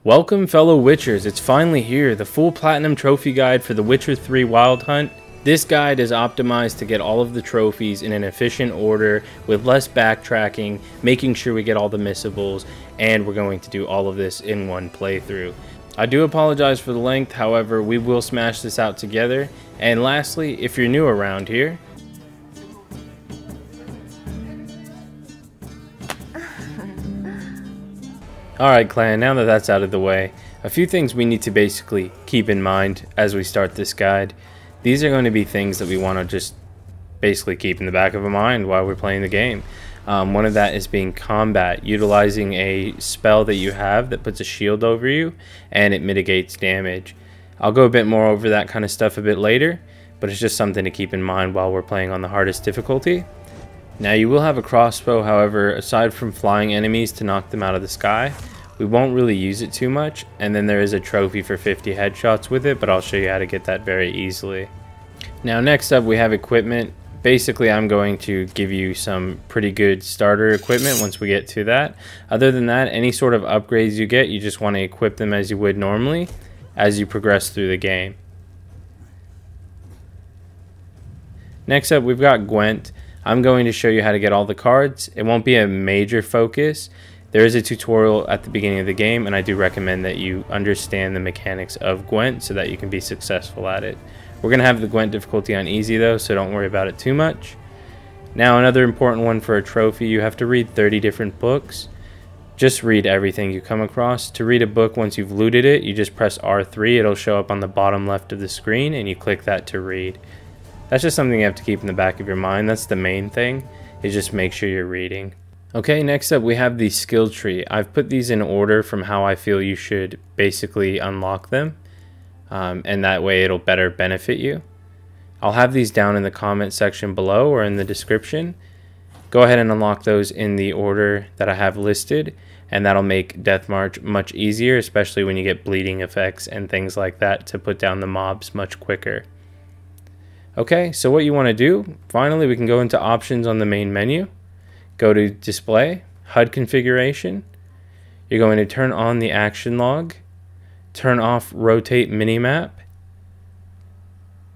Welcome fellow Witchers, it's finally here, the full platinum trophy guide for the Witcher 3 Wild Hunt. This guide is optimized to get all of the trophies in an efficient order with less backtracking, making sure we get all the missables, and we're going to do all of this in one playthrough. I do apologize for the length, however, we will smash this out together. And lastly, if you're new around here, alright clan, now that that's out of the way, a few things we need to basically keep in mind as we start this guide. These are going to be things that we want to just basically keep in the back of our mind while we're playing the game. One of that is being combat, utilizing a spell that you have that puts a shield over you and it mitigates damage. I'll go a bit more over that kind of stuff a bit later, but it's just something to keep in mind while we're playing on the hardest difficulty. Now you will have a crossbow, however, aside from flying enemies to knock them out of the sky, we won't really use it too much, and then there is a trophy for 50 headshots with it, but I'll show you how to get that very easily. Now next up we have equipment. Basically I'm going to give you some pretty good starter equipment once we get to that. Other than that, any sort of upgrades you get, you just want to equip them as you would normally as you progress through the game. Next up we've got Gwent. I'm going to show you how to get all the cards. It won't be a major focus. There is a tutorial at the beginning of the game, and I do recommend that you understand the mechanics of Gwent so that you can be successful at it. We're going to have the Gwent difficulty on easy though, so don't worry about it too much. Now another important one for a trophy, you have to read 30 different books. Just read everything you come across. To read a book once you've looted it, you just press R3, it'll show up on the bottom left of the screen, and you click that to read. That's just something you have to keep in the back of your mind. That's the main thing, is just make sure you're reading. Okay, next up we have the skill tree. I've put these in order from how I feel you should basically unlock them, and that way it'll better benefit you. I'll have these down in the comment section below or in the description. Go ahead and unlock those in the order that I have listed, and that'll make Death March much easier, especially when you get bleeding effects and things like that to put down the mobs much quicker. Okay, so what you want to do, finally we can go into options on the main menu. Go to display, HUD configuration. You're going to turn on the action log, turn off rotate minimap,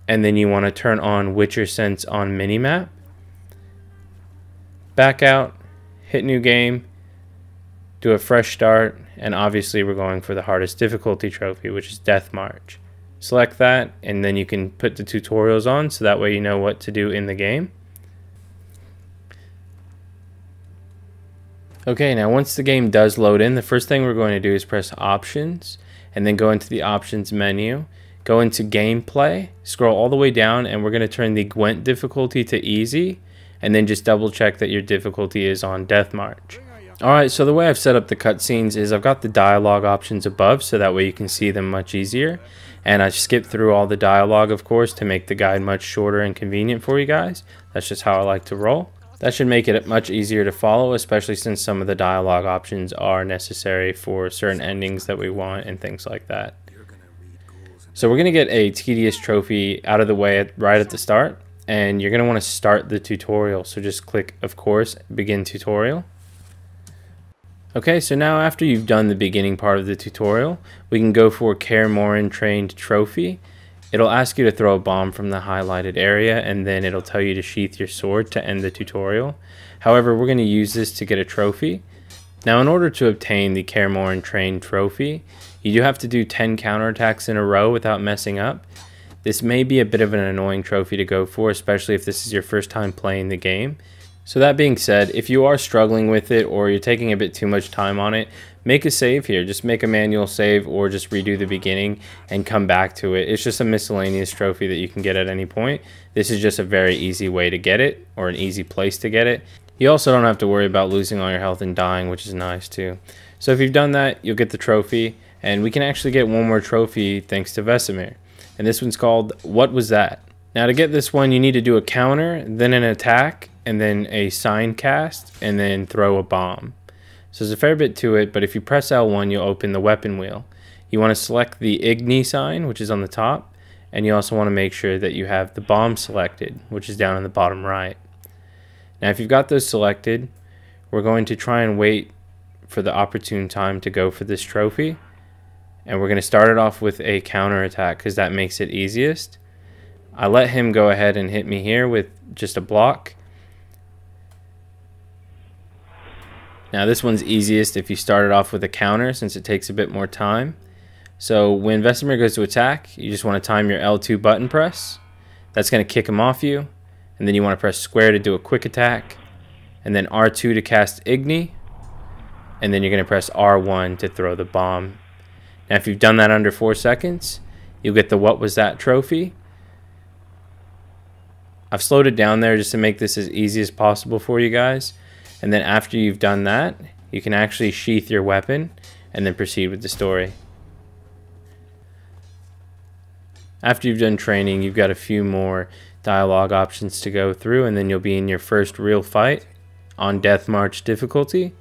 and then you want to turn on Witcher Sense on minimap. Back out, hit new game, do a fresh start, and obviously we're going for the hardest difficulty trophy, which is Death March. Select that, and then you can put the tutorials on so that way you know what to do in the game. Okay, now once the game does load in, the first thing we're going to do is press options and then go into the options menu, go into gameplay, scroll all the way down, and we're going to turn the Gwent difficulty to easy, and then just double check that your difficulty is on Death March. Alright, so the way I've set up the cutscenes is I've got the dialogue options above so that way you can see them much easier. And I skipped through all the dialogue, of course, to make the guide much shorter and convenient for you guys. That's just how I like to roll. That should make it much easier to follow, especially since some of the dialogue options are necessary for certain endings that we want and things like that. So we're going to get a tedious trophy out of the way right at the start, and you're going to want to start the tutorial. So just click, of course, begin tutorial. Okay, so now after you've done the beginning part of the tutorial, we can go for Kaer Morhen Trained trophy. It'll ask you to throw a bomb from the highlighted area, and then it'll tell you to sheath your sword to end the tutorial. However, we're going to use this to get a trophy. Now in order to obtain the Kaer Morhen Trained trophy, you do have to do 10 counterattacks in a row without messing up. This may be a bit of an annoying trophy to go for, especially if this is your first time playing the game. So that being said, if you are struggling with it or you're taking a bit too much time on it, make a save here. Just make a manual save or just redo the beginning and come back to it. It's just a miscellaneous trophy that you can get at any point. This is just a very easy way to get it, or an easy place to get it. You also don't have to worry about losing all your health and dying, which is nice too. So if you've done that, you'll get the trophy, and we can actually get one more trophy thanks to Vesemir. And this one's called What Was That? Now to get this one, you need to do a counter, then an attack, and then a sign cast, and then throw a bomb. So there's a fair bit to it, but if you press L1, you'll open the weapon wheel. You want to select the Axii Sign, which is on the top, and you also want to make sure that you have the bomb selected, which is down in the bottom right. Now if you've got those selected, we're going to try and wait for the opportune time to go for this trophy. And we're going to start it off with a counterattack because that makes it easiest. I let him go ahead and hit me here with just a block. Now this one's easiest if you start it off with a counter since it takes a bit more time. So when Vesemir goes to attack, you just want to time your L2 button press. That's going to kick him off you. And then you want to press square to do a quick attack. And then R2 to cast Igni. And then you're going to press R1 to throw the bomb. Now if you've done that under 4 seconds, you'll get the What Was That trophy. I've slowed it down there just to make this as easy as possible for you guys. And then after you've done that, you can actually sheath your weapon and then proceed with the story. After you've done training, you've got a few more dialogue options to go through, and then you'll be in your first real fight on Death March difficulty.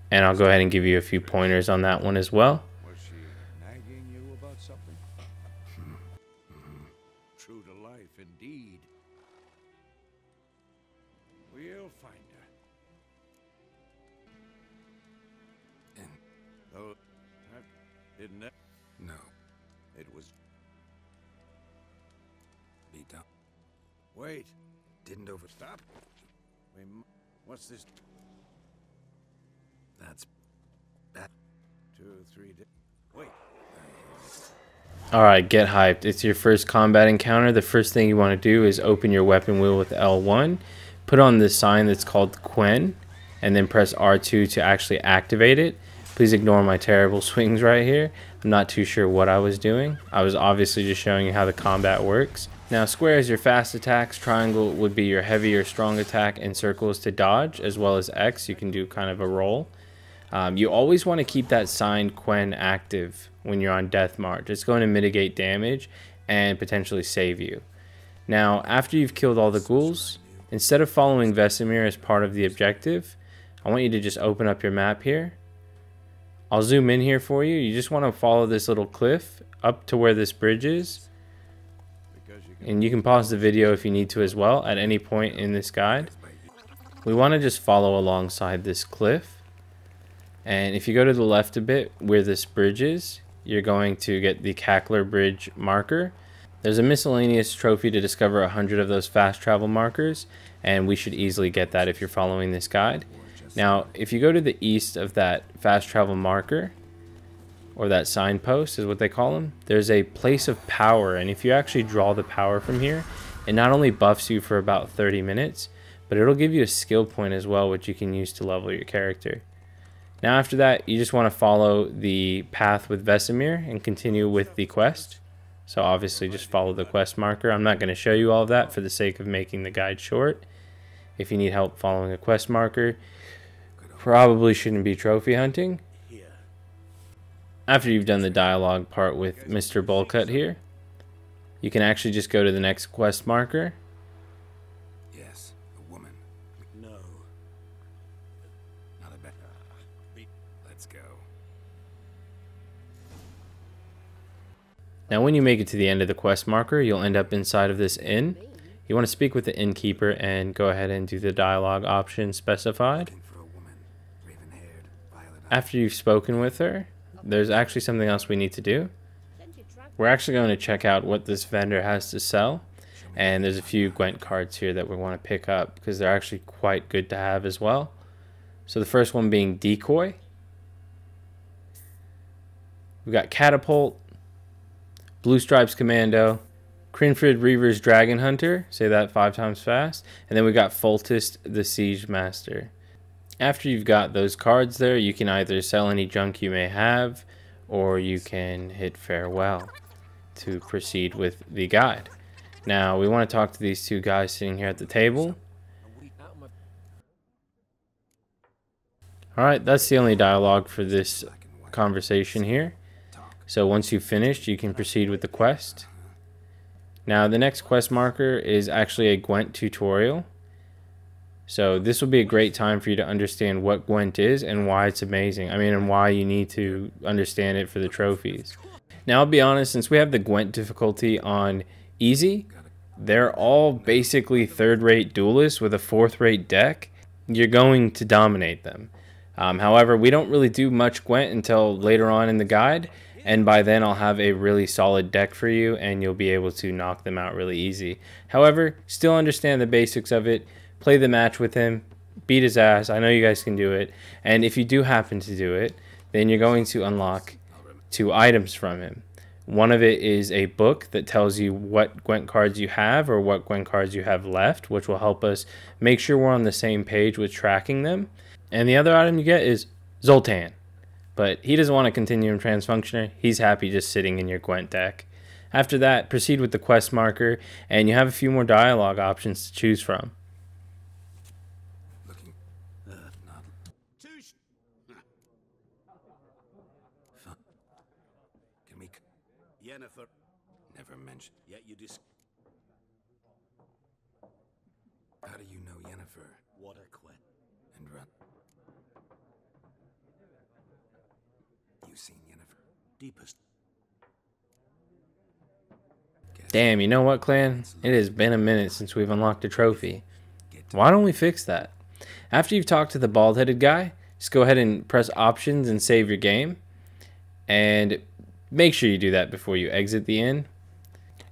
And I'll go ahead and give you a few pointers on that one as well. Was she nagging you about something? True to life, indeed. We'll find her. Oh, didn't it? No. It was... Be done. Wait. Didn't overstop? What's this? That's... that. 2 or 3 days. Wait. Alright, get hyped. It's your first combat encounter. The first thing you want to do is open your weapon wheel with L1. Put on the sign that's called Quen. And then press R2 to actually activate it. Please ignore my terrible swings right here. I'm not too sure what I was doing. I was obviously just showing you how the combat works. Now square is your fast attacks, triangle would be your heavy or strong attack, and circle is to dodge, as well as X. You can do kind of a roll. You always want to keep that sign Quen active when you're on Death March. It's going to mitigate damage and potentially save you. Now after you've killed all the ghouls, instead of following Vesemir as part of the objective, I want you to just open up your map here. I'll zoom in here for you. You just want to follow this little cliff up to where this bridge is. And you can pause the video if you need to as well at any point in this guide. We want to just follow alongside this cliff. And if you go to the left a bit where this bridge is, you're going to get the Cackler Bridge marker. There's a miscellaneous trophy to discover 100 of those fast travel markers, and we should easily get that if you're following this guide. Now, if you go to the east of that fast travel marker, or that signpost is what they call them, there's a place of power, and if you actually draw the power from here, it not only buffs you for about 30 minutes, but it'll give you a skill point as well, which you can use to level your character. Now after that, you just want to follow the path with Vesemir and continue with the quest. So obviously just follow the quest marker. I'm not going to show you all of that for the sake of making the guide short. If you need help following a quest marker, probably shouldn't be trophy hunting. After you've done the dialogue part with Mr. Bullcut here, you can actually just go to the next quest marker. Yes, a woman. No. Not a bad. Let's go. Now when you make it to the end of the quest marker, you'll end up inside of this inn. You want to speak with the innkeeper and go ahead and do the dialogue option specified. After you've spoken with her, there's actually something else we need to do. We're actually going to check out what this vendor has to sell, and there's a few Gwent cards here that we want to pick up because they're actually quite good to have as well. So the first one being Decoy. We've got Catapult, Blue Stripes Commando, Crinfrid Reaver's Dragon Hunter, say that 5 times fast, and then we got Foltest the Siege Master. After you've got those cards there, you can either sell any junk you may have, or you can hit farewell to proceed with the guide. Now, we want to talk to these two guys sitting here at the table. Alright, that's the only dialogue for this conversation here. So once you've finished, you can proceed with the quest. Now, the next quest marker is actually a Gwent tutorial. So this will be a great time for you to understand what Gwent is and why it's amazing. I mean, and why you need to understand it for the trophies. Now, I'll be honest, since we have the Gwent difficulty on easy, they're all basically third-rate duelists with a fourth-rate deck. You're going to dominate them. However, we don't really do much Gwent until later on in the guide, and by then I'll have a really solid deck for you and you'll be able to knock them out really easy. However, still understand the basics of it, play the match with him, beat his ass. I know you guys can do it, and if you do happen to do it, then you're going to unlock 2 items from him. One of it is a book that tells you what Gwent cards you have or what Gwent cards you have left, which will help us make sure we're on the same page with tracking them. And the other item you get is Zoltan. But he doesn't want a Continuum Transfunctioner. He's happy just sitting in your Gwent deck. After that, proceed with the quest marker, and you have a few more dialogue options to choose from. Yennefer. Never mentioned. Yet you How do you know Yennefer? What a quest. And run. You seen Yennefer? Deepest. Damn, you know what, clan? It has been a minute since we've unlocked a trophy. Why don't we fix that? After you've talked to the bald-headed guy, just go ahead and press options and save your game. And make sure you do that before you exit the inn.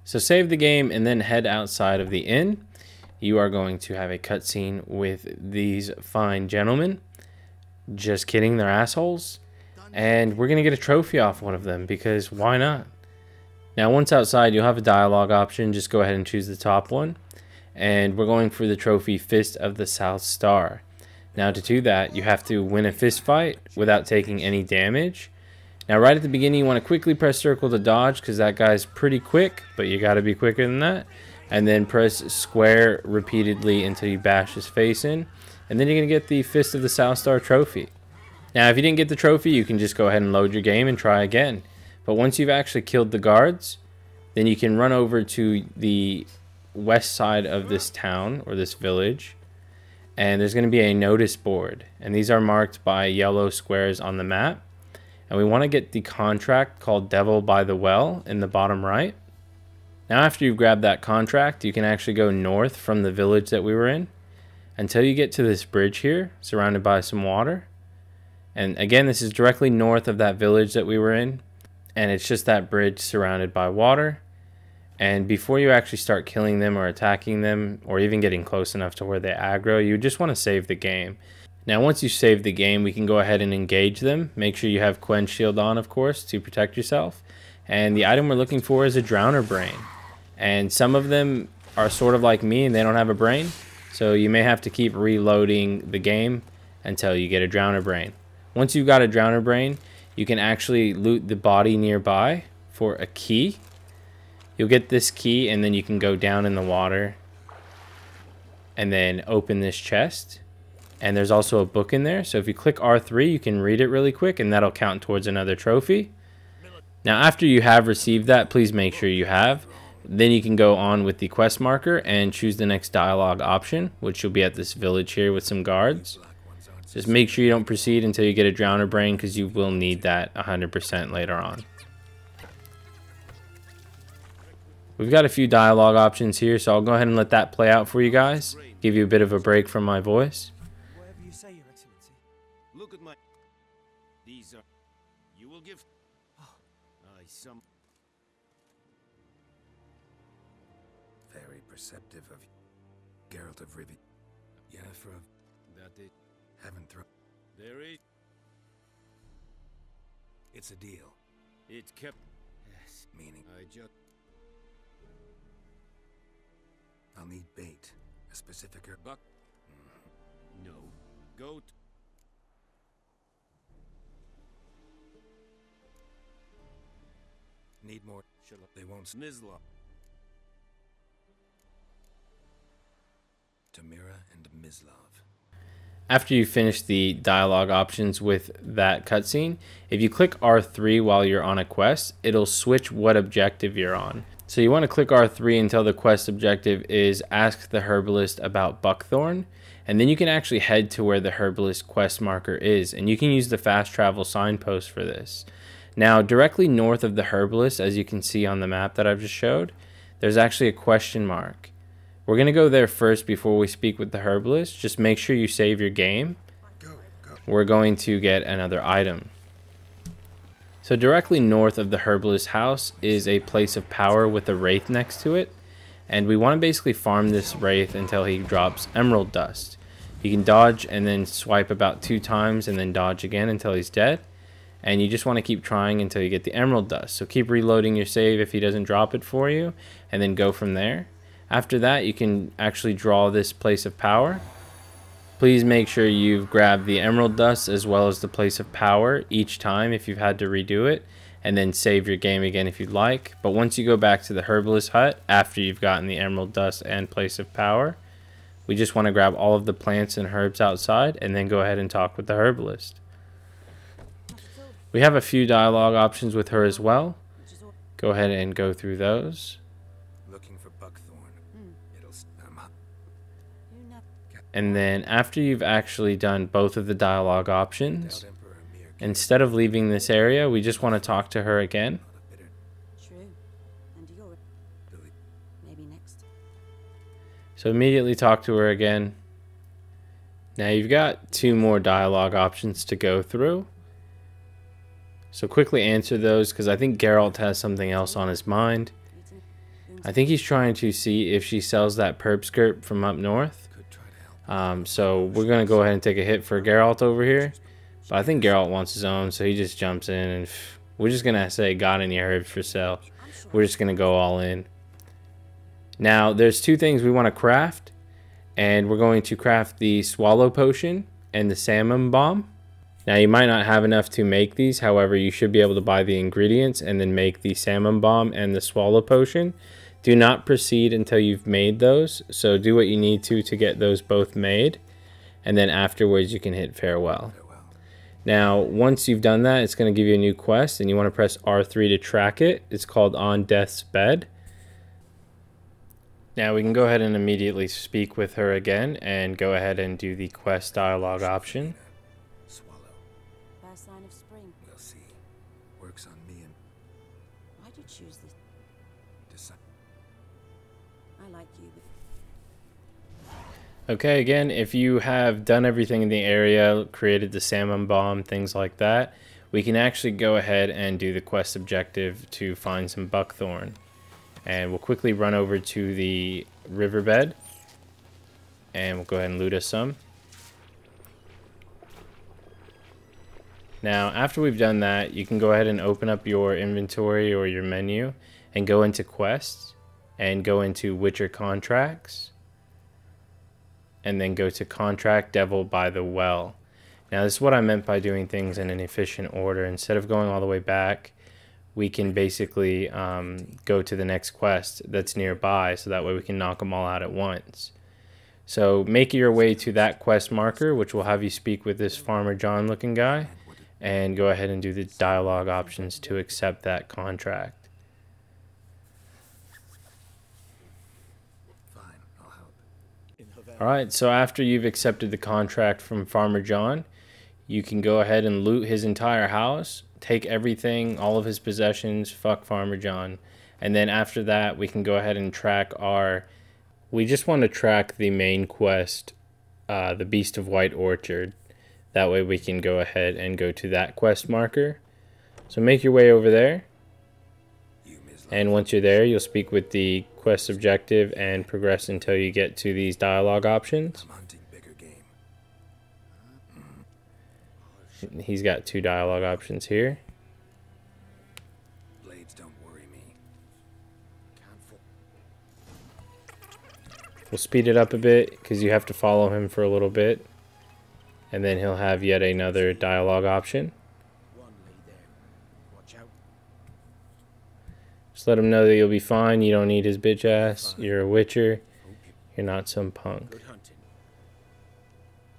So save the game and then head outside of the inn. You are going to have a cutscene with these fine gentlemen. Just kidding, they're assholes. And we're going to get a trophy off one of them because why not? Now once outside, you'll have a dialogue option. Just go ahead and choose the top one. And we're going for the trophy Fist of the South Star. Now to do that, you have to win a fist fight without taking any damage. Now right at the beginning, you want to quickly press circle to dodge because that guy's pretty quick, but you got to be quicker than that. And then press square repeatedly until you bash his face in. And then you're going to get the Fist of the South Star trophy. Now if you didn't get the trophy, you can just go ahead and load your game and try again. But once you've actually killed the guards, then you can run over to the west side of this town or this village. And there's going to be a notice board. And these are marked by yellow squares on the map. And we want to get the contract called Devil by the Well in the bottom right. Now after you've grabbed that contract, you can actually go north from the village that we were in until you get to this bridge here, surrounded by some water. And again, this is directly north of that village that we were in. And it's just that bridge surrounded by water. And before you actually start killing them or attacking them, or even getting close enough to where they aggro, you just want to save the game. Now once you save the game, we can go ahead and engage them. Make sure you have Quen shield on, of course, to protect yourself. And the item we're looking for is a Drowner Brain. And some of them are sort of like me and they don't have a brain. So you may have to keep reloading the game until you get a Drowner Brain. Once you've got a Drowner Brain, you can actually loot the body nearby for a key. You'll get this key and then you can go down in the water and then open this chest. And there's also a book in there. So if you click R3, you can read it really quick and that'll count towards another trophy. Now after you have received that, please make sure you have. Then you can go on with the quest marker and choose the next dialogue option, which will be at this village here with some guards. Just make sure you don't proceed until you get a Drowner Brain because you will need that 100% later on. We've got a few dialogue options here, so I'll go ahead and let that play out for you guys. Give you a bit of a break from my voice. Whatever you say, Your Excellency. Look at my. These are. You will give. Oh. Some. Very perceptive of Geralt of Rivi. Yennefer of. That they haven't thrown. There is. It's a deal. It kept. Yes. Meaning. I just. I'll need bait. A specific buck. No. Goat. Need more. They won't snizzle up. Tamira and Mislav. After you finish the dialogue options with that cutscene, if you click R3 while you're on a quest, it'll switch what objective you're on. So you want to click R3 until the quest objective is Ask the Herbalist about Buckthorn, and then you can actually head to where the Herbalist quest marker is, and you can use the fast travel signpost for this. Now directly north of the Herbalist, as you can see on the map that I've just showed, there's actually a question mark. We're going to go there first before we speak with the Herbalist. Just make sure you save your game. we're going to get another item. So directly north of the herbalist house is a place of power with a wraith next to it, and we want to basically farm this wraith until he drops emerald dust. You can dodge and then swipe about 2 times and then dodge again until he's dead, and you just want to keep trying until you get the emerald dust. So keep reloading your save if he doesn't drop it for you, and then go from there. After that, you can actually draw this place of power. Please make sure you've grabbed the emerald dust as well as the place of power each time if you've had to redo it, and then save your game again if you'd like. But once you go back to the herbalist hut after you've gotten the emerald dust and place of power, we just want to grab all of the plants and herbs outside and then go ahead and talk with the herbalist. We have a few dialogue options with her as well. Go ahead and go through those. Looking for buckthorn. It'll And then after you've actually done both of the dialogue options, instead of leaving this area, we just want to talk to her again. True. And you're maybe next. So immediately talk to her again. Now you've got 2 more dialogue options to go through. So quickly answer those, because I think Geralt has something else on his mind. I think he's trying to see if she sells that perp skirt from up north. So we're going to go ahead and take a hit for Geralt over here. But I think Geralt wants his own, so he just jumps in, and we're just going to say, got any herbs for sale? We're just going to go all in. Now, there's 2 things we want to craft, and we're going to craft the swallow potion and the salmon bomb. Now, you might not have enough to make these, however, you should be able to buy the ingredients and then make the salmon bomb and the swallow potion. Do not proceed until you've made those, so do what you need to get those both made, and then afterwards you can hit farewell. Now, once you've done that, it's going to give you a new quest, and you want to press R3 to track it. It's called On Death's Bed. Now, we can go ahead and immediately speak with her again, and go ahead and do the quest dialogue option. Swallow. First sign of spring. We'll see. Works on me and Why'd you choose this? decide. I like you, but Okay, again, if you have done everything in the area, created the salmon bomb, things like that, we can actually go ahead and do the quest objective to find some buckthorn. And we'll quickly run over to the riverbed, and we'll go ahead and loot us some. Now, after we've done that, you can go ahead and open up your inventory or your menu and go into quests and go into Witcher contracts. And then go to Contract Devil by the Well. Now, this is what I meant by doing things in an efficient order. Instead of going all the way back, we can basically go to the next quest that's nearby, so that way we can knock them all out at once. So make your way to that quest marker, which will have you speak with this Farmer John looking guy, and go ahead and do the dialogue options to accept that contract. Alright, so after you've accepted the contract from Farmer John, you can go ahead and loot his entire house, take everything, all of his possessions, fuck Farmer John. And then after that, we can go ahead and track we just want to track the main quest, the Beast of White Orchard. That way we can go ahead and go to that quest marker. So make your way over there. And once you're there, you'll speak with the quest objective and progress until you get to these dialogue options. I'm hunting bigger game. He's got 2 dialogue options here. Blades don't worry me. We'll speed it up a bit because you have to follow him for a little bit. And then he'll have yet another dialogue option. Just let him know that you'll be fine. You don't need his bitch ass. You're a witcher. You're not some punk.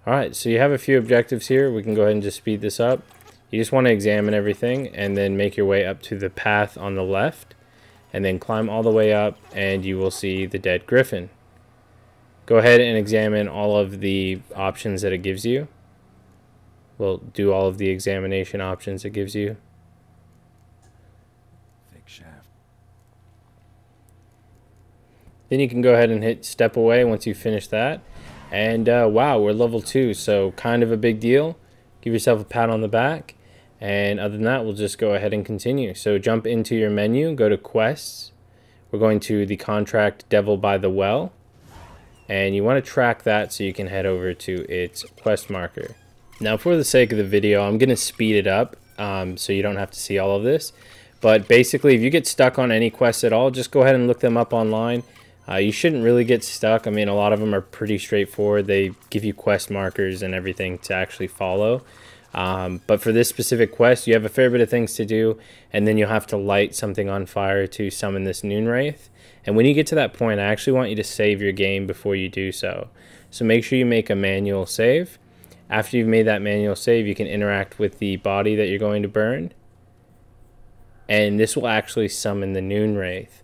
Alright, so you have a few objectives here. We can go ahead and just speed this up. You just want to examine everything and then make your way up to the path on the left. And then climb all the way up and you will see the dead griffin. Go ahead and examine all of the options that it gives you. We'll do all of the examination options it gives you. Then you can go ahead and hit step away once you finish that. And wow, we're level 2, so kind of a big deal. Give yourself a pat on the back. And other than that, we'll just go ahead and continue. So jump into your menu, go to quests. We're going to the contract Devil by the Well. And you want to track that so you can head over to its quest marker. Now for the sake of the video, I'm going to speed it up so you don't have to see all of this. But basically, if you get stuck on any quests at all, just go ahead and look them up online. You shouldn't really get stuck. I mean, a lot of them are pretty straightforward. They give you quest markers and everything to actually follow. But for this specific quest, you have a fair bit of things to do, and then you'll have to light something on fire to summon this Noon Wraith. And when you get to that point, I actually want you to save your game before you do so. So make sure you make a manual save. After you've made that manual save, you can interact with the body that you're going to burn. And this will actually summon the Noon Wraith.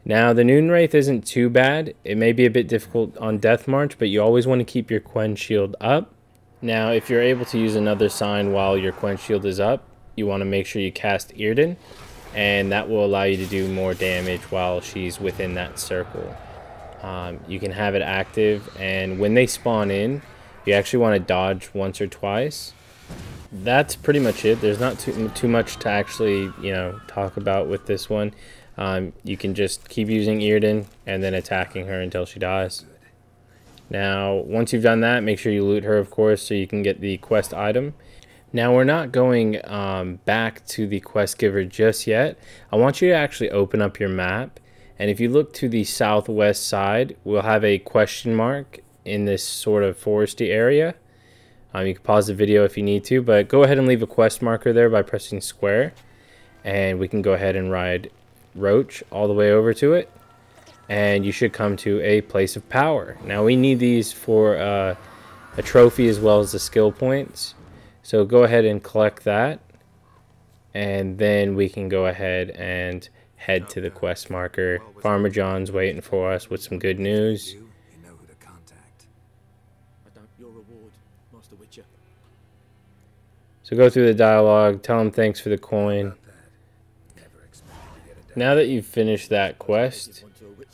Now, the Noon Wraith isn't too bad. It may be a bit difficult on Death March, but you always want to keep your Quen shield up. Now, if you're able to use another sign while your Quen shield is up, you want to make sure you cast Earden, and that will allow you to do more damage while she's within that circle. You can have it active, and when they spawn in, you actually want to dodge once or twice. That's pretty much it. There's not too much to actually, talk about with this one. You can just keep using Earden and then attacking her until she dies. Now, once you've done that, make sure you loot her, of course, so you can get the quest item. Now, we're not going back to the quest giver just yet. I want you to actually open up your map. And if you look to the southwest side, we'll have a question mark in this sort of foresty area. You can pause the video if you need to, but go ahead and leave a quest marker there by pressing square. And we can go ahead and ride Roach all the way over to it. And you should come to a place of power. Now we need these for a trophy as well as the skill points. So go ahead and collect that. And then we can go ahead and head to the quest marker. Farmer John's waiting for us with some good news. So go through the dialogue, tell him thanks for the coin. Now that you've finished that quest,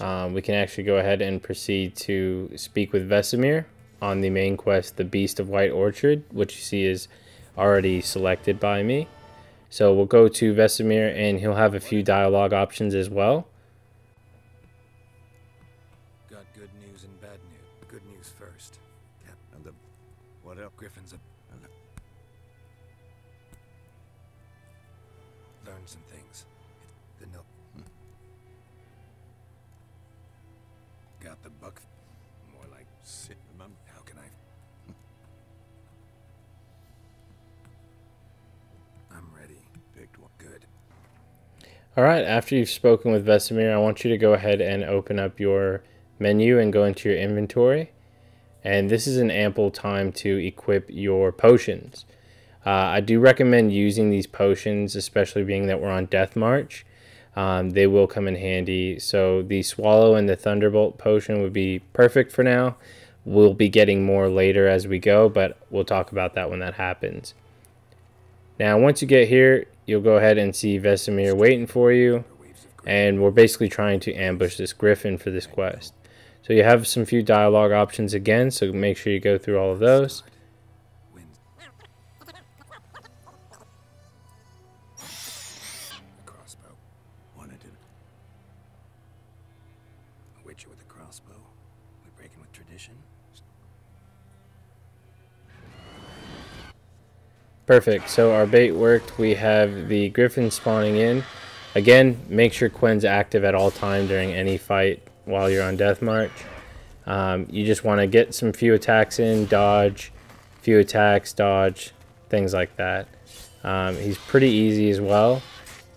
we can actually go ahead and proceed to speak with Vesemir on the main quest, the Beast of White Orchard, which you see is already selected by me. So we'll go to Vesemir, and he'll have a few dialogue options as well. Got good news and bad news. Good news first. What up, Griffin's up? Learned some things. Got the buck. More like sit. How can I? I'm ready. Picked one. Good. Alright, after you've spoken with Vesemir, I want you to go ahead and open up your menu and go into your inventory. And this is an ample time to equip your potions. I do recommend using these potions, especially being that we're on Death March. They will come in handy. So the Swallow and the Thunderbolt potion would be perfect for now. We'll be getting more later as we go, but we'll talk about that when that happens. Now, once you get here, you'll go ahead and see Vesemir waiting for you. And we're basically trying to ambush this Griffin for this quest. So you have some few dialogue options again, so make sure you go through all of those. Crossbow. Wanted to. A witcher with a crossbow. We breaking with tradition. Perfect. So our bait worked. We have the Griffin spawning in. Again, make sure Quen's active at all time during any fight while you're on Death March. You just want to get some few attacks in, dodge, few attacks, dodge, things like that. He's pretty easy as well,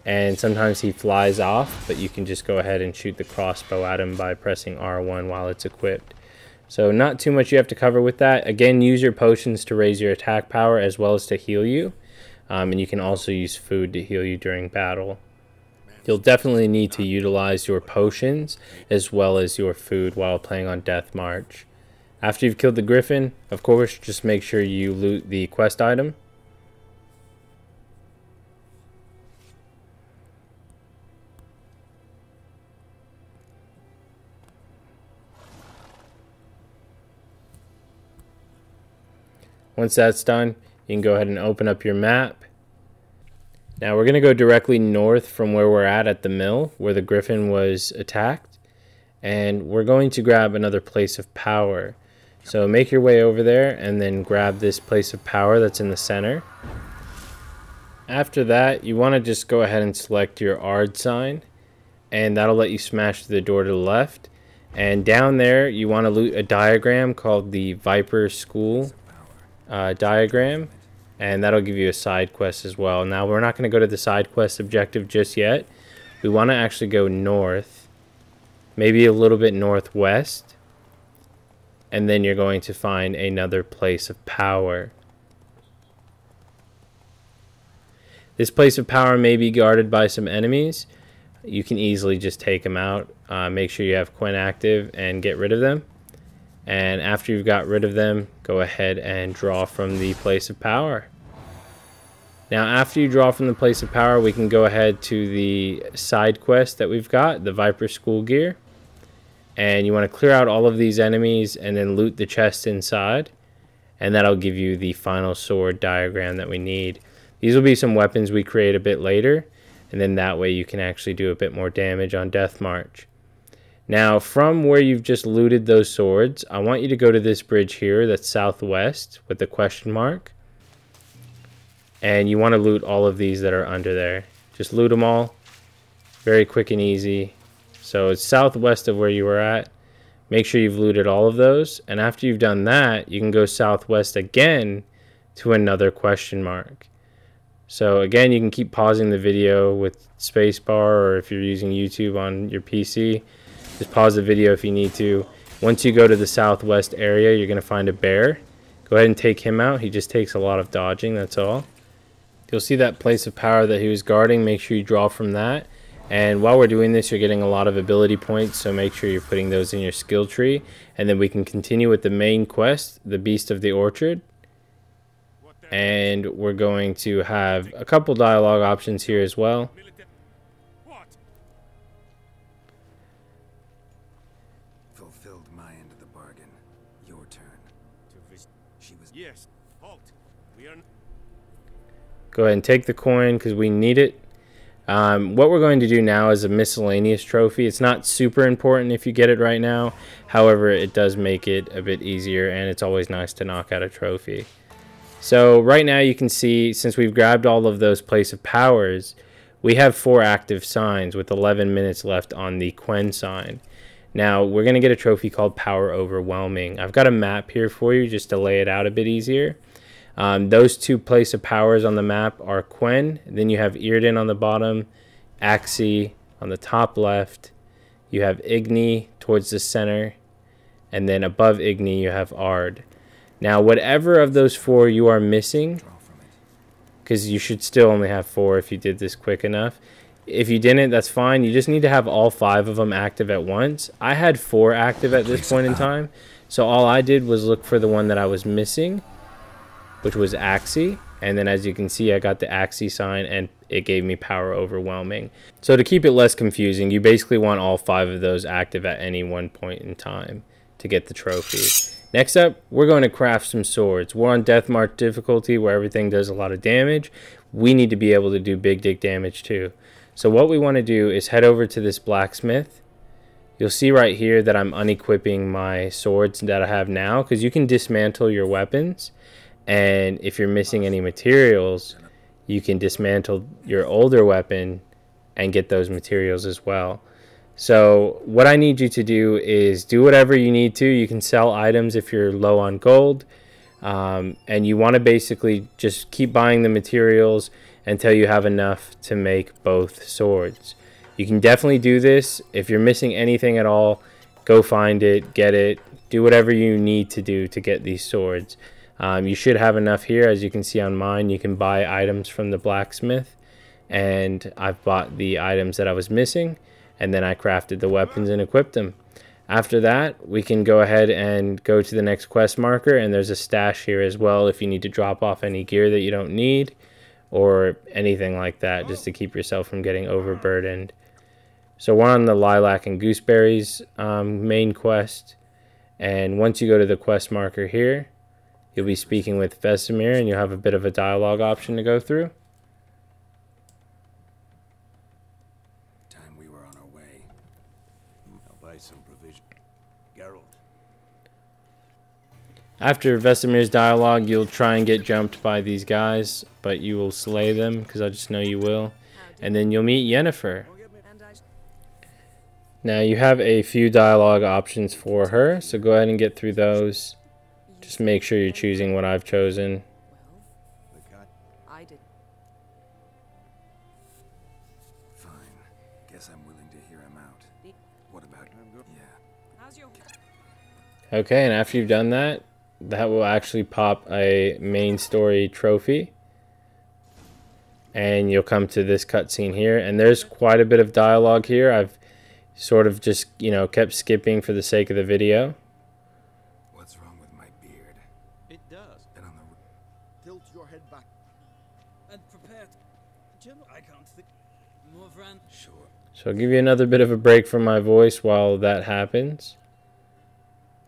and sometimes he flies off, but you can just go ahead and shoot the crossbow at him by pressing R1 while it's equipped. So not too much you have to cover with that. Again, use your potions to raise your attack power as well as to heal you, and you can also use food to heal you during battle. You'll definitely need to utilize your potions as well as your food while playing on Death March. After you've killed the Griffin, of course, just make sure you loot the quest item. Once that's done, You can go ahead and open up your map. Now we're going to go directly north from where we're at the mill, where the griffin was attacked. And we're going to grab another place of power. So make your way over there and then grab this place of power that's in the center. After that, you want to just go ahead and select your Aard Sign. And that'll let you smash the door to the left. And down there, you want to loot a diagram called the Viper School diagram. And that'll give you a side quest as well. Now, we're not going to go to the side quest objective just yet. We want to actually go north. Maybe a little bit northwest. And then you're going to find another place of power. This place of power may be guarded by some enemies. You can easily just take them out. Make sure you have Quen active and get rid of them. And after you've got rid of them, go ahead and draw from the place of power. Now after you draw from the place of power, we can go ahead to the side quest that we've got, the Viper School gear. And you want to clear out all of these enemies and then loot the chest inside. And that'll give you the final sword diagram that we need. These will be some weapons we create a bit later. And then that way you can actually do a bit more damage on Death March. Now from where you've just looted those swords, I want you to go to this bridge here that's southwest with the question mark. And you want to loot all of these that are under there. Just loot them all. Very quick and easy. So it's southwest of where you were at. Make sure you've looted all of those. And after you've done that, you can go southwest again to another question mark. So again, you can keep pausing the video with spacebar, or if you're using YouTube on your PC, just pause the video if you need to. Once you go to the southwest area, you're going to find a bear. Go ahead and take him out. He just takes a lot of dodging, that's all. You'll see that place of power that he was guarding. Make sure you draw from that. And while we're doing this, you're getting a lot of ability points, so make sure you're putting those in your skill tree. And then we can continue with the main quest, the Beast of the Orchard. And we're going to have a couple dialogue options here as well. Fulfilled my end of the bargain. Your turn. She was. Yes. Halt. We are. Go ahead and take the coin because we need it. What we're going to do now is a miscellaneous trophy. It's not super important if you get it right now. However, it does make it a bit easier, and it's always nice to knock out a trophy. So right now you can see, since we've grabbed all of those place of powers, we have 4 active signs with 11 minutes left on the Quen Sign. Now we're going to get a trophy called Power Overwhelming. I've got a map here for you just to lay it out a bit easier. Those 2 place of powers on the map are Quen, then you have Earden on the bottom, Axii on the top left, you have Igni towards the center, and then above Igni you have Aard. Now whatever of those 4 you are missing, because you should still only have 4 if you did this quick enough. If you didn't, that's fine. You just need to have all 5 of them active at once. I had 4 active at this point in time, so all I did was look for the one that I was missing, which was Axii, and then as you can see I got the Axii sign and it gave me Power Overwhelming. So to keep it less confusing, you basically want all 5 of those active at any one point in time to get the trophy. Next up, we're going to craft some swords. We're on Death March difficulty where everything does a lot of damage. We need to be able to do big dick damage too. So what we want to do is head over to this blacksmith. You'll see right here that I'm unequipping my swords that I have now, because you can dismantle your weapons. And if you're missing any materials, you can dismantle your older weapon and get those materials as well. So what I need you to do is do whatever you need to. You can sell items if you're low on gold. And you want to basically just keep buying the materials until you have enough to make both swords. You can definitely do this. If you're missing anything at all, go find it, get it, do whatever you need to do to get these swords. You should have enough here. As you can see on mine, you can buy items from the blacksmith, and I've bought the items that I was missing, and then I crafted the weapons and equipped them. After that, we can go ahead and go to the next quest marker, and there's a stash here as well if you need to drop off any gear that you don't need or anything like that, just to keep yourself from getting overburdened. So we're on the Lilac and Gooseberries main quest, and once you go to the quest marker here, you'll be speaking with Vesemir, and you'll have a bit of a dialogue option to go through. Time we were on our way. I'll buy some provision. Geralt. After Vesemir's dialogue, you'll try and get jumped by these guys, but you will slay them, because I just know you will. And then you'll meet Yennefer. Now you have a few dialogue options for her, so go ahead and get through those. Just make sure you're choosing what I've chosen. I did. Fine. Guess I'm willing to hear him out. What about you? Yeah. How's your... Okay, and after you've done that, that will actually pop a main story trophy. And you'll come to this cutscene here, and there's quite a bit of dialogue here. I've sort of just, you know, kept skipping for the sake of the video. What's wrong with my beard? It does. And on the Tilt your head back. And prepare. General, I can't think. More friend. sure. So I'll give you another bit of a break from my voice while that happens.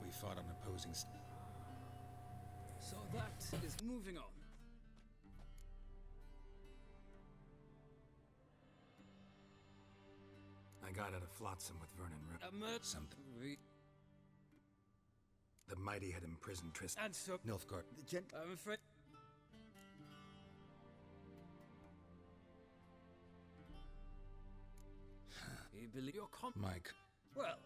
We fought on opposing. So that is moving on. I got out of Flotsam with Vernon something. The mighty had imprisoned Tristan. And so Nilfgaard. I'm afraid. You believe your Mike. Well,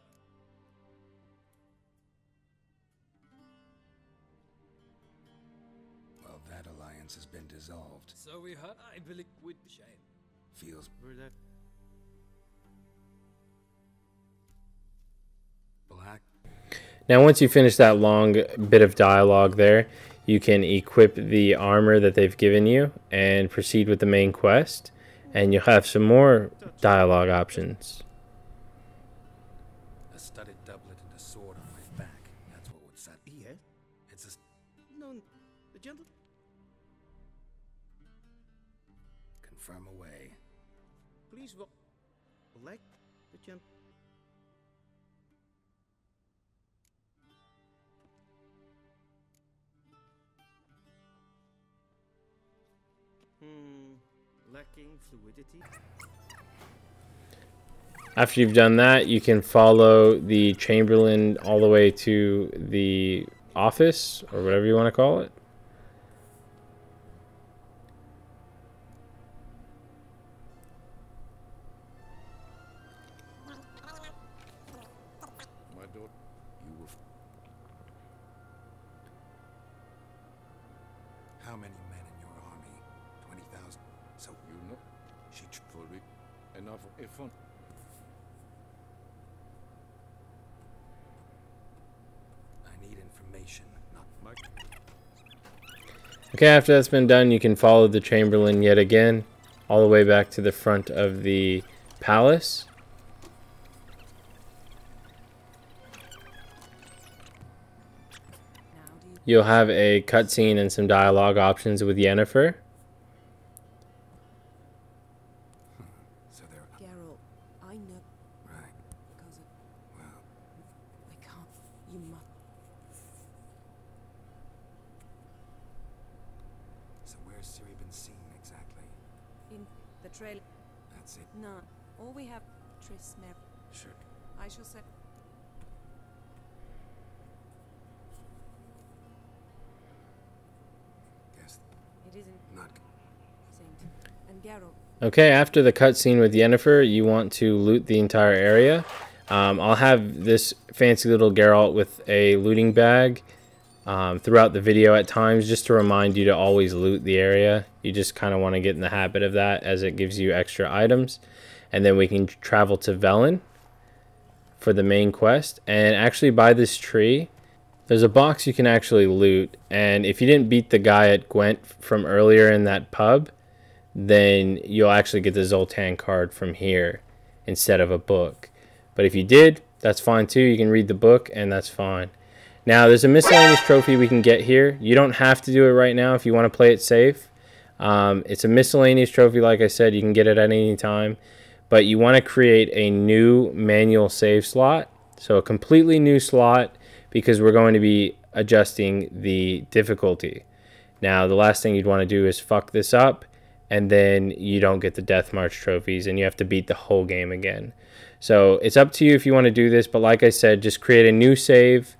Well, that alliance has been dissolved. so we heard. I believe with shame. Feels black. Now once you finish that long bit of dialogue there, you can equip the armor that they've given you and proceed with the main quest, and you'll have some more dialogue options. A studded doublet and a sword on my back. That's what would set. Yes. It's a No, the gentle. confirm away. Please, well, like the gentle. Lacking fluidity. After you've done that, you can follow the Chamberlain all the way to the office, or whatever you want to call it. My daughter. You will. How many men in your army? 20,000. So you know. She fully enough if fun. I need information, not Mike. Okay, after that's been done, you can follow the Chamberlain yet again, all the way back to the front of the palace. Now do you... You'll have a cutscene and some dialogue options with Yennefer. So they're Geralt, I know right. because of... Well, I can't. You must... so where's Ciri been seen exactly? In the trail... That's it. None. All we have... Tris, Mer... Sure. I shall say... Guess It isn't... not. Saint. And Geralt... Okay, after the cutscene with Yennefer, you want to loot the entire area. I'll have this fancy little Geralt with a looting bag throughout the video at times, just to remind you to always loot the area. You just kind of want to get in the habit of that, as it gives you extra items. And then we can travel to Velen for the main quest. And actually, by this tree, there's a box you can actually loot. And if you didn't beat the guy at Gwent from earlier in that pub, then you'll actually get the Zoltan card from here instead of a book. But if you did, that's fine too. You can read the book, and that's fine. Now, there's a miscellaneous trophy we can get here. You don't have to do it right now if you want to play it safe. It's a miscellaneous trophy, like I said. You can get it at any time. But you want to create a new manual save slot. So a completely new slot, because we're going to be adjusting the difficulty. Now, the last thing you'd want to do is fuck this up, and then you don't get the Death March trophies, and you have to beat the whole game again. So it's up to you if you want to do this, but like I said, just create a new save,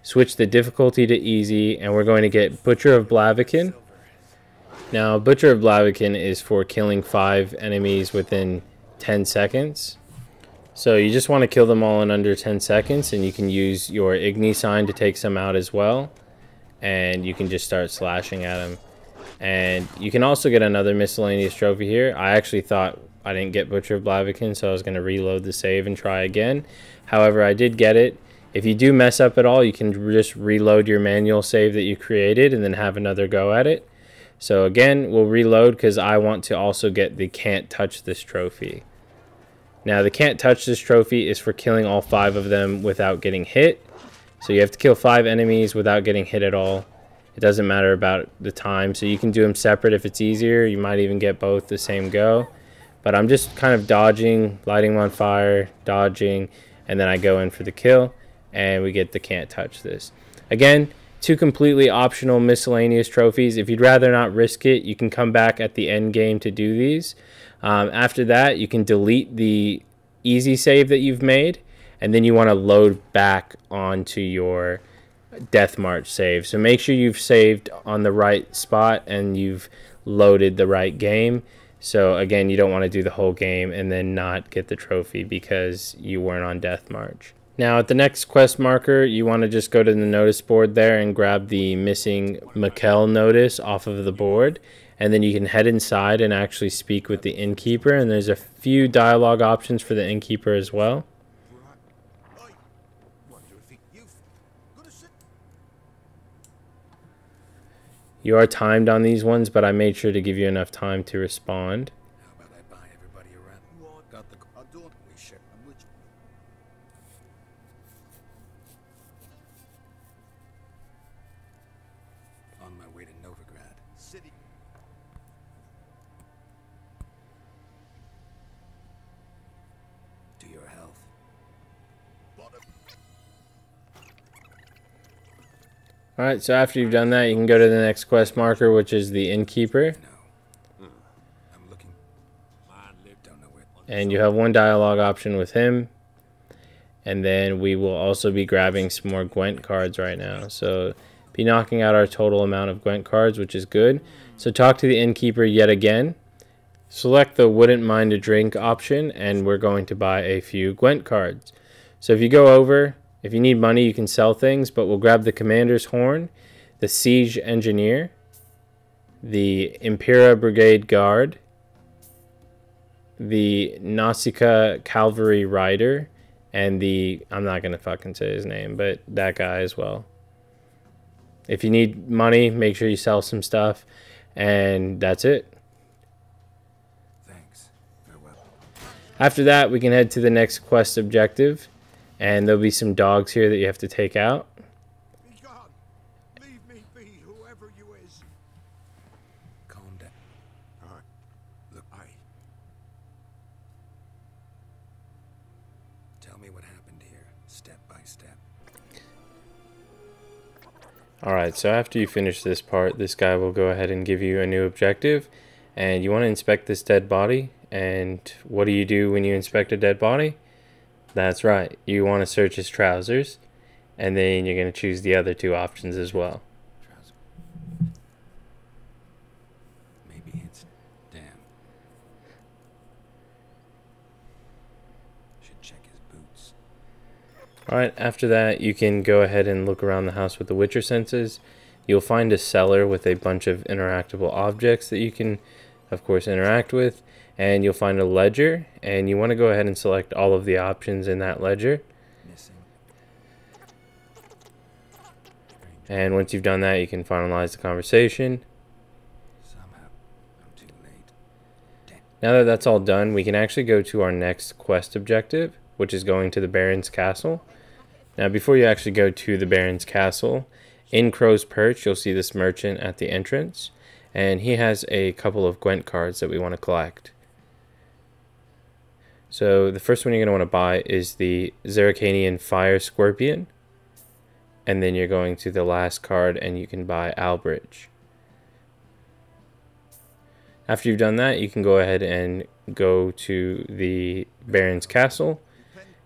switch the difficulty to easy, and we're going to get Butcher of Blaviken. Now, Butcher of Blaviken is for killing 5 enemies within 10 seconds. So you just want to kill them all in under 10 seconds, and you can use your Axii Sign to take some out as well. And you can just start slashing at them. And you can also get another miscellaneous trophy here. I actually thought I didn't get Butcher of Blaviken, so I was going to reload the save and try again. However, I did get it. If you do mess up at all, you can just reload your manual save that you created and then have another go at it. So again, we'll reload because I want to also get the Can't Touch This trophy. Now, the Can't Touch This trophy is for killing all 5 of them without getting hit. So you have to kill 5 enemies without getting hit at all. It doesn't matter about the time. So you can do them separate if it's easier. You might even get both the same go. But I'm just kind of dodging, lighting them on fire, dodging, and then I go in for the kill. And we get the Can't Touch This. Again, 2 completely optional miscellaneous trophies. If you'd rather not risk it, you can come back at the end game to do these. After that, you can delete the easy save that you've made, and then you want to load back onto your Death March save. So make sure you've saved on the right spot and you've loaded the right game. So again, you don't want to do the whole game and then not get the trophy because you weren't on Death March. Now at the next quest marker, you want to just go to the notice board there and grab the missing Mikkel notice off of the board. And then you can head inside and actually speak with the innkeeper. And there's a few dialogue options for the innkeeper as well. You are timed on these ones, but I made sure to give you enough time to respond. How about I buy everybody around? Got the we share. I'm with you. On my way to Novigrad City. To your health. Alright, so after you've done that, you can go to the next quest marker, which is the innkeeper. No. I'm looking. Don't know where. And you have one dialogue option with him. And then we will also be grabbing some more Gwent cards right now. So be knocking out our total amount of Gwent cards, which is good. So talk to the innkeeper yet again. Select the wouldn't mind a drink option, and we're going to buy a few Gwent cards. So if you go over, if you need money, you can sell things, but we'll grab the Commander's Horn, the Siege Engineer, the Impera Brigade Guard, the Nausicaa Cavalry Rider, and the, I'm not going to fucking say his name, but that guy as well. If you need money, make sure you sell some stuff, and that's it. Thanks. Farewell. After that, we can head to the next quest objective. And there'll be some dogs here that you have to take out. Be gone. Leave me be, whoever you is. Calm down. All right. Look, tell me what happened here, step by step. Alright, so after you finish this part, this guy will go ahead and give you a new objective. And you want to inspect this dead body. And what do you do when you inspect a dead body? That's right, you want to search his trousers, and then you're going to choose the other 2 options as well. Trouser. Maybe it's damn. Should check his boots. Alright, after that you can go ahead and look around the house with the Witcher senses. You'll find a cellar with a bunch of interactable objects that you can, of course, interact with. And you'll find a ledger, and you want to go ahead and select all of the options in that ledger. Missing. And once you've done that, you can finalize the conversation. Somehow, I'm too late. Damn. Now that that's all done, we can actually go to our next quest objective, which is going to the Baron's Castle. Now, before you actually go to the Baron's Castle, in Crow's Perch, you'll see this merchant at the entrance, and he has a couple of Gwent cards that we want to collect. So the first one you're going to want to buy is the Zeracanian Fire Scorpion. and then you're going to the last card and you can buy Albridge. After you've done that, you can go ahead and go to the Baron's Castle,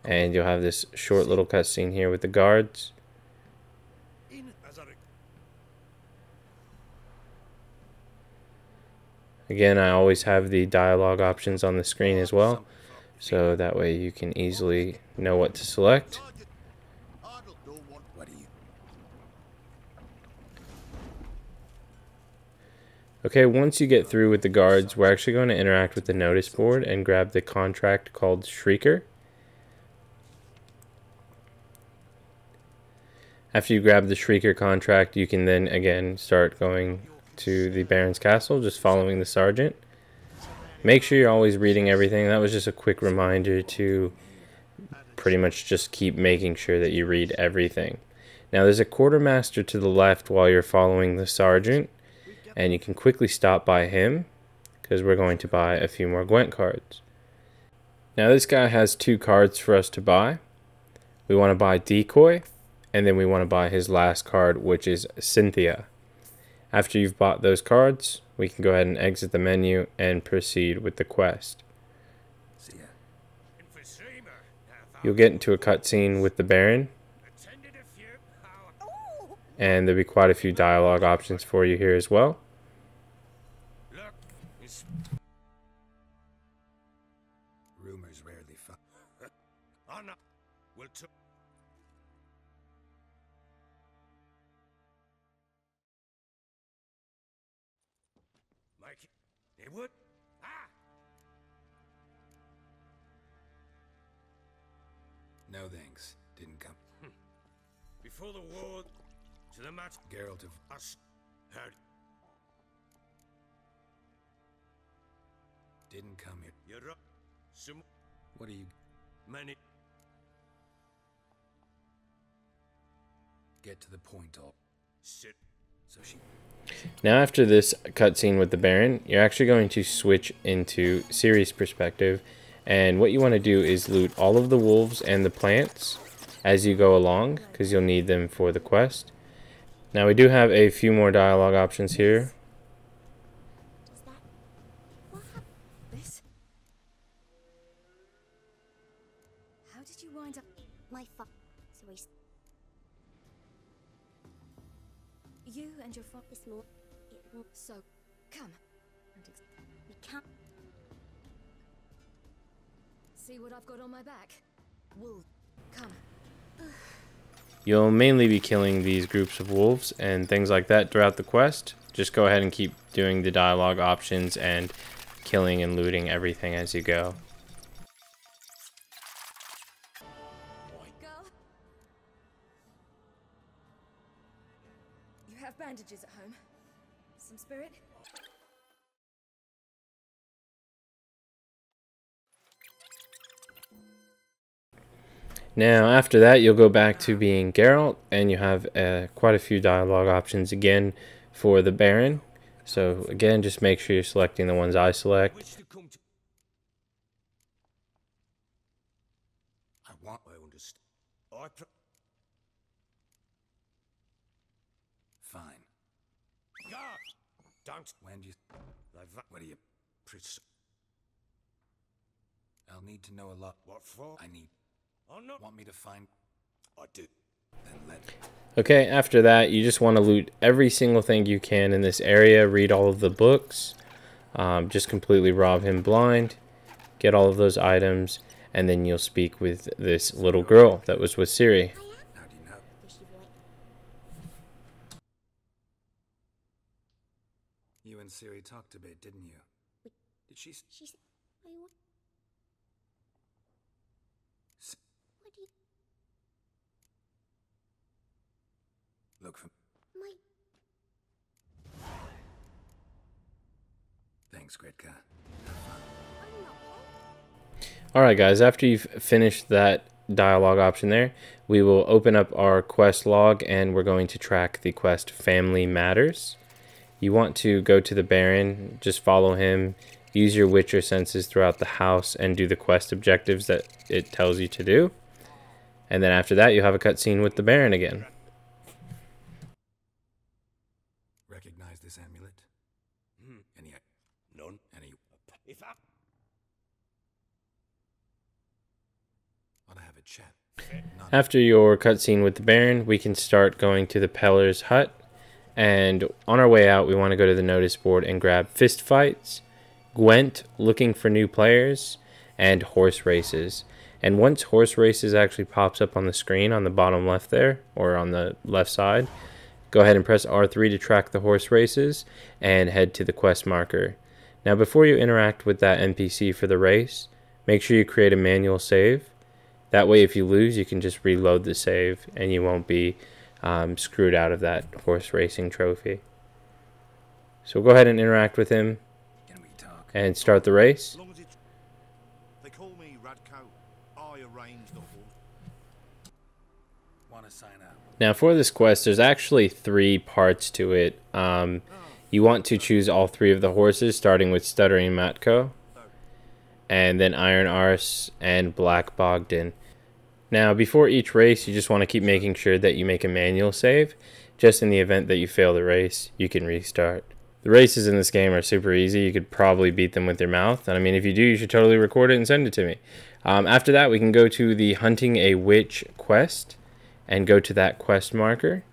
and you'll have this short little cutscene here with the guards. Again, I always have the dialogue options on the screen as well, so that way you can easily know what to select. Okay, once you get through with the guards, we're actually going to interact with the notice board and grab the contract called Shrieker. After you grab the Shrieker contract, you can then again start going to the Baron's Castle, just following the sergeant. Make sure you're always reading everything. That was just a quick reminder to pretty much just keep making sure that you read everything. Now there's a quartermaster to the left while you're following the sergeant, and you can quickly stop by him because we're going to buy a few more Gwent cards. Now this guy has 2 cards for us to buy. We want to buy Decoy, and then we want to buy his last card, which is Cynthia. After you've bought those cards, we can go ahead and exit the menu and proceed with the quest. You'll get into a cutscene with the Baron, and there'll be quite a few dialogue options for you here as well. Rumors rarely fun. They would. No thanks. Didn't come. Before the war, to the match, Geralt of us heard. didn't come here. You're up. Some What are you? many. Get to the point, all. Sit. So she. Now after this cutscene with the Baron, you're actually going to switch into Ciri's perspective, and what you want to do is loot all of the wolves and the plants as you go along, because you'll need them for the quest. Now we do have a few more dialogue options here. What happened? This? How did you wind up? My fuck. So you and your fuck is more. So, come. We can't. See what I've got on my back? Wolf, come. You'll mainly be killing these groups of wolves and things like that throughout the quest. Just go ahead and keep doing the dialogue options and killing and looting everything as you go. Girl? You have bandages at home? Some spirit? Now after that you'll go back to being Geralt, and you have quite a few dialogue options again for the Baron. So again, just make sure you're selecting the ones I select. Which to come to. I want. I understand. Fine. God! Don't. When do you? Like that. What do you? Pris. I'll need to know a lot. What for? I need. Oh no. Want me to find? I do. Then let. Okay, after that you just want to loot every single thing you can in this area, read all of the books, just completely rob him blind, get all of those items, and then you'll speak with this little girl that was with Ciri. How do you know? You and Ciri talked a bit, didn't you? Did she? She said, I want. What do you. Look for. My. Thanks, Gretka. I'm not. Alright guys, after you've finished that dialogue option there, we will open up our quest log and we're going to track the quest Family Matters. You want to go to the Baron, just follow him, use your Witcher senses throughout the house and do the quest objectives that it tells you to do. And then after that you'll have a cutscene with the Baron again. Recognize this amulet? Any? None. Any? If I... Want to have a chat? After your cutscene with the Baron, we can start going to the Peller's hut. And on our way out, we want to go to the notice board and grab fist fights, Gwent, looking for new players, and horse races. And once horse races actually pops up on the screen on the bottom left there, or on the left side, go ahead and press R3 to track the horse races and head to the quest marker. Now before you interact with that NPC for the race, make sure you create a manual save. That way if you lose, you can just reload the save and you won't be screwed out of that horse racing trophy. So we'll go ahead and interact with him and start the race. They call me Radko. I arrange the horse. Want to sign up? Now for this quest, there's actually 3 parts to it. You want to choose all 3 of the horses, starting with Stuttering Matko, and then Iron Arse and Black Bogdan. Now before each race, you just want to keep making sure that you make a manual save. Just in the event that you fail the race, you can restart. The races in this game are super easy. You could probably beat them with your mouth. And I mean, if you do, you should totally record it and send it to me. After that, we can go to the Hunting a Witch quest and go to that quest marker.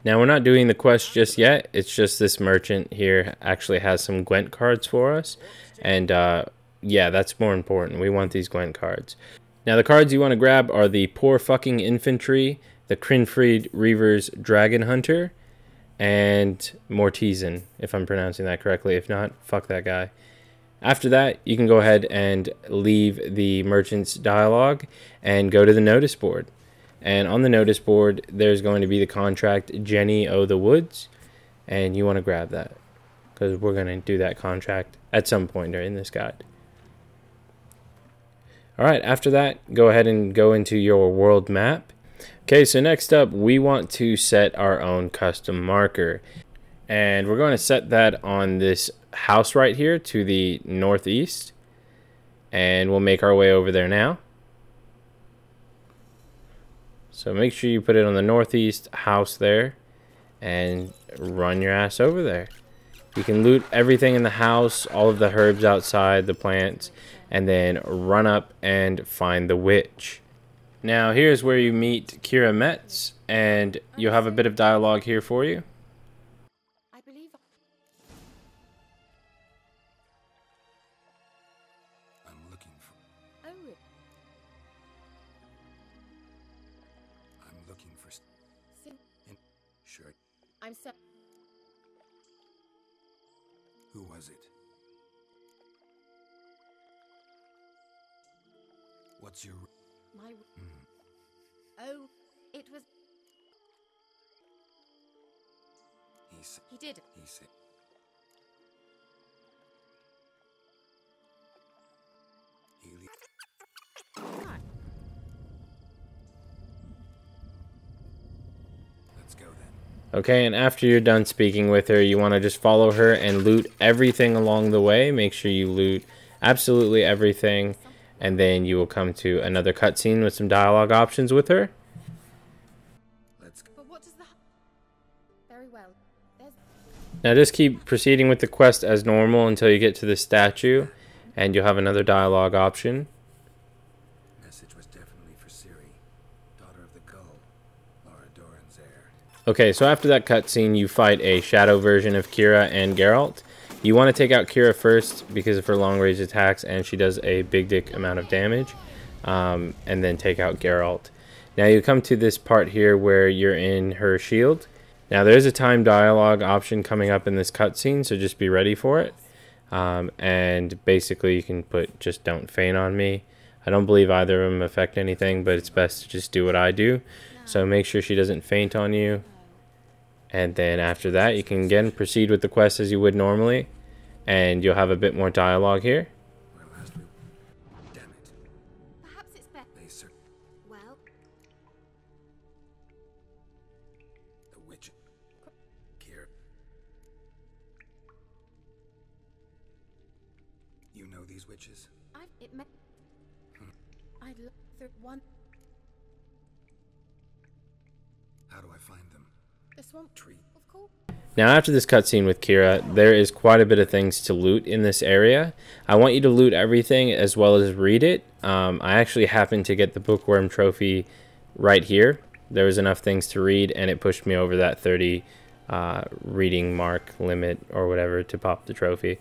Now, we're not doing the quest just yet. It's just this merchant here actually has some Gwent cards for us. And yeah, that's more important. We want these Gwent cards. Now, the cards you want to grab are the Poor Fucking Infantry, the Krinfried Reaver's Dragon Hunter, and Mortizen, if I'm pronouncing that correctly. If not, fuck that guy. After that, you can go ahead and leave the merchant's dialogue and go to the notice board. And on the notice board, there's going to be the contract Jenny O' the Woods, and you want to grab that because we're going to do that contract at some point during this guide. Alright, after that, go ahead and go into your world map. Okay, so next up, we want to set our own custom marker. And we're going to set that on this house right here to the northeast. And we'll make our way over there now. So make sure you put it on the northeast house there. And run your ass over there. You can loot everything in the house, all of the herbs outside, the plants. And then run up and find the witch. Now here's where you meet Keira Metz, and you'll have a bit of dialogue here for you. I believe. I'm looking for. Oh, I'm looking for. Sure. I'm so. Who was it? What's your? My. Oh, it was. He did. He said. Hi. Let's go then. Okay, and after you're done speaking with her, you want to just follow her and loot everything along the way. Make sure you loot absolutely everything. And then you will come to another cutscene with some dialogue options with her. Let's go. But what does the. Very well. There's. Now just keep proceeding with the quest as normal until you get to the statue. And you'll have another dialogue option. Message was definitely for Ciri, daughter of the Gull, Laura Doran's heir. Okay, so after that cutscene, you fight a shadow version of Keira and Geralt. You want to take out Keira first because of her long range attacks and she does a big dick amount of damage. And then take out Geralt. Now you come to this part here where you're in her shield. Now there's a time dialogue option coming up in this cutscene, so just be ready for it. And basically you can put just don't faint on me. I don't believe either of them affect anything, but it's best to just do what I do. So make sure she doesn't faint on you. And then after that, you can again proceed with the quest as you would normally. And you'll have a bit more dialogue here. Where last we... Damn it. Perhaps it's better. They search Well, the witch. Keira. You know these witches? it may. I'd love for one. How do I find them? The swamp Tree. of course. Now after this cutscene with Kira, there is quite a bit of things to loot in this area. I want you to loot everything as well as read it. I actually happened to get the bookworm trophy right here. There was enough things to read and it pushed me over that 30 reading mark limit or whatever to pop the trophy.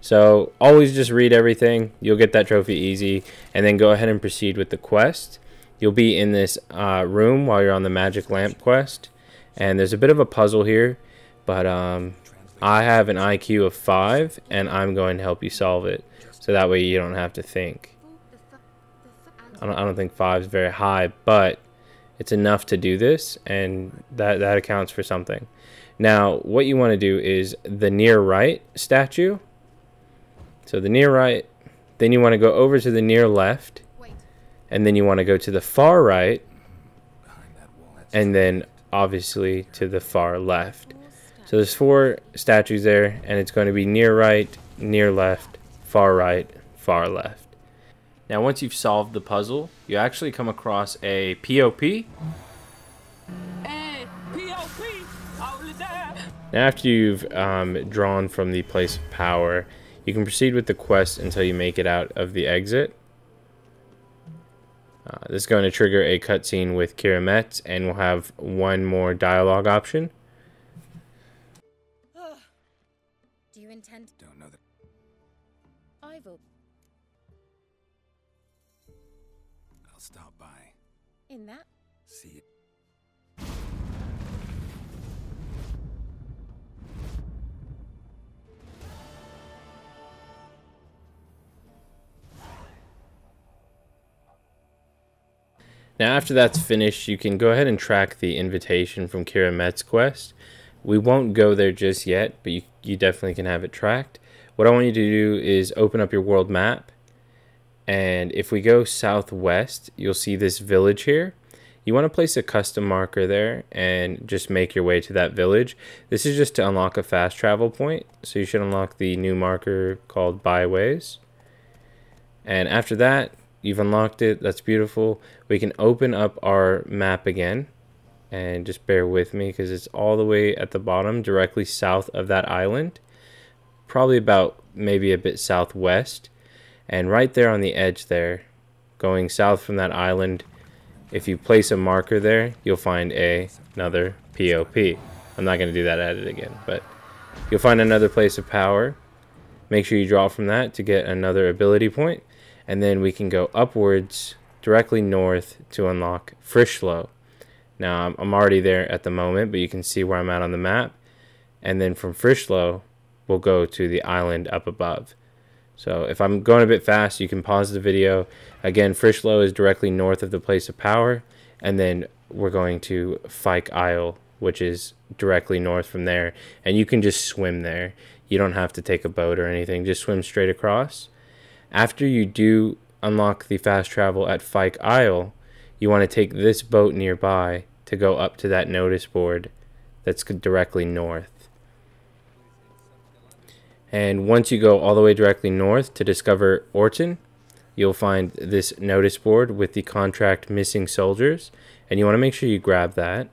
So always just read everything. You'll get that trophy easy, and then go ahead and proceed with the quest. You'll be in this room while you're on the magic lamp quest, and there's a bit of a puzzle here, but I have an IQ of 5 and I'm going to help you solve it, so that way you don't have to think. I don't think 5 is very high, but it's enough to do this, and that accounts for something. Now what you want to do is the near right statue. So the near right, then you want to go over to the near left, and then you want to go to the far right, and then obviously to the far left. So there's 4 statues there, and it's going to be near right, near left, far right, far left. Now once you've solved the puzzle, you actually come across a POP. Now after you've drawn from the place of power, you can proceed with the quest until you make it out of the exit. This is going to trigger a cutscene with Kira Metz, and we'll have one more dialogue option. Do you intend? Don't know that. I will. I'll stop by. In that? See you. Now after that's finished, you can go ahead and track the invitation from Kira Metz's quest. We won't go there just yet, but you definitely can have it tracked. What I want you to do is open up your world map, and if we go southwest, you'll see this village here. You want to place a custom marker there and just make your way to that village. This is just to unlock a fast travel point, so you should unlock the new marker called Byways. And after that, you've unlocked it. That's beautiful. We can open up our map again, and just bear with me because it's all the way at the bottom, directly south of that island, probably about maybe a bit southwest, and right there on the edge there, going south from that island, if you place a marker there, you'll find another POP. I'm not going to do that edit again, but you'll find another place of power. Make sure you draw from that to get another ability point. And then we can go upwards directly north to unlock Frischlow. Now I'm already there at the moment, but you can see where I'm at on the map. And then from Frischlow, we'll go to the island up above. So if I'm going a bit fast, you can pause the video. Again, Frischlow is directly north of the place of power. And then we're going to Fyke Isle, which is directly north from there. And you can just swim there. You don't have to take a boat or anything. Just swim straight across. After you do unlock the fast travel at Fyke Isle, you want to take this boat nearby to go up to that notice board that's directly north. And once you go all the way directly north to discover Orton, you'll find this notice board with the contract missing soldiers, and you want to make sure you grab that.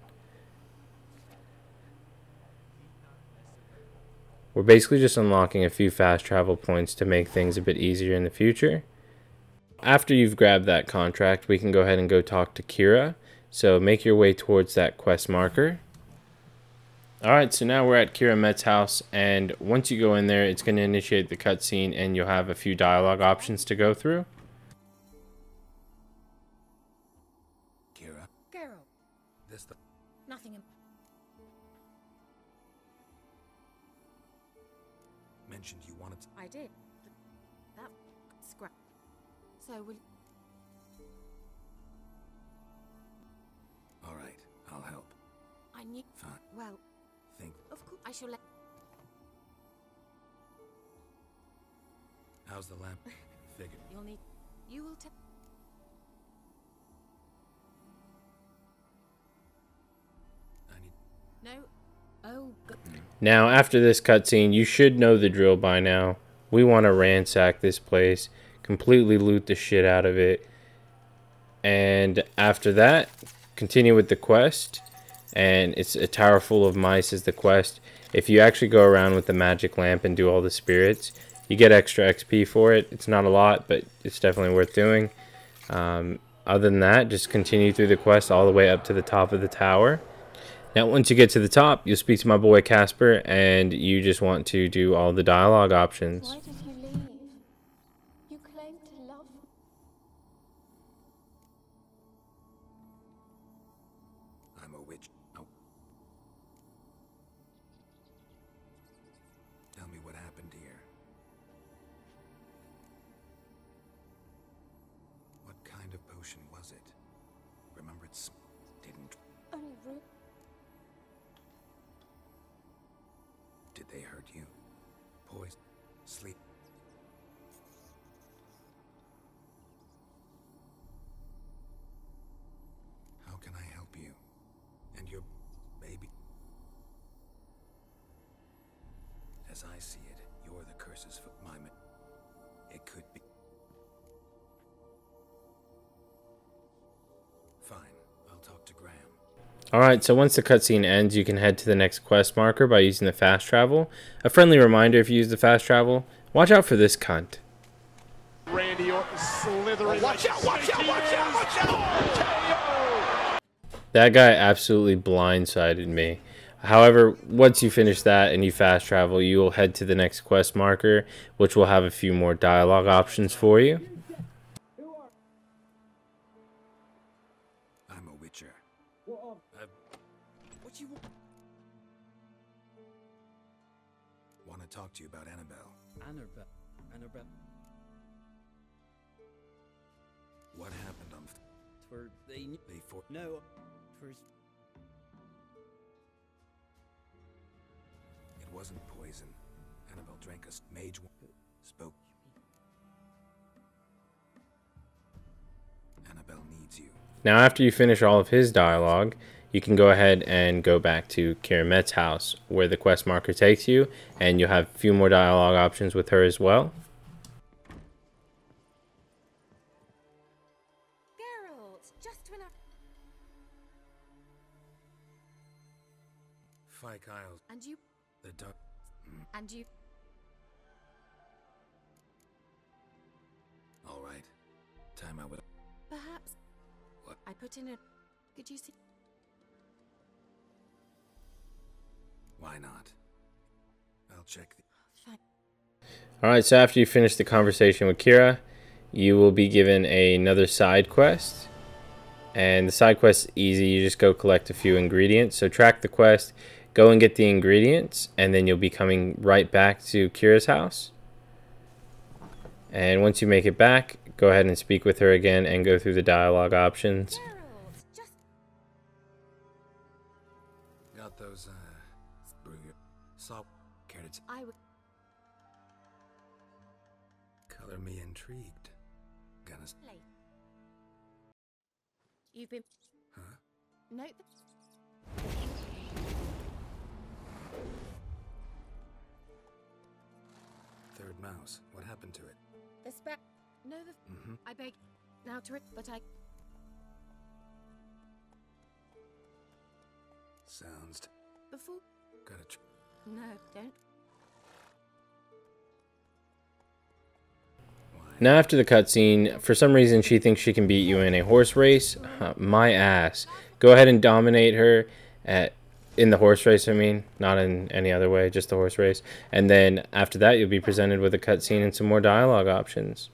We're basically just unlocking a few fast travel points to make things a bit easier in the future. After you've grabbed that contract, we can go ahead and go talk to Kira. So make your way towards that quest marker. Alright, so now we're at Kira Metz's house, and once you go in there, it's going to initiate the cutscene, and you'll have a few dialogue options to go through. Kira, Geralt. this the Nothing. mentioned you wanted to. I did. That scrap. So will. All right, I'll help. I knew. Fine. Well, Think. of course I shall let. How's the lamp? Figured. You'll need. You will tell. I need. No. Oh, good. Now, after this cutscene, you should know the drill by now. We want to ransack this place, completely loot the shit out of it. And after that, continue with the quest. And it's a tower full of mice is the quest. if you actually go around with the magic lamp and do all the spirits, you get extra XP for it. It's not a lot, but it's definitely worth doing. Other than that, just continue through the quest all the way up to the top of the tower. Now, once you get to the top, you'll speak to my boy Casper, and you just want to do all the dialogue options. Why did you leave? You claimed to love. I'm a witch. Oh. Tell me what happened here. What kind of potion was it? Remember it didn't. Only root. Did they hurt you? Poison? Sleep? How can I help you? And your baby? As I see it, you're the curses for my It could be. Fine, I'll talk to Graham. Alright, so once the cutscene ends, you can head to the next quest marker by using the fast travel. A friendly reminder, if you use the fast travel, watch out for this cunt. Randy Orton slithering. Watch out, watch out, watch out, watch out! That guy absolutely blindsided me. However, once you finish that and you fast travel, you will head to the next quest marker, which will have a few more dialogue options for you. I'm a witcher. What you Want to talk to you about Annabelle. Annabelle. What happened on For they before? no. First. It wasn't poison. Annabelle drank a mage spoke. Annabelle needs you. Now, after you finish all of his dialogue, you can go ahead and go back to Kaer Morhen's house, where the quest marker takes you, and you'll have a few more dialogue options with her as well. Geralt, just when I... Fyke Isles. And you... The dark. And you... All right. Time out with. Perhaps... What? I put in a... Could you see... Why not? I'll check the. Fine. Alright, so after you finish the conversation with Kira, you will be given another side quest. And the side quest is easy. You just go collect a few ingredients. So track the quest, go and get the ingredients, and then you'll be coming right back to Kira's house. And once you make it back, go ahead and speak with her again and go through the dialogue options. Geralt, just... Got those, brew your salt. Carrots. I would... Color me intrigued. Gonna. Play. You've been... Huh? Note... Third mouse. What happened to it? The spec... No, the... Mm-hmm. I beg... Now to it, but I... Sounds. Before... Gotta. No, don't... Why? Now after the cutscene, for some reason she thinks she can beat you in a horse race. My ass. Go ahead and dominate her in the horse race, I mean. Not in any other way, just the horse race. And then after that, you'll be presented with a cutscene and some more dialogue options.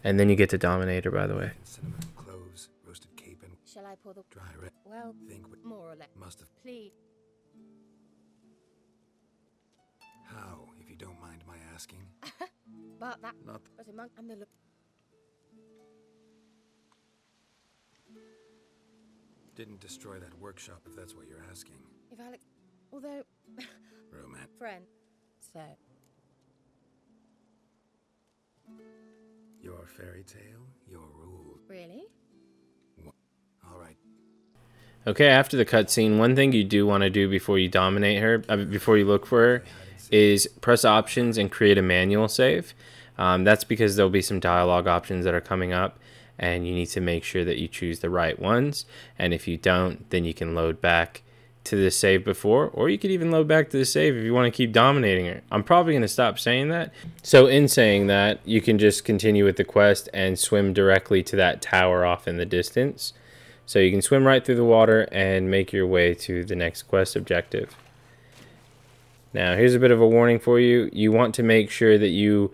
And then you get to dominate her, by the way. Cinnamon, cloves, roasted cape, and Shall I pour the... dry red. Well, Think we more or less. must have. Please. How, if you don't mind my asking? But that... Not. But among... And the... Didn't destroy that workshop, if that's what you're asking. If Alex... Although... Roman. Friend. So... Your fairy tale, your rule. Really? All right. Okay, after the cutscene, one thing you do want to do before you dominate her, before you look for her, is press options and create a manual save. That's because there'll be some dialogue options that are coming up, and you need to make sure that you choose the right ones. And if you don't, then you can load back to the save before, or you could even load back to the save if you want to keep dominating her. I'm probably going to stop saying that. So in saying that, you can just continue with the quest and swim directly to that tower off in the distance. So you can swim right through the water and make your way to the next quest objective. Now here's a bit of a warning for you. You want to make sure that you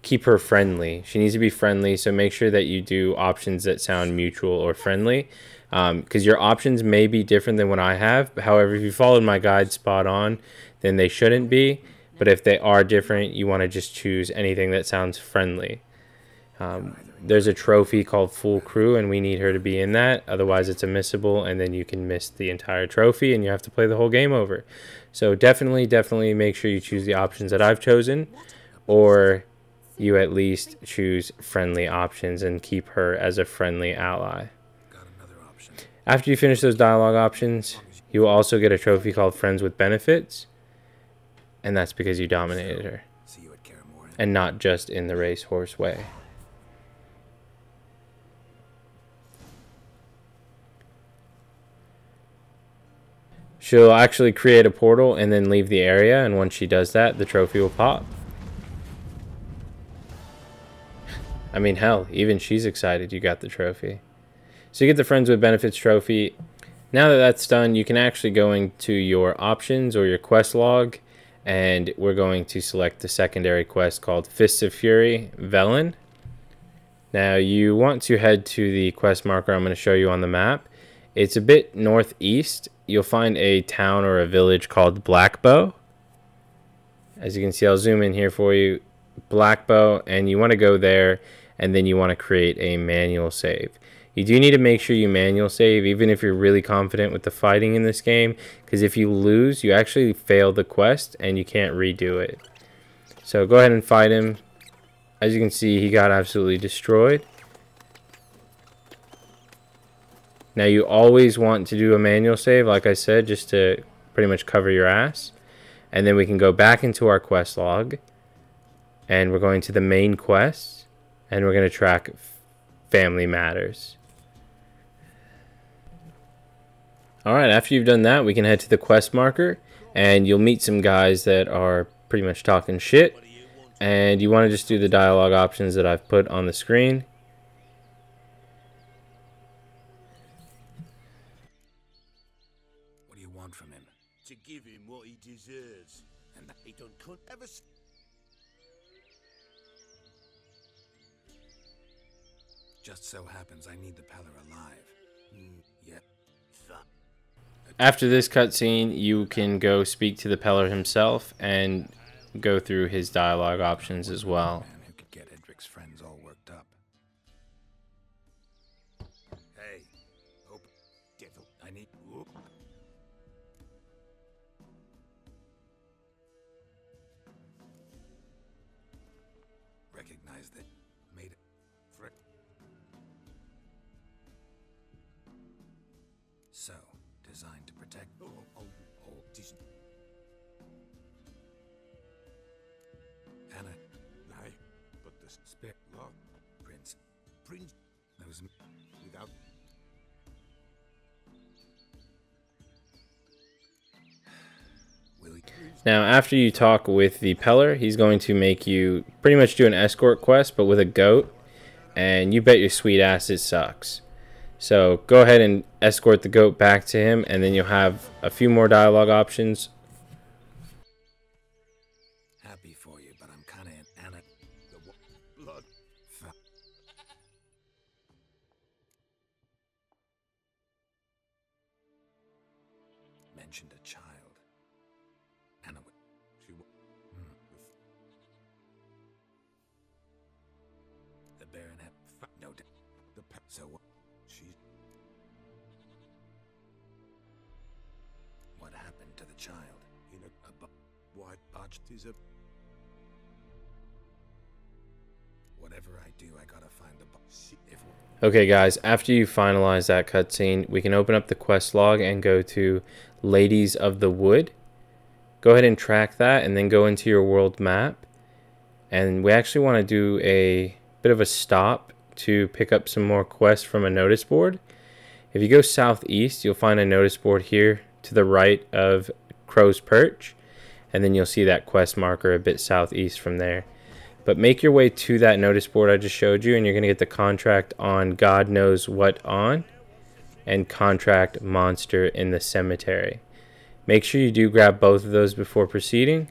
keep her friendly. She needs to be friendly, so make sure that you do options that sound mutual or friendly. Because your options may be different than what I have. However, if you followed my guide spot on, then they shouldn't be. But if they are different, you want to just choose anything that sounds friendly. There's a trophy called Full Crew, and we need her to be in that. Otherwise, it's a missable, and then you can miss the entire trophy, and you have to play the whole game over. So definitely make sure you choose the options that I've chosen, or you at least choose friendly options and keep her as a friendly ally. After you finish those dialogue options, you will also get a trophy called Friends with Benefits, and that's because you dominated her, and not just in the racehorse way. She'll actually create a portal and then leave the area, and once she does that, the trophy will pop. I mean, hell, even she's excited you got the trophy. So you get the Friends with Benefits trophy. Now that that's done, you can actually go into your options or your quest log, and we're going to select the secondary quest called Fists of Fury, Velen. Now you want to head to the quest marker I'm going to show you on the map. It's a bit northeast. You'll find a town or a village called Blackbow. As you can see, I'll zoom in here for you. Blackbow, and you want to go there, and then you want to create a manual save. You do need to make sure you manual save, even if you're really confident with the fighting in this game, because if you lose, you actually fail the quest, and you can't redo it. So go ahead and fight him. As you can see, he got absolutely destroyed. Now you always want to do a manual save, like I said, just to pretty much cover your ass. And then we can go back into our quest log, and we're going to the main quest, and we're going to track Family Matters. Alright, after you've done that, we can head to the quest marker, and you'll meet some guys that are pretty much talking shit, and you want to just do the dialogue options that I've put on the screen. What do you want from him? To give him what he deserves. And that he don't could ever. Just so happens I need the Peller alive. Yeah. After this cutscene, you can go speak to the Peller himself and go through his dialogue options as well. Man who could get Edric's friends all worked up. Hey, hope, devil, I need. Whoop. Recognize that. Made it. Frick. So, designed to protect. Anna. Nay, but the spec lock. Prince. Those Without. Willie. Now, after you talk with the Peller, he's going to make you pretty much do an escort quest, but with a goat. And you bet your sweet ass it sucks. So go ahead and escort the goat back to him, and then you'll have a few more dialogue options. Happy for you, but I'm kind of in Anna. The blood. Mentioned a child. Anna would. She The Baron had. No doubt. the pet. So what? She. What happened to the child? In a white arch is a. Whatever I do, I gotta find the. If Okay guys, after you finalize that cutscene, we can open up the quest log and go to Ladies of the Wood. Go ahead and track that, and then go into your world map. And we actually want to do a bit of a stop to pick up some more quests from a notice board. If you go southeast, you'll find a notice board here to the right of Crow's Perch, and then you'll see that quest marker a bit southeast from there. But make your way to that notice board I just showed you, and you're going to get the contract on God Knows What On and contract Monster in the Cemetery. Make sure you do grab both of those before proceeding.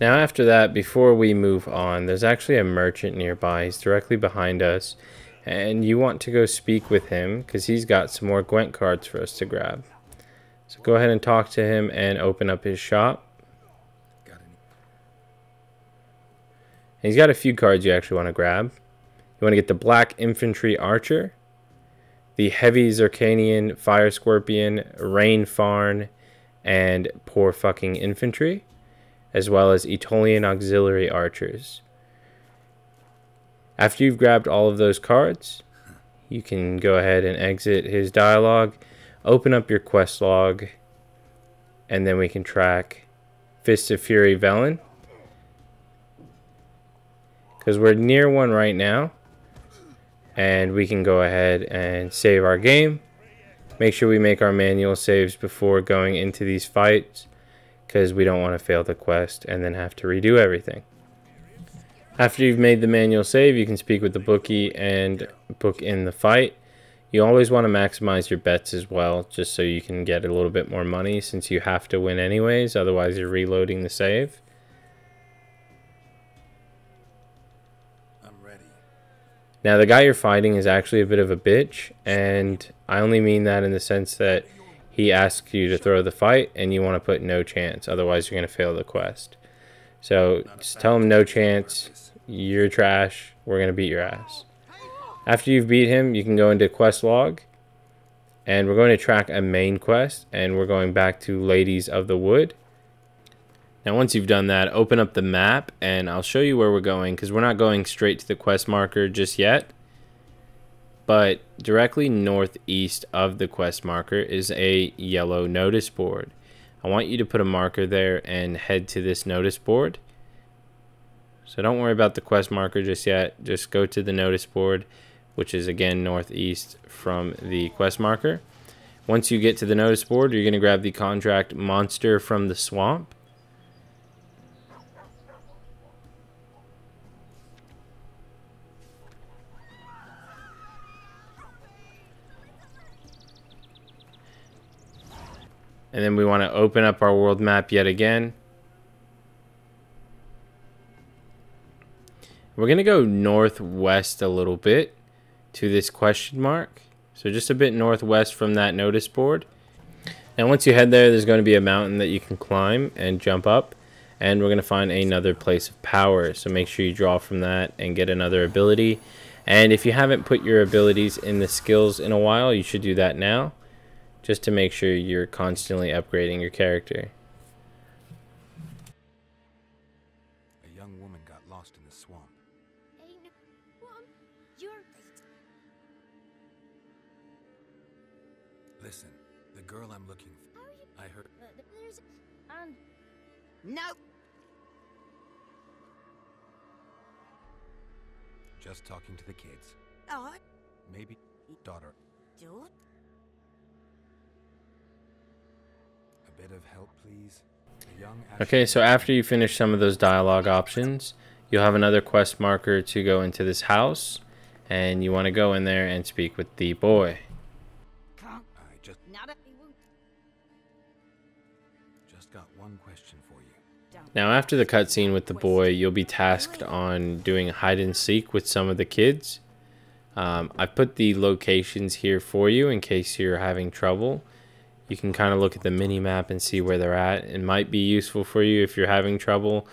Now after that, before we move on, there's actually a merchant nearby. He's directly behind us, and you want to go speak with him because he's got some more Gwent cards for us to grab. So go ahead and talk to him and open up his shop. And he's got a few cards you actually want to grab. You want to get the Black Infantry Archer, the Heavy Zircanian Fire Scorpion, Rain Farn, and Poor Fucking Infantry, as well as Aetolian Auxiliary Archers. After you've grabbed all of those cards, you can go ahead and exit his dialogue, open up your quest log, and then we can track Fist of Fury Velen, because we're near one right now, and we can go ahead and save our game. Make sure we make our manual saves before going into these fights, because we don't want to fail the quest and then have to redo everything. After you've made the manual save, you can speak with the bookie and book in the fight. You always want to maximize your bets as well, just so you can get a little bit more money, since you have to win anyways, otherwise you're reloading the save. Now, the guy you're fighting is actually a bit of a bitch, and I only mean that in the sense that he asks you to throw the fight, and you want to put no chance, otherwise you're going to fail the quest. So, just tell him no chance, you're trash, we're going to beat your ass. After you've beat him, you can go into quest log, and we're going to track a main quest, and we're going back to Ladies of the Wood. Now once you've done that, open up the map and I'll show you where we're going, because we're not going straight to the quest marker just yet. But directly northeast of the quest marker is a yellow notice board. I want you to put a marker there and head to this notice board. So don't worry about the quest marker just yet. Just go to the notice board, which is again northeast from the quest marker. Once you get to the notice board, you're going to grab the contract Monster from the Swamp. And then we want to open up our world map yet again. We're going to go northwest a little bit to this question mark. So just a bit northwest from that notice board. Now once you head there, there's going to be a mountain that you can climb and jump up. And we're going to find another place of power. So make sure you draw from that and get another ability. And if you haven't put your abilities in the skills in a while, you should do that now, just to make sure you're constantly upgrading your character. A young woman got lost in the swamp. Listen, the girl I'm looking for. I heard. No. Just talking to the kids. Oh. Maybe daughter. George. A bit of help, please. Okay, so after you finish some of those dialogue options, you'll have another quest marker to go into this house, and you want to go in there and speak with the boy. Just got one question for you. Now after the cutscene with the boy, you'll be tasked on doing hide and seek with some of the kids. I put the locations here for you in case you're having trouble. You can kind of look at the mini map and see where they're at. It might be useful for you if you're having trouble.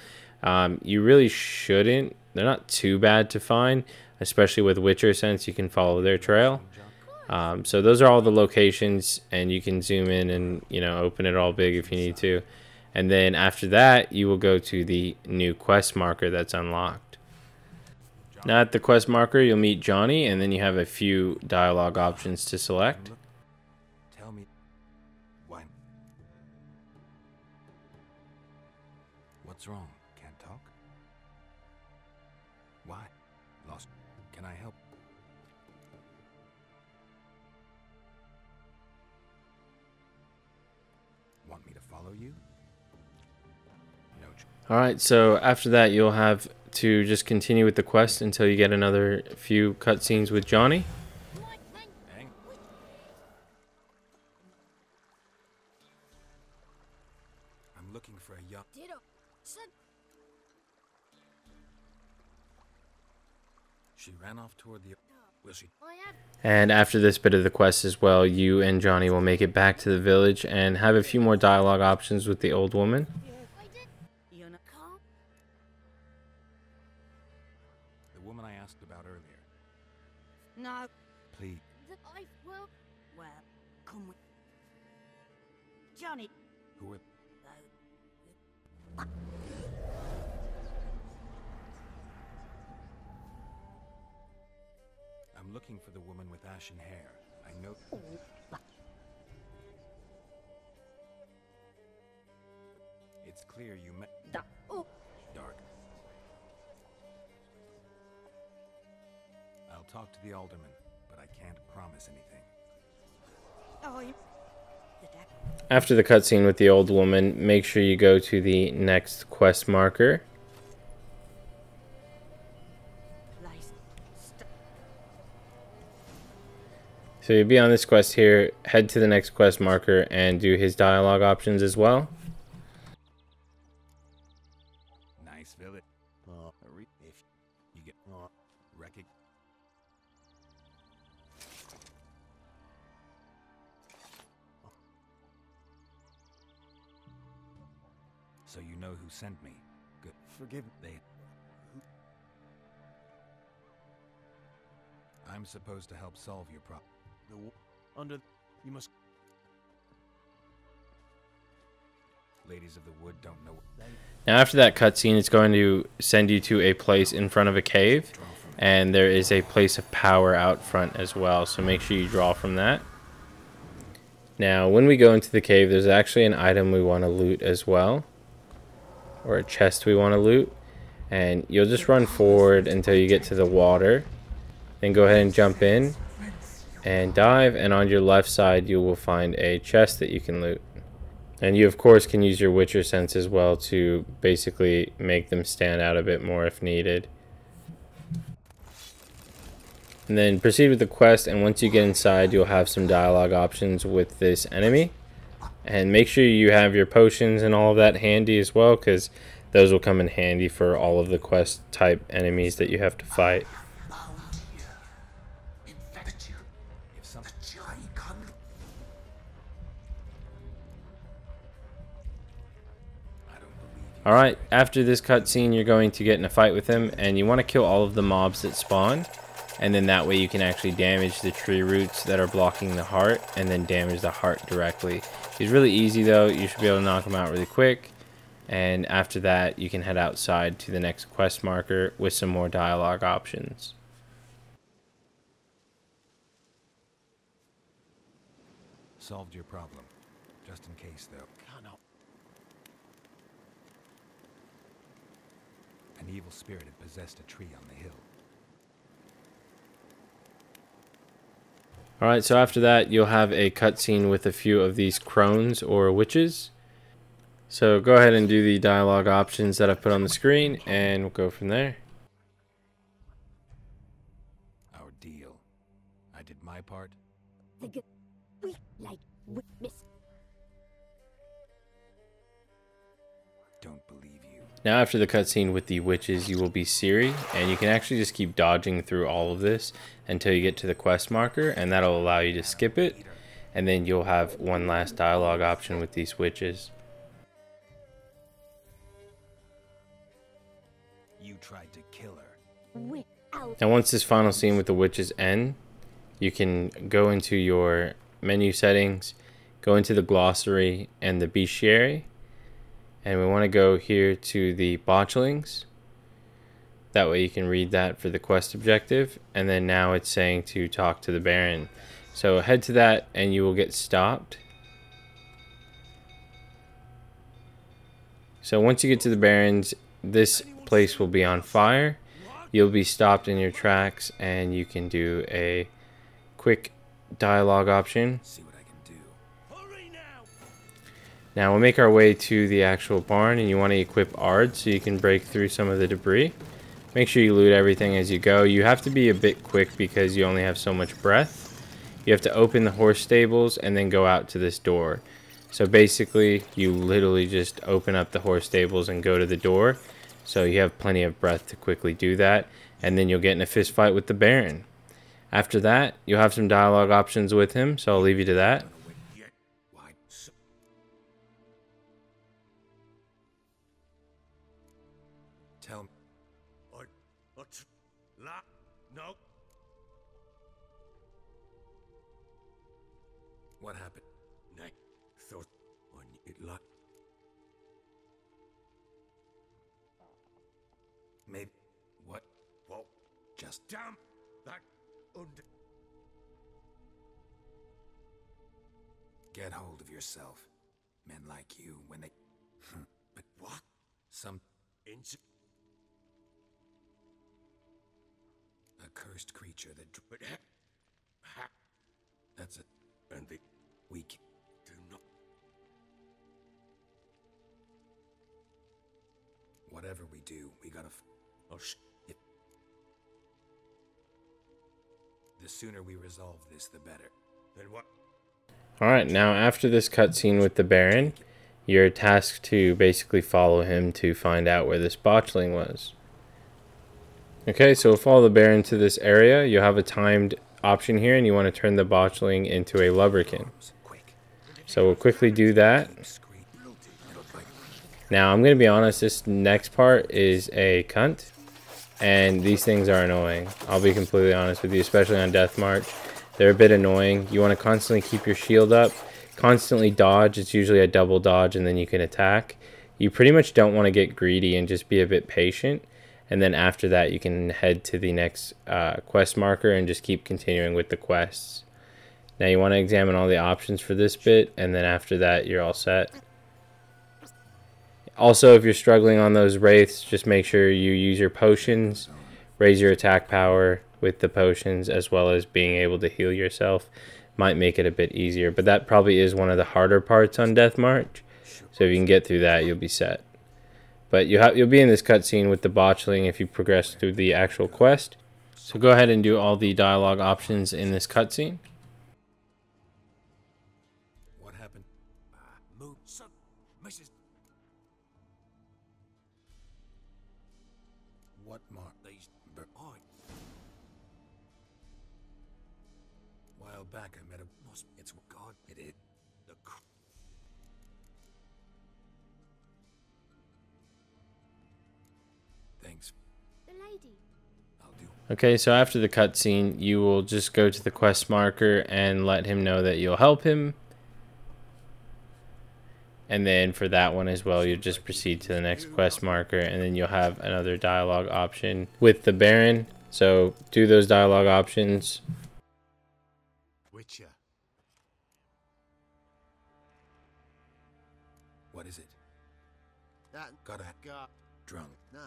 You really shouldn't. They're not too bad to find, especially with Witcher, since you can follow their trail. So those are all the locations, and you can zoom in and, you know, open it all big if you need to. And then after that, you will go to the new quest marker that's unlocked. Now at the quest marker, you'll meet Johnny, and then you have a few dialogue options to select. Tell me why. What's wrong? Can't talk? Why? Lost. Can I help? follow you? No. Alright, so after that you'll have to just continue with the quest until you get another few cutscenes with Johnny. Hang. I'm looking for a young. She ran off toward the. Will she? And after this bit of the quest as well, you and Johnny will make it back to the village and have a few more dialogue options with the old woman. The woman I asked about earlier. No. Please. Well, come with Johnny. Who are? I'm looking for the woman with ashen hair. I know. It's clear you met. Dark. I'll talk to the alderman, but I can't promise anything. After the cutscene with the old woman, make sure you go to the next quest marker. So you'll be on this quest here, head to the next quest marker and do his dialogue options as well. Nice village. If you get wreckage. So you know who sent me. Good. Forgive me. I'm supposed to help solve your problem. You must. Ladies of the wood don't know. Now after that cutscene, it's going to send you to a place in front of a cave, and there is a place of power out front as well, so make sure you draw from that. Now when we go into the cave, there's actually an item we want to loot as well, or a chest we want to loot, and you'll just run forward until you get to the water, then go ahead and jump in and dive, and on your left side you will find a chest that you can loot. And you of course can use your Witcher sense as well to basically make them stand out a bit more if needed. And then proceed with the quest, and once you get inside you'll have some dialogue options with this enemy. And make sure you have your potions and all of that handy as well, because those will come in handy for all of the quest type enemies that you have to fight. Alright, after this cutscene you're going to get in a fight with him, and you want to kill all of the mobs that spawn, and then that way you can actually damage the tree roots that are blocking the heart, and then damage the heart directly. He's really easy though, you should be able to knock him out really quick, and after that you can head outside to the next quest marker with some more dialogue options. Solved your problem. Just in case though. An evil spirit had possessed a tree on the hill. Alright, so after that you'll have a cutscene with a few of these crones or witches. So go ahead and do the dialogue options that I've put on the screen, and we'll go from there. Our deal. I did my part. Don't believe you. Now after the cutscene with the witches, you will be Ciri, and you can actually just keep dodging through all of this until you get to the quest marker, and that'll allow you to skip it, and then you'll have one last dialogue option with these witches. You tried to kill her. Now once this final scene with the witches end, you can go into your menu settings, go into the glossary and the bestiary, and we want to go here to the botchlings. That way you can read that for the quest objective, and then now it's saying to talk to the Baron. So head to that and you will get stopped. So once you get to the Barons, this place will be on fire. You'll be stopped in your tracks, and you can do a quick dialogue option. See what I can do. Hurry now. Now we'll make our way to the actual barn, and you want to equip Aard so you can break through some of the debris. Make sure you loot everything as you go. You have to be a bit quick because you only have so much breath. You have to open the horse stables and then go out to this door. So basically, you literally just open up the horse stables and go to the door. So you have plenty of breath to quickly do that. And then you'll get in a fist fight with the Baron. After that, you'll have some dialogue options with him, so I'll leave you to that. Tell me. No. What happened? Nay. Thought on it like. Maybe. What? Whoa. Just Damn. That under. get hold of yourself. Men like you, when they... But What? some... Ins. A cursed creature that... But ha. That's it. And they Weak. do not. Whatever we do, we gotta... Oh, The sooner we resolve this, the better. Then what? Alright, now after this cutscene with the Baron, you're tasked to basically follow him to find out where this botchling was. Okay, so we'll follow the Baron to this area. You'll have a timed option here, and you want to turn the botchling into a Blaviken. So we'll quickly do that. Now, I'm going to be honest, this next part is a cunt, and these things are annoying. I'll be completely honest with you, especially on Death March. They're a bit annoying. You want to constantly keep your shield up, constantly dodge. It's usually a double dodge, and then you can attack. You pretty much don't want to get greedy and just be a bit patient. And then after that, you can head to the next quest marker and just keep continuing with the quests. Now you want to examine all the options for this bit, and then after that, you're all set. Also, if you're struggling on those wraiths, just make sure you use your potions, raise your attack power with the potions, as well as being able to heal yourself. Might make it a bit easier, but that probably is one of the harder parts on Death March. So if you can get through that, you'll be set. But you'll be in this cutscene with the botchling if you progress through the actual quest. So go ahead and do all the dialogue options in this cutscene. What happened? Move, son. Mrs. What mark? These. I. While back, I met a... It's God. It is. The. Thanks. The lady. I'll do. Okay, so after the cutscene, you will just go to the quest marker and let him know that you'll help him. And then for that one as well, you'll just proceed to the next quest marker, and then you'll have another dialogue option with the Baron. So do those dialogue options. Witcher. What is it? Gotta... Drunk. Nah.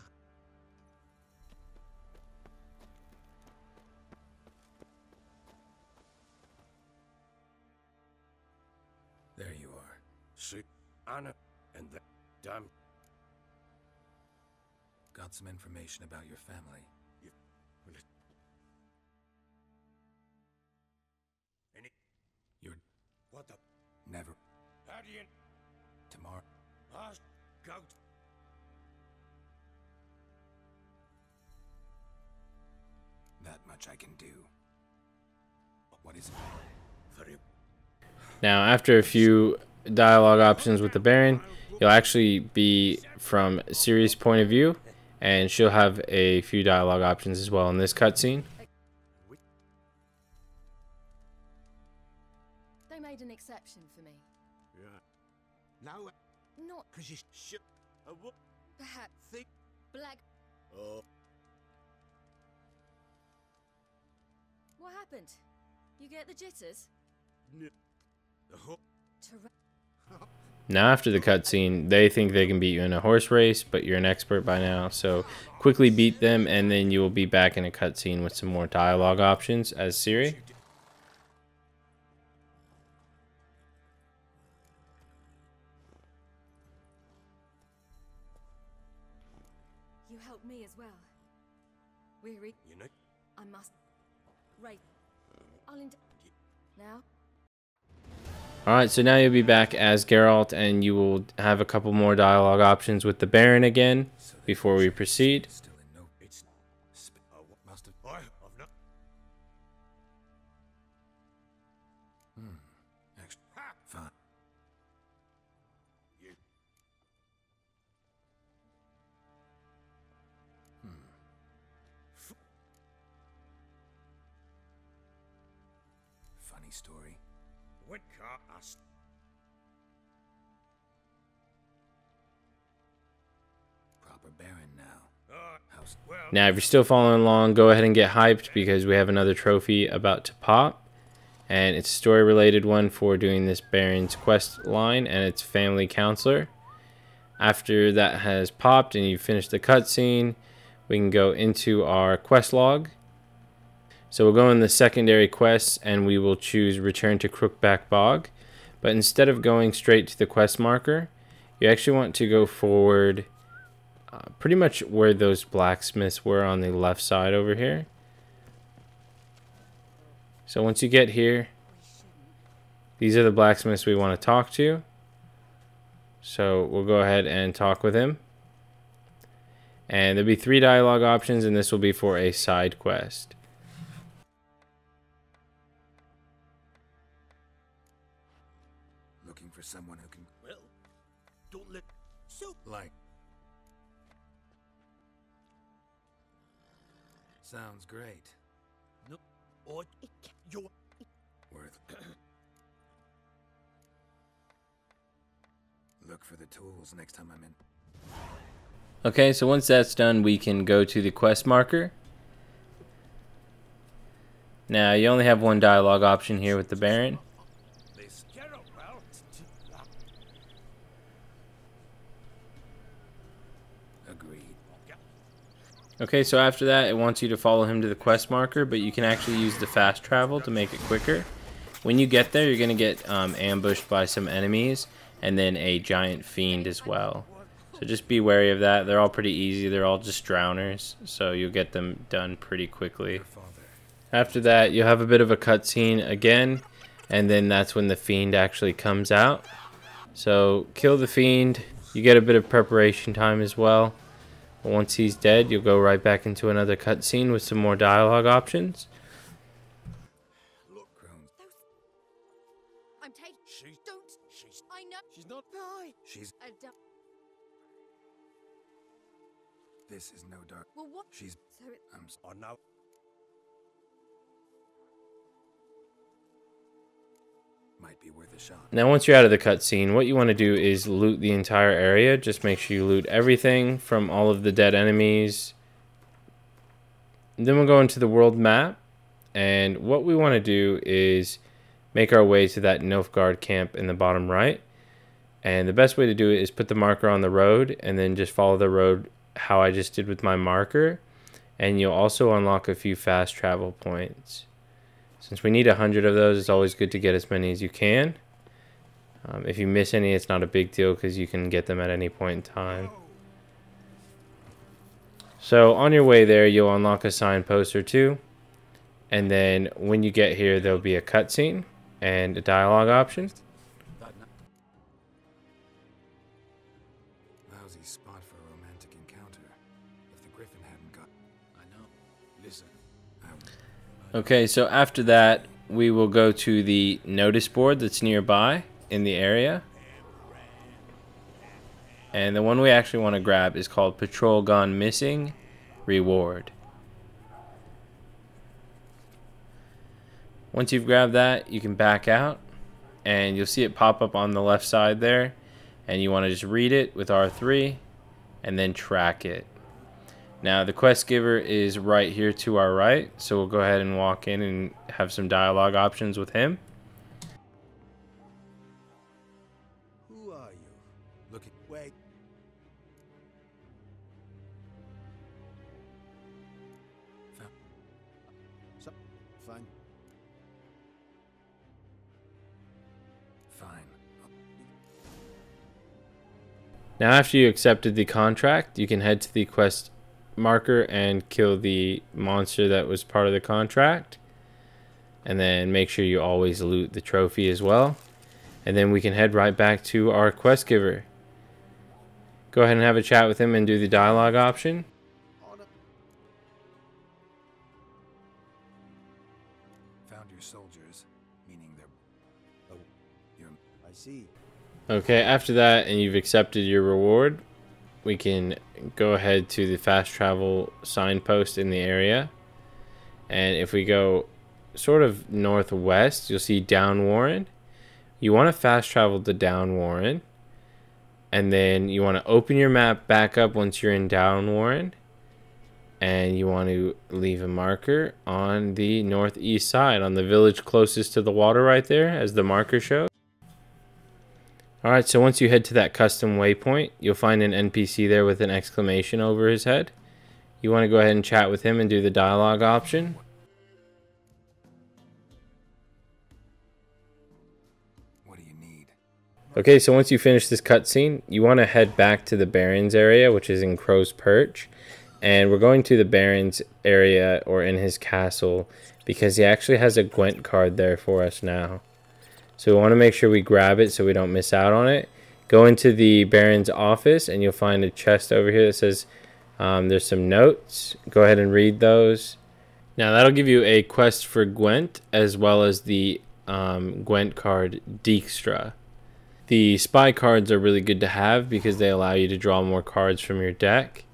There you are. See, Anna, and that damn. Got some information about your family. Will it? Any? You're... What the? Never... Guardian. Tomorrow... Ask. Goat. That much I can do. What is it? For you. Now, after a few dialogue options with the Baron, you'll actually be from Ciri's point of view, and she'll have a few dialogue options as well in this cutscene. They made an exception for me. Yeah. Now, Not because you shit. What? perhaps Think. black. Oh. What happened? You get the jitters? The hook. Now, after the cutscene, they think they can beat you in a horse race, but you're an expert by now, so quickly beat them, and then you will be back in a cutscene with some more dialogue options as Ciri. You helped me as well. Weary. You know? I must. Right. I'll now. Alright, so now you'll be back as Geralt, and you will have a couple more dialogue options with the Baron again before we proceed. Still in no. It's. What must have. I've not. Actually, fine. You. Funny story. What car? Us. Proper Baron now. House. Well. Now, if you're still following along, go ahead and get hyped because we have another trophy about to pop. And it's a story-related one for doing this Baron's quest line, and it's Family Counselor. After that has popped and you finish the cutscene, we can go into our quest log. So we'll go in the secondary quests and we will choose Return to Crookback Bog. But instead of going straight to the quest marker, you actually want to go forward pretty much where those blacksmiths were on the left side over here. So once you get here, these are the blacksmiths we want to talk to. So we'll go ahead and talk with him. And there'll be 3 dialogue options, and this will be for a side quest. Looking for someone who can. Well. Don't let. So. Like. Sounds great. No. Or. You're. Worth. Look for the tools next time I'm in. Okay, so once that's done, we can go to the quest marker. Now, you only have 1 dialogue option here with the Baron. This. Geralt, well. Agreed. Okay, so after that, it wants you to follow him to the quest marker, but you can actually use the fast travel to make it quicker. When you get there, you're going to get ambushed by some enemies, and then a giant fiend as well. So just be wary of that. They're all pretty easy. They're all just drowners, so you'll get them done pretty quickly. After that, you'll have a bit of a cutscene again, and then that's when the fiend actually comes out. So kill the fiend. You get a bit of preparation time as well. But once he's dead, you'll go right back into another cutscene with some more dialogue options. Look. I'm taking. She. Don't. She's. I know. She's not. Bye. She's. I don't. This is no dark. Well, what? She's. So it. Oh no. Might be worth a shot. Now once you're out of the cutscene, what you want to do is loot the entire area. Just make sure you loot everything from all of the dead enemies. And then we'll go into the world map. And what we want to do is make our way to that Novigrad camp in the bottom right. And the best way to do it is put the marker on the road and then just follow the road how I just did with my marker. And you'll also unlock a few fast travel points. Since we need 100 of those, it's always good to get as many as you can. If you miss any, it's not a big deal because you can get them at any point in time. So on your way there, you'll unlock a signpost or 2. And then when you get here, there'll be a cutscene and a dialogue option. Lousy spot for a romantic encounter. If the griffin hadn't got. I know. Listen. Okay, so after that, we will go to the notice board that's nearby in the area. And the one we actually want to grab is called Patrol Gone Missing Reward. Once you've grabbed that, you can back out and you'll see it pop up on the left side there. And you want to just read it with R3 and then track it. Now the quest giver is right here to our right, so we'll go ahead and walk in and have some dialogue options with him. Who are you? Looking. Wait. So, fine. Fine. Now after you accepted the contract, you can head to the quest marker and kill the monster that was part of the contract. And then make sure you always loot the trophy as well. And then we can head right back to our quest giver. Go ahead and have a chat with him and do the dialogue option. Found your soldiers, meaning they're... Oh, you're... I see. Okay, after that and you've accepted your reward, we can go ahead to the fast travel signpost in the area. And if we go sort of northwest, you'll see Down Warren. You want to fast travel to Down Warren. And then you want to open your map back up once you're in Down Warren. And you want to leave a marker on the northeast side, on the village closest to the water right there, as the marker shows. Alright, so once you head to that custom waypoint, you'll find an NPC there with an exclamation over his head. You want to go ahead and chat with him and do the dialogue option. What do you need? Okay, so once you finish this cutscene, you want to head back to the Baron's area, which is in Crow's Perch. And we're going to the Baron's area, or in his castle, because he actually has a Gwent card there for us now. So we want to make sure we grab it so we don't miss out on it. Go into the Baron's office and you'll find a chest over here that says there's some notes. Go ahead and read those. Now that'll give you a quest for Gwent, as well as the Gwent card Dijkstra. The spy cards are really good to have because they allow you to draw more cards from your deck.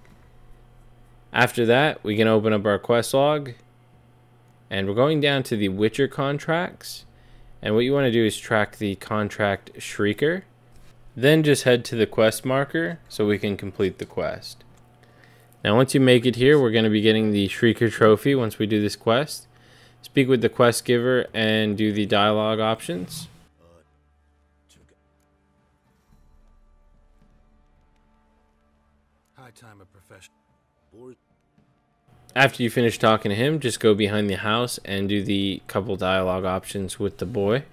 After that, we can open up our quest log. And we're going down to the Witcher contracts. And what you want to do is track the contract Shrieker. Then just head to the quest marker so we can complete the quest. Now once you make it here, we're going to be getting the Shrieker trophy once we do this quest. Speak with the quest giver and do the dialogue options. High time of profession. After you finish talking to him, just go behind the house and do the couple dialogue options with the boy.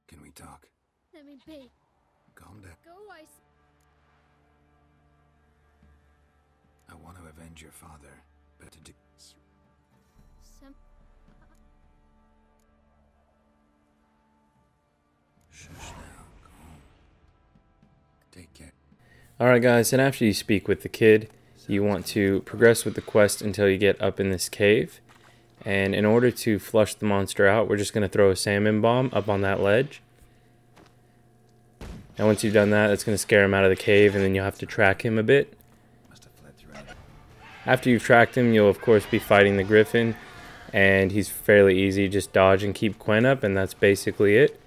Can we talk? Let me be. Calm down. Go away. I want to avenge your father, but to do... Shush now. Calm. Take care. Alright guys, and after you speak with the kid, you want to progress with the quest until you get up in this cave. And in order to flush the monster out, we're just going to throw a salmon bomb up on that ledge. And once you've done that, that's going to scare him out of the cave, and then you'll have to track him a bit. After you've tracked him, you'll of course be fighting the griffin. And he's fairly easy, just dodge and keep Quen up, and that's basically it.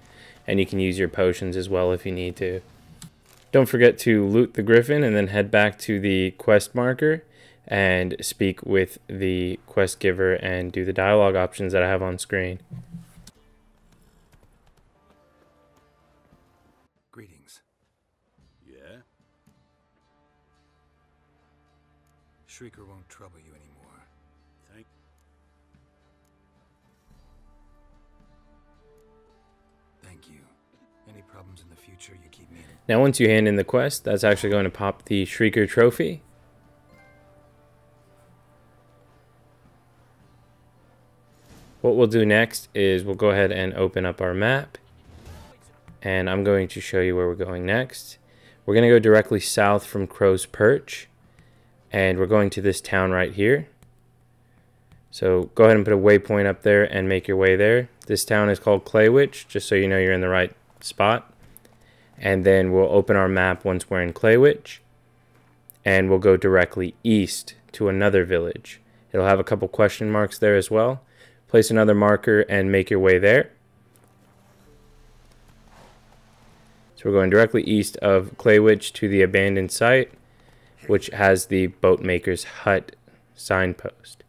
And you can use your potions as well if you need to. Don't forget to loot the griffin and then head back to the quest marker and speak with the quest giver and do the dialogue options that I have on screen. Greetings. Yeah? Shrieker won't trouble you anymore. Thank you. Any problems in the future, you keep me in. Now once you hand in the quest, that's actually going to pop the Shrieker trophy. What we'll do next is we'll go ahead and open up our map. And I'm going to show you where we're going next. We're going to go directly south from Crow's Perch. And we're going to this town right here. So go ahead and put a waypoint up there and make your way there. This town is called Claywitch, just so you know you're in the right spot. And then we'll open our map once we're in Claywitch. And we'll go directly east to another village. It'll have a couple question marks there as well. Place another marker and make your way there. So we're going directly east of Claywitch to the abandoned site, which has the boatmaker's hut signpost.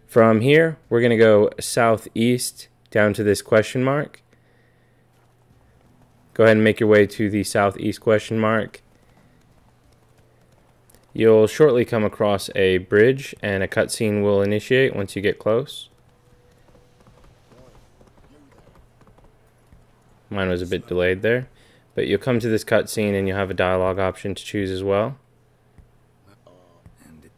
From here, we're going to go southeast down to this question mark. Go ahead and make your way to the southeast question mark. You'll shortly come across a bridge and a cutscene will initiate once you get close. Mine was a bit delayed there. But you'll come to this cutscene and you'll have a dialogue option to choose as well. And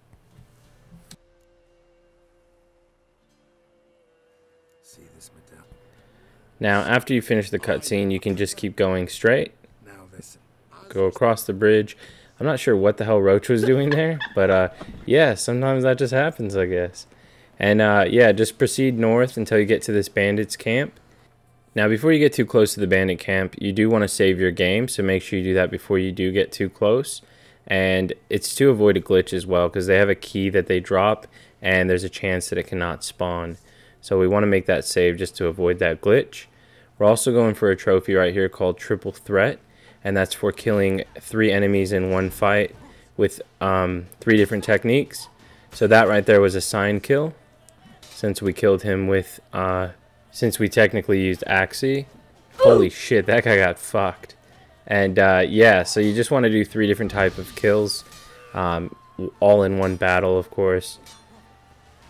see this medallion. Now, after you finish the cutscene, you can just keep going straight. Now this. Go across the bridge. I'm not sure what the hell Roach was doing there, but yeah, sometimes that just happens, I guess. And yeah, just proceed north until you get to this bandit's camp. Now, before you get too close to the bandit camp, you do want to save your game, so make sure you do that before you do get too close. And it's to avoid a glitch as well, because they have a key that they drop, and there's a chance that it cannot spawn. So we want to make that save just to avoid that glitch. We're also going for a trophy right here called Triple Threat, and that's for killing 3 enemies in one fight with 3 different techniques. So that right there was a sign kill, since we killed him with... since we technically used Axii. Holy shit, that guy got fucked. And yeah, so you just want to do 3 different type of kills, all in one battle, of course.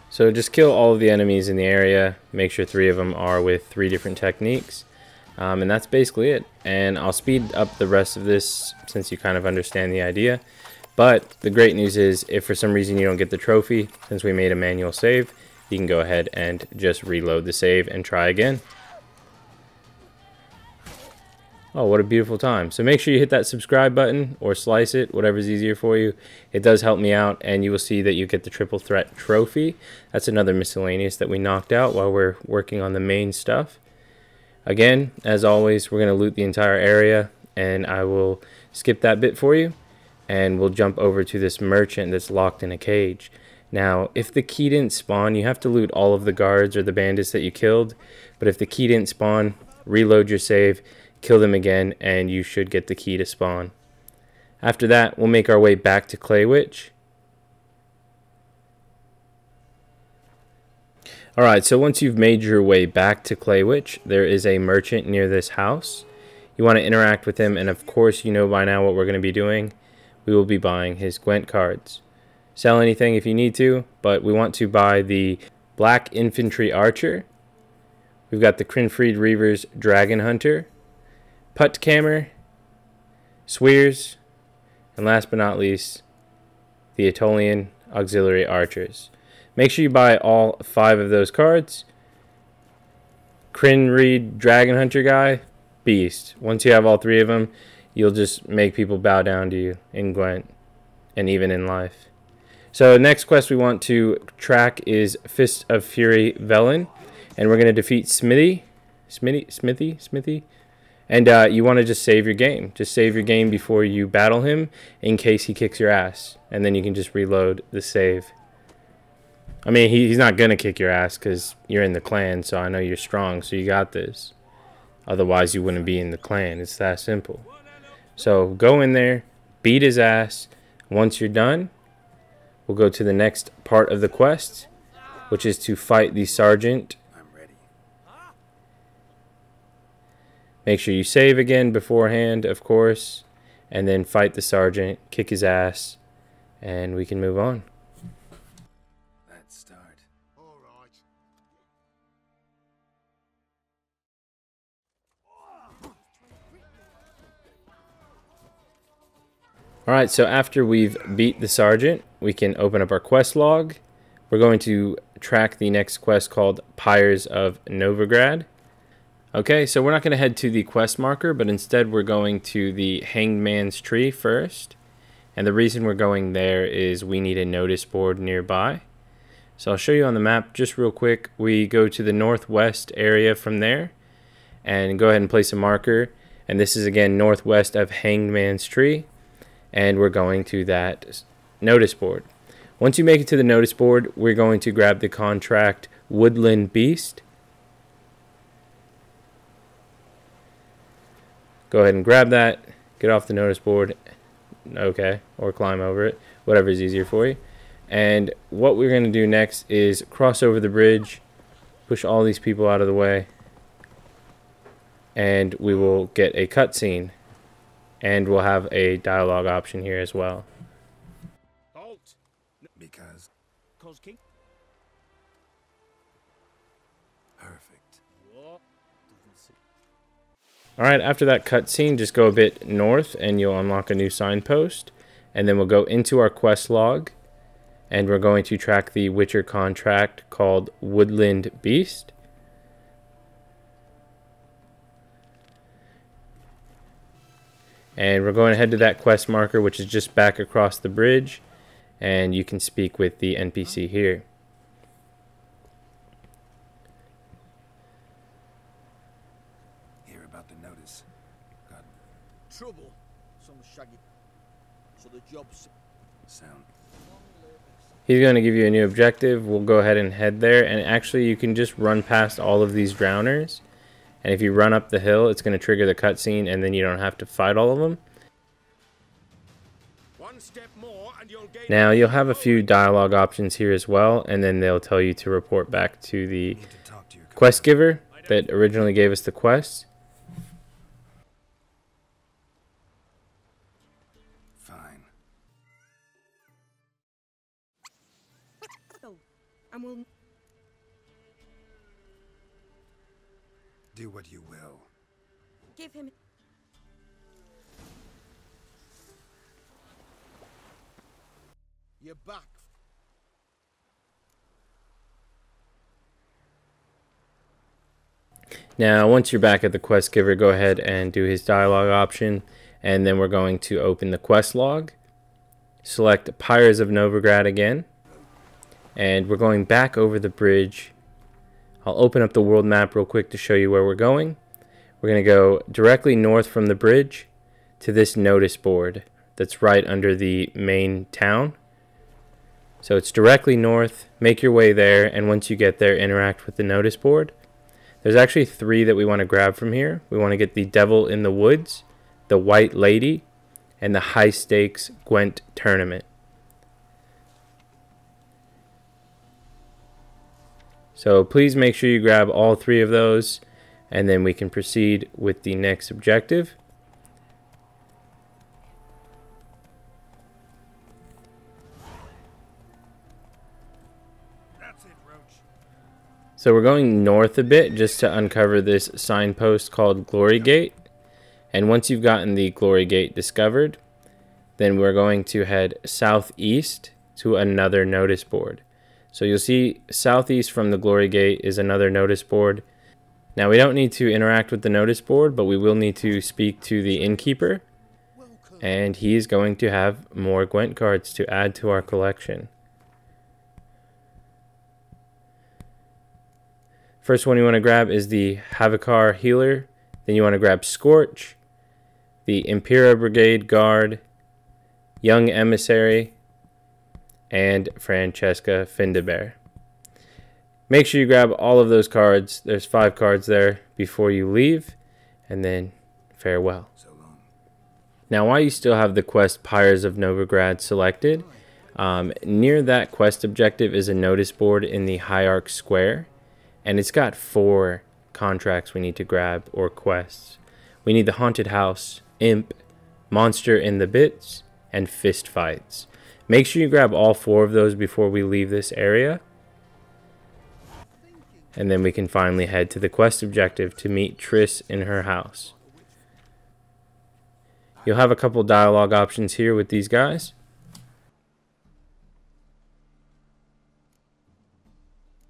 So just kill all of the enemies in the area, make sure 3 of them are with 3 different techniques, and that's basically it. And I'll speed up the rest of this since you kind of understand the idea. But the great news is, if for some reason you don't get the trophy, since we made a manual save, you can go ahead and just reload the save and try again. Oh, what a beautiful time. So make sure you hit that subscribe button or slice it, whatever's easier for you. It does help me out, and you will see that you get the Triple Threat trophy. That's another miscellaneous that we knocked out while we're working on the main stuff. Again, as always, we're going to loot the entire area, and I will skip that bit for you, and we'll jump over to this merchant that's locked in a cage. Now, if the key didn't spawn, you have to loot all of the guards or the bandits that you killed. But if the key didn't spawn, reload your save, kill them again, and you should get the key to spawn. After that, we'll make our way back to Claywitch. Alright, so once you've made your way back to Claywitch, there is a merchant near this house. You want to interact with him, and of course you know by now what we're going to be doing. We will be buying his Gwent cards. Sell anything if you need to, but we want to buy the Black Infantry Archer. We've got the Crinfried Reaver's Dragon Hunter, Puttkammer, Sweers, and last but not least, the Aetolian Auxiliary Archers. Make sure you buy all 5 of those cards. Crinfried Dragon Hunter guy, beast. Once you have all 3 of them, you'll just make people bow down to you in Gwent and even in life. So next quest we want to track is Fist of Fury Velen, and we're going to defeat Smithy. And you want to just save your game. Just save your game before you battle him in case he kicks your ass, and then you can just reload the save. I mean, he's not going to kick your ass because you're in the clan, so I know you're strong, so you got this. Otherwise, you wouldn't be in the clan. It's that simple. So go in there, beat his ass. Once you're done, we'll go to the next part of the quest, which is to fight the sergeant. I'm ready. Make sure you save again beforehand, of course, and then fight the sergeant, kick his ass, and we can move on. Let's start. All right. Alright, so after we've beat the sergeant, we can open up our quest log. We're going to track the next quest called Pyres of Novigrad. Okay, so we're not going to head to the quest marker, but instead we're going to the Hanged Man's Tree first. And the reason we're going there is we need a notice board nearby. So I'll show you on the map just real quick. We go to the northwest area from there and go ahead and place a marker. And this is again northwest of Hanged Man's Tree. And we're going to that notice board. Once you make it to the notice board, we're going to grab the contract Woodland Beast. Go ahead and grab that, get off the notice board, okay, or climb over it, whatever is easier for you. And what we're going to do next is cross over the bridge, push all these people out of the way, and we will get a cutscene. And we'll have a dialogue option here as well. Halt! Because Cause King. perfect. What? Alright, after that cutscene, just go a bit north and you'll unlock a new signpost. And then we'll go into our quest log. And we're going to track the Witcher contract called Woodland Beast. And we're going to head to that quest marker, which is just back across the bridge. And you can speak with the NPC here. Hear about the notice. God. Trouble. Some shaggy. So the job's Sound. He's going to give you a new objective. We'll go ahead and head there. And actually, you can just run past all of these drowners. And if you run up the hill, it's going to trigger the cutscene, and then you don't have to fight all of them. One step more and you'll gain. Now, you'll have a few dialogue options here as well, and then they'll tell you to report back to the Need to talk to your quest giver that originally gave us the quest. Fine. And we'll Do what you will. give him. You're back. Now, once you're back at the quest giver, go ahead and do his dialogue option, and then we're going to open the quest log. Select Pyres of Novigrad again, and we're going back over the bridge. I'll open up the world map real quick to show you where we're going. We're going to go directly north from the bridge to this notice board that's right under the main town. So it's directly north. Make your way there, and once you get there, interact with the notice board. There's actually 3 that we want to grab from here. We want to get the Devil in the Woods, the White Lady, and the High Stakes Gwent Tournament. So please make sure you grab all 3 of those, and then we can proceed with the next objective. That's it, Roach. So we're going north a bit just to uncover this signpost called Glory Gate. And once you've gotten the Glory Gate discovered, then we're going to head southeast to another notice board. So you'll see southeast from the Glory Gate is another notice board. Now we don't need to interact with the notice board, but we will need to speak to the innkeeper. And he's going to have more Gwent cards to add to our collection. First one you want to grab is the Havakar Healer. Then you want to grab Scorch, the Impera Brigade Guard, Young Emissary, and Francesca Findabair. Make sure you grab all of those cards. There's 5 cards there before you leave, and then farewell. So long. Now, while you still have the quest Pyres of Novigrad selected, near that quest objective is a notice board in the Hierarch Square, and it's got 4 contracts we need to grab, or quests. We need the Haunted House, Imp, Monster in the Bits, and Fist Fights. Make sure you grab all 4 of those before we leave this area. And then we can finally head to the quest objective to meet Triss in her house. You'll have a couple dialogue options here with these guys.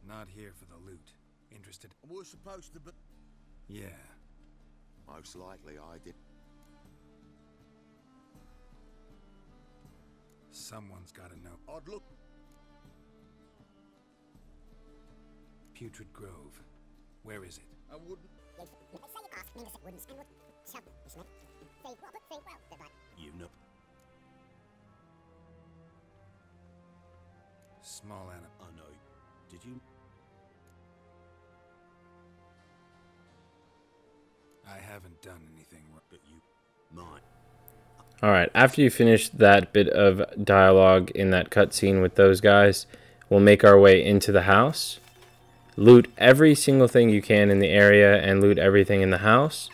Not here for the loot. Interested? We're supposed to be. Yeah. Most likely I did. Someone's got to know. I'd look. Putrid Grove. Where is it? I wouldn't. You know. Small animal. I know. Did you? I haven't done anything wrong. But you. Mine. Alright, after you finish that bit of dialogue in that cutscene with those guys, we'll make our way into the house. Loot every single thing you can in the area and loot everything in the house.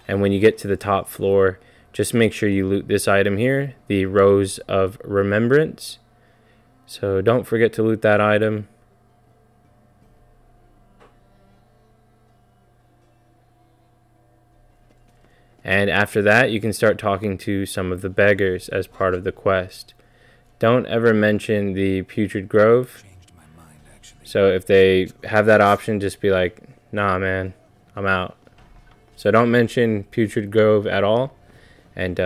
And when you get to the top floor, just make sure you loot this item here, the Rose of Remembrance. So don't forget to loot that item. And after that, you can start talking to some of the beggars as part of the quest. Don't ever mention the Putrid Grove. So if they have that option, just be like, nah, man, I'm out. So don't mention Putrid Grove at all. And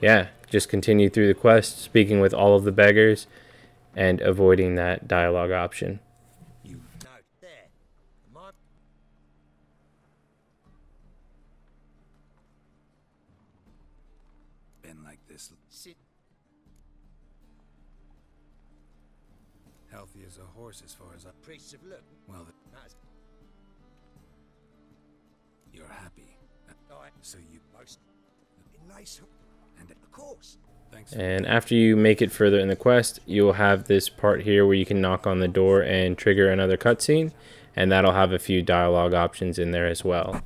yeah, just continue through the quest, speaking with all of the beggars and avoiding that dialogue option. Been like this. Healthy as a horse as far as I... Priests of look. Well, you're happy. So you most nice and of course. Thanks. And after you make it further in the quest, you'll have this part here where you can knock on the door and trigger another cutscene, and that'll have a few dialogue options in there as well.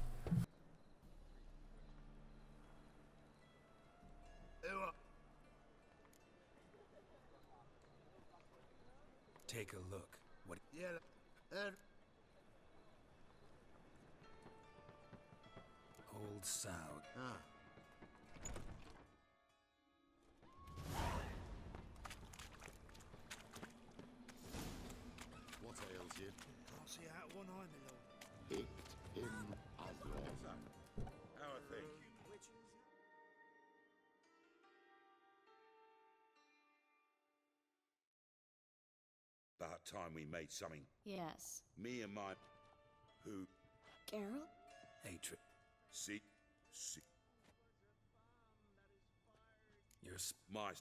Take a look. What? Yeah. Old sow. What ails you? Can't see out one eye, my lord. Picked him as your son. How are things? About time we made something. Yes. Me and my... Who? Geralt? Hatred. See? Your My...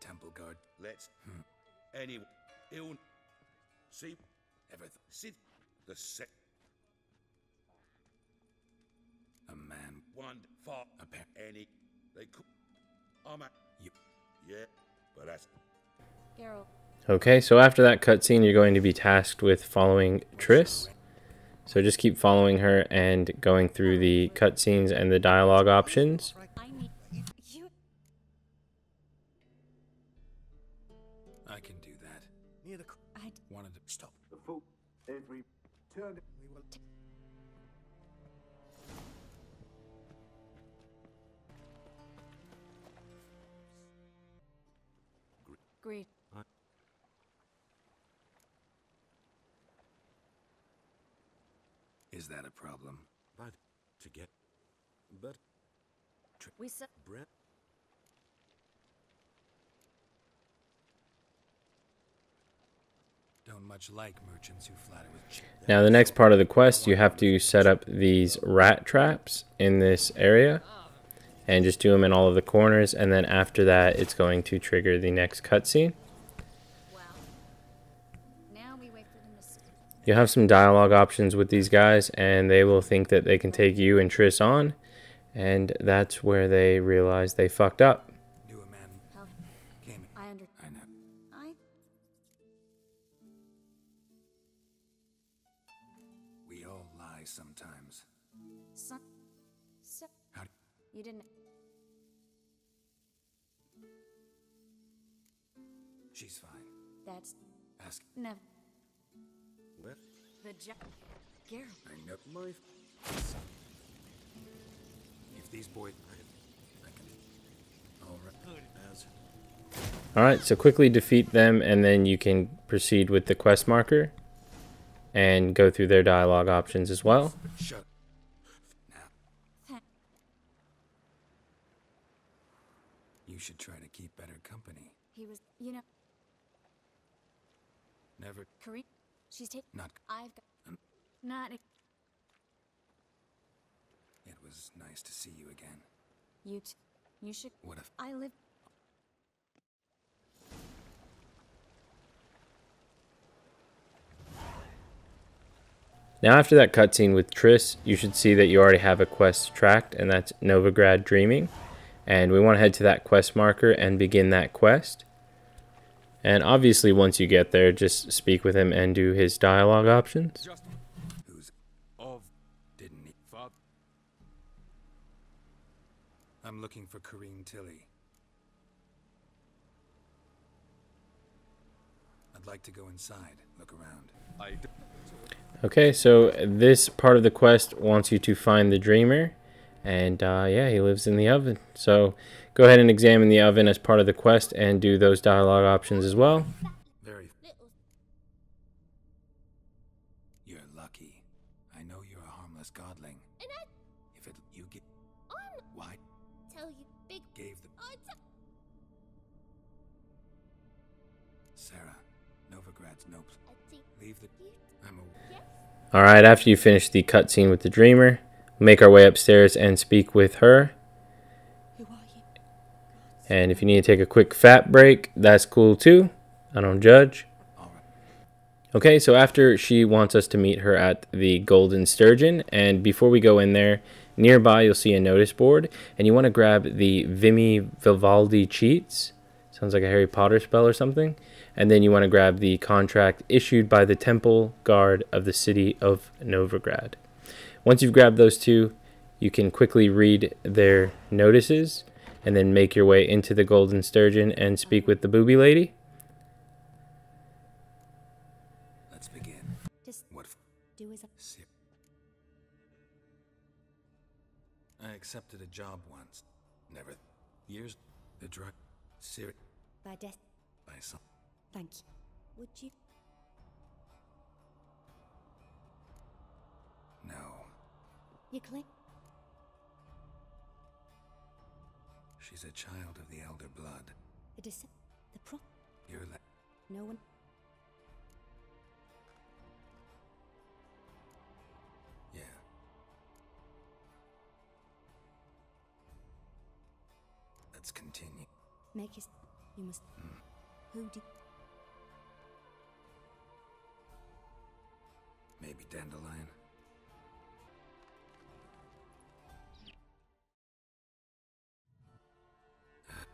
temple guard. Let's... Anyway... Ill... See? Everything. Sit... The sec... A man. One... Far... A pair. Any... They could... I'm a... You. Yeah... But that's... Geralt. Okay, so after that cutscene, you're going to be tasked with following Triss. So just keep following her and going through the cutscenes and the dialogue options. I need you. I can do that. Near the... I Wanted to stop. The foot, every turn. We will... great. Is that a problem? But... To get... But... We said Brett... Don't much like merchants who flatter with cheap. Now the next part of the quest, you have to set up these rat traps in this area. And just do them in all of the corners, and then after that, it's going to trigger the next cutscene. well. Now we wait for them to see. You'll have some dialogue options with these guys, and they will think that they can take you and Triss on, and that's where they realize they fucked up. Knew a man How came. I under I know. I We all lie sometimes. son so How? you didn't She's fine. that's Ask. never What? the Geralt. I know. My... If these boys. I can. All right. As. Alright, so quickly defeat them, and then you can proceed with the quest marker and go through their dialogue options as well. Shut. Now. You should try to keep better company. He was, you know, Never. Kareem. She's taking. Not. I've got not It was nice to see you again. you. You should. What if? I live. Now after that cutscene with Triss, you should see that you already have a quest tracked, and that's Novigrad Dreaming. And we want to head to that quest marker and begin that quest. And obviously once you get there, just speak with him and do his dialogue options. Who's of? Didn't he? Father. I'm looking for Kareem Tilly. I'd like to go inside, look around. Okay, so this part of the quest wants you to find the dreamer, and yeah, he lives in the oven. So go ahead and examine the oven as part of the quest and do those dialogue options as well. Very. You're lucky. I know you're a harmless godling. If it you get why Tell you big. gave the Sarah, Novigrad's nope. Leave the I'm a Alright, after you finish the cutscene with the dreamer, make our way upstairs and speak with her. Who are you? And if you need to take a quick fat break, that's cool too. I don't judge. Okay, so after she wants us to meet her at the Golden Sturgeon, and before we go in there, nearby you'll see a notice board, and you want to grab the Vimy Vivaldi cheats. Sounds like a Harry Potter spell or something. And then you want to grab the contract issued by the Temple Guard of the city of Novigrad. Once you've grabbed those two, you can quickly read their notices and then make your way into the Golden Sturgeon and speak with the booby lady. let's begin. Just What do as a. I accepted a job once. Never years the drug Siri By death. by some Thank you. Would you? no. You claim? She's a child of the elder blood. The the prop. You're No one. yeah. Let's continue. Make his. You must. Who do? Maybe Dandelion.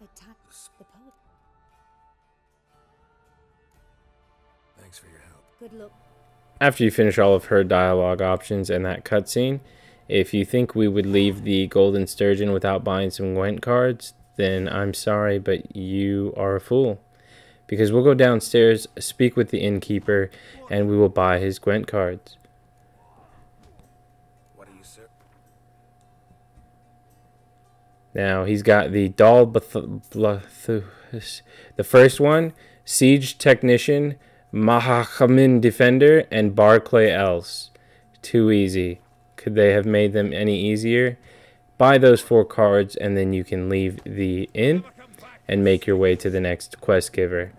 Attack the poet. Thanks for your help. Good luck. After you finish all of her dialogue options and that cutscene, if you think we would leave the Golden Sturgeon without buying some Gwent cards, then I'm sorry, but you are a fool. Because we'll go downstairs, speak with the innkeeper, and we will buy his Gwent cards. What are you, sir? Now, he's got the the first one, Siege Technician, Mahachamin Defender, and Barclay Else. Too easy. Could they have made them any easier? Buy those 4 cards, and then you can leave the inn and make your way to the next quest giver.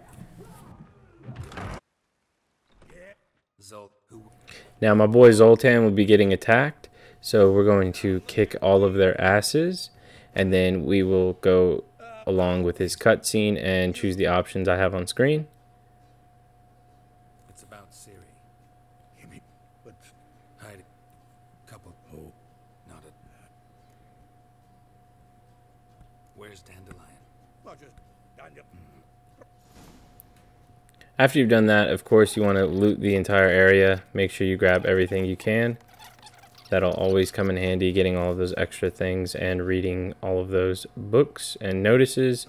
Now, my boy Zoltan will be getting attacked, so we're going to kick all of their asses, and then we will go along with his cutscene and choose the options I have on screen. It's about Siri. But hide couple. Oh, not a. Where's Dandelion? After you've done that, of course, you want to loot the entire area. Make sure you grab everything you can. That'll always come in handy, getting all of those extra things and reading all of those books and notices.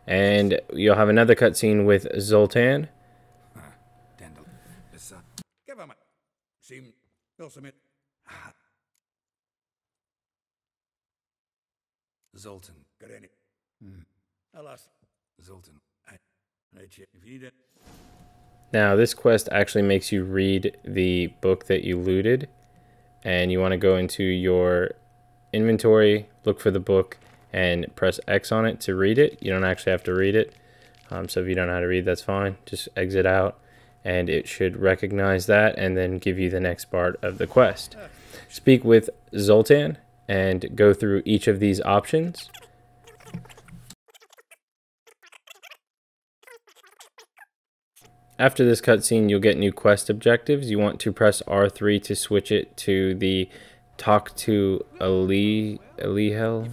And you'll have another cutscene with Zoltan. Dandelion. Kävämä. Sim. Josemit. Zoltan. Kädeni. Alas. Zoltan. If you need it. Now, this quest actually makes you read the book that you looted. And you want to go into your inventory, look for the book, and press X on it to read it. You don't actually have to read it. So if you don't know how to read, that's fine. Just exit out, and it should recognize that and then give you the next part of the quest. Speak with Zoltan and go through each of these options. After this cutscene, you'll get new quest objectives. You want to press R3 to switch it to the talk to Elihel.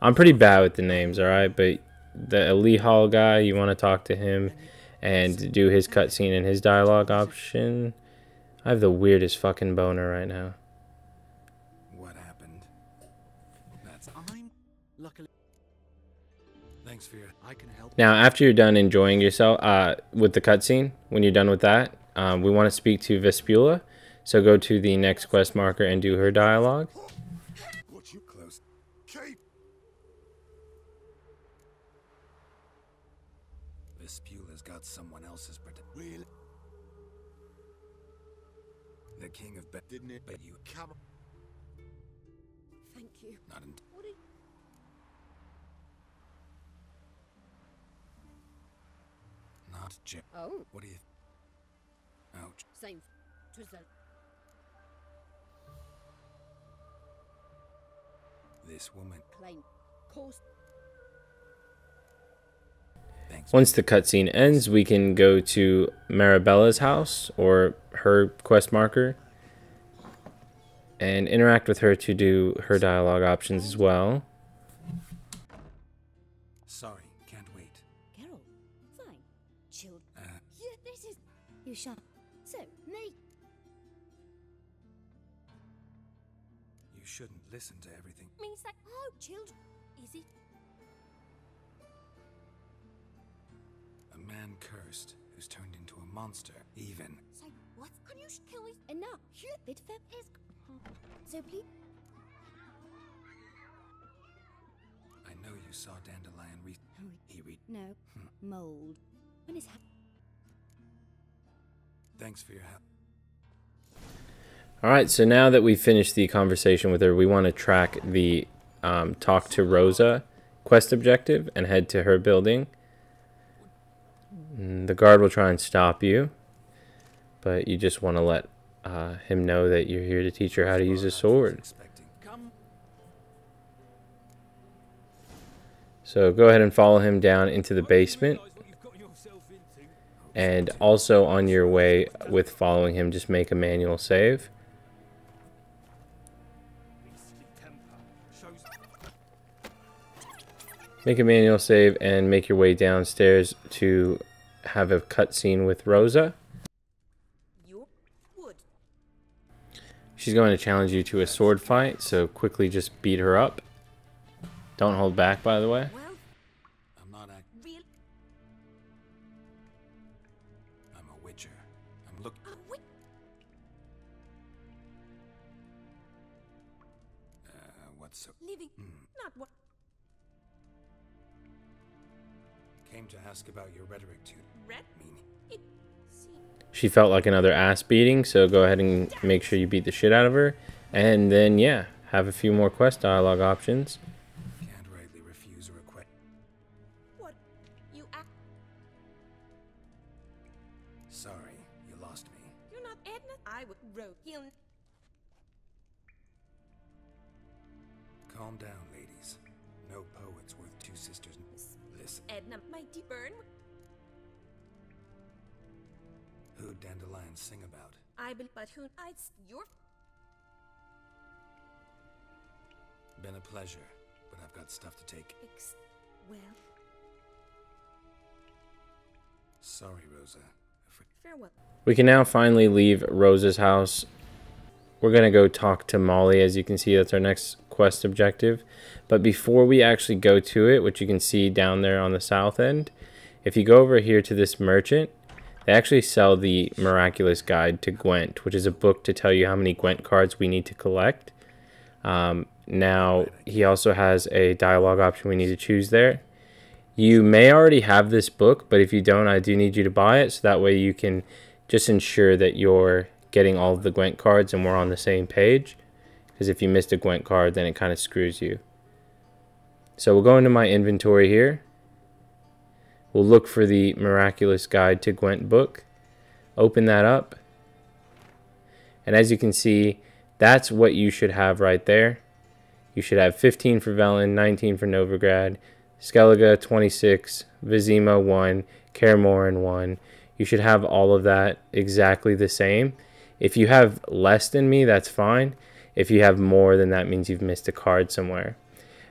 I'm pretty bad with the names, alright? But the Elihal guy, you want to talk to him and do his cutscene and his dialogue option. I have the weirdest fucking boner right now. What happened? That's I'm luckily. Thanks for your... I can help. Now, after you're done enjoying yourself with the cutscene, when you're done with that, we want to speak to Vespula. So go to the next quest marker and do her dialogue. Watch you close. Keep. Vespula's got someone else's protection. Really? The king of Bet didn't it? But you come. Thank you. Not in. What are Not Jim. Oh, What do you? Ouch. same. Result. This woman. Claim. Course. Thanks. Once the cutscene ends, we can go to Marabella's house, or her quest marker, and interact with her to do her dialogue options as well. Sorry, can't wait. Geralt. Fine. Chilled. Uh, Yeah, this is. You shut. So, me. you shouldn't listen to everything. Means that. Oh, chilled. Is it? A man cursed who's turned into a monster. Even. Say, what? Can you kill me? Enough. Here, bit fab is. So, please. I know you saw Dandelion he read. No. Mold. When is hap? Thanks for your help. Alright, so now that we've finished the conversation with her, we want to track the Talk to Rosa quest objective and head to her building. The guard will try and stop you, but you just want to let him know that you're here to teach her how to use a sword. So go ahead and follow him down into the basement. And also on your way with following him, just make a manual save. Make a manual save and make your way downstairs to have a cutscene with Rosa. She's going to challenge you to a sword fight, so quickly just beat her up. Don't hold back, by the way. Well, I'm not real. I'm a witcher. I'm look. Wait. What's so? Living. Not what. Came to ask about your rhetoric tutor. Red. Meaning. It. See. She felt like another ass beating, so go ahead and make sure you beat the shit out of her. And then, yeah, have a few more quest dialogue options. Can't rightly refuse a request. What? You act. Sorry, you lost me. You're not Edna. I would road he'll. Calm down, ladies. No poet's worth two sisters. Listen. Edna, mighty burn. Who'd Dandelion sing about? I will, but who? It's your. Been a pleasure, but I've got stuff to take. Well, Sorry, Rosa. farewell. We can now finally leave Rosa's house. We're going to go talk to Molly. As you can see, that's our next quest objective. But before we actually go to it, which you can see down there on the south end, if you go over here to this merchant, they actually sell the Miraculous Guide to Gwent, which is a book to tell you how many Gwent cards we need to collect. Now, he also has a dialogue option we need to choose there. You may already have this book, but if you don't, I do need you to buy it, so that way you can just ensure that you're getting all of the Gwent cards and we're on the same page. Because if you missed a Gwent card, then it kind of screws you. So we'll go into my inventory here. We'll look for the Miraculous Guide to Gwent book. Open that up. And as you can see, that's what you should have right there. You should have 15 for Velen, 19 for Novigrad, Skellige 26, Vizima 1, Kaer Morhen 1. You should have all of that exactly the same. If you have less than me, that's fine. If you have more, then that means you've missed a card somewhere.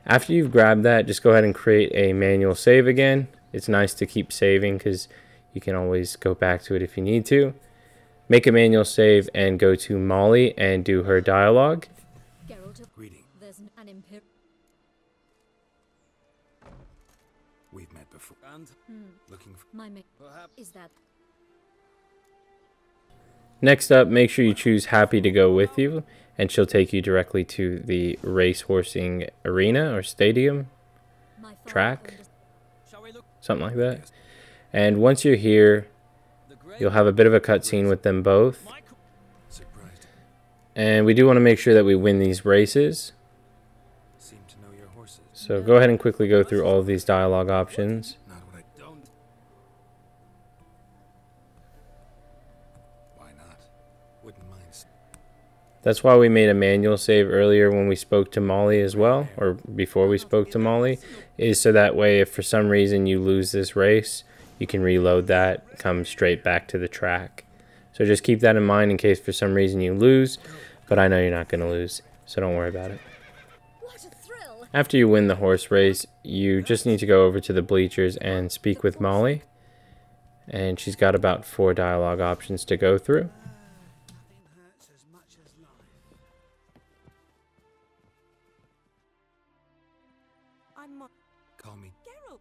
After you've grabbed that, just go ahead and create a manual save again. It's nice to keep saving because you can always go back to it if you need to. Make a manual save and go to Molly and do her dialogue. Geralt, Greeting. there's an imperial. We've met before. And Looking for My mate perhaps is that. Next up, make sure you choose Happy to go with you, and she'll take you directly to the racehorsing arena or stadium, My father track, owned shall we look something like that. And once you're here, the great you'll have a bit of a cutscene with them both. Michael? surprised. And we do want to make sure that we win these races. Seem to know your horses. So go ahead and quickly go through all of these dialogue options. Not what I Don't. Why not? Wouldn't mind. That's why we made a manual save earlier when we spoke to Molly as well, or before we spoke to Molly, is so that way if for some reason you lose this race, you can reload that, come straight back to the track. So just keep that in mind in case for some reason you lose, but I know you're not going to lose, so don't worry about it. What a thrill! After you win the horse race, you just need to go over to the bleachers and speak with Molly, and she's got about 4 dialogue options to go through. Nothing hurts as much as life. I'm Call me. Geralt.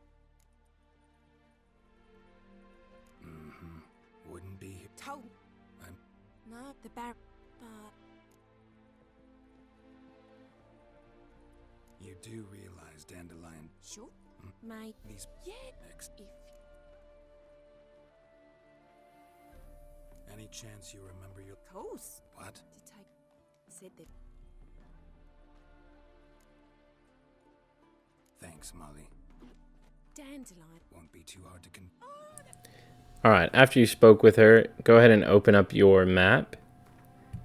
Wouldn't be. Told. I'm. No, the bar. But You do realize Dandelion. sure, mate. These Yeah. next. If Any chance you remember your. course What? to take said that. Thanks, Molly. Dandelion. Won't be too hard to Alright, after you spoke with her, go ahead and open up your map.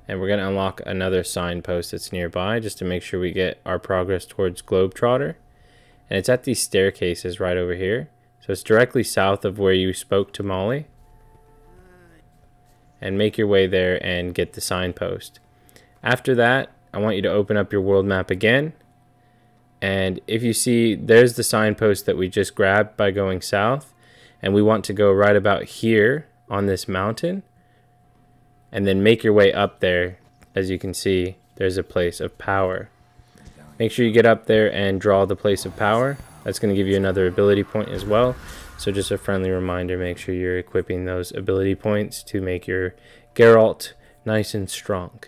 And we're going to unlock another signpost that's nearby just to make sure we get our progress towards Globetrotter. And it's at these staircases right over here. So it's directly south of where you spoke to Molly. And make your way there and get the signpost. After that, I want you to open up your world map again. And if you see, there's the signpost that we just grabbed by going south. And we want to go right about here on this mountain. And then make your way up there. As you can see, there's a place of power. Make sure you get up there and draw the place of power. That's going to give you another ability point as well. So just a friendly reminder, make sure you're equipping those ability points to make your Geralt nice and strong.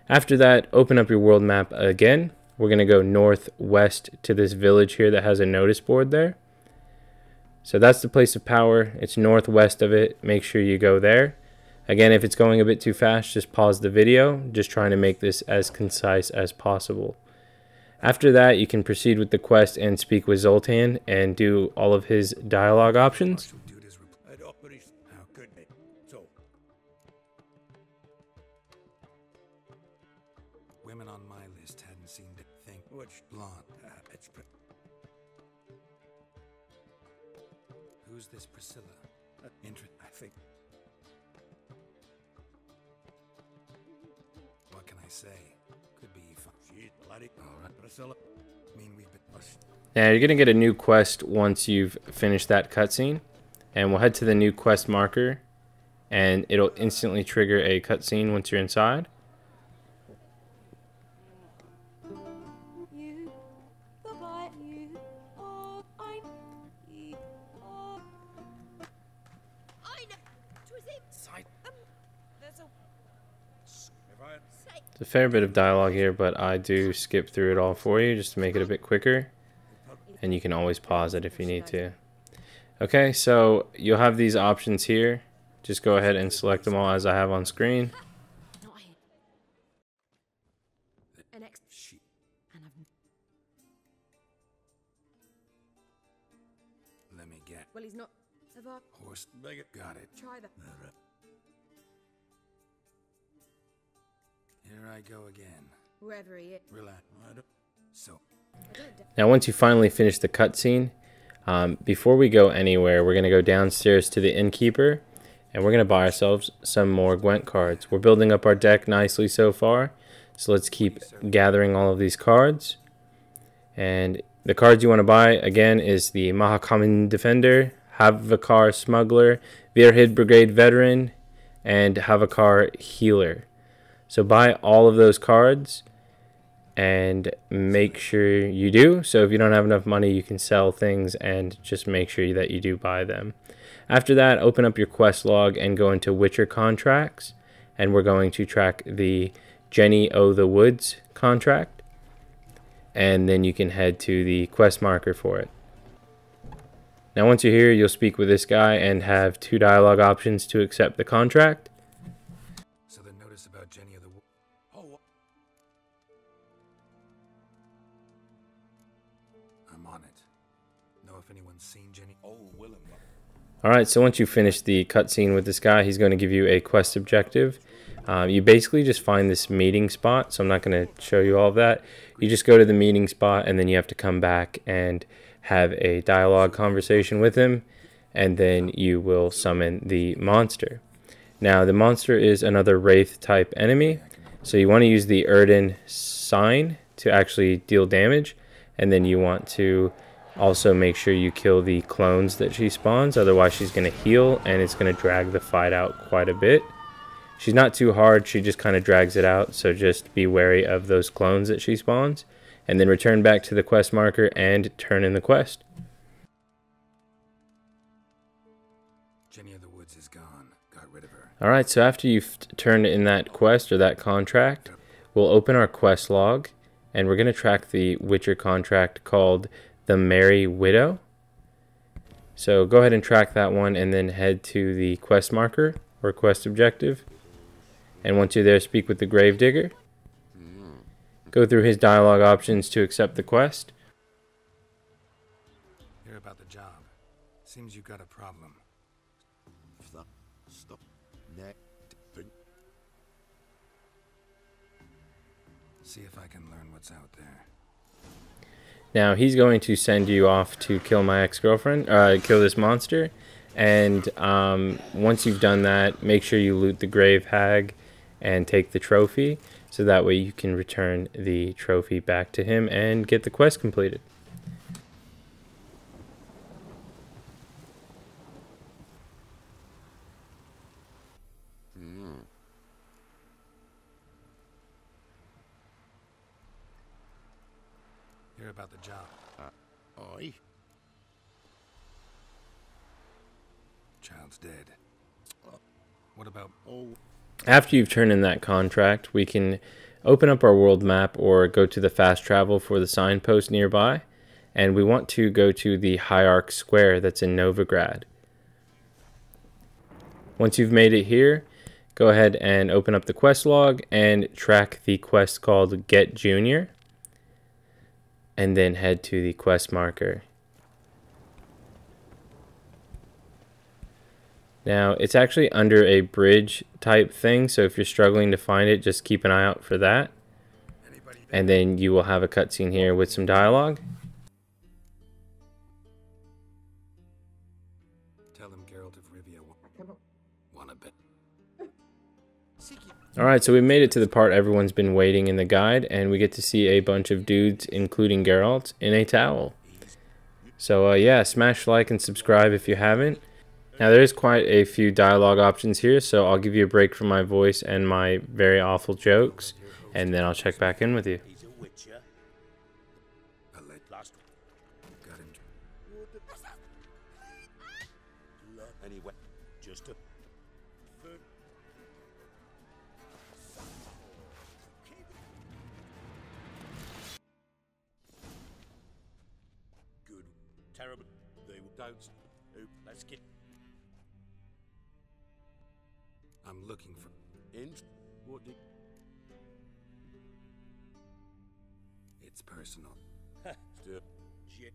After that, open up your world map again. We're going to go northwest to this village here that has a notice board there. So that's the place of power. It's northwest of it. Make sure you go there. Again, if it's going a bit too fast, just pause the video. Just trying to make this as concise as possible. After that, you can proceed with the quest and speak with Zoltan and do all of his dialogue options. How could they? So, Women on my list hadn't seen the thing. which Blonde. it's Who's this Priscilla? I think. What can I say? Could be fun. she's bloody. All right. Priscilla. Mean we've been. Now you're going to get a new quest once you've finished that cutscene. And we'll head to the new quest marker. And it'll instantly trigger a cutscene once you're inside. You. Bye-bye. You. Oh, I. You. Oh. I know. There's a. If I It's a fair bit of dialogue here, but I do skip through it all for you just to make it a bit quicker. And you can always pause it if you need to. Okay, so you'll have these options here. Just go ahead and select them all as I have on screen. Not here. An ex. She. And I've. Let me get. Well, he's not. Have I Horse. beg it. Got it. tried that? Here I go again. Wherever he is. Relax. I don't. So. I don't doubt. Now once you finally finish the cutscene, before we go anywhere, we're going to go downstairs to the innkeeper. And we're going to buy ourselves some more Gwent cards. We're building up our deck nicely so far. So let's keep gathering all of these cards. And the cards you want to buy, again, is the Mahakaman Defender, Havakar Smuggler, Virhid Brigade Veteran, and Havakar Healer. So buy all of those cards. and make sure you do. So if you don't have enough money, you can sell things and just make sure that you do buy them. After that, open up your quest log and go into Witcher contracts, and we're going to track the Jenny O' the Woods contract, and then you can head to the quest marker for it. Now once you're here, you'll speak with this guy and have 2 dialogue options to accept the contract. So the notice about Jenny of the Wood. Oh, I'm on it. Know if anyone's seen Jenny? Oh, Willem. Alright, so once you finish the cutscene with this guy, he's going to give you a quest objective. You basically just find this meeting spot, so I'm not going to show you all of that. You just go to the meeting spot, and then you have to come back and have a dialogue conversation with him, and then you will summon the monster. Now, the monster is another Wraith type enemy, so you want to use the Aard Sign to actually deal damage, and then you want to also make sure you kill the clones that she spawns, otherwise she's going to heal and it's going to drag the fight out quite a bit. She's not too hard, she just kind of drags it out, so just be wary of those clones that she spawns. And then return back to the quest marker and turn in the quest. Jenny of the Woods is gone. Got rid of her. Alright, so after you've turned in that quest or that contract, we'll open our quest log and we're going to track the Witcher contract called the Merry Widow. So go ahead and track that one and then head to the quest marker or quest objective. And once you're there, speak with the Gravedigger. Go through his dialogue options to accept the quest. Hear about the job. Seems you got a problem. Stop. See if I can learn what's out there. Now he's going to send you off to kill my ex-girlfriend, kill this monster. And once you've done that, make sure you loot the grave hag and take the trophy, so that way you can return the trophy back to him and get the quest completed. Hear about the job. Oi. Child's dead. What about... Oh. After you've turned in that contract, we can open up our world map or go to the fast travel for the signpost nearby. And we want to go to the Hierarch Square that's in Novigrad. Once you've made it here, go ahead and open up the quest log and track the quest called Get Junior. And then head to the quest marker. Now, it's actually under a bridge type thing, so if you're struggling to find it, just keep an eye out for that. And then you will have a cutscene here with some dialogue. Tell him Geralt of Rivia want a bit. Alright, so we made it to the part everyone's been waiting in the guide, and we get to see a bunch of dudes, including Geralt, in a towel. So yeah, smash like and subscribe if you haven't. Now there is quite a few dialogue options here, so I'll give you a break from my voice and my very awful jokes, and then I'll check back in with you. He's a witcher. Last Got him. anyway. Just a good. Terrible. They don't. Let's get. I'm looking for... What did... It's personal. Still.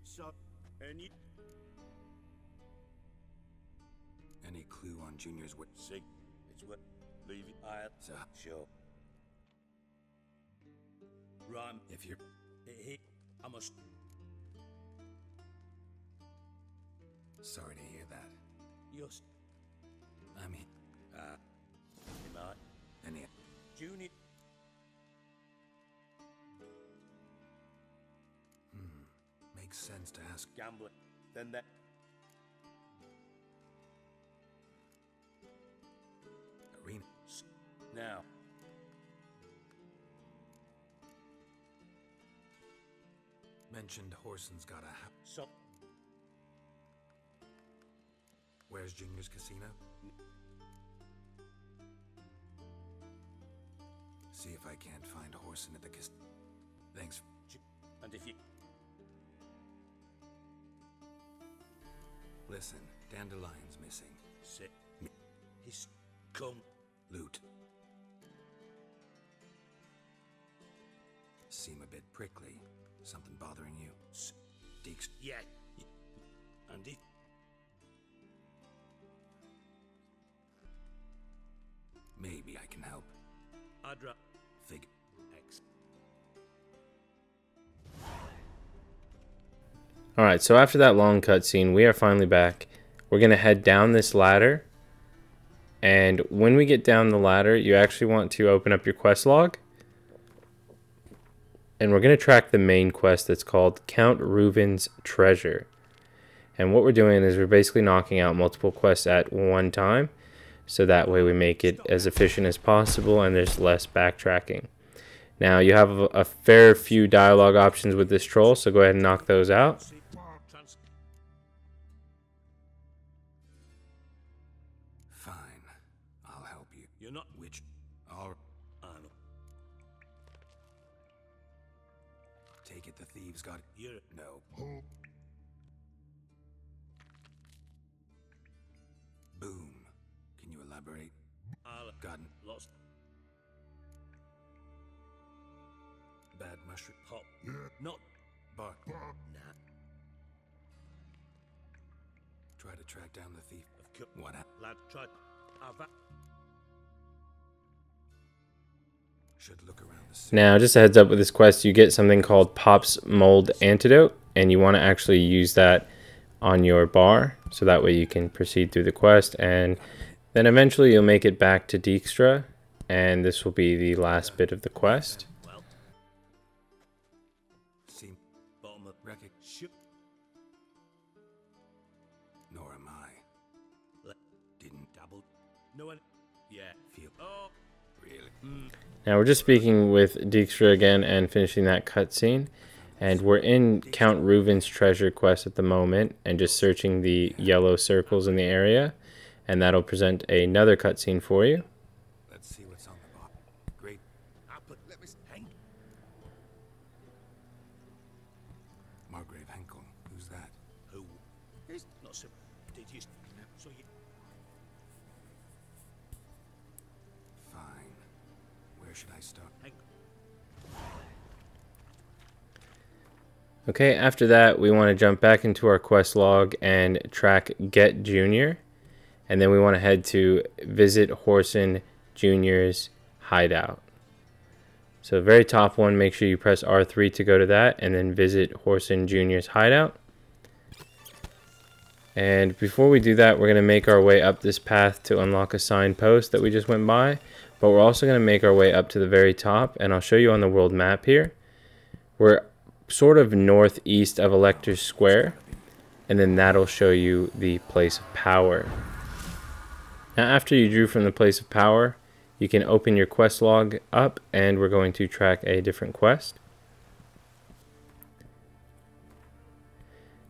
So, Any clue on Junior's way? see, it's what leave it. So, Sure. Rhyme. if you're... I must. Sorry to hear that. Just. I mean, Not. any... Junior. Makes sense to ask. Gambling. Then that. Arena. Now. Mentioned Horson's got a house. So, Where's Junior's casino? See if I can't find Horson at the casino. Thanks. and if you... Listen, Dandelion's missing. Sit. He's come. Loot. Seem a bit prickly. Something bothering you? Deeks. Yeah. And if... Maybe I can help. Adra... Fig. X. Alright, so after that long cutscene, we are finally back. We're going to head down this ladder. And when we get down the ladder, you actually want to open up your quest log. And we're going to track the main quest that's called Count Reuven's Treasure. And what we're doing is we're basically knocking out multiple quests at one time. So that way we make it as efficient as possible and there's less backtracking. Now you have a fair few dialogue options with this troll, so go ahead and knock those out. Fine. I'll help you. You're not... Which? All... Take it the thieves got... You're... No. Boom. Can you elaborate? I'll... Gotten. Lost... Bad mushroom. Pop. Not... Bark. Nah. Try to track down the thief. Of course. What happened? Lad, try... Should look around the city. Now, just a heads up with this quest, you get something called Pop's Mold Antidote, and you want to actually use that on your bar, so that way you can proceed through the quest, and then eventually you'll make it back to Dijkstra, and this will be the last bit of the quest. Well... See, Bottom of... Reckon. Shoot. Nor am I. Didn't Dabbled. No one... Yeah. feel. Oh... Really? Now we're just speaking with Dijkstra again and finishing that cutscene, and we're in Count Reuven's Treasure quest at the moment and just searching the yellow circles in the area, and that'll present another cutscene for you. Let's see what's on the bottom. Great. Let me... Hang. Margrave Henkel. Who's that? Who? He's not so... Did you... So you... Fine. Where should I start? Hang. Okay, after that we want to jump back into our quest log and track Get Junior, and then we want to head to visit Horson Jr.'s hideout. So very top one, make sure you press R3 to go to that, and then visit Horson Jr.'s hideout. And before we do that, we're going to make our way up this path to unlock a signpost that we just went by, but we're also going to make our way up to the very top, and I'll show you on the world map here. We're sort of northeast of Elector's Square, and then that'll show you the place of power. Now after you drew from the place of power, you can open your quest log up, and we're going to track a different quest.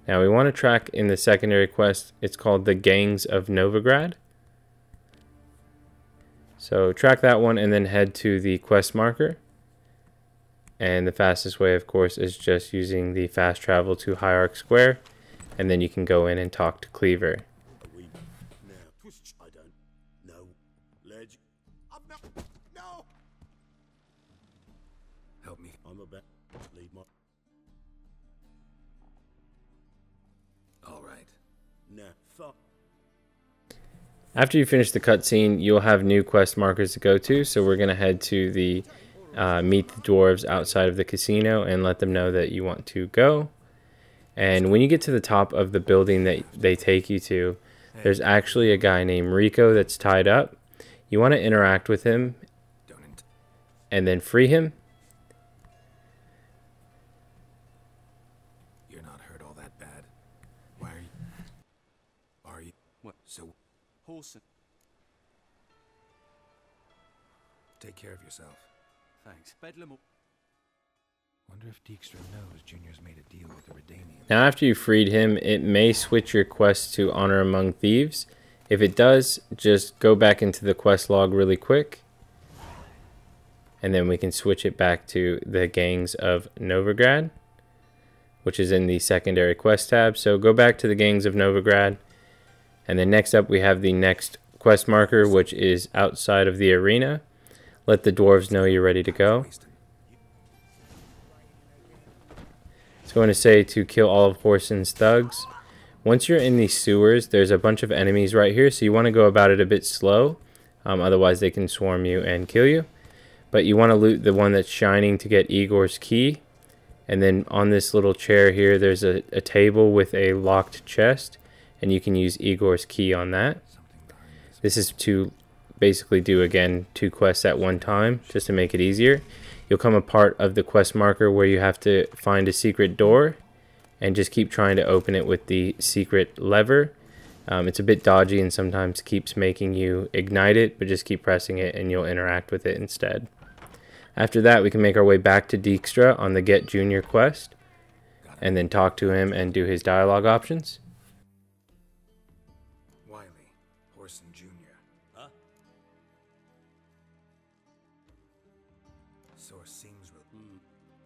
Now we want to track in the secondary quest, it's called the Gangs of Novigrad. So track that one and then head to the quest marker. And the fastest way, of course, is just using the fast travel to Hierarch Square, and then you can go in and talk to Cleaver. We... Now... Twist... I don't... No. Ledge... No! Help me. I'm about... Leave my... All right. Nah. Fuck. After you finish the cutscene, you'll have new quest markers to go to, so we're going to head to the meet the dwarves outside of the casino and let them know that you want to go. And when you get to the top of the building that they take you to, there's actually a guy named Rico that's tied up. You want to interact with him and then free him. You're not hurt all that bad. Why are you? Are you? What? So, Horson. take care of yourself. Thanks. Bedlam. Wonder if Dijkstra knows Junior's made a deal with the Redanians. Now after you freed him, it may switch your quest to Honor Among Thieves. If it does, just go back into the quest log really quick. And then we can switch it back to the Gangs of Novigrad, which is in the secondary quest tab. So go back to the Gangs of Novigrad. And then next up we have the next quest marker, which is outside of the arena. Let the dwarves know you're ready to go. It's going to say to kill all of Whoreson's thugs. Once you're in these sewers, there's a bunch of enemies right here, so you want to go about it a bit slow. Otherwise they can swarm you and kill you. But you want to loot the one that's shining to get Igor's key. And then on this little chair here, there's a table with a locked chest. And you can use Igor's key on that. This is to basically do, again, 2 quests at one time, just to make it easier. You'll come a part of the quest marker where you have to find a secret door. And just keep trying to open it with the secret lever. It's a bit dodgy and sometimes keeps making you ignite it. But just keep pressing it and you'll interact with it instead. After that, we can make our way back to Dijkstra on the Get Junior quest, and then talk to him and do his dialogue options. Wiley, Whoreson Jr. Huh? Source seems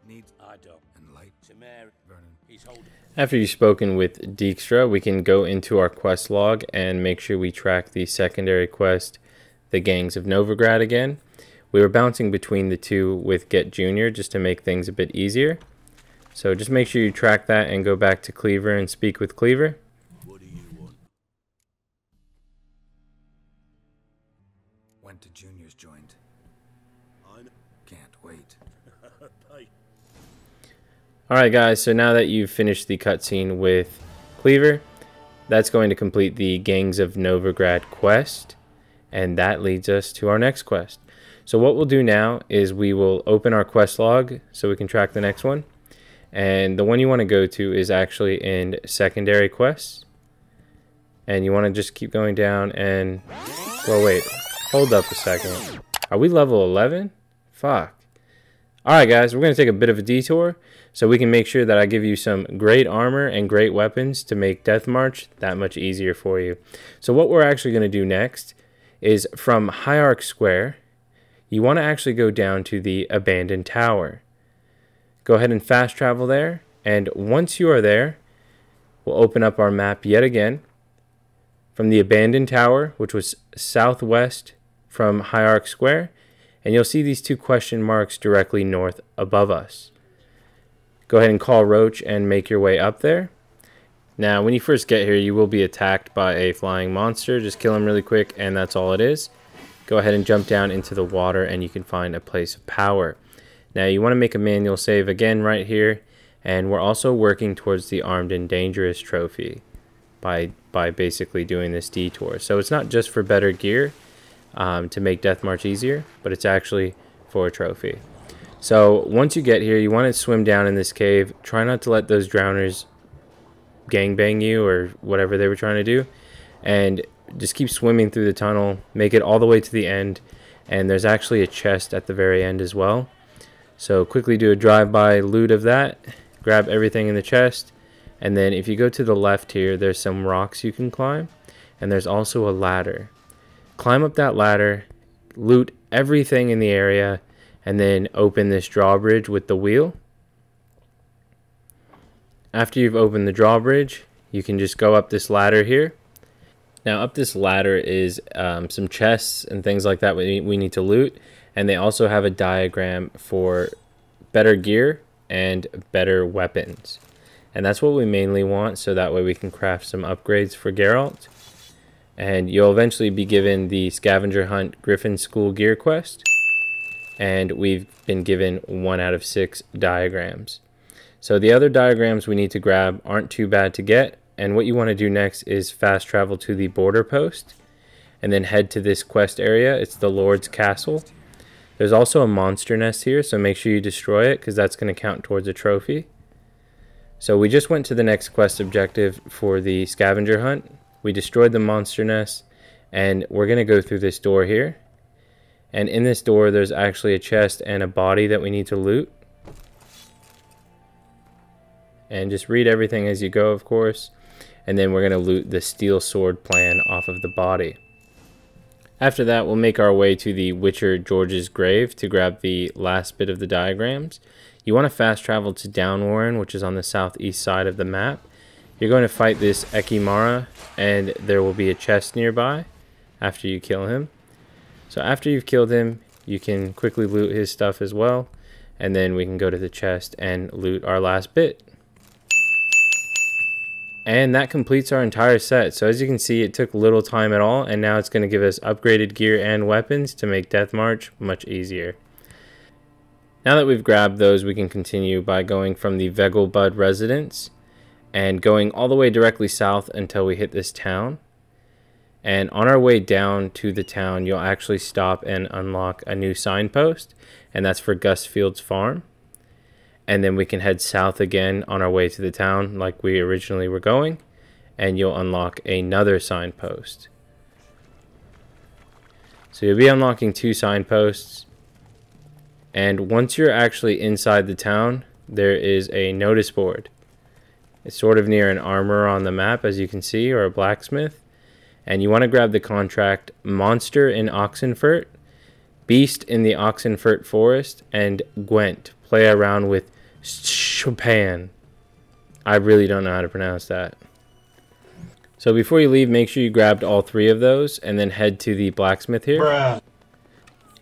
needs I don't. and light. Samara, Vernon. he's holding. After you've spoken with Dijkstra, we can go into our quest log and make sure we track the secondary quest, the Gangs of Novigrad again. We were bouncing between the two with Get Junior just to make things a bit easier. So just make sure you track that and go back to Cleaver and speak with Cleaver. What do you want? Went to Junior's joint. I know. Can't wait. Hey. Alright guys, so now that you've finished the cutscene with Cleaver, that's going to complete the Gangs of Novigrad quest. And that leads us to our next quest. So what we'll do now is we will open our quest log so we can track the next one. And the one you want to go to is actually in secondary quests. And you want to just keep going down and... Well, wait. Hold up a second. Are we level 11? Fuck. Alright guys, we're going to take a bit of a detour so we can make sure that I give you some great armor and great weapons to make Death March that much easier for you. So what we're actually going to do next is from Hierarch Square, you want to actually go down to the Abandoned Tower. Go ahead and fast travel there, and once you are there, we'll open up our map yet again. From the Abandoned Tower, which was southwest from Hierarch Square, and you'll see these 2 question marks directly north above us. Go ahead and call Roach and make your way up there. Now, when you first get here, you will be attacked by a flying monster. Just kill him really quick, and that's all it is. Go ahead and jump down into the water, and you can find a place of power. Now, you want to make a manual save again right here, and we're also working towards the Armed and Dangerous trophy by basically doing this detour. So it's not just for better gear to make Death March easier, but it's actually for a trophy. So once you get here, you want to swim down in this cave. Try not to let those drowners gangbang you or whatever they were trying to do, and just keep swimming through the tunnel, make it all the way to the end, and there's actually a chest at the very end as well. So quickly do a drive-by loot of that, grab everything in the chest, and then if you go to the left here, there's some rocks you can climb, and there's also a ladder. Climb up that ladder, loot everything in the area, and then open this drawbridge with the wheel. After you've opened the drawbridge, you can just go up this ladder here. Now up this ladder is some chests and things like that we need to loot, and they also have a diagram for better gear and better weapons. And that's what we mainly want, so that way we can craft some upgrades for Geralt. And you'll eventually be given the Scavenger Hunt Griffin School Gear quest. And we've been given 1 out of 6 diagrams. So the other diagrams we need to grab aren't too bad to get. And what you want to do next is fast travel to the border post. And then head to this quest area. It's the Lord's Castle. There's also a monster nest here, so make sure you destroy it, because that's going to count towards a trophy. So we just went to the next quest objective for the scavenger hunt. We destroyed the monster nest, and we're going to go through this door here. And in this door, there's actually a chest and a body that we need to loot. and just read everything as you go, of course. And then we're going to loot the steel sword plan off of the body. After that, we'll make our way to the Witcher George's grave to grab the last bit of the diagrams. You want to fast travel to Downwarren, which is on the southeast side of the map. You're going to fight this Ekimara, and there will be a chest nearby after you kill him. So after you've killed him, you can quickly loot his stuff as well, and then we can go to the chest and loot our last bit. And that completes our entire set. So as you can see, it took little time at all, and now it's going to give us upgraded gear and weapons to make Death March much easier. Now that we've grabbed those, we can continue by going from the Vegelbud residence and going all the way directly south until we hit this town. And on our way down to the town, you'll actually stop and unlock a new signpost, and that's for Gusfield's farm. And then we can head south again on our way to the town like we originally were going, and you'll unlock another signpost. So you'll be unlocking 2 signposts, and once you're actually inside the town, there is a notice board. It's sort of near an armorer on the map, as you can see, or a blacksmith. And you want to grab the contract Monster in Oxenfurt, Beast in the Oxenfurt Forest, and Gwent. Play around with Chopin. I really don't know how to pronounce that. So before you leave, make sure you grabbed all 3 of those and then head to the blacksmith here. Bruh.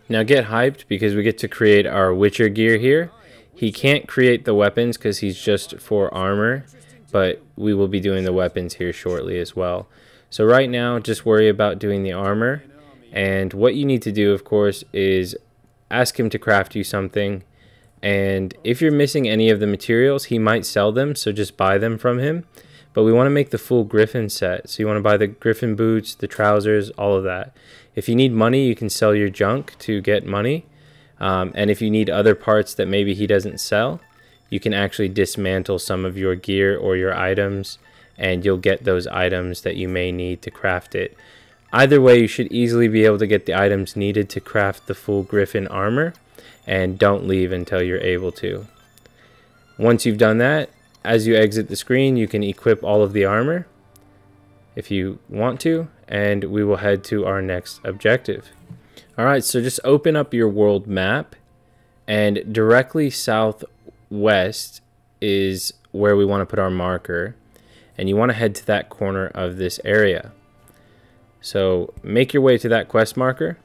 Now get hyped because we get to create our Witcher gear here. He can't create the weapons because he's just for armor, but we will be doing the weapons here shortly as well. So right now, just worry about doing the armor. And what you need to do, of course, is ask him to craft you something. And if you're missing any of the materials, he might sell them, so just buy them from him. But we want to make the full Griffin set. So you want to buy the Griffin boots, the trousers, all of that. If you need money, you can sell your junk to get money. And if you need other parts that maybe he doesn't sell, you can actually dismantle some of your gear or your items, and you'll get those items that you may need to craft it. Either way, you should easily be able to get the items needed to craft the full Griffin armor, and don't leave until you're able to. Once you've done that, as you exit the screen, you can equip all of the armor if you want to, and we will head to our next objective. Alright, so just open up your world map, and directly southwest is where we want to put our marker, and you want to head to that corner of this area. So make your way to that quest marker,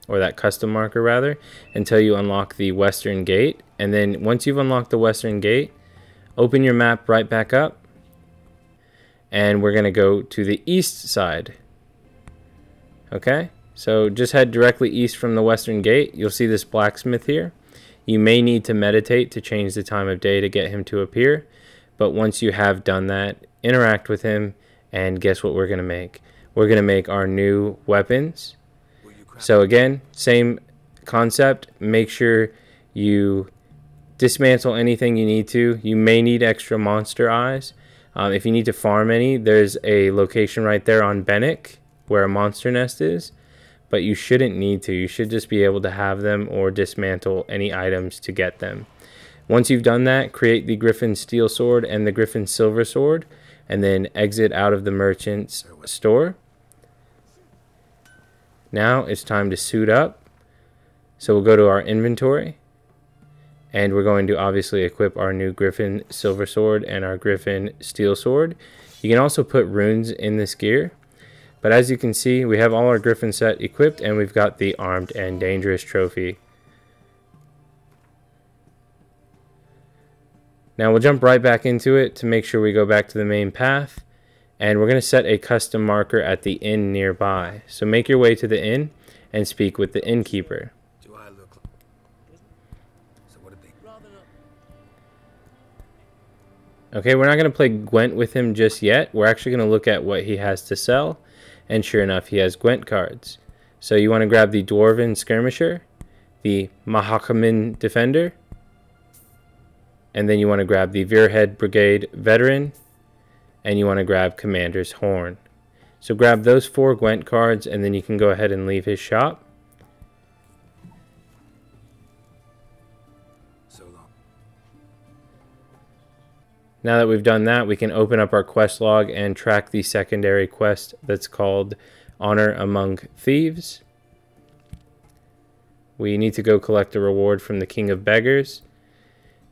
or that custom marker rather, until you unlock the western gate. And then once you've unlocked the western gate, open your map right back up, and we're going to go to the east side. Okay, so just head directly east from the western gate. You'll see this blacksmith here. You may need to meditate to change the time of day to get him to appear, but once you have done that, interact with him, and guess what we're going to make? We're going to make our new weapons. So again, same concept. Make sure you dismantle anything you need to. You may need extra monster eyes. If you need to farm any, there's a location right there on Bennick where a monster nest is, but you shouldn't need to. You should just be able to have them or dismantle any items to get them. Once you've done that, create the Griffin Steel Sword and the Griffin Silver Sword, and then exit out of the merchant's store. Now it's time to suit up. So we'll go to our inventory, and we're going to obviously equip our new Griffin Silver Sword and our Griffin Steel Sword. You can also put runes in this gear, but as you can see, we have all our Griffin set equipped, and we've got the Armed and Dangerous trophy. Now we'll jump right back into it to make sure we go back to the main path. And we're going to set a custom marker at the inn nearby. So make your way to the inn and speak with the innkeeper. Do I look so what a big... Okay, we're not going to play Gwent with him just yet. We're actually going to look at what he has to sell. And sure enough, he has Gwent cards. So you want to grab the Dwarven Skirmisher, the Mahakaman Defender, and then you want to grab the Veerhead Brigade Veteran, and you want to grab Commander's Horn. So grab those 4 Gwent cards, and then you can go ahead and leave his shop. So long. Now that we've done that, we can open up our quest log and track the secondary quest that's called Honor Among Thieves. We need to go collect a reward from the King of Beggars.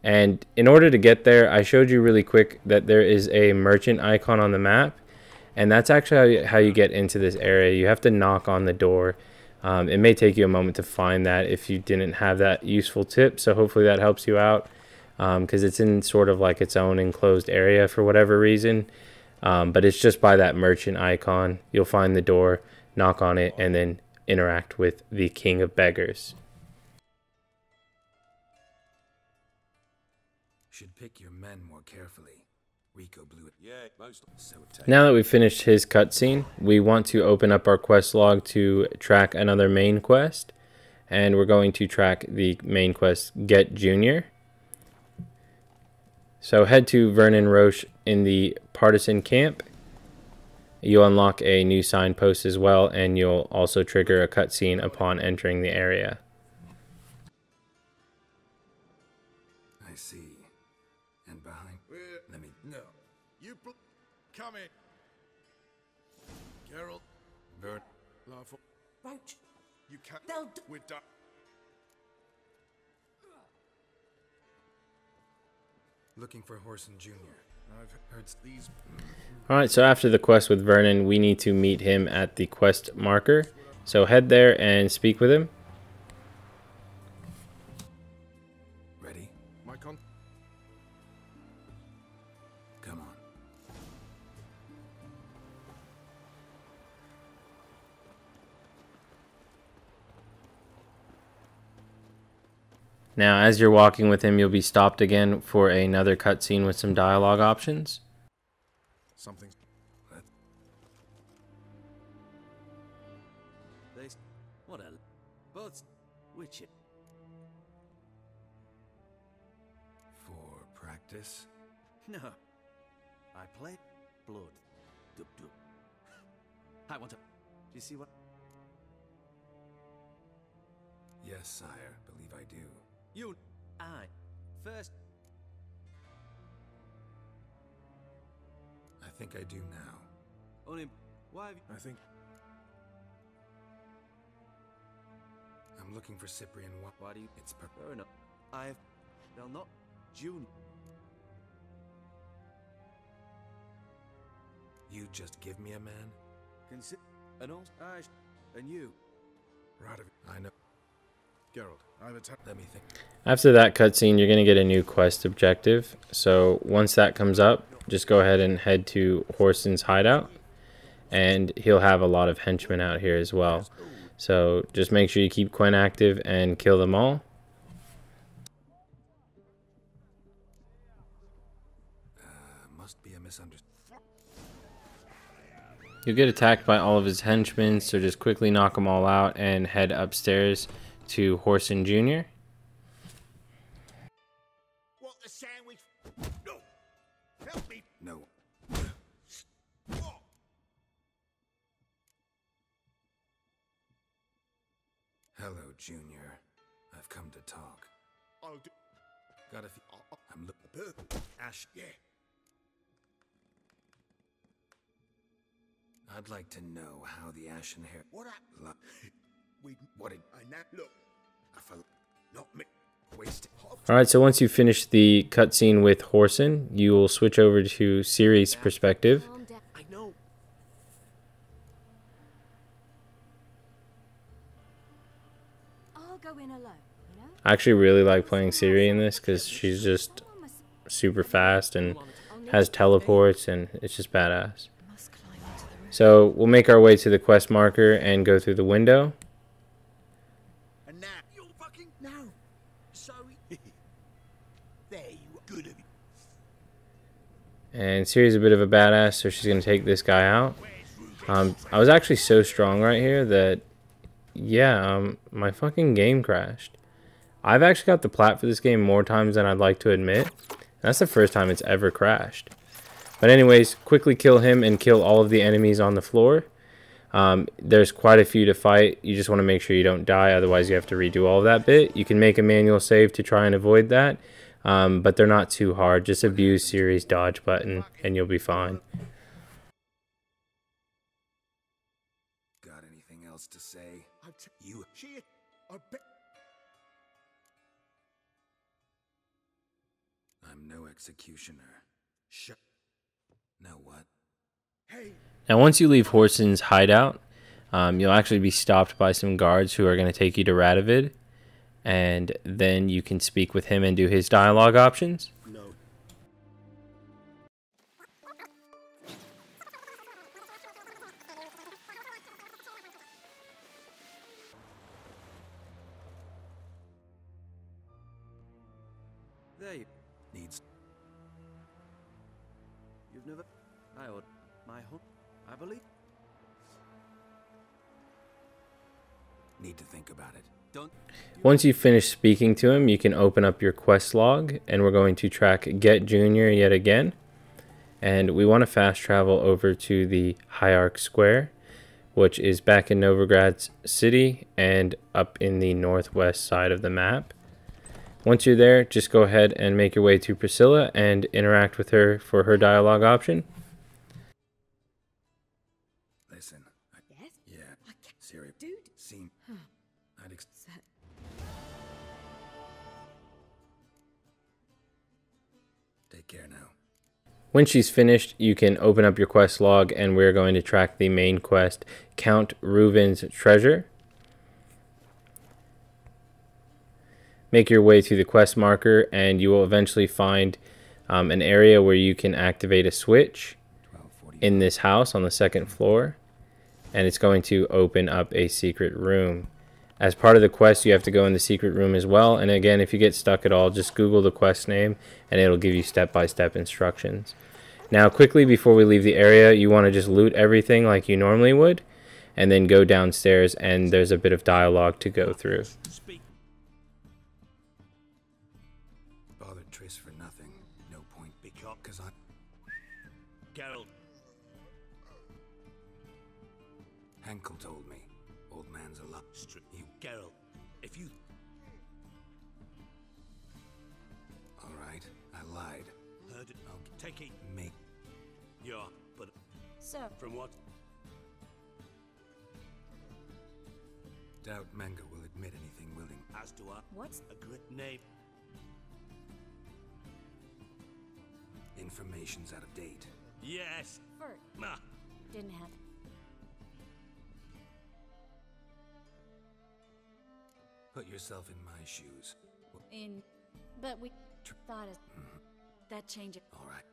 And in order to get there, I showed you really quick that there is a merchant icon on the map. And that's actually how you get into this area. You have to knock on the door. It may take you a moment to find that if you didn't have that useful tip. So hopefully that helps you out. Because it's in sort of like its own enclosed area for whatever reason. But it's just by that merchant icon. You'll find the door, knock on it, and then interact with the King of Beggars. Should pick your men more carefully. Rico blew it. Yeah, most. So tight. Now that we've finished his cutscene, we want to open up our quest log to track another main quest. And we're going to track the main quest, Get Junior. So head to Vernon Roche in the partisan camp. You'll unlock a new signpost as well, and you'll also trigger a cutscene upon entering the area. I see. And behind. Let me. No. You come in. Geralt. Vern. Laugh. Roach, You can't. they'll We're done. Looking for Horson Jr. I've heard these. Alright, so after the quest with Vernon, we need to meet him at the quest marker. So head there and speak with him. Ready? My con. Come on. Now, as you're walking with him, you'll be stopped again for another cutscene with some dialogue options. Something. What a. But. Which. For practice? No. I play. Blood. Dub dub. I want to. Do you see what? Yes, sire. Believe I do. You. I. First. I think I do now. Why have you. I think. I'm looking for Cyprian. Why do you. It's per. Fair enough. I have. They'll not. June. You just give me a man? Consider. And also. And you. I know. Geralt, I've attacked. Let me think. After that cutscene, you're going to get a new quest objective. So once that comes up, just go ahead and head to Horson's hideout. And he'll have a lot of henchmen out here as well. So just make sure you keep Quen active and kill them all. Must be a misunderstanding. You'll get attacked by all of his henchmen, so just quickly knock them all out and head upstairs to Horson Jr. What the sandwich? No! Help me! No. What? Hello, Junior. I've come to talk. I'll do. Got a few. I'm looking. Ash, yeah. I'd like to know how the ashen hair. What I. What did I not look? I felt. Not me. Wasted. Alright, so once you finish the cutscene with Horson, you will switch over to Ciri's perspective. calm down. I know. I'll go in alone, you know? I actually really like playing Ciri in this because she's just super fast and has teleports, and it's just badass. Must climb into the roof. So we'll make our way to the quest marker and go through the window. And now. You're fucking. No. Sorry. There you are. Good of you. And Ciri's a bit of a badass, so she's going to take this guy out. I was actually so strong right here that, yeah, my fucking game crashed. I've actually got the plat for this game more times than I'd like to admit. That's the first time it's ever crashed. But anyways, quickly kill him and kill all of the enemies on the floor. There's quite a few to fight. You just want to make sure you don't die, otherwise you have to redo all of that bit. You can make a manual save to try and avoid that. but they're not too hard. Just abuse series dodge button and you'll be fine. Got anything else to say? You shit. I'm no executioner. Shut. Know what? Hey. Now, once you leave Whoreson's hideout, you'll actually be stopped by some guards who are going to take you to Radovid, and then you can speak with him and do his dialogue options. No. There you Needs. You've never. I ought. My hope. I believe. Need to think about it. Don't. Once you finish speaking to him, you can open up your quest log, and we're going to track Get Junior yet again. And we want to fast travel over to the Hierarch Square, which is back in Novigrad's city and up in the northwest side of the map. Once you're there, just go ahead and make your way to Priscilla and interact with her for her dialogue option. Listen. Yes? Yeah. Siri. Dude. Seem. I'd take care now. When she's finished, you can open up your quest log, and we're going to track the main quest, Count Reuven's Treasure. Make your way to the quest marker, and you will eventually find an area where you can activate a switch in this house on the second floor, and it's going to open up a secret room. As part of the quest, you have to go in the secret room as well, and again, if you get stuck at all, just Google the quest name and it'll give you step-by-step instructions. Now, quickly before we leave the area, you want to just loot everything like you normally would, and then go downstairs, and there's a bit of dialogue to go through. Speak. Bothered Triss for nothing. No point. Because I. Geralt. Henkel told me. Old man's a lot. You. Geralt. If you. All right. I lied. Heard it. Okay. Take it. Make. Yeah, but. So, From what? Doubt Manga will admit anything willing. As to I. what's A good name. Information's out of date. Yes. Fert? Nah. Didn't have. Put yourself in my shoes. In. But we thought it. That change it. All right.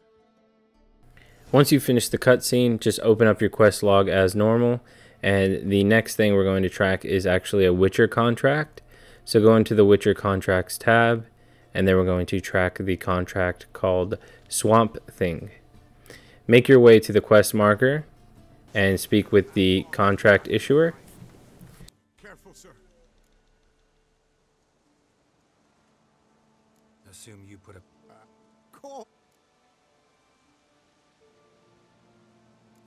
Once you finish the cutscene, just open up your quest log as normal, and the next thing we're going to track is actually a Witcher contract. So go into the Witcher contracts tab, and then we're going to track the contract called Swamp Thing. Make your way to the quest marker and speak with the contract issuer. Careful, sir. Assume you put a. Call.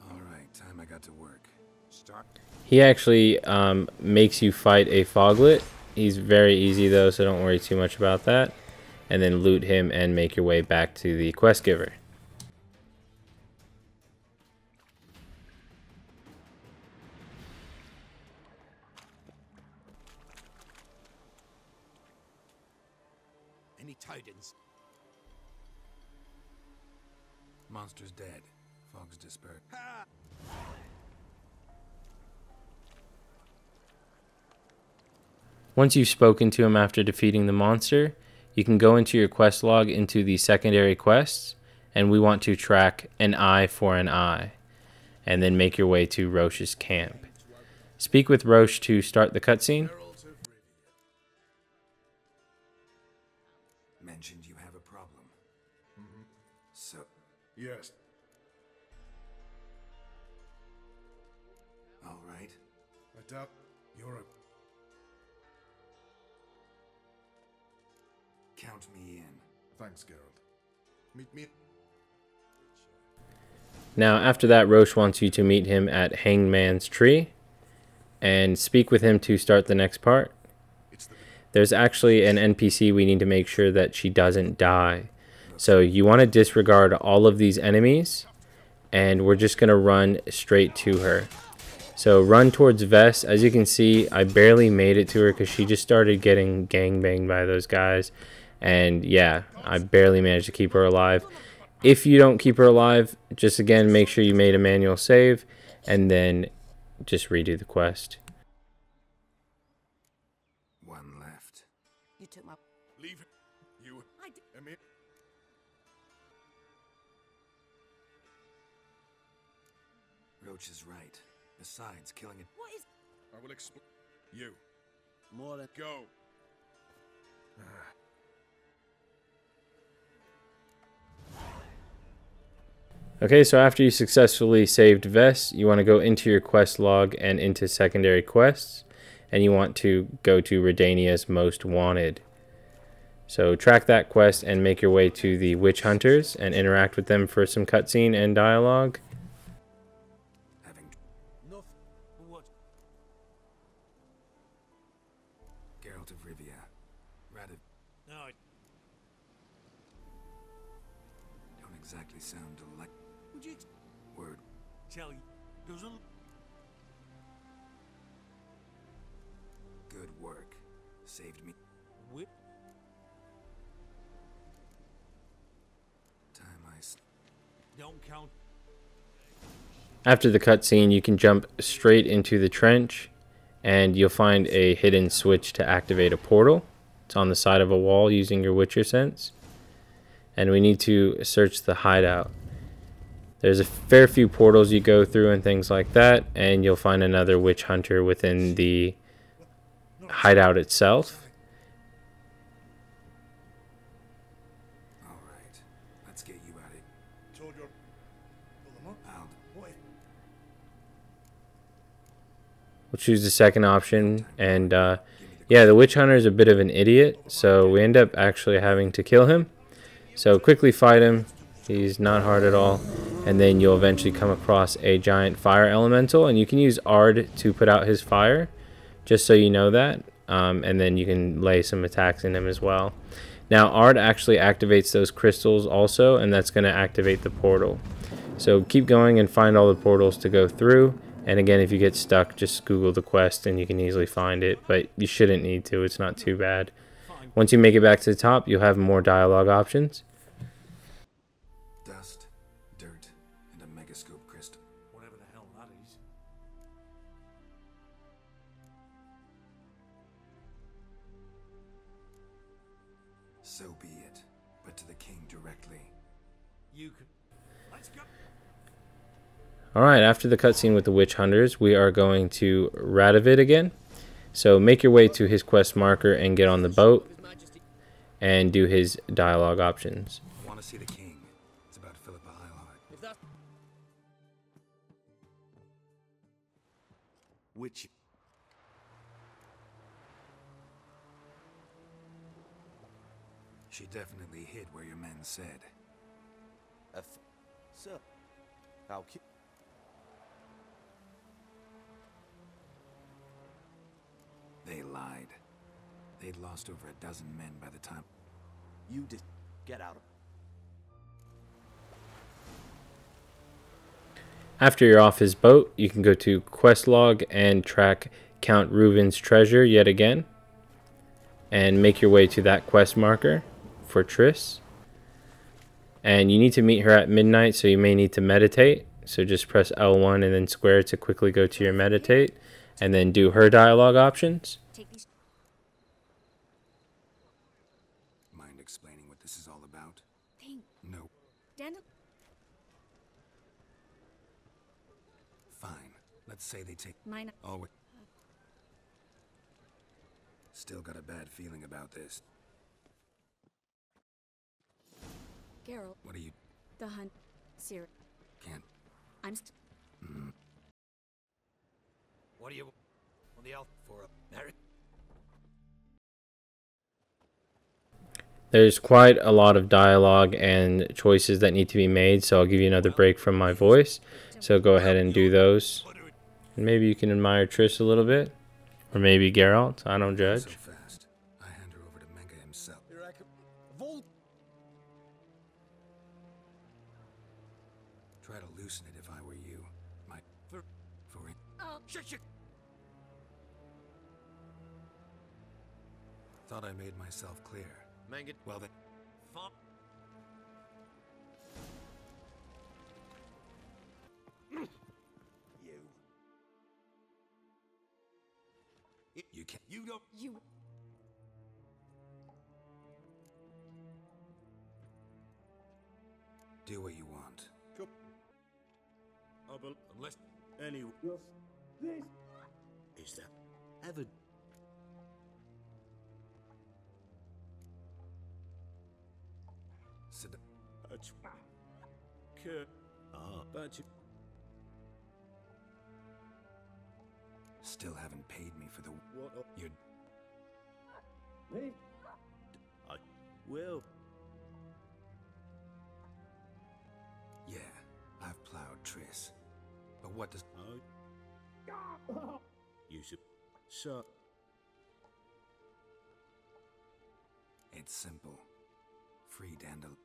All right. Time I got to work. Start. He actually makes you fight a foglet. He's very easy though, so don't worry too much about that. And then loot him and make your way back to the quest giver. Any tidings? Monster's dead. Fog's dispersed. Once you've spoken to him after defeating the monster, you can go into your quest log into the secondary quests, and we want to track an eye for an eye, and then make your way to Roche's camp. Speak with Roche to start the cutscene. Geralt of Rivia. Mentioned you have a problem. So. Yes. All right. I doubt you're a. Count me in. Thanks, Geralt. Meet me. Now, after that, Roche wants you to meet him at Hangman's Tree and speak with him to start the next part. It's the. there's actually an NPC we need to make sure that she doesn't die. So you want to disregard all of these enemies, and we're just going to run straight to her. So run towards Vess. As you can see, I barely made it to her because she just started getting gangbanged by those guys. And yeah, I barely managed to keep her alive. If you don't keep her alive, just again, make sure you made a manual save and then just redo the quest. One left. You took my... Leave it. You. I did. Emir. Roach is right. Besides, killing it. What is... I will explain. You. More than Go. Okay, so after you successfully saved Vess, you want to go into your quest log and into secondary quests, and you want to go to Redania's Most Wanted. So track that quest and make your way to the Witch Hunters and interact with them for some cutscene and dialogue. Having enough. What? Geralt of Rivia. Rather No, I don't exactly sound like would you word. tell you? Doesn't. Good work. Saved me. Whip. Time Don't count. After the cutscene, you can jump straight into the trench, and you'll find a hidden switch to activate a portal. It's on the side of a wall using your Witcher sense. And we need to search the hideout. There's a fair few portals you go through and things like that, and you'll find another witch hunter within the hideout itself. Alright. Let's get you at it. Told your. Pull them up. I'll Boy. We'll choose the second option, and yeah, the witch hunter is a bit of an idiot, so we end up actually having to kill him. So quickly fight him. He's not hard at all. And then you'll eventually come across a giant fire elemental, and you can use Aard to put out his fire, just so you know that. And then you can lay some attacks in him as well. Now Aard actually activates those crystals also, and that's going to activate the portal. So keep going and find all the portals to go through. And again, if you get stuck, just Google the quest and you can easily find it, but you shouldn't need to. It's not too bad. Once you make it back to the top, you'll have more dialogue options. dust, dirt, and a megascope crystal. Whatever the hell that is. So be it, but to the king directly. You could. Let's go. Alright, after the cutscene with the witch hunters, we are going to Radovid again. So make your way to his quest marker and get on the boat and do his dialogue options. Want to see the king? It's about Philippa Eilhart. If that. Which. She definitely hid where your men said. Sir, how cute. They lied. They'd lost over a dozen men by the time. You did. Get out of. After you're off his boat, you can go to quest log and track Count Reuven's treasure yet again. And make your way to that quest marker for Triss. And you need to meet her at midnight, so you may need to meditate. So just press L1 and then square to quickly go to your meditate. And then do her dialogue options. Take these. Mind explaining what this is all about? Thing. No. Dandel. Fine. Let's say they take. Mine. Oh, wait. Still got a bad feeling about this. Geralt. What are you? The hunt. Sir. Can't. I'm. What do you on the out for a marriage? There's quite a lot of dialogue and choices that need to be made, so I'll give you another break from my voice. So go ahead and do those. And maybe you can admire Triss a little bit. Or maybe Geralt. I don't judge. So fast. I try to loosen it if I were you. Oh. Thought I made myself clear. Well then. You can't. You don't. You. Do what you want. Unless any. Is that ever? Sit down. But you. Still haven't paid me for the. What? You're. I will. Yeah, I've plowed Triss. But what does. You should. So. It's simple. Free Dandel.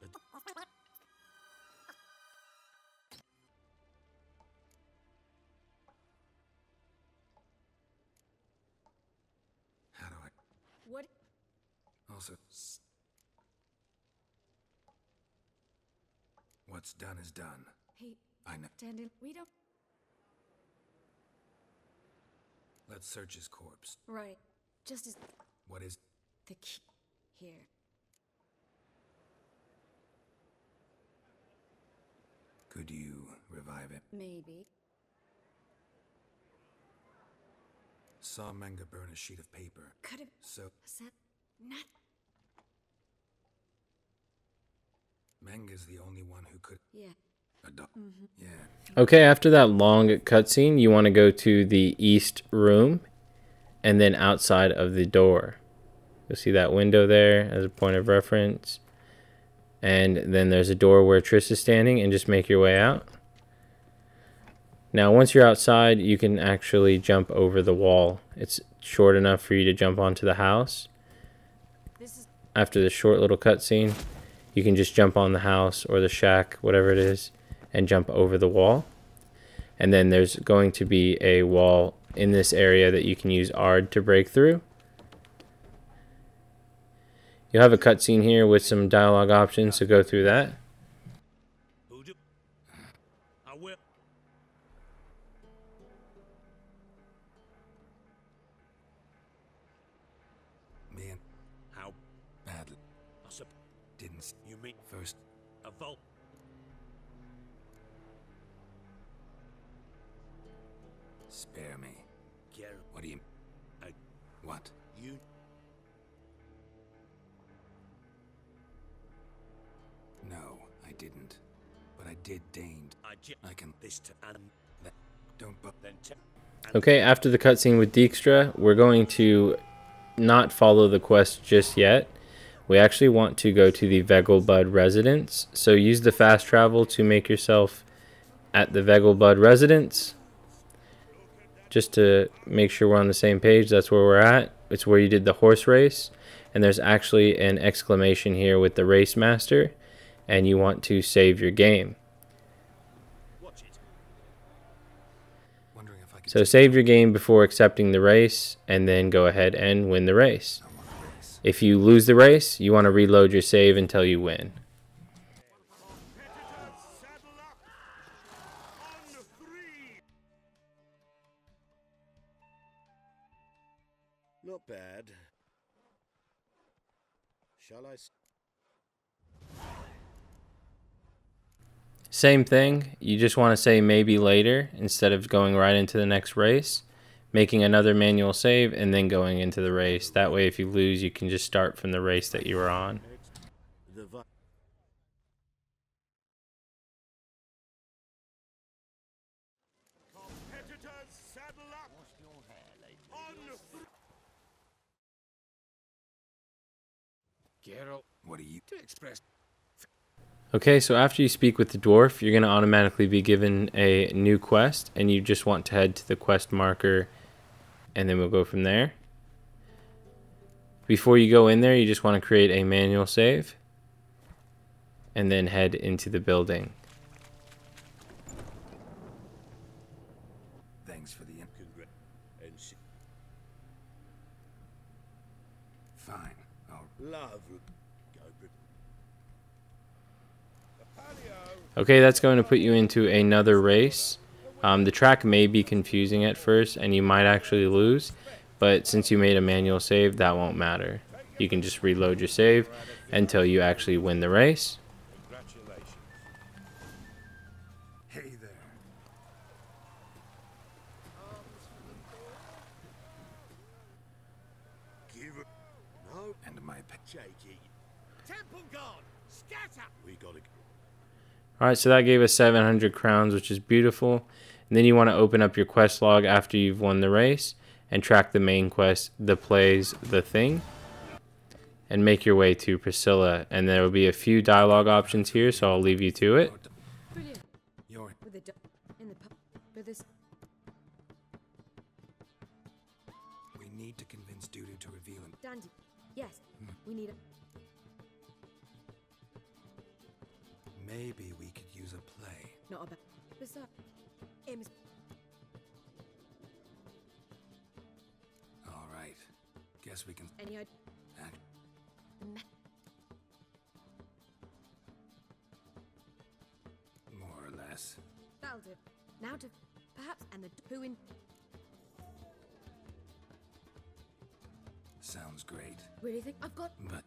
How do I. What? Also. What's done is done. Hey, I know. Dandel, we don't. Let's search his corpse. Right. Just as What is. the key here. Could you revive it? Maybe. Saw Menga burn a sheet of paper. Could have So. said not. Menga's the only one who could. Yeah. Yeah. Okay, after that long cutscene, you want to go to the east room and then outside of the door. You'll see that window there as a point of reference. And then there's a door where Triss is standing, and just make your way out. Now, once you're outside, you can actually jump over the wall. It's short enough for you to jump onto the house. After this short little cutscene, you can just jump on the house or the shack, whatever it is, and jump over the wall. And then there's going to be a wall in this area that you can use Aard to break through. You'll have a cutscene here with some dialogue options, so go through that. I will. Man, How badly. Didn't. you mean First. a vault? Spare me. Geralt, What do you. What? you. No, I didn't. But I did deigned. I can. This to Adam. Don't but. Then Okay, after the cutscene with Dijkstra, we're going to not follow the quest just yet. We actually want to go to the Vegelbud residence. So use the fast travel to make yourself at the Vegelbud residence. Just to make sure we're on the same page, that's where we're at. It's where you did the horse race. And there's actually an exclamation here with the race master. And you want to save your game. watch it. Wondering if I could. So save your game before accepting the race, and then go ahead and win the race. I want a race. If you lose the race, you want to reload your save until you win. Saddle up. On 3. Not bad. Shall I? Same thing, you just want to say maybe later instead of going right into the next race, making another manual save and then going into the race. That way if you lose, you can just start from the race that you were on. The Competitors, saddle up. On 3. Geralt, what do you. to express. Okay, so after you speak with the dwarf, you're going to automatically be given a new quest, and you just want to head to the quest marker, and then we'll go from there. Before you go in there, you just want to create a manual save, and then head into the building. Love. Go, Okay, that's going to put you into another race. The track may be confusing at first and you might actually lose, but since you made a manual save, that won't matter. You can just reload your save until you actually win the race. Congratulations. Hey there. Give it. No. And my pet. Shaky. Temple guard. Scatter. We gotta. Alright, so that gave us 700 crowns, which is beautiful. And then you want to open up your quest log after you've won the race and track the main quest, the plays, the thing. And make your way to Priscilla. And there will be a few dialogue options here, so I'll leave you to it. Brilliant. You're With the in the pub. With this. we need to convince Dudu to reveal him. Dandy. Yes. We need a. Maybe we could use a play. Not a bad. Besides. Ames. All right. Guess we can Any idea? act. The me- More or less. That'll do. Now to. Perhaps. And the. Who in. Sounds great. Really think. I've got. But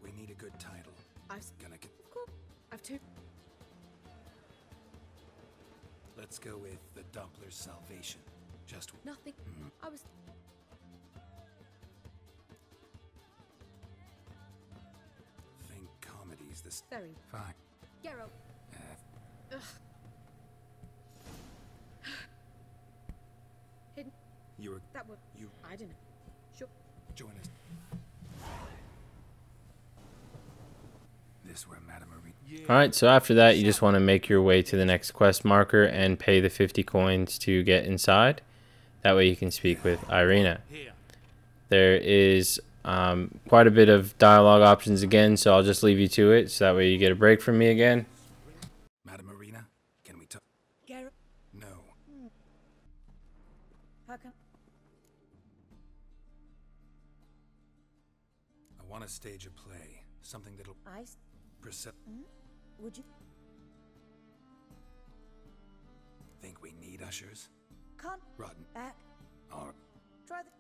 we need a good title. I've. Cool. I've two. Let's go with The Doppler Salvation. Just Nothing. I was. think comedy's this. Very. Fine. Geralt. Ugh. Hidden. You were. That would. You I don't know. Sure. join us. This where Madame Marie. Alright, so after that, you just want to make your way to the next quest marker and pay the 50 coins to get inside. That way you can speak with Irina. There is quite a bit of dialogue options again, so I'll just leave you to it, so that way you get a break from me again. Madame Marina, can we talk? Geralt. No. How come? I want to stage a play. Something that'll percep. Would you? Think we need ushers? Can't. Rotten. Back. Or Try the.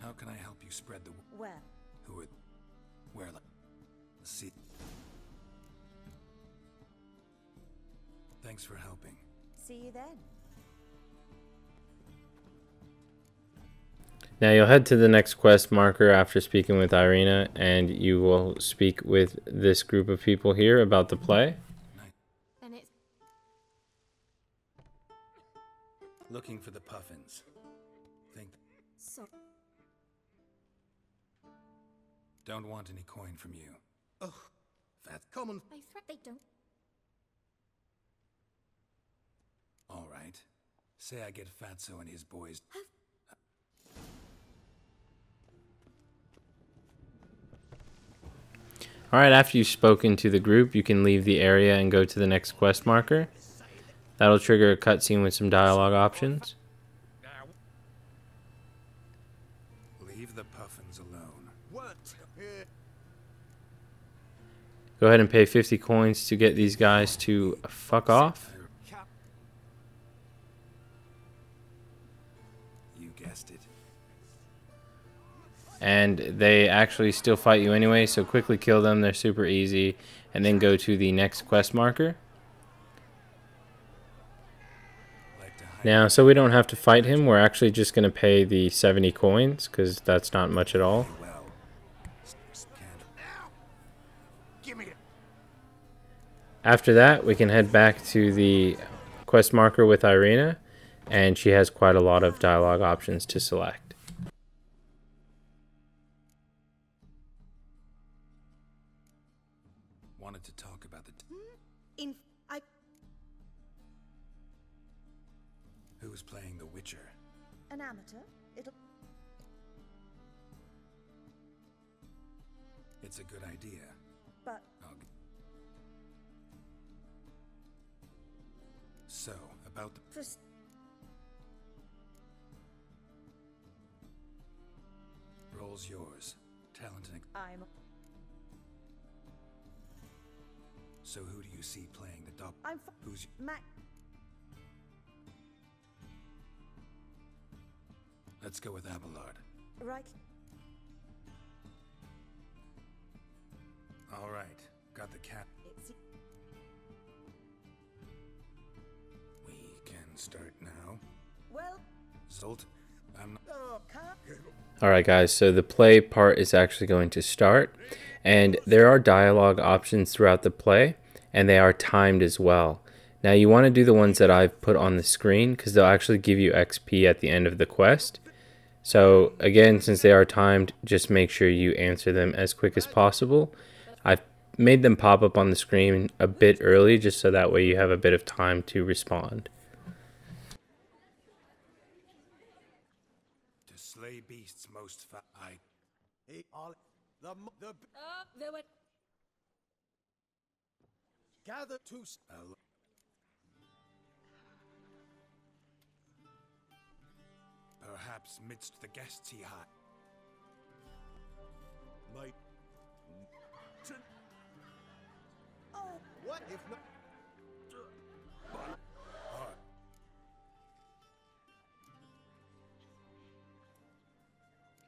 how can I help you spread the Where? who are where like see. Thanks for helping. See you then. Now you'll head to the next quest marker after speaking with Irina, and you will speak with this group of people here about the play. And it's. Looking for the puffins. Think So. don't want any coin from you. Oh, that's common. They don't. All right. Say I get Fatso and his boys. Alright, after you've spoken to the group, you can leave the area and go to the next quest marker. That'll trigger a cutscene with some dialogue options. Leave the puffins alone. What? Go ahead and pay 50 coins to get these guys to fuck off. You guessed it. And they actually still fight you anyway, so quickly kill them. They're super easy. And then go to the next quest marker. Now, so we don't have to fight him, we're actually just going to pay the 70 coins, because that's not much at all. After that, we can head back to the quest marker with Irina, and she has quite a lot of dialogue options to select. Wanted to talk about the who's playing the Witcher. An amateur. It's a good idea. But So, about the... First, Roll's yours. Talent and... I'm. So who do you see playing the Doppler? I'm. Who's... Mac. Let's go with Abelard. Right. All right. Got the cat. It's. We can start now. Well. Zolt, I'm... Oh, can't. Alright guys, so the play part is actually going to start, and there are dialogue options throughout the play, and they are timed as well. Now you want to do the ones that I've put on the screen, because they'll actually give you XP at the end of the quest. So again, since they are timed, just make sure you answer them as quick as possible. I've made them pop up on the screen a bit early, just so that way you have a bit of time to respond. To slay beasts most I... Hey, all the There were gather to Perhaps midst the guests he had. might. Oh, what if not?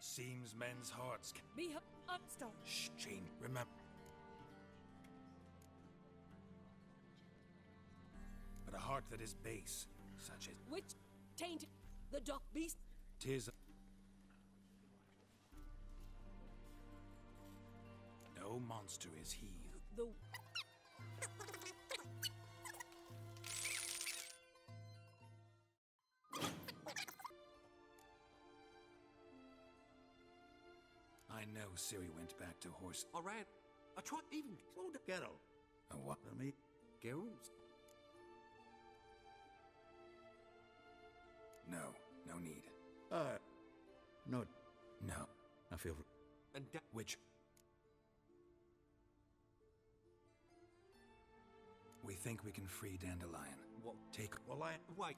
Seems men's hearts can... be upstart. Shh, Jane, remember. But a heart that is base, such as... Which tainted the dock beast? 'Tis... No monster is he who... The I know Ciri went back to horse... I ran. I tried even slow down. Geralt. A what? Let me. Geralt. No, no need. No. No. I feel. And Which... We think we can free Dandelion. what? Take... Well, Wait.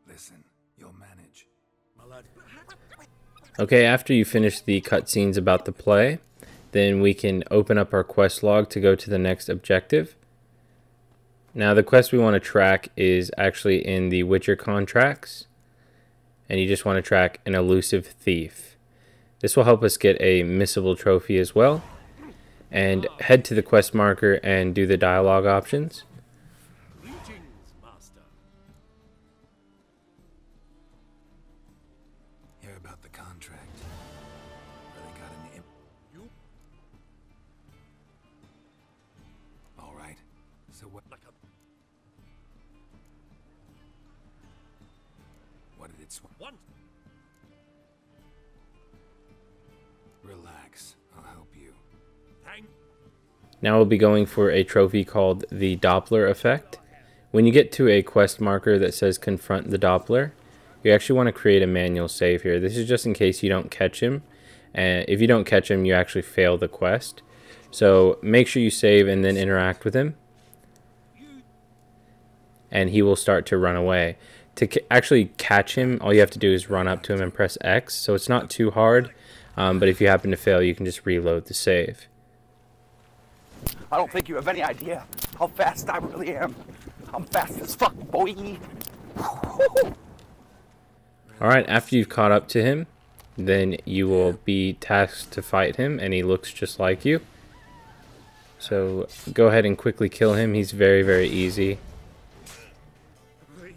Listen, you'll manage. my lad. Okay, after you finish the cutscenes about the play, then we can open up our quest log to go to the next objective. Now the quest we want to track is actually in the Witcher contracts, and you just want to track an elusive thief. This will help us get a missable trophy as well. And head to the quest marker and do the dialogue options. Greetings, master. Hear about the contract. Really got an imp... You All right. So what... like a What did it sw... one. Relax. I'll help you. Thank. Now we'll be going for a trophy called the Doppler Effect. When you get to a quest marker that says confront the Doppler, you actually want to create a manual save here. This is just in case you don't catch him. And if you don't catch him, you actually fail the quest. So make sure you save and then interact with him. And he will start to run away. To actually catch him, all you have to do is run up to him and press X. So it's not too hard. But if you happen to fail, you can just reload the save. I don't think you have any idea how fast I really am. I'm fast as fuck, boy. Alright, after you've caught up to him, then you will be tasked to fight him, and he looks just like you. So go ahead and quickly kill him. He's very, very easy.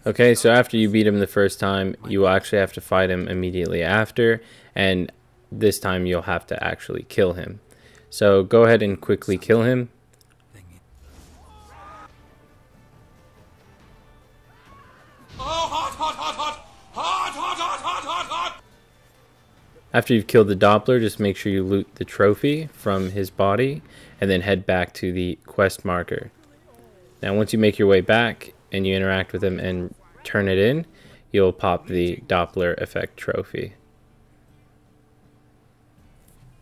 Okay, so after you beat him the first time, you will actually have to fight him immediately after, and this time you'll have to actually kill him. So go ahead and quickly kill him. After you've killed the Doppler, just make sure you loot the trophy from his body and then head back to the quest marker. Now once you make your way back and you interact with him and turn it in, you'll pop the Doppler Effect trophy.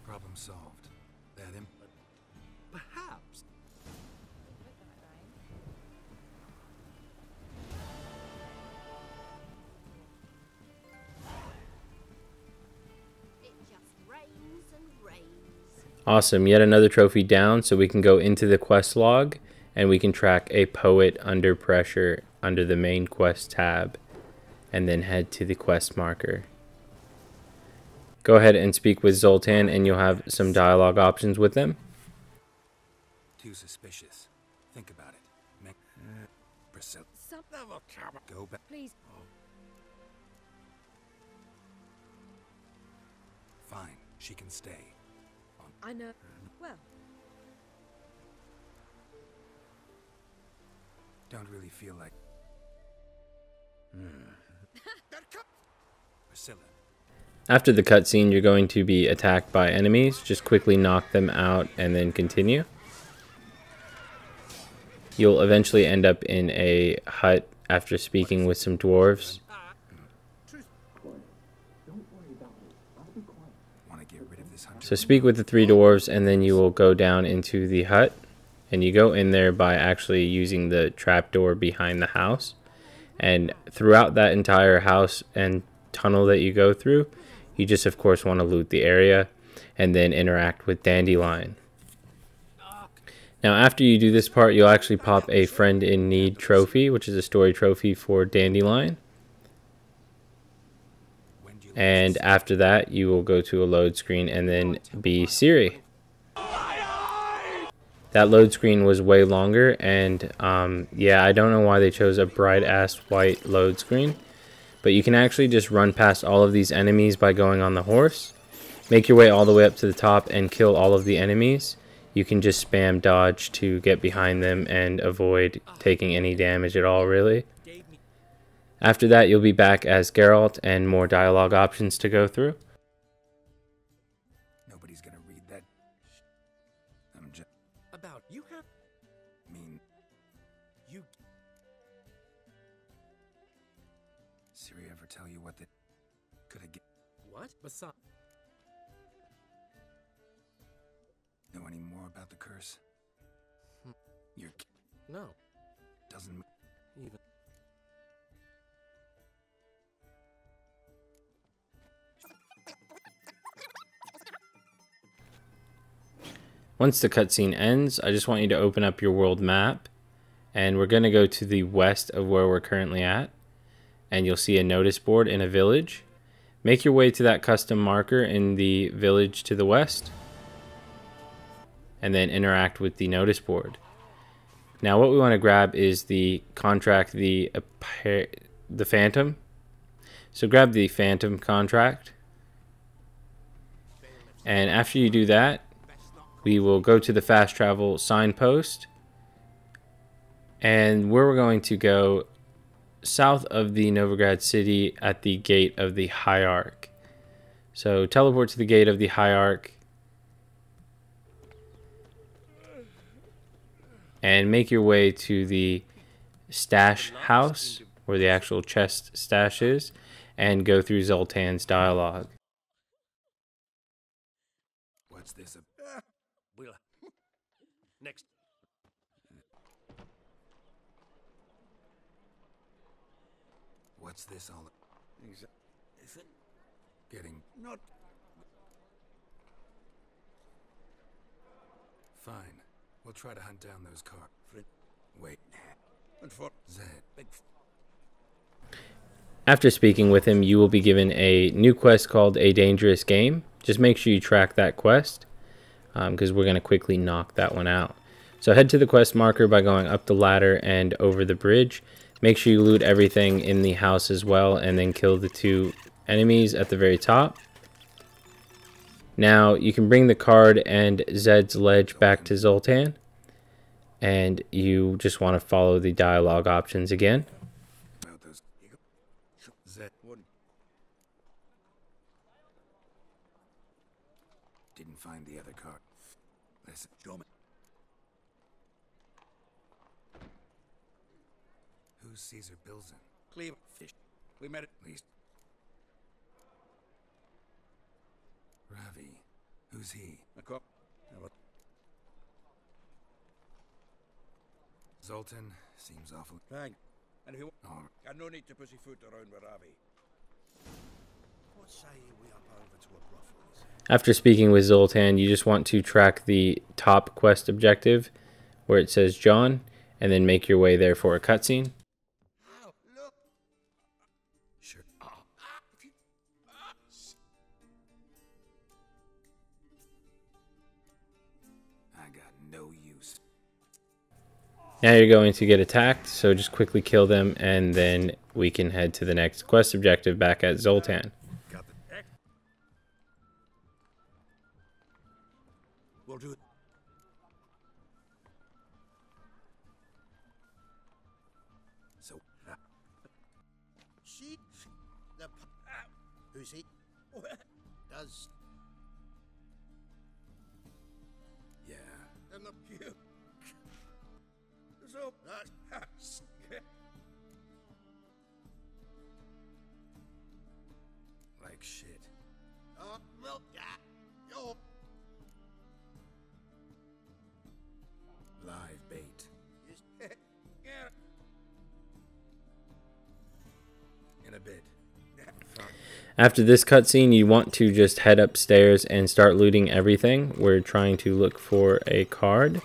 Problem solved. That imp... Perhaps. Awesome, yet another trophy down, so we can go into the quest log and we can track a poet under pressure under the main quest tab and then head to the quest marker. Go ahead and speak with Zoltan and you'll have some dialogue options with them. Too suspicious. Think about it. Priscilla. Go back. Please. Fine, she can stay. I know. Well. Don't really feel like. Priscilla. After the cutscene, you're going to be attacked by enemies. Just quickly knock them out and then continue. You'll eventually end up in a hut after speaking with some dwarves. So speak with the 3 dwarves and then you will go down into the hut. And you go in there by actually using the trapdoor behind the house. And throughout that entire house and tunnel that you go through, you just of course want to loot the area and then interact with Dandelion. Now after you do this part, you'll actually pop a friend in need trophy, which is a story trophy for Dandelion. And after that, you will go to a load screen and then be Siri. That load screen was way longer, and yeah, I don't know why they chose a bright ass white load screen. But you can actually just run past all of these enemies by going on the horse. Make your way all the way up to the top and kill all of the enemies. You can just spam dodge to get behind them and avoid taking any damage at all, really. After that, you'll be back as Geralt and more dialogue options to go through. Nobody's gonna read that. I'm just About you have. mean. You. Siri ever tell you what the could I get? What? Besides. Know any more about the curse? Your No. doesn't Even. Once the cutscene ends, I just want you to open up your world map. And we're going to go to the west of where we're currently at. And you'll see a notice board in a village. Make your way to that custom marker in the village to the west. And then interact with the notice board. Now what we want to grab is the contract, the Phantom. So grab the Phantom contract. And after you do that, we will go to the fast travel signpost. And where we're going to go south of the Novigrad city at the gate of the Hierarch. So teleport to the gate of the Hierarch. And make your way to the stash house, where the actual chest stash is, and go through Zoltan's dialogue. What's this? We'll next. What's this all? Is it Getting not? fine. We'll try to hunt down those cars. Wait. And for Zed. big. After speaking with him, you will be given a new quest called A Dangerous Game. Just make sure you track that quest, because we're going to quickly knock that one out. So head to the quest marker by going up the ladder and over the bridge. Make sure you loot everything in the house as well, and then kill the 2 enemies at the very top. Now you can bring the card and Zed's ledge back to Zoltan, and you just want to follow the dialogue options again. About those. Zed. Didn't find the other card. Listen, show me. Who's Caesar Bilzen? Cleave fish. We met at Least. Ravi. Who's he? a cop. Zoltan. Seems awful. Bang. And if you Oh, got no need to pussyfoot around with Ravi. After speaking with Zoltan, you just want to track the top quest objective where it says John, and then make your way there for a cutscene. Sure. I got no use. Now you're going to get attacked, so just quickly kill them, and then we can head to the next quest objective back at Zoltan. We'll do it. So, She, the, who's he? Does, yeah. and the you. So, Like shit. well, yo. Live bait. Yeah. In a bit. After this cutscene, you want to just head upstairs and start looting everything. We're trying to look for a card.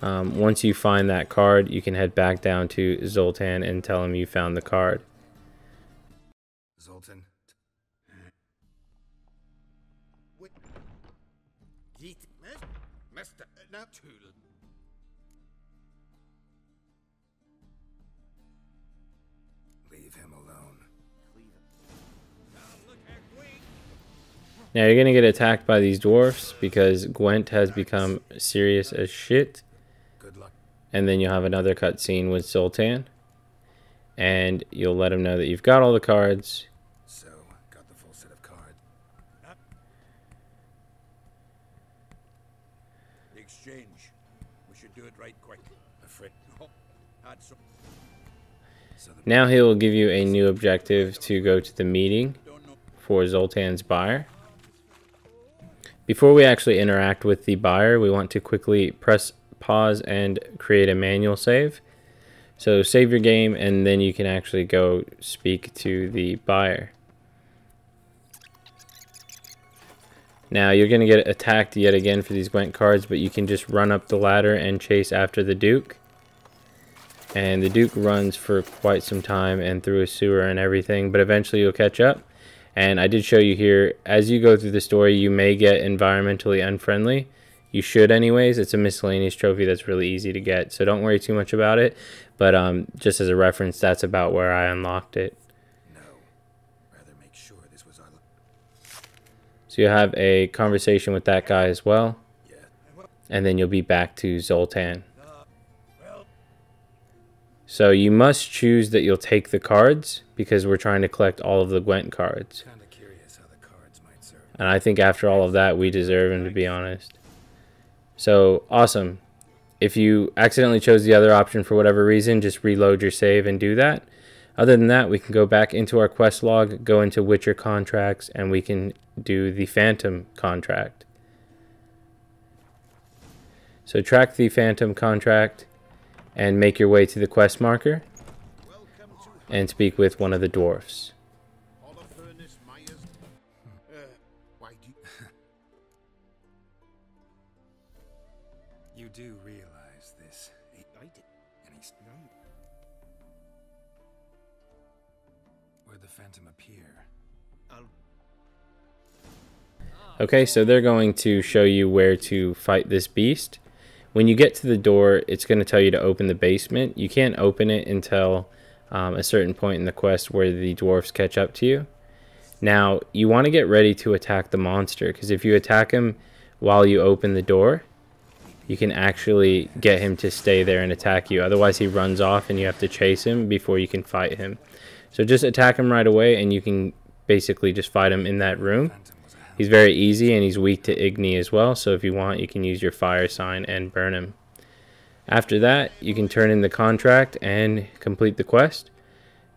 Once you find that card, you can head back down to Zoltan and tell him you found the card. Zoltan. Wait. Yeet. Mister. Now, Tool. Leave him alone. Now you're going to get attacked by these dwarfs because Gwent has become serious as shit. Good luck. And then you'll have another cutscene with Zoltan. And you'll let him know that you've got all the cards. So, got the full set of cards. The exchange. We should do it right quick. Afraid. Add some. So Now he'll give you a new objective to go to the meeting for Zoltan's buyer. Before we actually interact with the buyer, we want to quickly press pause and create a manual save. So save your game, and then you can actually go speak to the buyer. Now you're going to get attacked yet again for these Gwent cards, but you can just run up the ladder and chase after the Duke. And the Duke runs for quite some time and through a sewer and everything, but eventually you'll catch up. And I did show you here, as you go through the story, you may get environmentally unfriendly. You should anyways. It's a miscellaneous trophy that's really easy to get, so don't worry too much about it. But just as a reference, that's about where I unlocked it. No. Rather make sure this was our... So you'll have a conversation with that guy as well. Yeah. And then you'll be back to Zoltan. So you must choose that you'll take the cards, because we're trying to collect all of the Gwent cards. Kinda curious how the cards might serve. And I think after all of that, we deserve him, to be honest. So, awesome. If you accidentally chose the other option for whatever reason, just reload your save and do that. Other than that, we can go back into our quest log, go into Witcher contracts, and we can do the Phantom contract. So track the Phantom contract and make your way to the quest marker and speak with one of the dwarfs. Why do you do realize this? I did. And he's where'd the Phantom appear? Okay, so they're going to show you where to fight this beast. When you get to the door, it's going to tell you to open the basement. You can't open it until a certain point in the quest where the dwarfs catch up to you. Now, you want to get ready to attack the monster, because if you attack him while you open the door, you can actually get him to stay there and attack you. Otherwise, he runs off and you have to chase him before you can fight him. So just attack him right away, and you can basically just fight him in that room. He's very easy, and he's weak to Igni as well, so if you want, you can use your fire sign and burn him. After that, you can turn in the contract and complete the quest,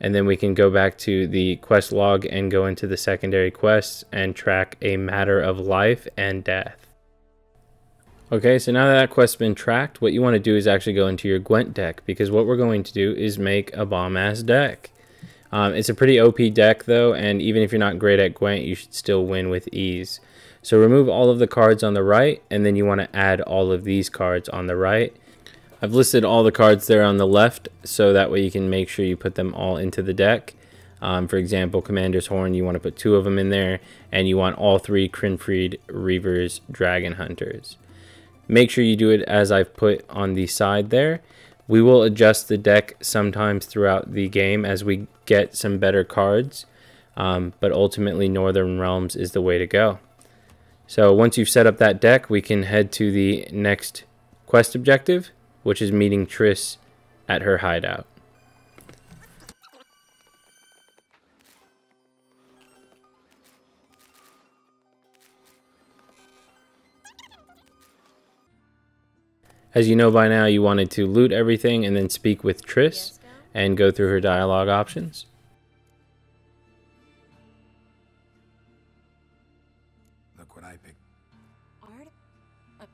and then we can go back to the quest log and go into the secondary quests and track a matter of life and death. Okay, so now that quest's been tracked, what you want to do is actually go into your Gwent deck, because what we're going to do is make a bomb-ass deck. It's a pretty OP deck though, and even if you're not great at Gwent, you should still win with ease. So remove all of the cards on the right, and then you want to add all of these cards on the right. I've listed all the cards there on the left, so that way you can make sure you put them all into the deck. For example, Commander's Horn, you want to put 2 of them in there, and you want all 3 Crinfried, Reavers, Dragon Hunters. Make sure you do it as I've put on the side there. We will adjust the deck sometimes throughout the game as we get some better cards, but ultimately Northern Realms is the way to go. So once you've set up that deck, we can head to the next quest objective, which is meeting Triss at her hideout. As you know by now, you wanted to loot everything and then speak with Triss and go through her dialogue options. Look what I picked. Aard? I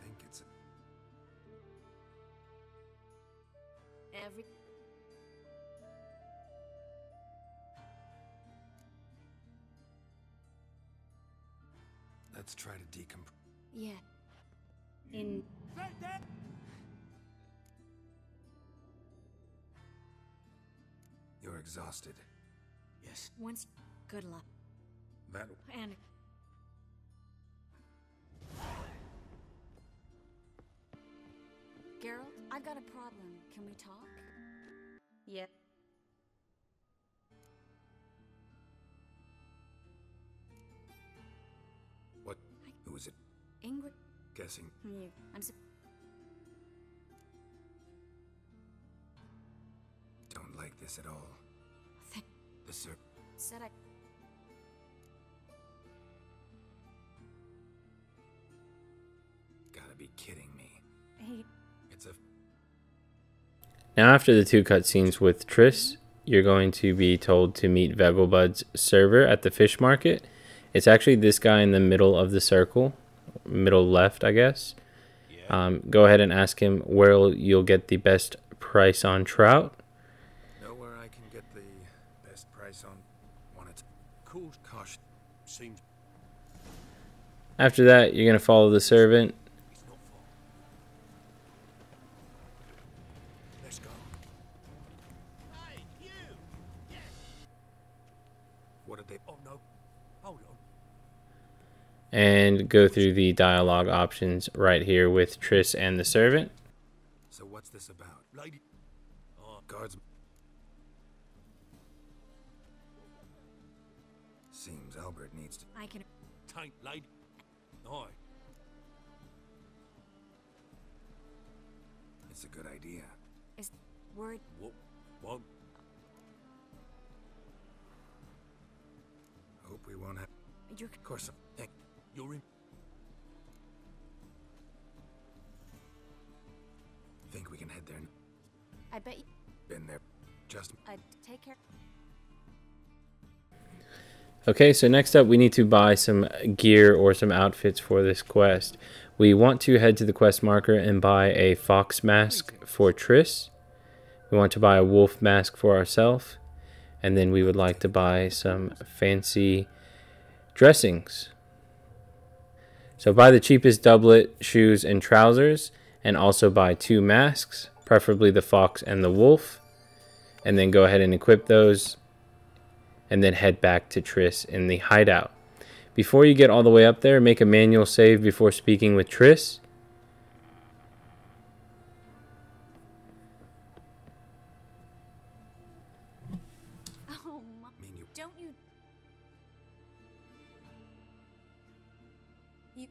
think it's Every... Let's try to decompress. Yeah. In... You're exhausted. Yes. Once... Good luck. That And... Geralt, I've got a problem. Can we talk? Yeah. what? Who is it? Ingrid... Guessing. You. I'm so... Don't like this at all. The sir. Said I... Gotta be kidding me. Hey... It's a. Now after the 2 cutscenes with Triss, you're going to be told to meet Vegelbud's server at the fish market. It's actually this guy in the middle of the circle, middle left, I guess. Go ahead and ask him where you'll get the best price on trout. Know where I can get the best price on one it. Cool. Caution. Seems After that, you're going to follow the servant. he's not far. Let's go. Hey, you! Yes! What did they? Oh no. Hold on. And go through the dialogue options right here with Triss and the servant. So what's this about? Lady. Oh, Guards. Seems Albert needs to. I can... taint lady. Aye. It's a good idea. Is... Word... What? Hope we won't have. You're... Of course. You're in. Think we can head there? I bet you... Been there. Just. take care... Okay, so next up we need to buy some gear or some outfits for this quest. We want to head to the quest marker and buy a fox mask for Triss. We want to buy a wolf mask for ourselves. And then we would like to buy some fancy dressings. So buy the cheapest doublet, shoes, and trousers. And also buy 2 masks, preferably the fox and the wolf. And then go ahead and equip those. And then head back to Triss in the hideout. Before you get all the way up there, make a manual save before speaking with Triss. Oh, my... Mean you. Don't you... You...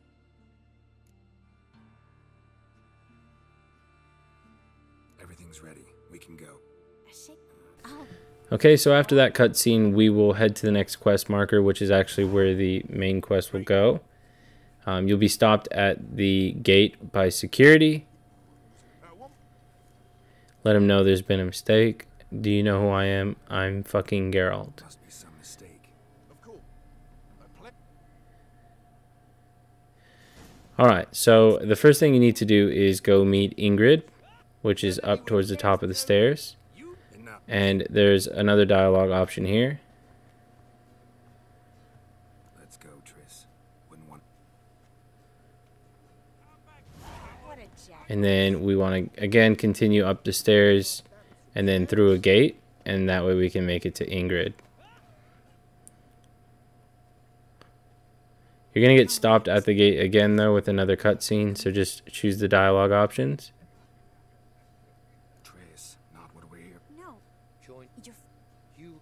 Everything's ready. We can go. Shake... Oh... Okay, so after that cutscene, we will head to the next quest marker, which is actually where the main quest will go. You'll be stopped at the gate by security. Let him know there's been a mistake. Do you know who I am? I'm fucking Geralt. Must be some mistake. Of course. Alright, so the first thing you need to do is go meet Ingrid, which is up towards the top of the stairs. And there's another dialogue option here. Let's go, Triss. Wouldn't want. And then we want to, again, continue up the stairs and then through a gate. And that way we can make it to Ingrid. You're going to get stopped at the gate again, though, with another cutscene. So just choose the dialogue options. Triss, not what we're here. No. Join you.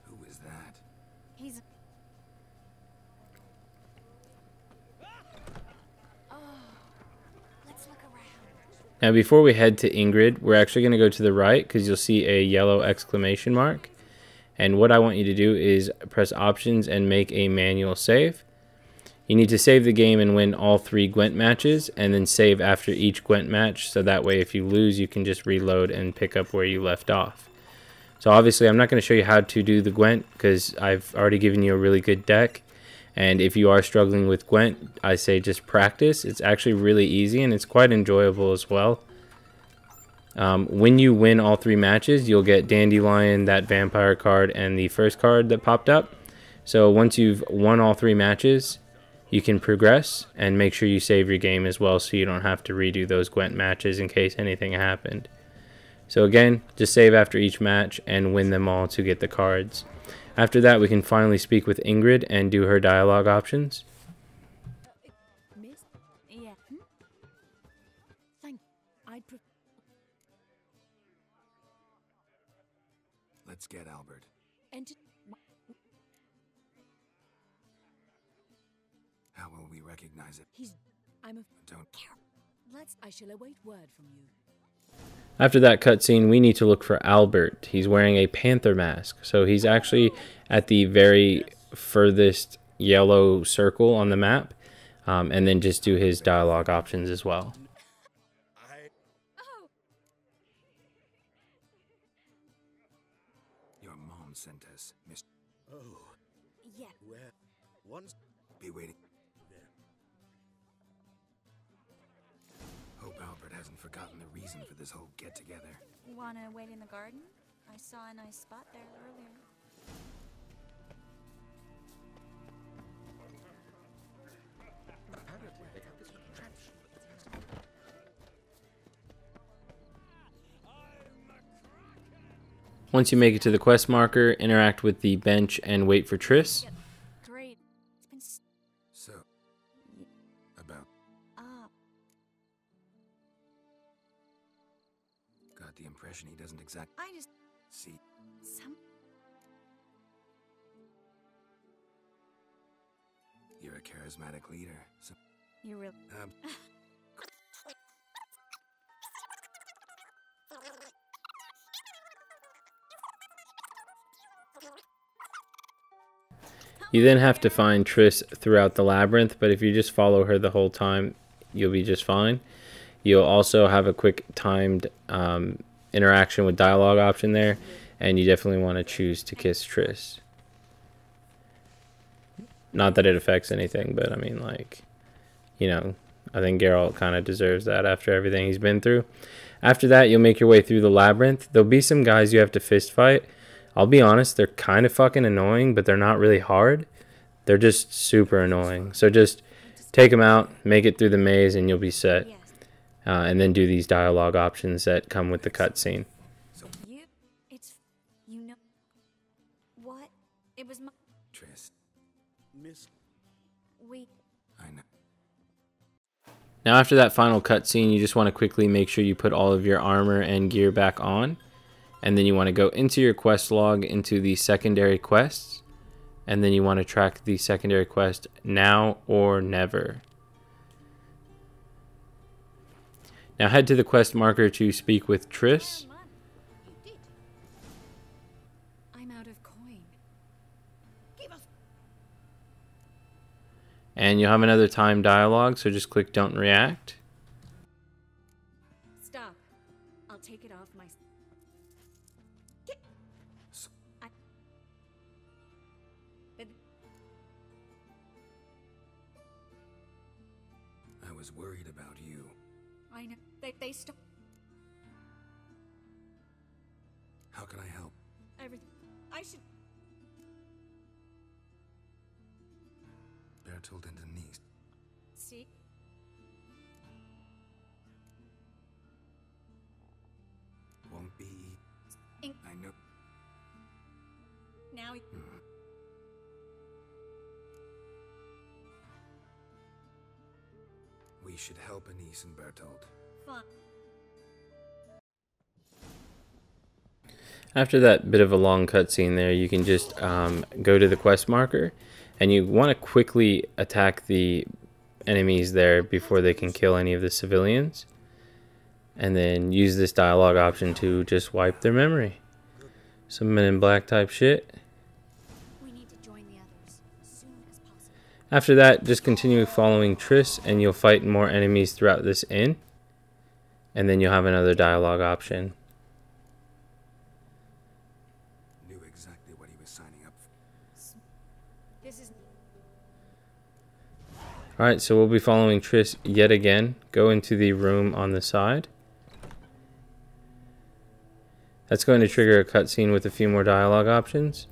Who is that? He's. Oh. Let's look around. Now, before we head to Ingrid, we're actually going to go to the right because you'll see a yellow exclamation mark. And what I want you to do is press options and make a manual save. You need to save the game and win all 3 Gwent matches and then save after each Gwent match. So that way if you lose, you can just reload and pick up where you left off. So obviously I'm not going to show you how to do the Gwent because I've already given you a really good deck. And if you are struggling with Gwent, I say just practice. It's actually really easy and it's quite enjoyable as well. When you win all 3 matches, you'll get Dandelion, that vampire card, and the first card that popped up. So once you've won all 3 matches, you can progress and make sure you save your game as well so you don't have to redo those Gwent matches in case anything happened. So again, just save after each match and win them all to get the cards. After that, we can finally speak with Ingrid and do her dialogue options. Miss? Yeah. Thank. Let's get Albert. And How will we recognize it? I'm a. Don't. I shall await word from you. After that cutscene, we need to look for Albert. He's wearing a panther mask. So he's actually at the very furthest yellow circle on the map. And then just do his dialogue options as well. Oh, Your mom sent us, Miss. Oh, Yeah. where? Once. Be waiting. Hope Albert hasn't forgotten the reason for this whole get-together. Wanna wait in the garden? I saw a nice spot there earlier. Once you make it to the quest marker, interact with the bench and wait for Triss. Great. It's been So, about. Got the impression he doesn't exactly I just see. some. You're a charismatic leader. So, You really. You then have to find Triss throughout the labyrinth, but if you just follow her the whole time, you'll be just fine. You'll also have a quick timed interaction with dialogue option there, and you definitely want to choose to kiss Triss. Not that it affects anything, but I mean, like, you know, I think Geralt kind of deserves that after everything he's been through. After that, you'll make your way through the labyrinth. There'll be some guys you have to fist fight. I'll be honest, they're kind of fucking annoying, but they're not really hard. They're just super annoying. So just take them out, make it through the maze, and you'll be set. Yes. And then do these dialogue options that come with the cutscene. It's. You know. What? It was my. Triss, Miss. We. I know. Now after that final cutscene, you just want to quickly make sure you put all of your armor and gear back on. And then you want to go into your quest log, into the secondary quests. And then you want to track the secondary quest now or never. Now head to the quest marker to speak with Triss. I'm out of coin. And you'll have another time dialogue, so just click don't react. Stop. I'll take it off my. was worried about you. I know. They stop How can I help? everything. I should. Bertold and Denise. See? Won't be. In- I know. Now. We should help Anise and Bertold. Fun. After that bit of a long cutscene there, you can just go to the quest marker, and you want to quickly attack the enemies there before they can kill any of the civilians, and then use this dialogue option to just wipe their memory. Some Men in Black type shit. We need to join the others as soon as possible. After that, just continue following Triss, and you'll fight more enemies throughout this inn, and then you'll have another dialogue option. Knew exactly what he was signing up for. This is. Alright, so we'll be following Triss yet again. Go into the room on the side. That's going to trigger a cutscene with a few more dialogue options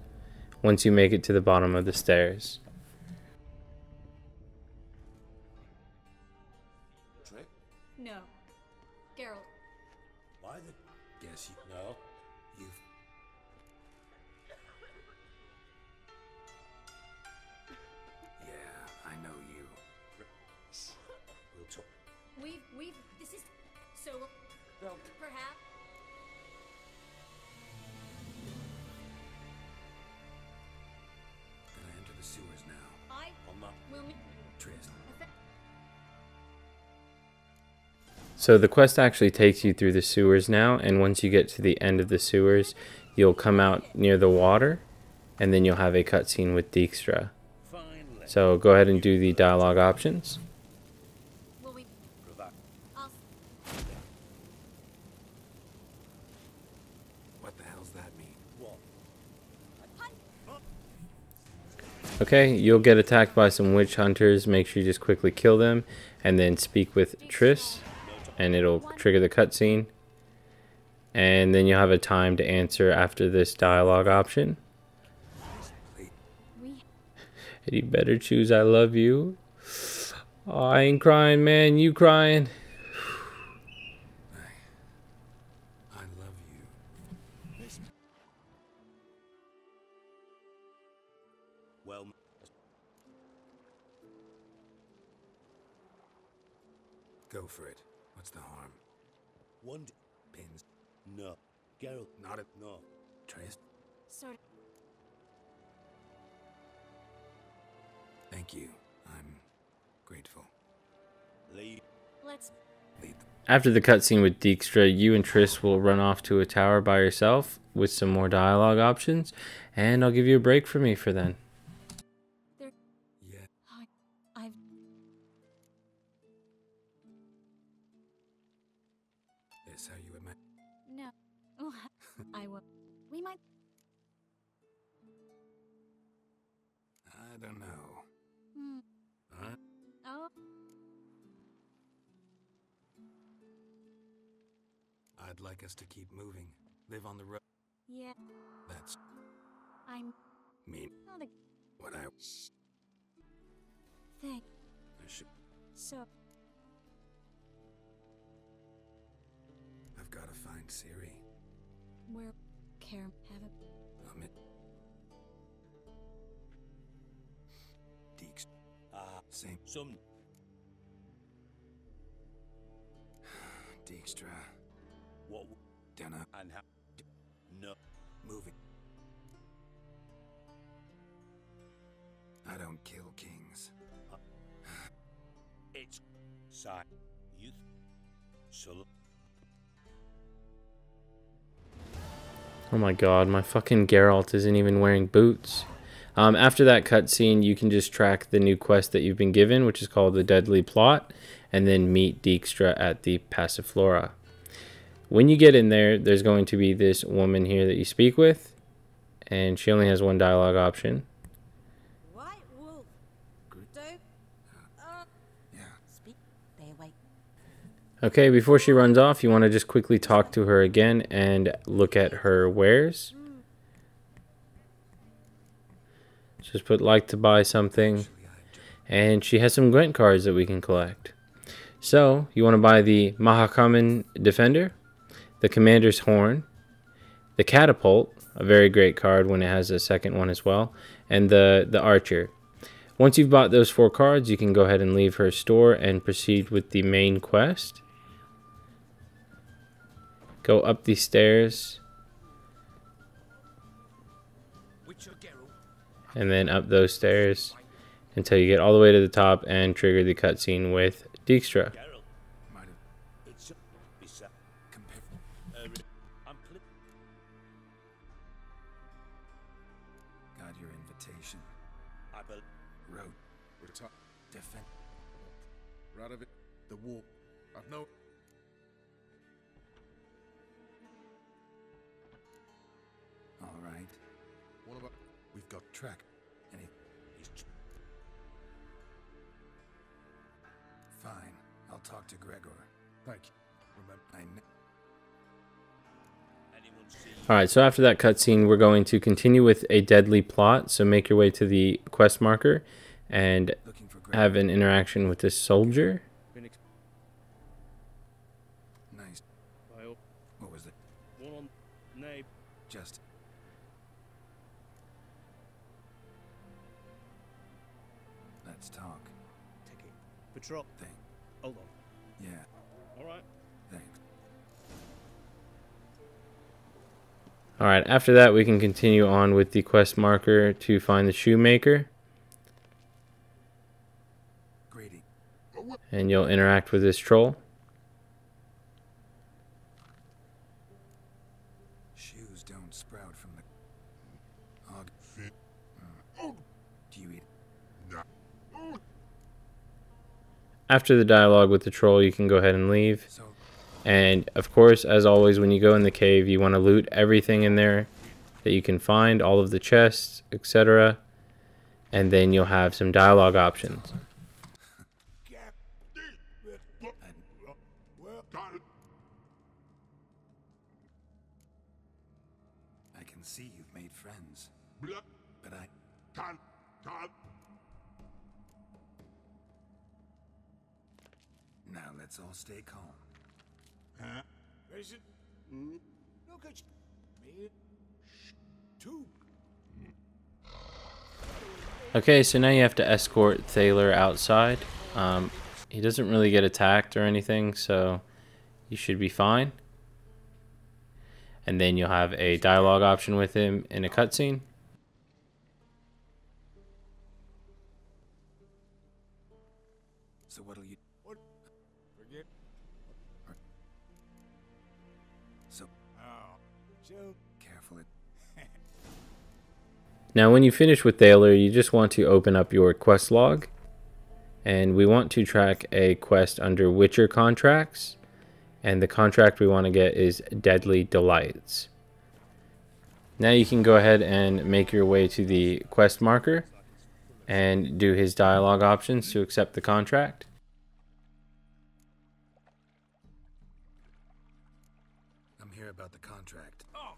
once you make it to the bottom of the stairs. Trick? No. Geralt. Why the... Guess you. No. You've. Yeah, I know you. We'll talk. We've. This is. So. Perhaps. Gonna enter the sewers now. I On that. will meet. Triss. So the quest actually takes you through the sewers now, and once you get to the end of the sewers, you'll come out near the water, and then you'll have a cutscene with Dijkstra. Finally. So go ahead and do the dialogue options. Will we? I'll. What the hell's that mean? What? Okay, you'll get attacked by some witch hunters. Make sure you just quickly kill them, and then speak with Triss, and it'll trigger the cutscene. And then you'll have a time to answer after this dialogue option. We. And you better choose I love you. Oh, I ain't crying, man. You crying. I love you. Well, Go for it. What's the harm? one Pins. no. Geralt, Not it. no. Triss. Sort of. Thank you. I'm grateful. Leave. Let's. Lead. After the cutscene with Dijkstra, you and Triss will run off to a tower by yourself with some more dialogue options, and I'll give you a break from me for then. There. Yeah. I've. This how you admit. No. I will. We might. I don't know. Hmm. Huh? Oh. I'd like us to keep moving. Live on the road. Yeah. That's I'm mean. not a What I thing. should. So. I've got to find Siri. Where. Kaer have a. I'm it. Deeks. Same. Some. Dijkstra. What? Dunno. And how? No. Moving. I don't kill kings. It's. Sign. Youth. Sul. Oh my god, my fucking Geralt isn't even wearing boots. After that cutscene, you can just track the new quest that you've been given, which is called the Deadly Plot, and then meet Dijkstra at the Passiflora. When you get in there, there's going to be this woman here that you speak with, and she only has one dialogue option. White wolf. Don't. Yeah. Speak. They Okay, before she runs off, you want to just quickly talk to her again and look at her wares. Just put like to buy something. And she has some Gwent cards that we can collect. So, you want to buy the MUTAGENS Defender, the Commander's Horn, the Catapult, a very great card when it has a second one as well, and the Archer. Once you've bought those 4 cards, you can go ahead and leave her store and proceed with the main quest. Go up these stairs. And then up those stairs until you get all the way to the top and trigger the cutscene with Dijkstra. Got your invitation. Road. Defend. Right of it. The war. I've no. All right. What about? We've got track. And he's fine. I'll talk to Gregor. Thank you. Remember, Alright, so after that cutscene, we're going to continue with a deadly plot. So make your way to the quest marker and have an interaction with this soldier. Nice. What was it? Just. Let's talk. Take it. Patrol. Thing. Hold on. Yeah. All right. Thanks. Alright, after that we can continue on with the quest marker to find the shoemaker. Greedy. And you'll interact with this troll. Shoes don't sprout from the hog. Do you eat? After the dialogue with the troll, you can go ahead and leave. And of course, as always, when you go in the cave, you want to loot everything in there that you can find, all of the chests, etc. And then you'll have some dialogue options. I can see you've made friends, but I can't. Now let's all stay calm. Huh? Is it? Look at me. Two. Okay, so now you have to escort Thaler outside. He doesn't really get attacked or anything, so you should be fine. And then you'll have a dialogue option with him in a cutscene. So what'll you? What? Forget. So. Oh. So Careful. Now when you finish with Thaler, you just want to open up your quest log. And we want to track a quest under Witcher contracts. And the contract we want to get is Deadly Delights. Now you can go ahead and make your way to the quest marker and do his dialogue options to accept the contract. I'm here about the contract. Oh.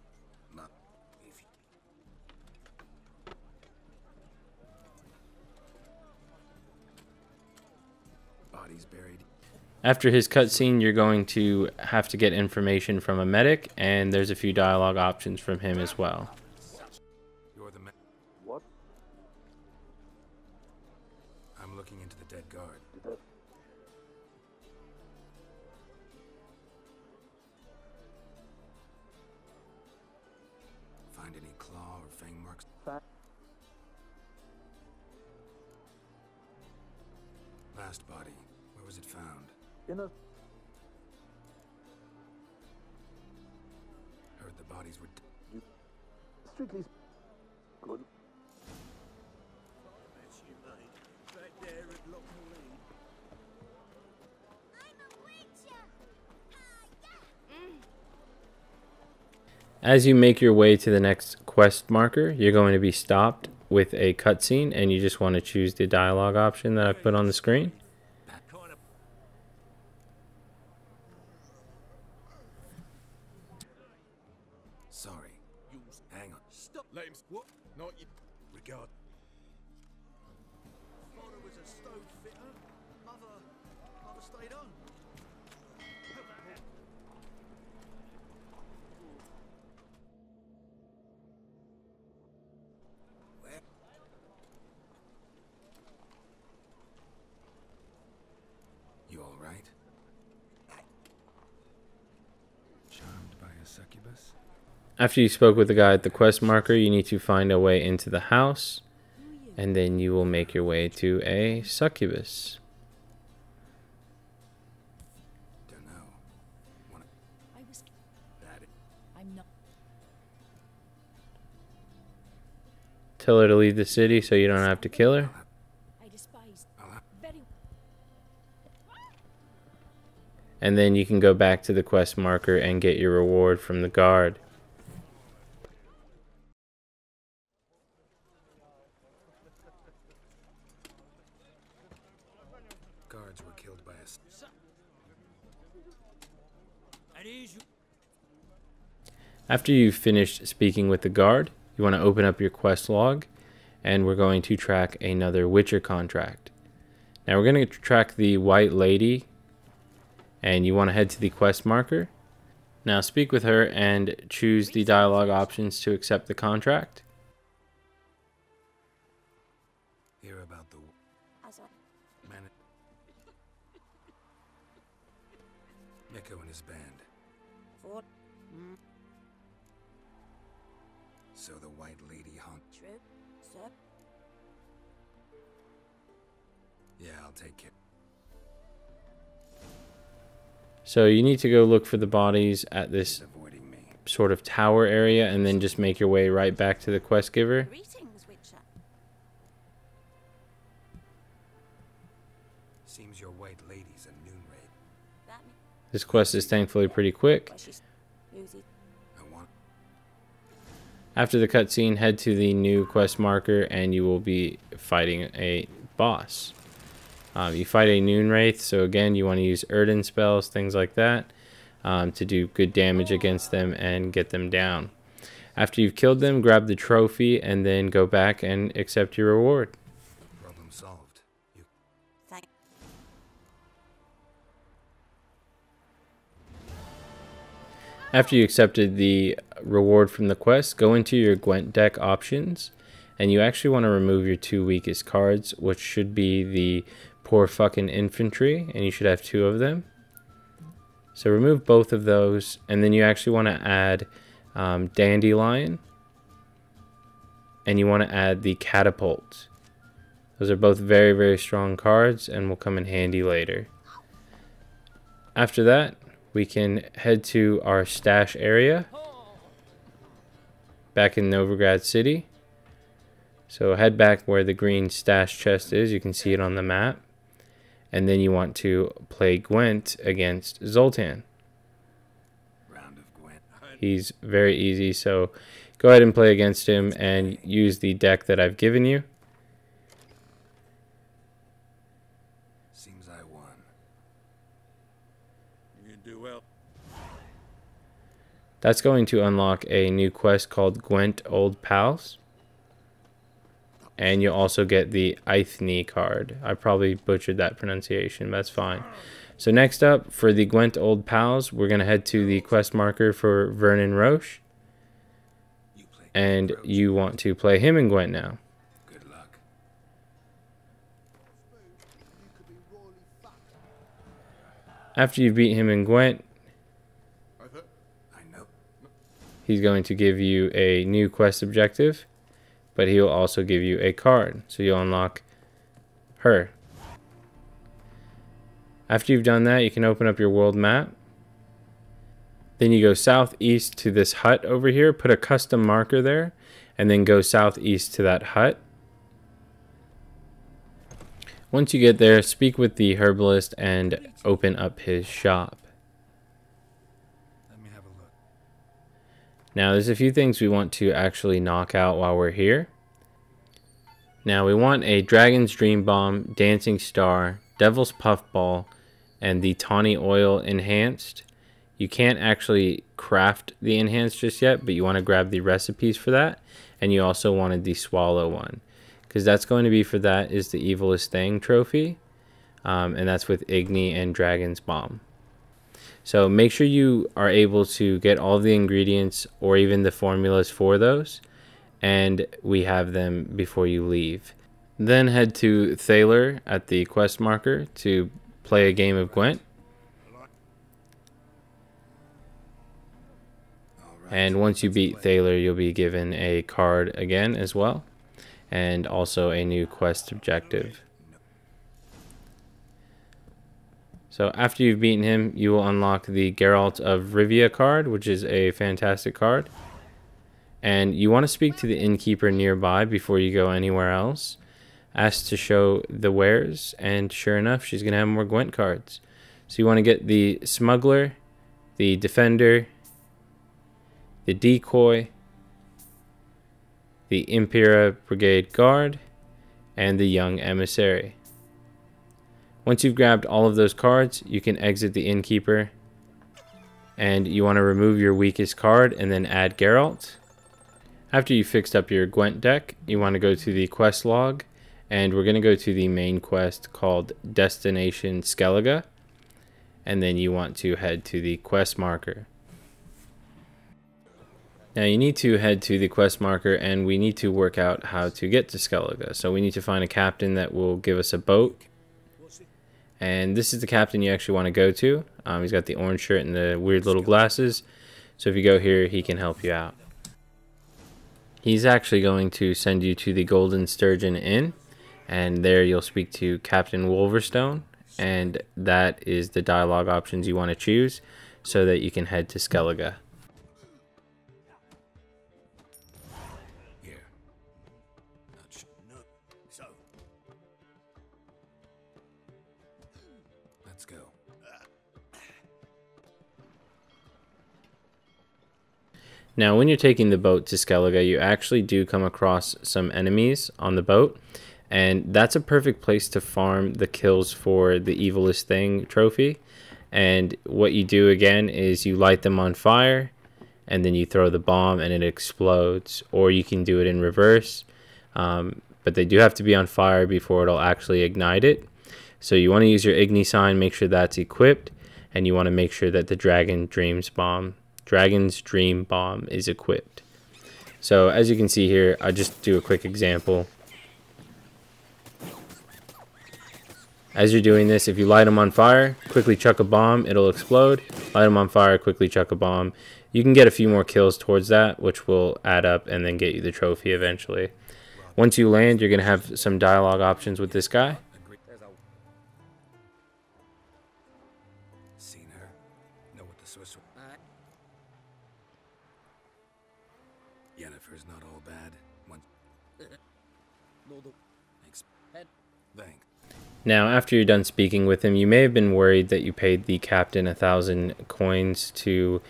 Body's buried. After his cutscene, you're going to have to get information from a medic, and there's a few dialogue options from him as well. You're the What? I'm looking into the dead guard. Find any claw or fang marks? Last body. Where was it found? In a Heard the bodies were. strictly good. That's you, mate. Back there at Loch Marine. As you make your way to the next quest marker, you're going to be stopped with a cutscene, and you just want to choose the dialogue option that I've put on the screen. sorry. Hang on. Stop. Let him. What? Not you. Regard. Father was a stove fitter. Mother stayed on. Where? You all right? Charmed by a succubus? After you spoke with the guy at the quest marker, you need to find a way into the house, and then you will make your way to a succubus. Don't know. I was. That it. I'm not. Tell her to leave the city so you don't have to kill her. I despise. I'll have. Very. And then you can go back to the quest marker and get your reward from the guard. Guards were killed by us. After you've finished speaking with the guard, you want to open up your quest log, and we're going to track another Witcher contract. Now we're going to track the White Lady, and you want to head to the quest marker. Now speak with her and choose the dialogue options to accept the contract. Hear about the As I. man. Miko and his band. For. So the White Lady hunt. True. Sir. Yeah, I'll take it. So you need to go look for the bodies at this Avoiding me. sort of tower area, and then just make your way right back to the quest giver. Greetings, Witcher. Seems your White Lady's a noon raid. That This quest is thankfully pretty quick. means she's. Who's it? I want. After the cutscene, head to the new quest marker and you will be fighting a boss. You fight a Noon Wraith, so again you want to use Erden spells, things like that, to do good damage against them and get them down. After you've killed them, grab the trophy and then go back and accept your reward. Problem solved. You. Thank. After you accepted the reward from the quest, go into your Gwent deck options, and you actually want to remove your 2 weakest cards, which should be the Poor Fucking Infantry, and you should have 2 of them. So remove both of those, and then you actually want to add Dandelion, and you want to add the Catapult. Those are both very, very strong cards and will come in handy later. After that, we can head to our stash area back in Novigrad City. So head back where the green stash chest is. You can see it on the map. And then you want to play Gwent against Zoltan. Round of Gwent. He's very easy, so go ahead and play against him and use the deck that I've given you. Seems I won. You do well. That's going to unlock a new quest called Gwent Old Pals. And you'll also get the Eithne card. I probably butchered that pronunciation, but that's fine. So next up, for the Gwent Old Pals, we're going to head to the quest marker for Vernon Roche. And you want to play him in Gwent now. Good luck. After you beat him in Gwent, I know. he's going to give you a new quest objective. But he will also give you a card, so you'll unlock her. After you've done that, you can open up your world map. Then you go southeast to this hut over here, put a custom marker there, and then go southeast to that hut. Once you get there, speak with the herbalist and open up his shop. Let me have a look. Now, there's a few things we want to actually knock out while we're here. Now, we want a Dragon's Dream Bomb, Dancing Star, Devil's Puffball, and the Tawny Oil Enhanced. You can't actually craft the enhance just yet, but you want to grab the recipes for that. And you also wanted the swallow one, because that's going to be for that is the Evilest Thing trophy. And that's with Igni and Dragon's Bomb. So make sure you are able to get all the ingredients or even the formulas for those, and we have them before you leave. Then head to Thaler at the quest marker to play a game of Gwent. And once you beat Thaler, you'll be given a card again as well, and also a new quest objective. So after you've beaten him, you will unlock the Geralt of Rivia card, which is a fantastic card. And you want to speak to the innkeeper nearby before you go anywhere else. Ask to show the wares, and sure enough, she's going to have more Gwent cards. So you want to get the Smuggler, the Defender, the Decoy, the Impera Brigade Guard, and the Young Emissary. Once you've grabbed all of those cards, you can exit the innkeeper, and you want to remove your weakest card and then add Geralt. After you fixed up your Gwent deck, you want to go to the quest log, and we're going to go to the main quest called Destination Skellige, and then you want to head to the quest marker. Now you need to head to the quest marker, and we need to work out how to get to Skellige. So we need to find a captain that will give us a boat. And this is the captain you actually want to go to. He's got the orange shirt and the weird little glasses. So if you go here, he can help you out. He's actually going to send you to the Golden Sturgeon Inn. And there you'll speak to Captain Wolverstone. And that is the dialogue options you want to choose so that you can head to Skellige. Now, when you're taking the boat to Skellige, you actually do come across some enemies on the boat, and that's a perfect place to farm the kills for the Evilest Thing trophy. And what you do again is you light them on fire, and then you throw the bomb and it explodes, or you can do it in reverse, but they do have to be on fire before it'll actually ignite it. So you want to use your Igni sign, make sure that's equipped, and you want to make sure that the Dragon's Dream Bomb is equipped. So as you can see here, I'll just do a quick example. As you're doing this, if you light them on fire, quickly chuck a bomb, it'll explode. Light them on fire, quickly chuck a bomb. You can get a few more kills towards that, which will add up and then get you the trophy eventually. Once you land, you're going to have some dialogue options with this guy. Yennefer's not all bad. Thanks. Now, after you're done speaking with him, you may have been worried that you paid the captain 1,000 coins to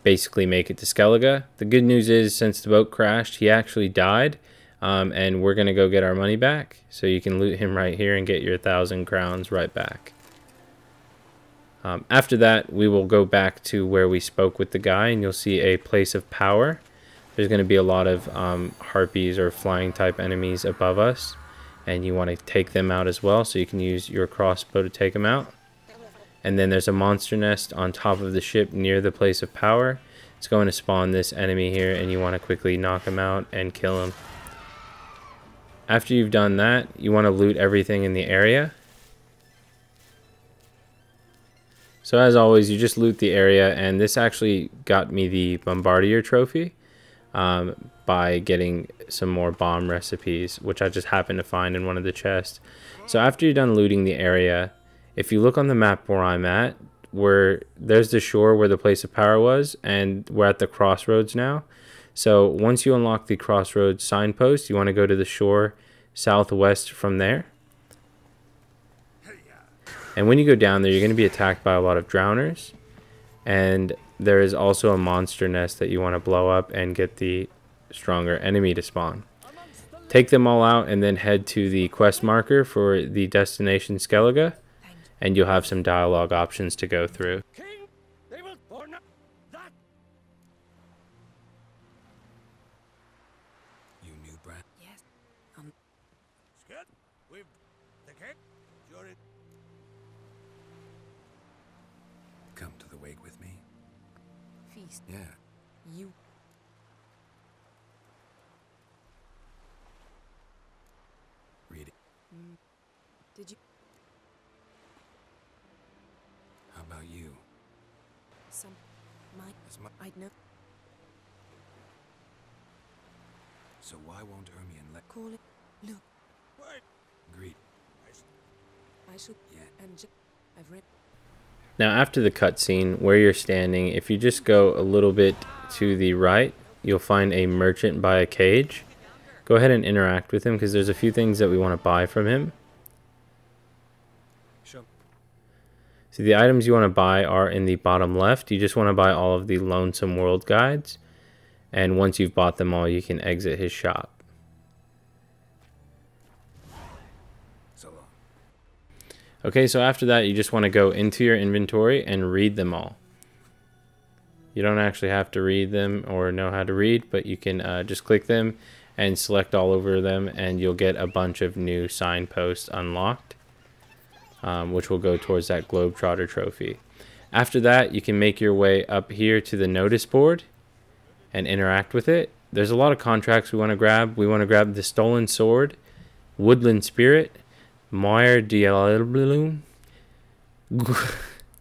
basically make it to Skellige. The good news is, since the boat crashed, he actually died, and we're going to go get our money back. So you can loot him right here and get your 1,000 crowns right back. After that, we will go back to where we spoke with the guy, and you'll see a place of power. There's going to be a lot of harpies or flying type enemies above us, and you want to take them out as well, so you can use your crossbow to take them out. And then there's a monster nest on top of the ship near the place of power. It's going to spawn this enemy here, and you want to quickly knock him out and kill him. After you've done that, you want to loot everything in the area. So as always, you just loot the area, and this actually got me the Bombardier trophy by getting some more bomb recipes, which I just happened to find in one of the chests. So after you're done looting the area, if you look on the map where I'm at, there's the shore where the place of power was, and we're at the crossroads now. So once you unlock the crossroads signpost, you want to go to the shore southwest from there. And when you go down there, you're going to be attacked by a lot of drowners. And there is also a monster nest that you want to blow up and get the stronger enemy to spawn. Take them all out and then head to the quest marker for the destination Skellige. And you'll have some dialogue options to go through. King, they will born awake with me? Feast. Yeah. You. Read it. Did you? How about you? Some. My. As mu- I'd know. So why won't Ermion let Call it. Look. Agreed. I should. Yeah. And I've read. Now after the cutscene, where you're standing, if you just go a little bit to the right, you'll find a merchant by a cage. Go ahead and interact with him because there's a few things that we want to buy from him. Sure. So the items you want to buy are in the bottom left. You just want to buy all of the Lonesome World guides. And once you've bought them all, you can exit his shop. So long. Okay, so after that, you just want to go into your inventory and read them all. You don't actually have to read them or know how to read, but you can just click them and select all over them, and you'll get a bunch of new signposts unlocked, which will go towards that Globetrotter trophy. After that, you can make your way up here to the notice board and interact with it. There's a lot of contracts we want to grab. We want to grab the Stolen Sword, Woodland Spirit, Moir Dialblum,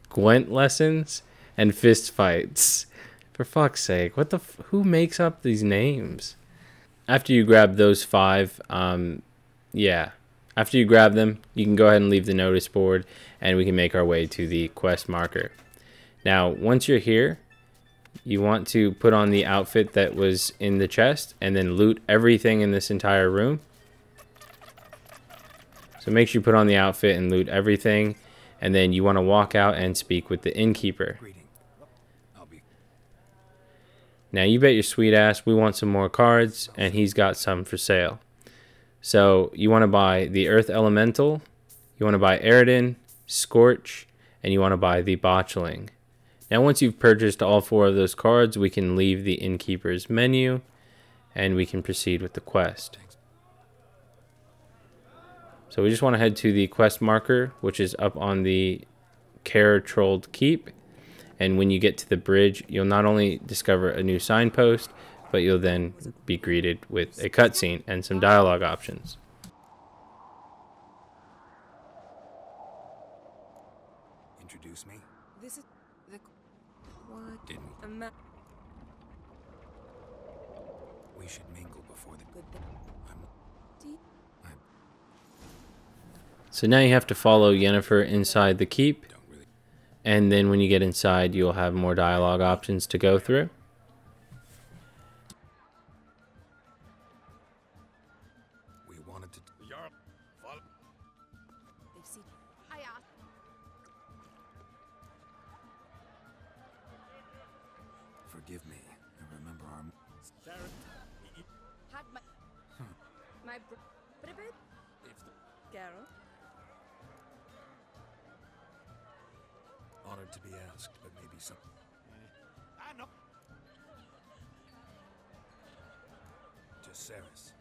Gwent Lessons, and Fist Fights. For fuck's sake, what the who makes up these names? After you grab those 5, after you grab them, you can go ahead and leave the notice board, and we can make our way to the quest marker. Now, once you're here, you want to put on the outfit that was in the chest and then loot everything in this entire room. So make sure you put on the outfit and loot everything, and then you want to walk out and speak with the innkeeper. Now you bet your sweet ass we want some more cards, and he's got some for sale. So you want to buy the Earth Elemental, you want to buy Aridin, Scorch, and you want to buy the Botchling. Now once you've purchased all 4 of those cards, we can leave the innkeeper's menu and we can proceed with the quest. So we just want to head to the quest marker, which is up on the Kaer Trolled Keep. And when you get to the bridge, you'll not only discover a new signpost, but you'll then be greeted with a cutscene and some dialogue options. Introduce me? This is the. What? Didn't. We should mingle before the Good. So now you have to follow Yennefer inside the keep. And then when you get inside, you'll have more dialogue options to go through. We wanted to. Forgive me. I remember our. Had my. My. Geralt. Honored to be asked, but maybe some. I know. Jaceres.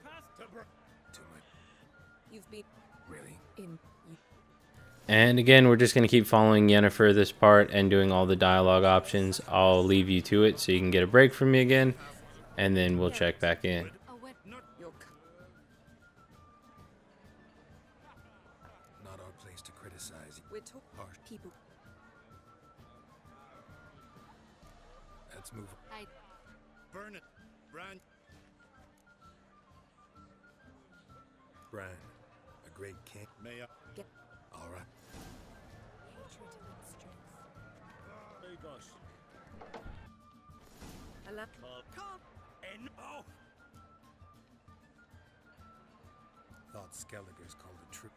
Pastor. To my. You've been. Really? In. And again, we're just going to keep following Yennefer this part and doing all the dialogue options. I'll leave you to it so you can get a break from me again, and then we'll check back in. Not our place to criticize. We're talking Harsh. people. Let's move. Burn it. Bran. Bran, a great king. May I? Get. All right. Hey, gosh. I love. Come. And oh. Thought Skelliger's called a true.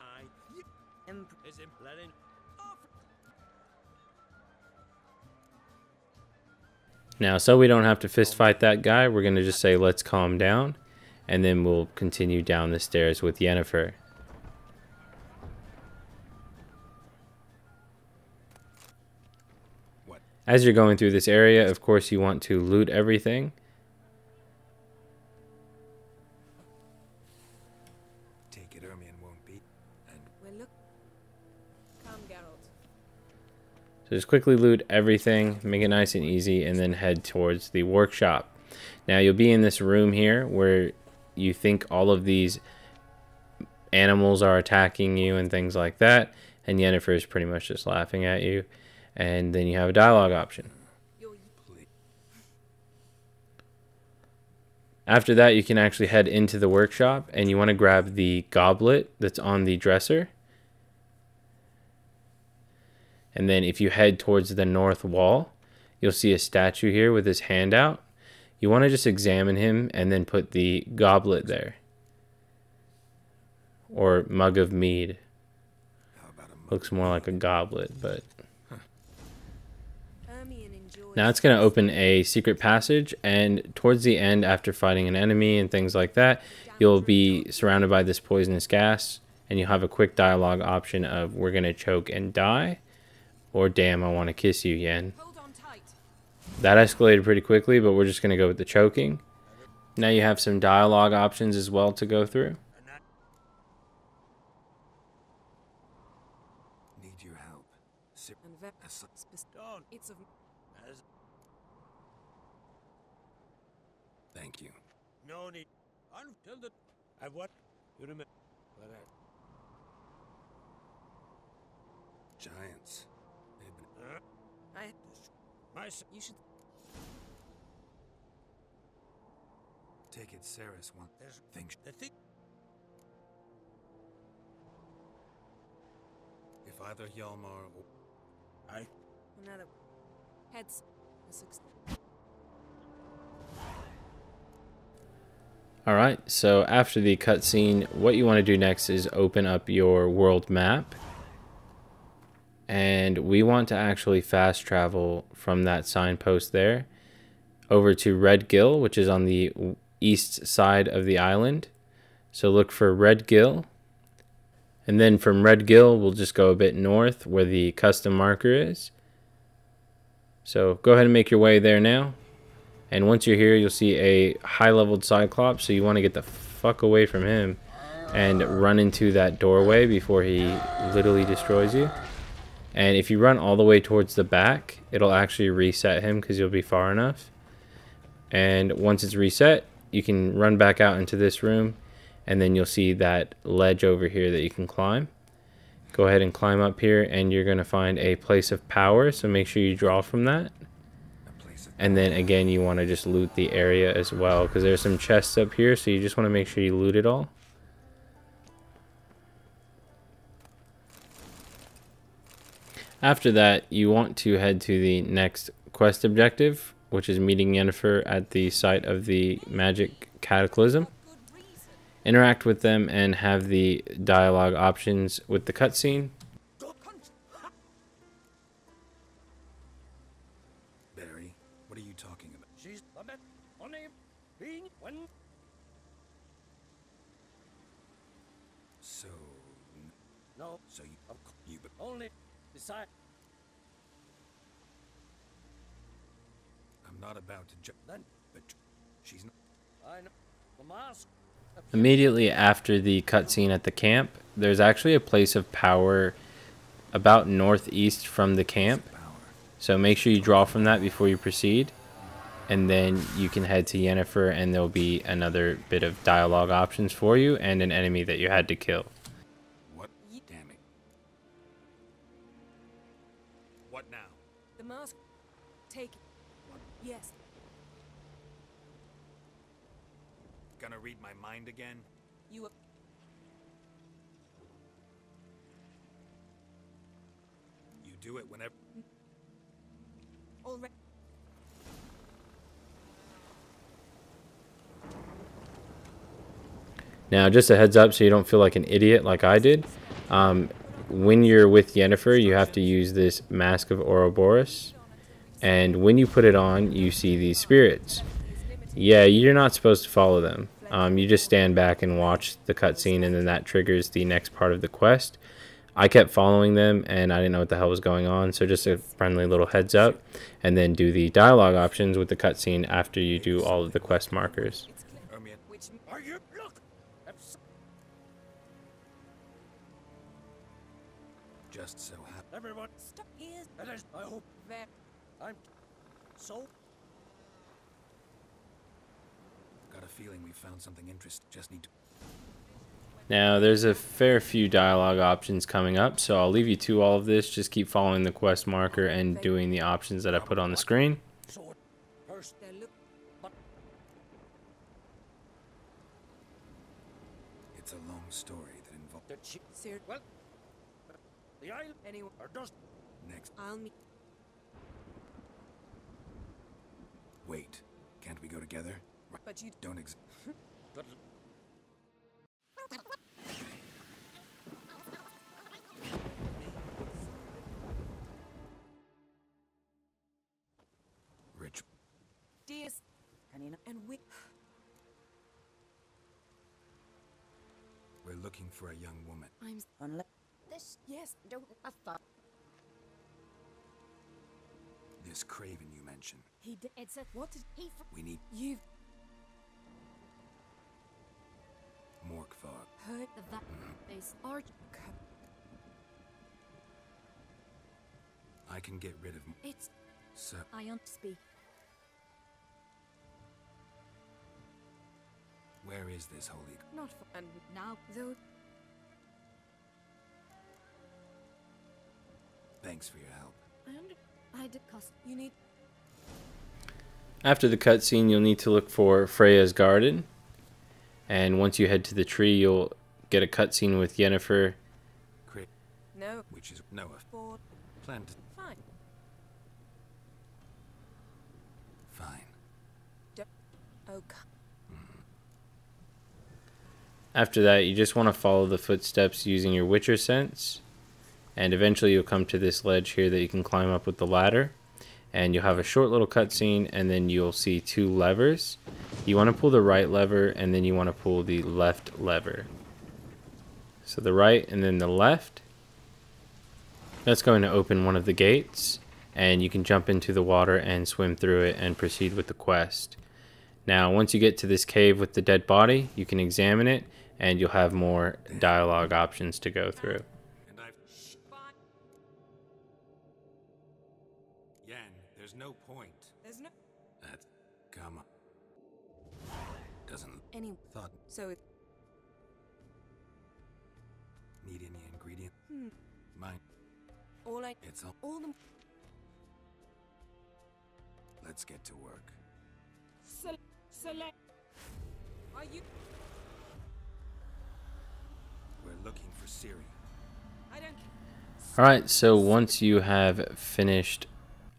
Is it letting off? Now, so we don't have to fist fight that guy, we're going to just say, let's calm down. And then we'll continue down the stairs with Yennefer. What? As you're going through this area, of course, you want to loot everything. Take it, Ermion won't be. And Well, look. Come, Geralt. So just quickly loot everything, make it nice and easy, and then head towards the workshop. Now you'll be in this room here where you think all of these animals are attacking you and things like that, and Yennefer is pretty much just laughing at you. And then you have a dialogue option. After that, you can actually head into the workshop, and you want to grab the goblet that's on the dresser. And then if you head towards the north wall, you'll see a statue here with his hand out. You want to just examine him and then put the goblet there. Or mug of mead. Looks more like a goblet, but... Now it's going to open a secret passage, and towards the end, after fighting an enemy and things like that, you'll be surrounded by this poisonous gas, and you'll have a quick dialogue option of we're going to choke and die, or damn, I want to kiss you, Yen. That escalated pretty quickly, but we're just going to go with the choking. Now you have some dialogue options as well to go through. Need your help. Thank you. No need. Until the. I what? You remember? Giants. You should Take it, Ceres one. Think. If either Hjalmar or Another heads. Alright, so after the cutscene, what you want to do next is open up your world map. And we want to actually fast travel from that signpost there over to Red Gill, which is on the east side of the island. So look for Red Gill. And then from Red Gill, we'll just go a bit north where the custom marker is. So go ahead and make your way there now. And once you're here, you'll see a high-leveled Cyclops, so you want to get the fuck away from him and run into that doorway before he literally destroys you. And if you run all the way towards the back, it'll actually reset him because you'll be far enough. And once it's reset, you can run back out into this room, and then you'll see that ledge over here that you can climb. Go ahead and climb up here, and you're going to find a place of power, so make sure you draw from that. And then again, you want to just loot the area as well, because there's some chests up here, so you just want to make sure you loot it all. After that, you want to head to the next quest objective, which is meeting Yennefer at the site of the magic cataclysm. Interact with them and have the dialogue options with the cutscene. Barry, what are you talking about? She's only being when. So No. So you but Only decide. I'm not about to Then. but she's not. I know. The mask. Immediately after the cutscene at the camp, there's actually a place of power about northeast from the camp. So make sure you draw from that before you proceed. And then you can head to Yennefer, and there'll be another bit of dialogue options for you and an enemy that you had to kill. What? Damn it. What now? The mask. Take it. Yes. Gonna read my mind again? You. You do it whenever. Already. Now, just a heads up so you don't feel like an idiot like I did. When you're with Yennefer, you have to use this Mask of Ouroboros. And when you put it on, you see these spirits. Yeah, you're not supposed to follow them. You just stand back and watch the cutscene, and then that triggers the next part of the quest. I kept following them, and I didn't know what the hell was going on, so just a friendly little heads up. And then do the dialogue options with the cutscene after you do all of the quest markers. Which are you? Look. Just so happen. everyone. Stop here. That is, I hope that I'm so. Got a feeling we found something interesting. Just need to. Now, there's a fair few dialogue options coming up, so I'll leave you to all of this. Just keep following the quest marker and doing the options that I put on the screen. Sword. First, they look. But It's a long story that involves. the chick. Well, the isle. Anyone or does. Next. I'll meet. Wait. Can't we go together? Right. But you Don't But Rich. dear. And we. We're looking for a young woman. I'm. unless This. Yes. Don't. I thought This Craven you mentioned. he did. It's a. What did he? We need You've Morkvar. heard the va. Is Aard. I can get rid of. It's. So I speak. where is this holy? Not for. And now though. Thanks for your help. I did cost. You need. After the cutscene, you'll need to look for Freya's garden. And once you head to the tree, you'll get a cutscene with Yennefer. No. Which is Noah. For. Planned. Fine. Fine. Okay. After that, you just want to follow the footsteps using your Witcher sense. And eventually you'll come to this ledge here that you can climb up with the ladder. And you'll have a short little cutscene, and then you'll see two levers. You want to pull the right lever, and then you want to pull the left lever. So the right and then the left. That's going to open one of the gates, and you can jump into the water and swim through it and proceed with the quest. Now, once you get to this cave with the dead body, you can examine it, and you'll have more dialogue options to go through. And I've. Yen, there's no point. There's no. That's. Come on. Doesn't. Any. Thought. So it. Need any ingredient? Mine. All I. It's all. All the. Let's get to work. Select. Are you? We're looking for Ciri. I don't. Alright, so once you have finished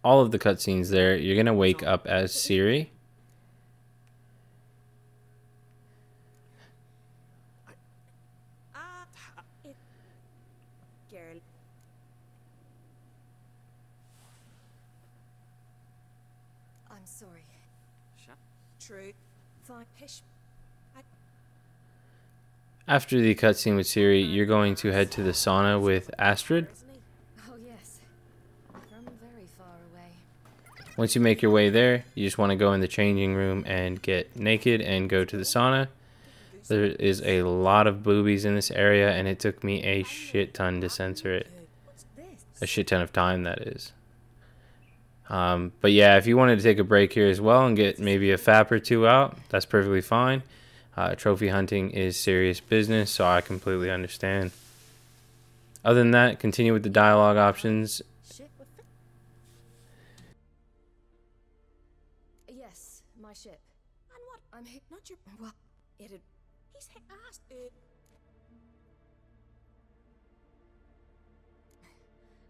all of the cutscenes there, you're going to wake up as Ciri. Geralt. I'm sorry. True. Fine. Pish. After the cutscene with Ciri, you're going to head to the sauna with Astrid. Oh yes. From very far away. Once you make your way there, you just want to go in the changing room and get naked and go to the sauna. There is a lot of boobies in this area, and it took me a shit ton to censor it. A shit ton of time, that is. But yeah, if you wanted to take a break here as well and get maybe a fap or two out, that's perfectly fine. Trophy hunting is serious business, so I completely understand. Other than that, continue with the dialogue options. Yes, my ship. And what? I'm hit. Not your. What? It had. He's hit ass.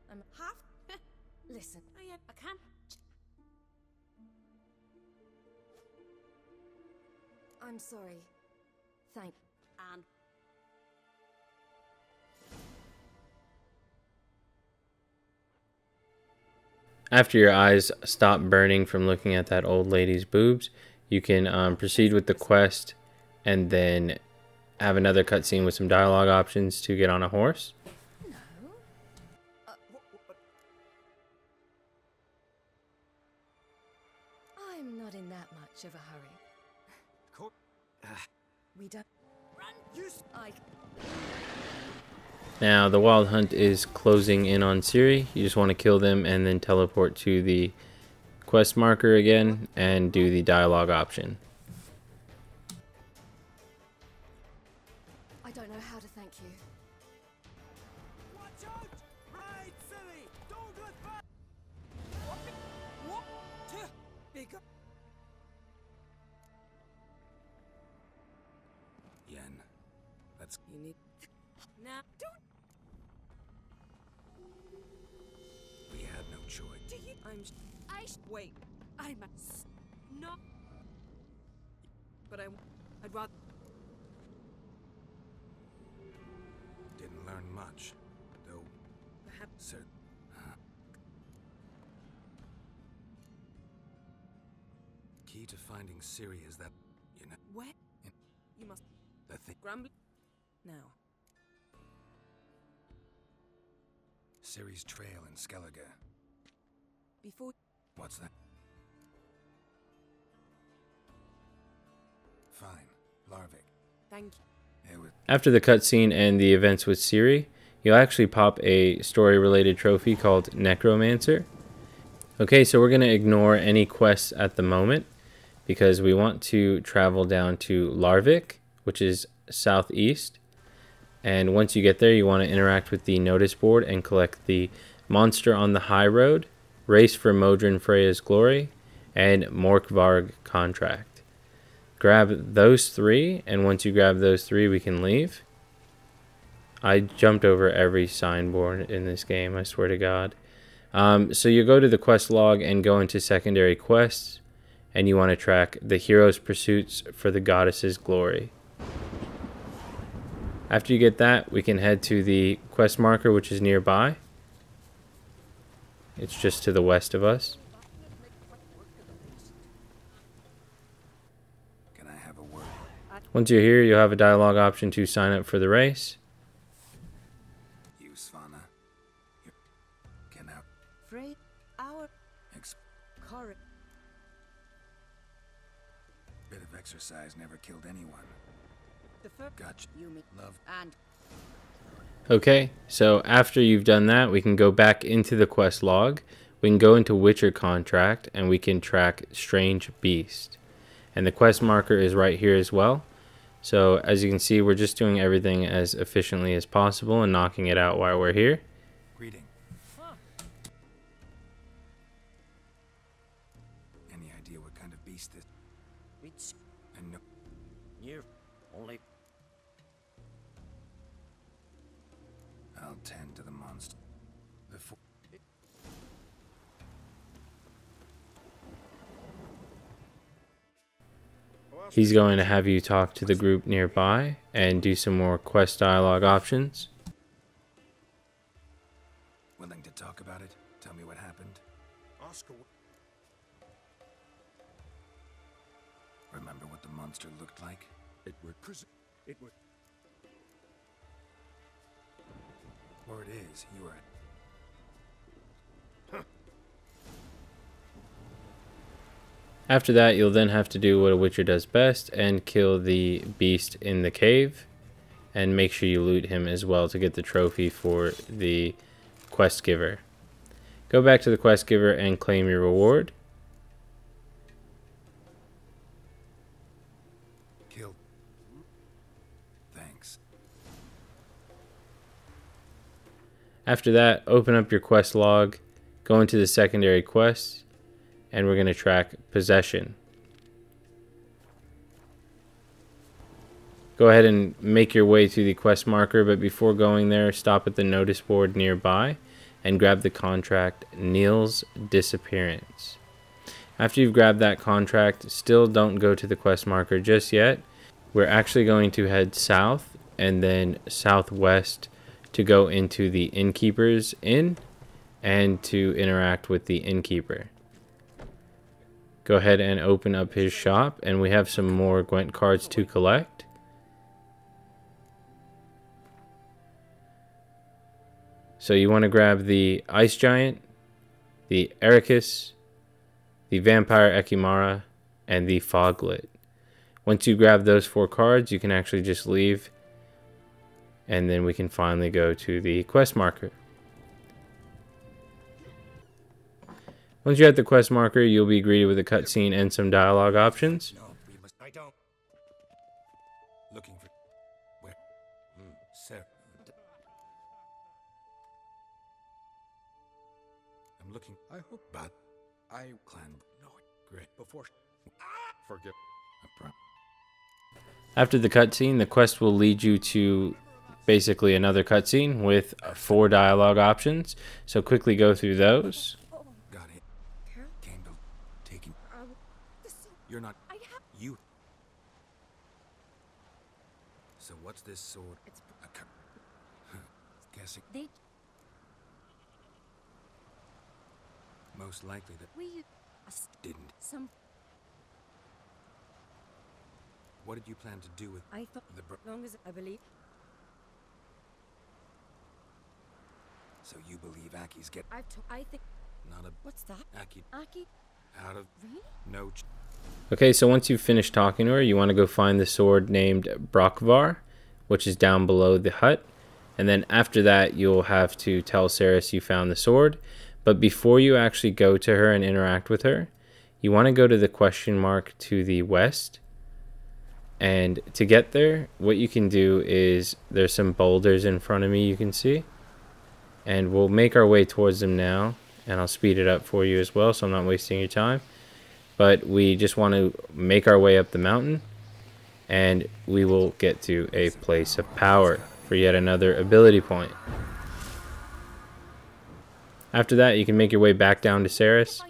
I'm half. Listen, I can't. I'm sorry. Thank. And. After your eyes stop burning from looking at that old lady's boobs, you can proceed with the quest and then have another cutscene with some dialogue options to get on a horse. No. I'm not in that much of a hurry. We don't. Run! I. Now the wild hunt is closing in on Ciri. You just want to kill them and then teleport to the quest marker again and do the dialogue option. I don't know how to thank you. Watch out! Right, silly! Don't look back! What? Big up. Yen, that's... You need... Now, don't... We had no choice. Do you... Wait. I'm not... But I'd rather... Didn't learn much, though. Perhaps... Sir... Key to finding Ciri is that, you know... Where? You must... The thing... Grumble... Now. Ciri's trail in Skellige. Before... What's that? Fine. Larvik. Thank you. It was... After the cutscene and the events with Ciri, you'll actually pop a story-related trophy called Necromancer. Okay, so we're going to ignore any quests at the moment because we want to travel down to Larvik, which is southeast. And once you get there, you want to interact with the notice board and collect the Monster on the High Road, Race for Modron Freya's Glory, and Morkvarg Contract. Grab those three, and once you grab those three, we can leave. I jumped over every signboard in this game, I swear to God. So you go to the quest log and go into secondary quests, and you want to track the hero's pursuits for the goddess's glory. After you get that, we can head to the quest marker, which is nearby. It's just to the west of us. Can I have a word? Once you're here, you'll have a dialogue option to sign up for the race. You, Svana. You can out. Frey, our... Ex Correct. bit of exercise never killed anyone. The first... Gotcha. You mean... Love. And... Okay, so after you've done that, we can go back into the quest log. We can go into Witcher Contract, and we can track Strange Beast. And the quest marker is right here as well. So as you can see, we're just doing everything as efficiently as possible and knocking it out while we're here. Greeting. Any idea what kind of beast this? It's And no. new. Only I'll tend to the monster. Before. He's going to have you talk to the group nearby and do some more quest dialogue options. Willing to talk about it? Tell me what happened. Oscar, Remember what the monster looked like? it would it would. Word is, you were. After that, you'll then have to do what a Witcher does best and kill the beast in the cave. And make sure you loot him as well to get the trophy for the quest giver. Go back to the quest giver and claim your reward. Killed. Thanks. After that, open up your quest log, go into the secondary quests, and we're going to track Possession. Go ahead and make your way to the quest marker, but before going there, stop at the notice board nearby and grab the contract Neil's Disappearance. After you've grabbed that contract, still don't go to the quest marker just yet. We're actually going to head south and then southwest to go into the Innkeeper's Inn and to interact with the Innkeeper. Go ahead and open up his shop, and we have some more Gwent cards to collect. So you want to grab the Ice Giant, the Ericus, the Vampire Ekimara, and the Foglet. Once you grab those 4 cards, you can actually just leave And then we can finally go to the quest marker. Once you're at the quest marker, you'll be greeted with a cutscene and some dialogue options. No, we must. I don't. Looking for. Where? Sir. I'm looking. I hope. But. I. Clan. No. Great. Before. Forgive. After the cutscene, the quest will lead you to basically another cutscene with 4 dialogue options. So quickly go through those. Got it. Candle. Taking. You're not. You. So what's this sword? It's guessing. Most likely that We didn't. some. What did you plan to do with I thought the long as I believe. So you believe Axi's get I think. not a What's that? Aki out of Really? no Okay, so once you've finished talking to her, you want to go find the sword named Brokvar, which is down below the hut. And then after that, you'll have to tell Ceres you found the sword. But before you actually go to her and interact with her, you want to go to the question mark to the west. And to get there, what you can do is there's some boulders in front of me you can see. And we'll make our way towards them now. And I'll speed it up for you as well so I'm not wasting your time. But we just want to make our way up the mountain. And we will get to a place of power for yet another ability point. After that, you can make your way back down to Ceres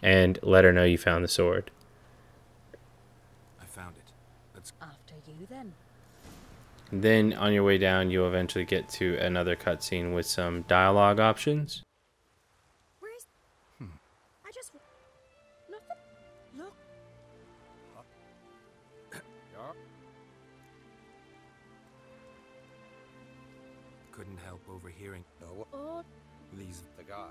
and let her know you found the sword. I found it. Let's After you then. Then on your way down, you'll eventually get to another cutscene with some dialogue options. Where's? I just. Nothing. Look. couldn't help overhearing. No. Oh. These the god.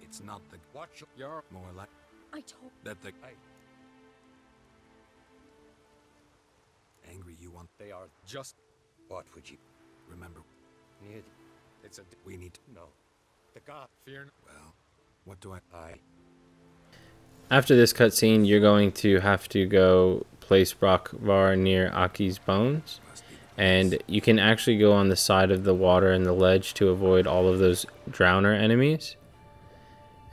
It's not the watch your more like I told that the angry you want. They are just. What would you remember? Need. It's a. We need. No. The god. Fear. Well, what do I? After this cutscene, you're going to have to go place Brokvar near Axi's bones. And you can actually go on the side of the water and the ledge to avoid all of those drowner enemies.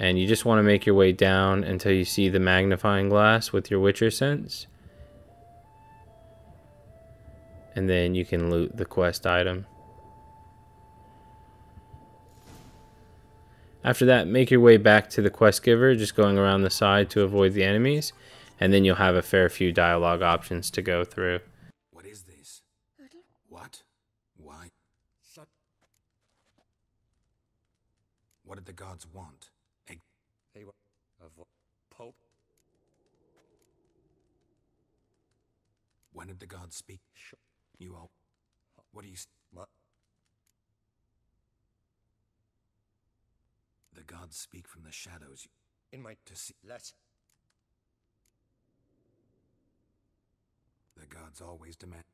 And you just want to make your way down until you see the magnifying glass with your Witcher sense. And then you can loot the quest item. After that, make your way back to the quest giver, just going around the side to avoid the enemies. And then you'll have a fair few dialogue options to go through. What is this? What? Why? What did the gods want? They were of Pope. When did the gods speak? You all. What do you? What? The gods speak from the shadows. In my to see. Let's. The gods always demand.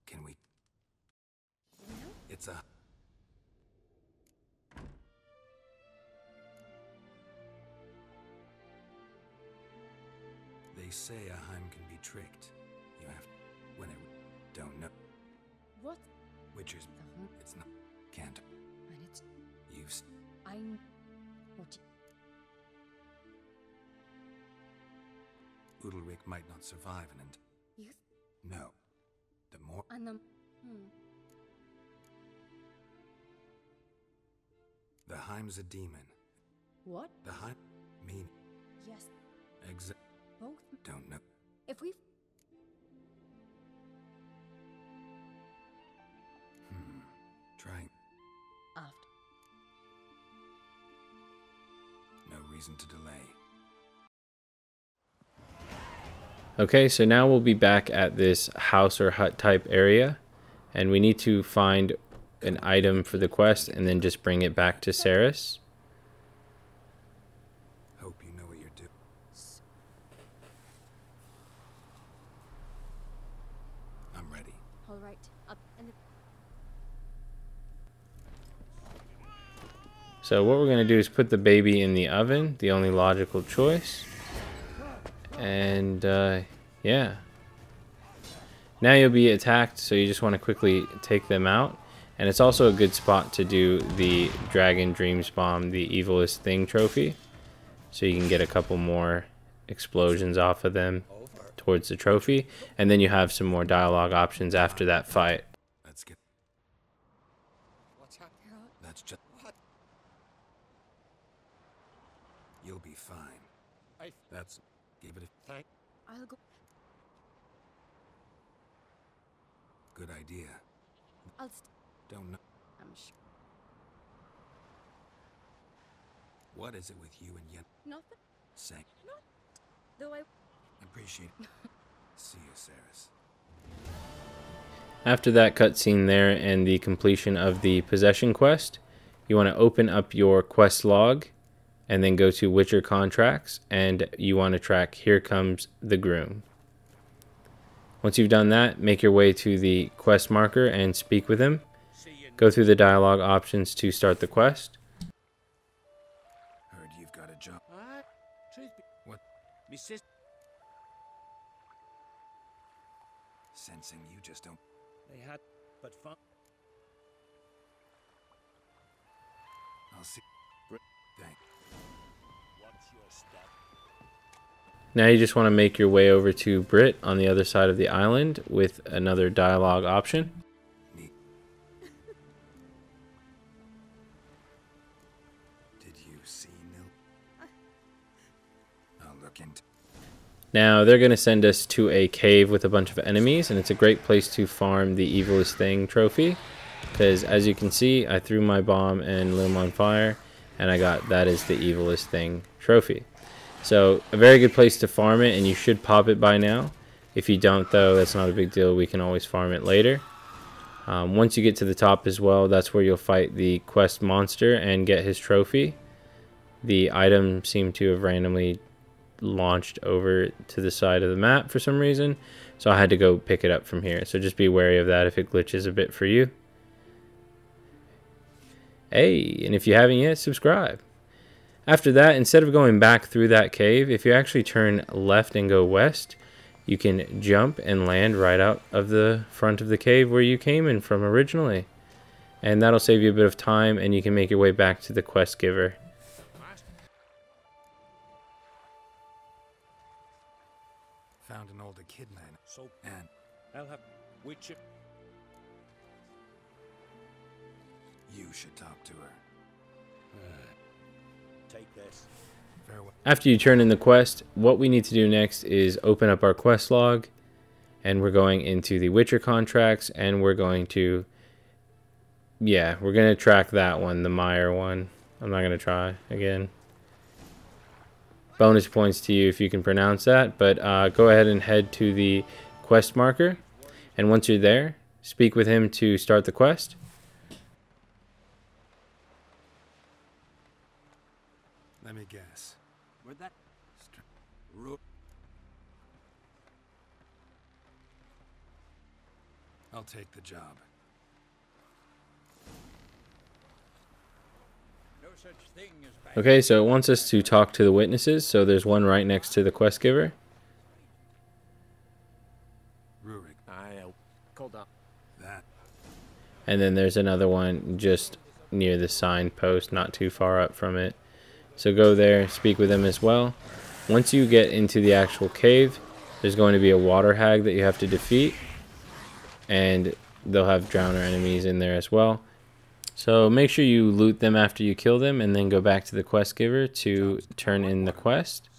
Can we? It's a. They say a Heim can be tricked. You have when I don't know. what? Witchers. It's not. Can't. And it's. You've. I'm. What? Udalric might not survive an You. No. The more. And the. The Heim's a demon. What? The Heim. Mean. Yes. Both. Don't know. If we. Trying. After. No reason to delay. Okay, so now we'll be back at this house or hut type area. And we need to find an item for the quest and then just bring it back to Ceres. All right, up and So what we're going to do is put the baby in the oven, the only logical choice. And yeah. Now you'll be attacked, so you just want to quickly take them out. And it's also a good spot to do the Dragon Dreams Bomb, the Evilest Thing trophy. So you can get a couple more explosions off of them towards the trophy. And then you have some more dialogue options after that fight. Let's get. What's happening? That's just. What? You'll be fine. That's. Give it a Thank. I'll go. good idea. I'll Don't know. I'm sure. What is it with you and Yen? Nothing. Say. Not. Though I Appreciate it. See you, Saris. After that cutscene there and the completion of the possession quest, you want to open up your quest log and then go to Witcher contracts, and you want to track Here Comes the Groom. Once you've done that, make your way to the quest marker and speak with him. Go through the dialogue options to start the quest. Heard you've got a job. What? Me sis. Sensing you just don't. They had, but fun. I'll see. Thank. What's your step? Now you just want to make your way over to Brit on the other side of the island with another dialogue option. Neat. Did you see Nil? I'll look into. Now they're going to send us to a cave with a bunch of enemies, and it's a great place to farm the Evilest Thing trophy, because as you can see, I threw my bomb and lit him on fire, and I got that is the Evilest Thing trophy. So a very good place to farm it, and you should pop it by now. If you don't though, that's not a big deal, we can always farm it later. Once you get to the top as well, that's where you'll fight the quest monster and get his trophy. The item seemed to have randomly launched over to the side of the map for some reason, so I had to go pick it up from here, so just be wary of that if it glitches a bit for you. Hey, and if you haven't yet, subscribe. After that, instead of going back through that cave, if you actually turn left and go west, you can jump and land right out of the front of the cave where you came in from originally, and that'll save you a bit of time, and you can make your way back to the quest giver. Found an older kid man. So, And I'll have Witcher. you should talk to her. Take this. Farewell. After you turn in the quest, what we need to do next is open up our quest log, and we're going into the Witcher contracts, and we're going to, yeah, we're going to track that one, the Meyer one. I'm not going to try again. Bonus points to you if you can pronounce that, but go ahead and head to the quest marker, and once you're there, speak with him to start the quest. Let me guess. Where'd that? I'll take the job. No such thing as bad. Okay, so it wants us to talk to the witnesses, so there's one right next to the quest giver. Rurik. Called up. That. And then there's another one just near the signpost, not too far up from it. So go there, speak with them as well. Once you get into the actual cave, there's going to be a water hag that you have to defeat, and they'll have drowner enemies in there as well. So make sure you loot them after you kill them, and then go back to the quest giver to turn in the quest.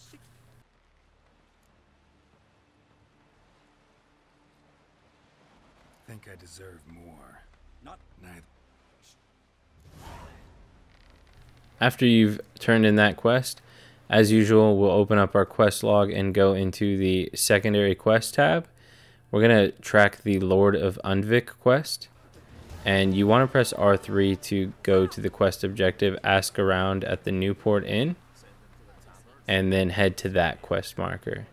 Think I deserve more. Not Neither. After you've turned in that quest, as usual, we'll open up our quest log and go into the secondary quest tab. We're going to track the Lord of Undvik quest, and you want to press R3 to go to the quest objective, ask around at the Newport Inn, and then head to that quest marker.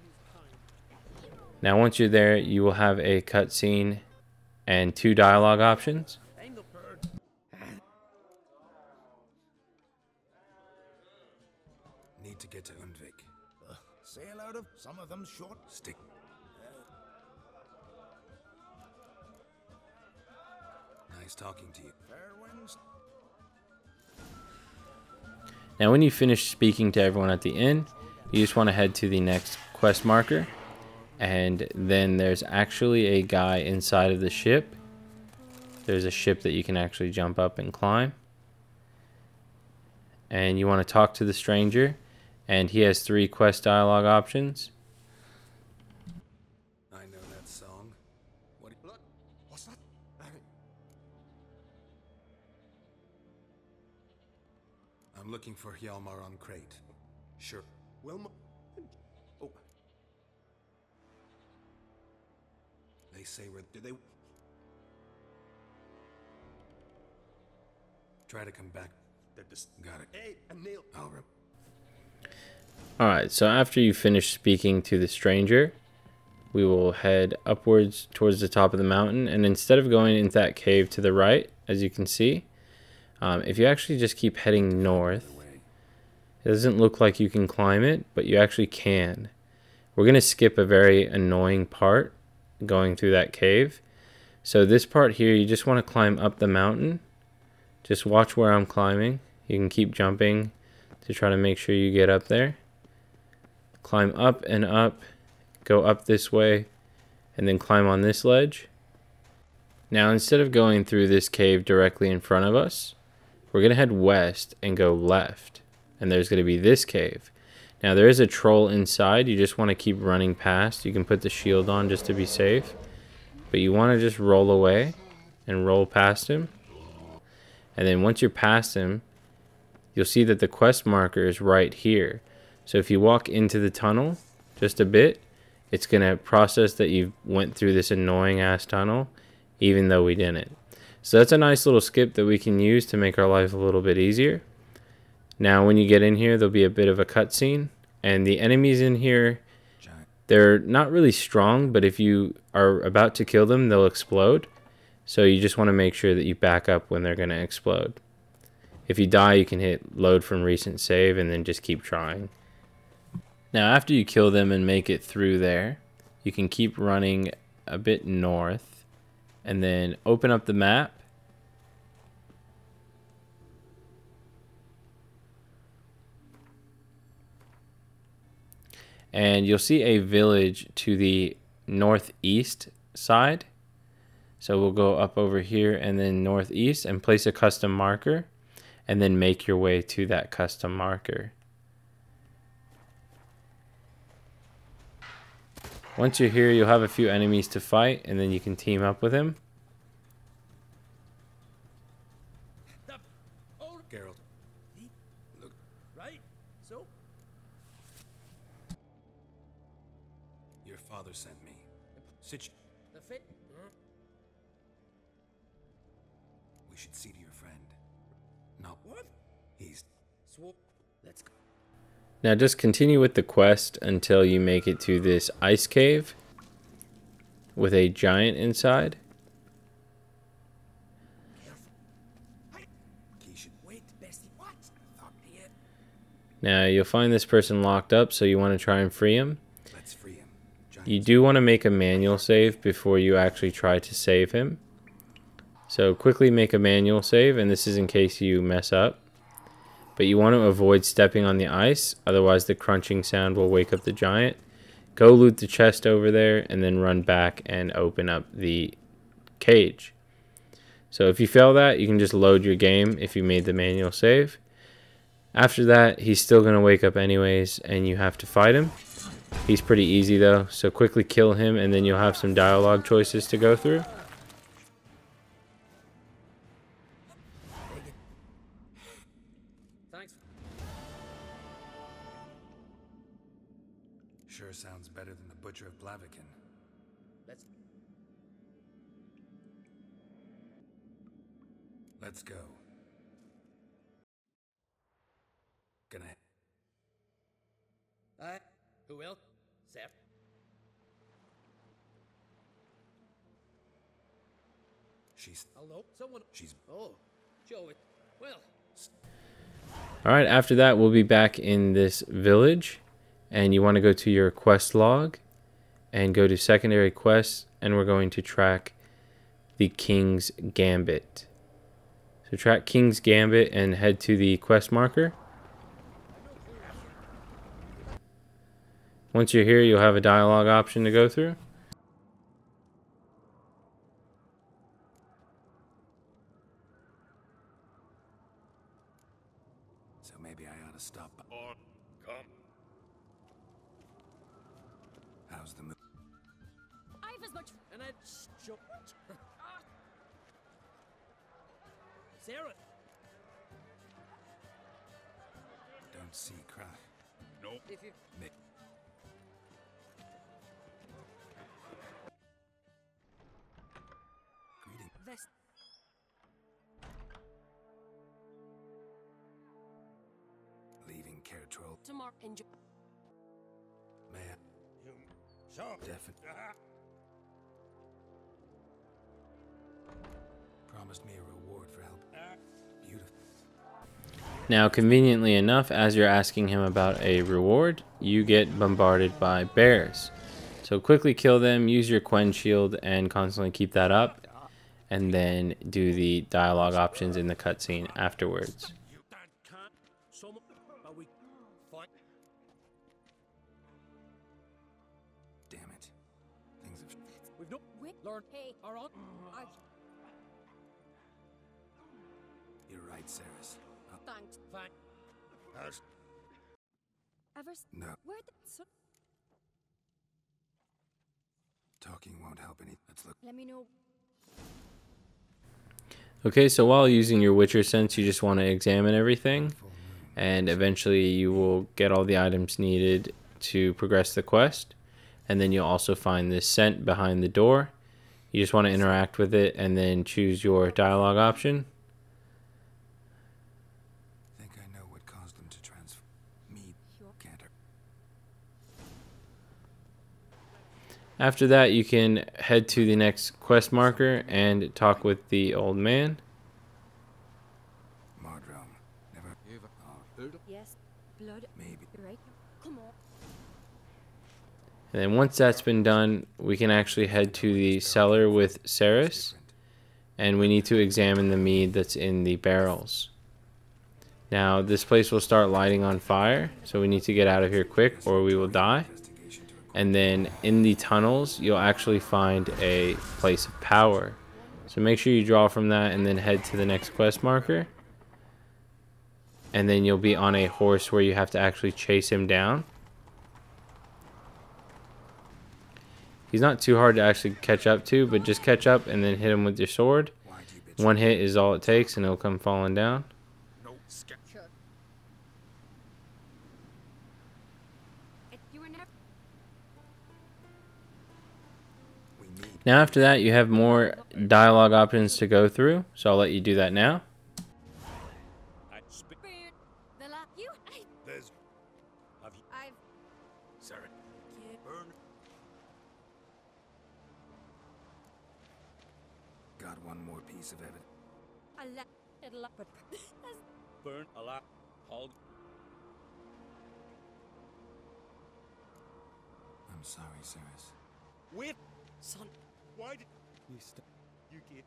Now once you're there, you will have a cutscene, and 2 dialogue options. Need to get to Undvik. Sail out of some of them short. Stick. Nice talking to you. Fair winds. Now when you finish speaking to everyone at the inn, you just want to head to the next quest marker, and then there's actually a guy inside of the ship. There's a ship that you can actually jump up and climb, and you want to talk to the stranger, and he has 3 quest dialogue options. I know that song. What? Look, what's that? I'm looking for Hjalmar on crate. Sure. Wilma. Oh, They say we're. did they? Try to come back. They're just. Got it. Hey, and Neil. Alright, so after you finish speaking to the stranger, we will head upwards towards the top of the mountain, and instead of going into that cave to the right, as you can see, if you actually just keep heading north, it doesn't look like you can climb it, but you actually can. We're going to skip a very annoying part going through that cave. So this part here, you just want to climb up the mountain. Just watch where I'm climbing. You can keep jumping to try to make sure you get up there. Climb up and up, go up this way, and then climb on this ledge. Now instead of going through this cave directly in front of us, we're going to head west and go left. And there's going to be this cave. Now there is a troll inside. You just want to keep running past. You can put the shield on just to be safe. But you want to just roll away and roll past him. And then once you're past him, you'll see that the quest marker is right here. So if you walk into the tunnel just a bit, it's going to process that you went through this annoying ass tunnel, even though we didn't. So that's a nice little skip that we can use to make our life a little bit easier. Now when you get in here, there'll be a bit of a cutscene, and the enemies in here, they're not really strong, but if you are about to kill them, they'll explode. So you just want to make sure that you back up when they're going to explode. If you die, you can hit load from recent save and then just keep trying. Now after you kill them and make it through there, you can keep running a bit north and then open up the map. And you'll see a village to the northeast side. So we'll go up over here and then northeast and place a custom marker and then make your way to that custom marker. Once you're here, you'll have a few enemies to fight and then you can team up with him. Geralt. Look. Right? So? Your father sent me. The fit? We should see to your friend. No. What? He's. Swap. Let's go. Now just continue with the quest until you make it to this ice cave with a giant inside. Wait, bestie. What? Thought here. Now you'll find this person locked up, so you want to try and free him. Let's free him. You do want to make a manual save before you actually try to save him. So quickly make a manual save, and this is in case you mess up. But you want to avoid stepping on the ice, otherwise the crunching sound will wake up the giant. Go loot the chest over there, and then run back and open up the cage. So if you fail that, you can just load your game if you made the manual save. After that, he's still going to wake up anyways, and you have to fight him. He's pretty easy though, so quickly kill him, and then you'll have some dialogue choices to go through. Thanks. Sure sounds better than the Butcher of Blaviken. Let's go. Gonna. Who will? Seth. She's. Hello, someone. She's. Oh, Joey. Well. Alright, after that we'll be back in this village, and you want to go to your quest log and go to secondary quests, and we're going to track the King's Gambit. So track King's Gambit and head to the quest marker. Once you're here, you'll have a dialogue option to go through. So maybe I ought to stop. On, come. How's the move? I've as much. And I show. Sarah. Don't see cry. Nope. If you. Greeting. This. Leaving Kaer Troll. Tomorrow. Enjoy. Man. You. So. Definitely. Promised me a reward for help. Beautiful. Now, conveniently enough, as you're asking him about a reward, you get bombarded by bears. So quickly kill them, use your Quen shield, and constantly keep that up, and then do the dialogue options in the cutscene afterwards. Damn it. Things have. We've no. Learn. Hey. Are on. You're right, Saris. Thanks. Fine. Ever. No. Where the. So, Talking won't help any. Let's look. let me know. Okay, so while using your Witcher sense, you just want to examine everything, and eventually you will get all the items needed to progress the quest. And then you'll also find this scent behind the door. You just want to interact with it and then choose your dialogue option. Think I know what caused them to transfer me. Canter. After that, you can head to the next quest marker and talk with the old man. Mardrome. Never. Yes. Blood. Maybe. Right. Come on. And then once that's been done, we can actually head to the cellar with Saris, and we need to examine the mead that's in the barrels. Now, this place will start lighting on fire, so we need to get out of here quick or we will die. And then in the tunnels, you'll actually find a place of power. So make sure you draw from that and then head to the next quest marker. And then you'll be on a horse where you have to actually chase him down. He's not too hard to actually catch up to, but just catch up and then hit him with your sword. One hit is all it takes and he'll come falling down. Sure. You were never. Now after that, you have more dialogue options to go through, so I'll let you do that now. The la. You. There's. Have you. I've. Sorry. Burn. Got one more piece of evidence. I left. It'll. But. Burn a lot. Hold. I'm sorry, Saris. Wait. Son. Why did You stop. you get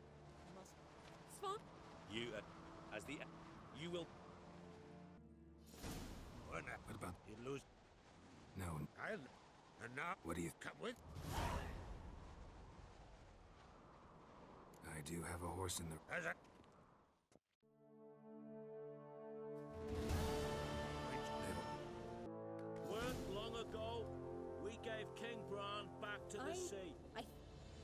Spawn. you as the you will. What about? You lose. No. I'll and now What do you? come with. I do have a horse in the. As a weren't long ago, we gave King Bran back to the sea.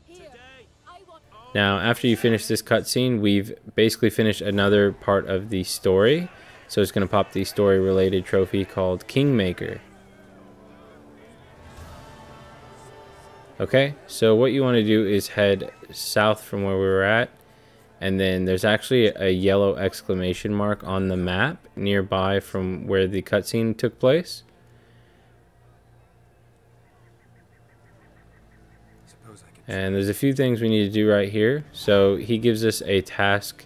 Here. Today, I want. Now, after you finish this cutscene, we've basically finished another part of the story. So it's going to pop the story-related trophy called Kingmaker. Okay, so what you want to do is head south from where we were at. And then there's actually a yellow exclamation mark on the map nearby from where the cutscene took place. Suppose I could And there's a few things we need to do right here. So he gives us a task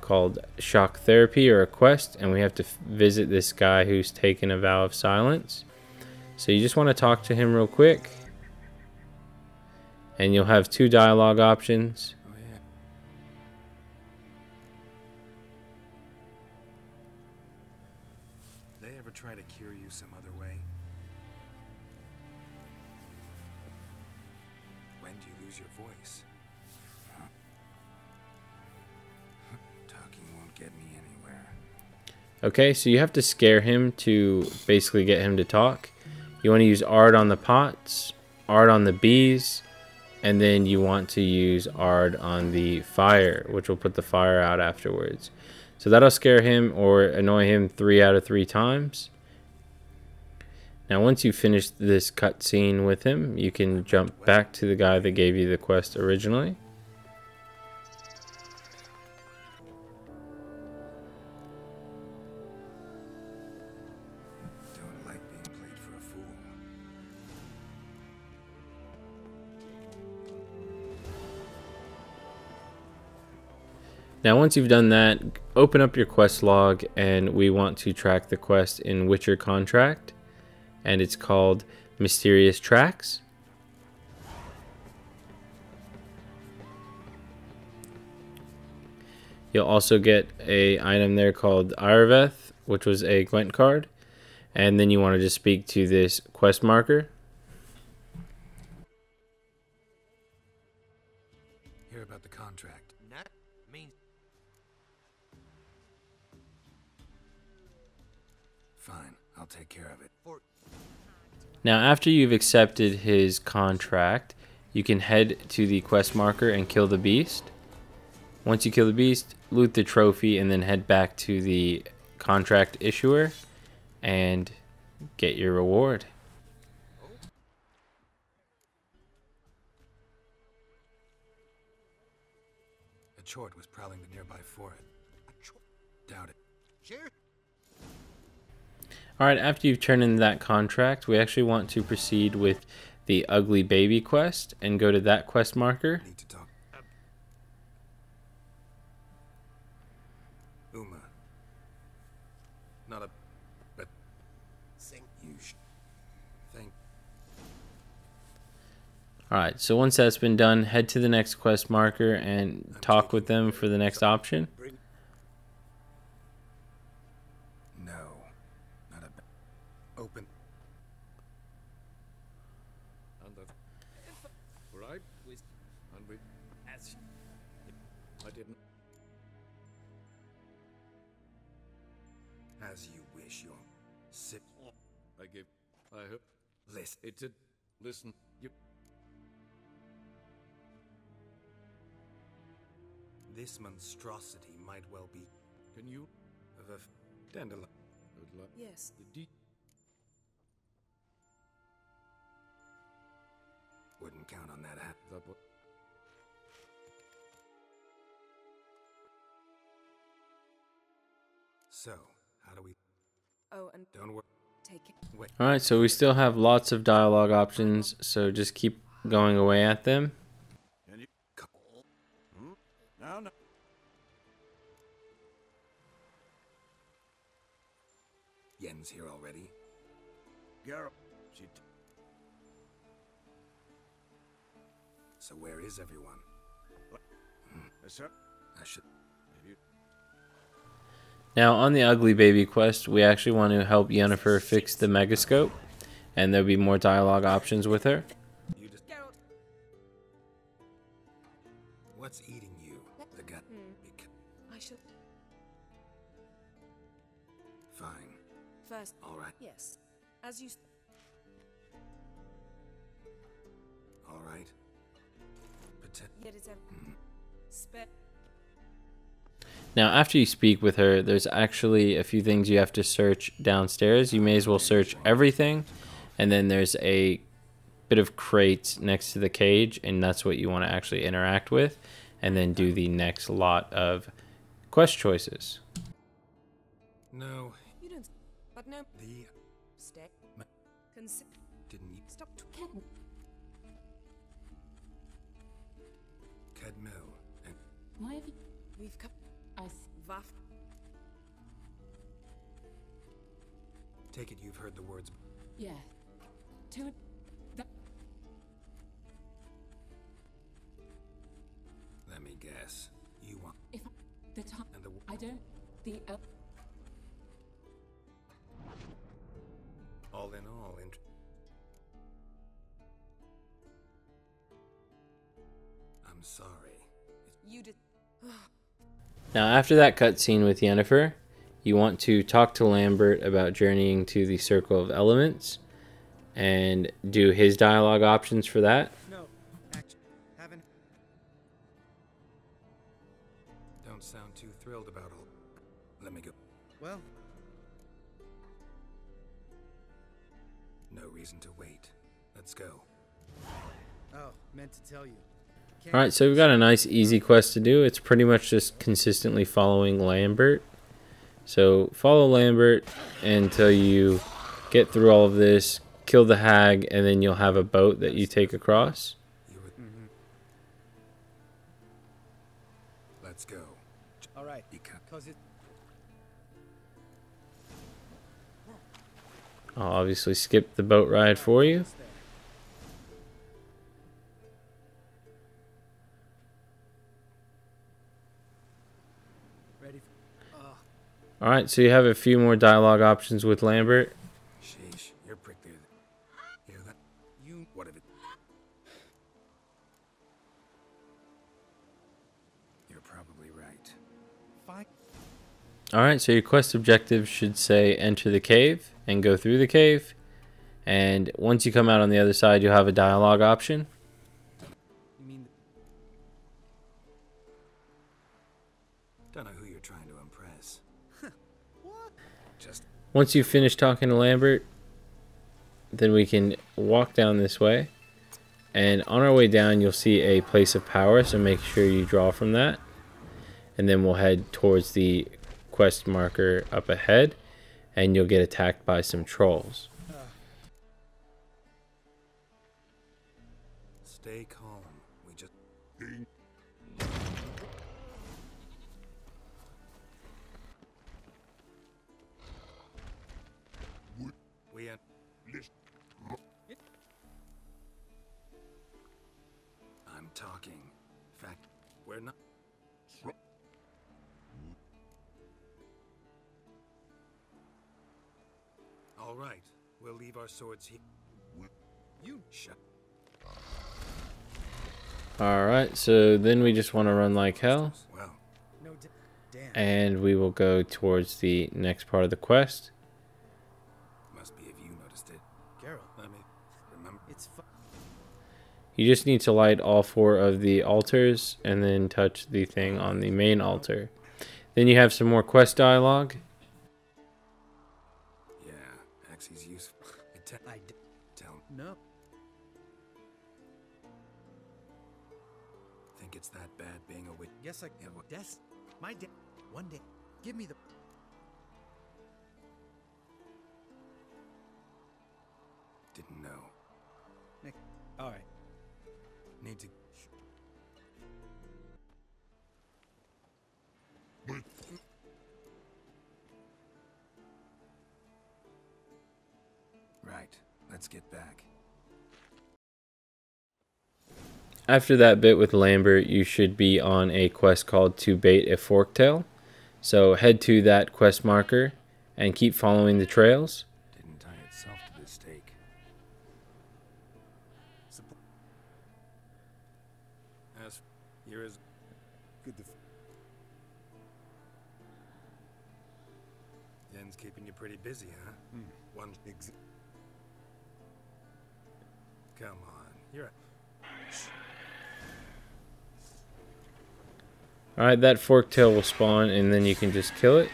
called shock therapy, or a quest, and we have to visit this guy who's taken a vow of silence. So you just want to talk to him real quick, and you'll have 2 dialogue options. Oh, yeah. They ever try to cure you some other way? When do you lose your voice? Huh? Talking won't get me anywhere. Okay, so you have to scare him to basically get him to talk. You want to use Aard on the pots, Aard on the bees, and then you want to use Aard on the fire, which will put the fire out afterwards. So that'll scare him or annoy him 3 out of 3 times. Now once you finish this cutscene with him, you can jump back to the guy that gave you the quest originally. Don't like being played for a fool. Now once you've done that, open up your quest log, and we want to track the quest in Witcher Contract, and it's called Mysterious Tracks. You'll also get a item there called Irveth, which was a Gwent card, and then you want to just speak to this quest marker. Hear about the contract. That means Fine, I'll take care of it. for Now after you've accepted his contract, you can head to the quest marker and kill the beast. Once you kill the beast, loot the trophy, and then head back to the contract issuer and get your reward. A chort was prowling the nearby forest. Doubt it. sure. Alright, after you've turned in that contract, we actually want to proceed with the Ugly Baby quest and go to that quest marker. Need to talk. Uma. Not a... but... Sing. You Thank... Alright, so once that's been done, head to the next quest marker and talk with them for the next option. No. Not a... Open... Right? And we... As I didn't... As you wish, your... Sip... I gave... I hope... Listen. It did... Listen. You... This monstrosity might well be... Can you... of a... dandelion. Would like... Yes. The D... Wouldn't count on that hap. That what... So, how do we... Oh, and Don't worry. take it. Wait. Alright, so we still have lots of dialogue options, so just keep going away at them. Can you... No, no. Yen's here already. Geralt. She... So where is everyone? Sir? I should... Now on the Ugly Baby quest, we actually want to help Yennefer fix the Megascope, and there'll be more dialogue options with her. You just... Geralt. What's eating you? The gut... I should. Fine. First. Alright. Yes. As you. Alright. Yet it's ever. Spare. Now after you speak with her, there's actually a few things you have to search downstairs. You may as well search everything, and then there's a bit of crates next to the cage, and that's what you want to actually interact with, and then do the next lot of quest choices. No. You don't. But no. The... Stay. Ma- Consider. Didn't you... Stop. Can. Why have you... We've come... I... Vaff... Take it you've heard the words. Yeah. To... That... Let me guess. You want... If I... The time... And the... I don't... The... All in all, I'm sorry. You did... Now, after that cutscene with Yennefer, you want to talk to Lambert about journeying to the Circle of Elements and do his dialogue options for that. No, actually, haven't. Don't sound too thrilled about all. Let me go. Well, no reason to wait. Let's go. oh, meant to tell you. Alright, so we've got a nice easy quest to do. It's pretty much just consistently following Lambert. So follow Lambert until you get through all of this, kill the hag, and then you'll have a boat that you take across. Let's go. All right, cause it. I'll obviously skip the boat ride for you. Ready? Alright, so you have a few more dialogue options with Lambert. Sheesh, you're pricklier. Hear that? You. What of it? You're probably right. Fine. Alright, so your quest objectives should say enter the cave and go through the cave. And once you come out on the other side, you'll have a dialogue option. You mean? Don't know who you're trying to impress. What? Just. Once you finish talking to Lambert, then we can walk down this way. And on our way down, you'll see a place of power, so make sure you draw from that. And then we'll head towards the quest marker up ahead, and you'll get attacked by some trolls. Stay calm. We just. We had. I'm talking. Fact, we're not. All right, we'll leave our swords here. You shut. Alright, so then we just want to run like hell. Well, No, damn. And we will go towards the next part of the quest. must be if you noticed it. Geralt, Let me remember. it's You just need to light all 4 of the altars and then touch the thing on the main altar. Then you have some more quest dialogue. Yeah, Axii's useful. Tell. no. Think it's that bad being a witch? Guess I. Yeah, what? Des. My day. One day. Give me the. Didn't know. Nick. All right. Need to. Right. Let's get back. After that bit with Lambert, you should be on a quest called To Bait a Forktail. So head to that quest marker and keep following the trails. Didn't tie itself to this stake. As you're as good to. Yen's keeping you pretty busy, huh? One Come on, you're. Alright, that forktail will spawn and then you can just kill it.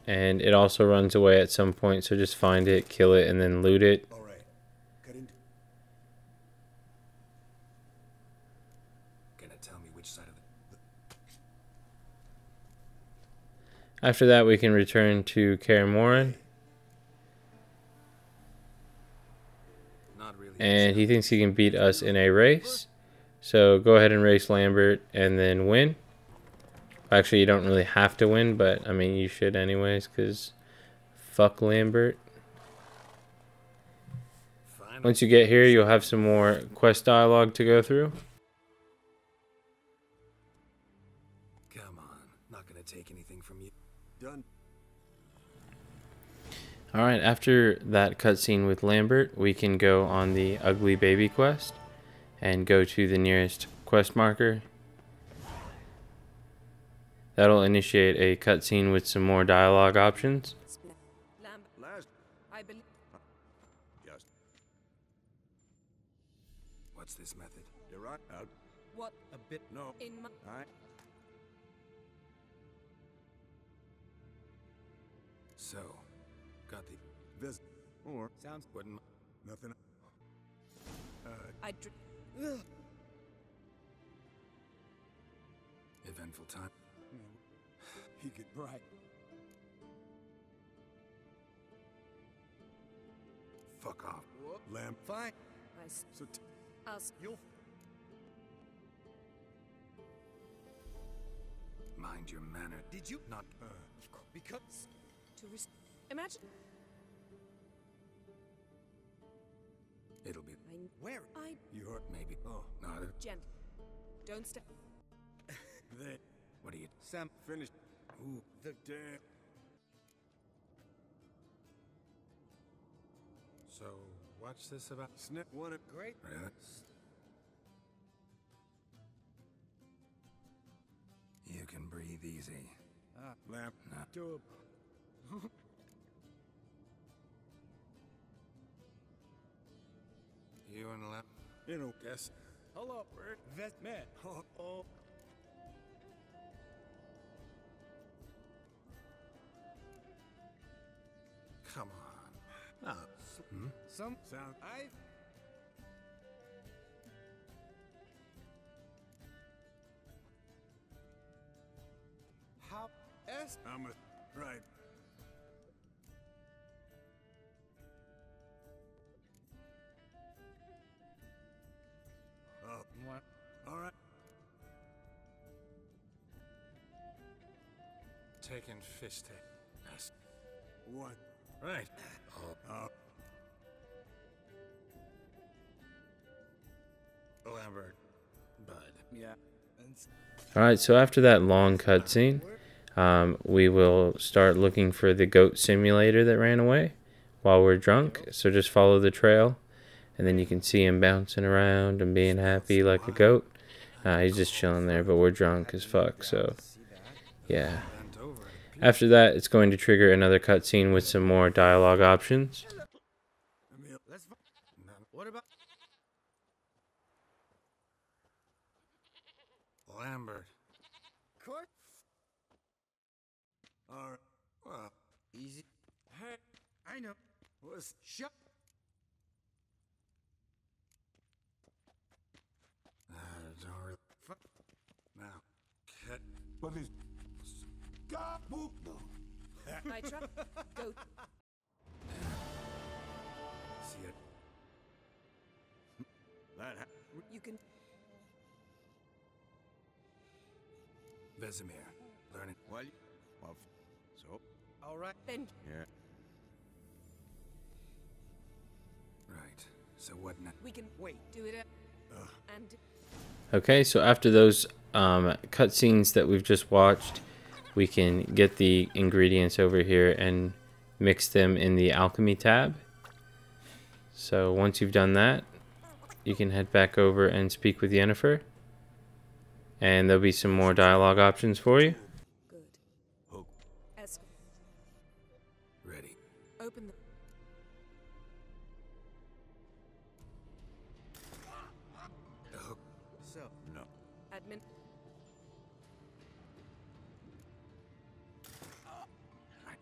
And it also runs away at some point, so just find it, kill it, and then loot it. All right. Cut into. Gonna tell me which side of the. After that, we can return to Kaer Morhen. Not really. And he thinks he can beat us in a race. So go ahead and race Lambert and then win. Actually, you don't really have to win, but I mean, you should anyways, because fuck Lambert. Once you get here, you'll have some more quest dialogue to go through. Come on, not gonna take anything from you. Done. Alright, after that cutscene with Lambert, we can go on the Ugly Baby quest and go to the nearest quest marker. That'll initiate a cutscene with some more dialogue options. Last. I believe. Just. What's this method? You're right. Out. What? A bit. No. In my. Alright. So, got the This. Or. sounds wouldn't Nothing. I. eventful time. He could bright. Fuck off. Lamb. Fine. I. So I'll. you'll. Mind your manner. Did you Not because To imagine. it'll be where I. you hurt maybe. Oh, Not a Gentle. Don't step. they what are you Sam finished. Ooh, the damn. So what's this about? Snip wanted great. Really? You can breathe easy. Lamp. Nah. Do You and Lap. you know. Guess. Hello, Bert. Vet man. Oh. Come on. No. Some sound. I. How? S. I'm a right. Oh, what? All right. Taking fist hit. Nice. What? Right. Lambert. Bud. Yeah. Alright, so after that long cutscene, we will start looking for the goat simulator that ran away while we're drunk. So just follow the trail, and then you can see him bouncing around and being happy like a goat. He's just chilling there, but we're drunk as fuck, so yeah. After that, it's going to trigger another cutscene with some more dialogue options. Let's. What about Lambert. court? All right. Well, easy. Hey, I know. Was shut. Don't really. Now, cut. What is? God, move. No. I try. Go. See it. That. You can. Vesemir. Learning. Well, so. All right. Then. Yeah. Right. So what now? We can wait. Do it. And. Okay, so after those cutscenes that we've just watched, we can get the ingredients over here and mix them in the alchemy tab. So once you've done that, you can head back over and speak with Yennefer, and there'll be some more dialogue options for you. Good. Hook. Escort. Ready. Open the. So. No. Admin.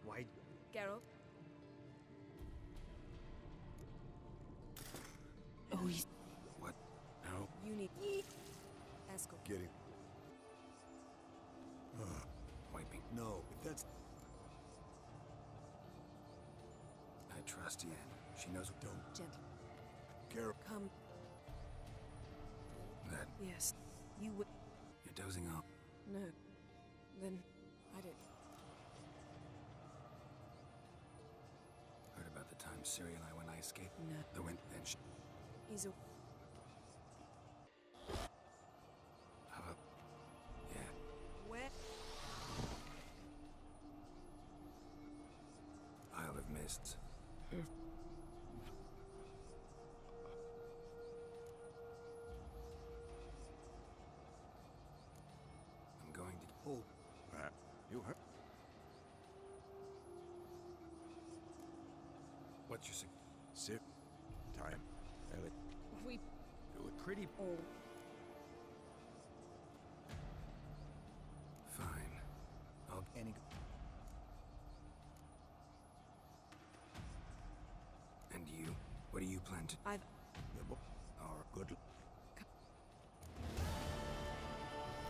Why? Geralt. Oh, he's. What? No. You need. Escort. Get him. Wiping. No. That's. I trust Yen. She knows what. Don't. Gentle. Care. Come. That Yes. You would. You're dozing off. No. Then I did. Heard about the time Cyril and I when I escaped? No. The wind then He's a. How about... Yeah. Where? Isle of Mists. I'm going to... Oh. You heard? What's your sip? Time. Ellie. We. Do it pretty... Oh. Fine. I'll... Any... And you? What do you plan to... I've. Our good...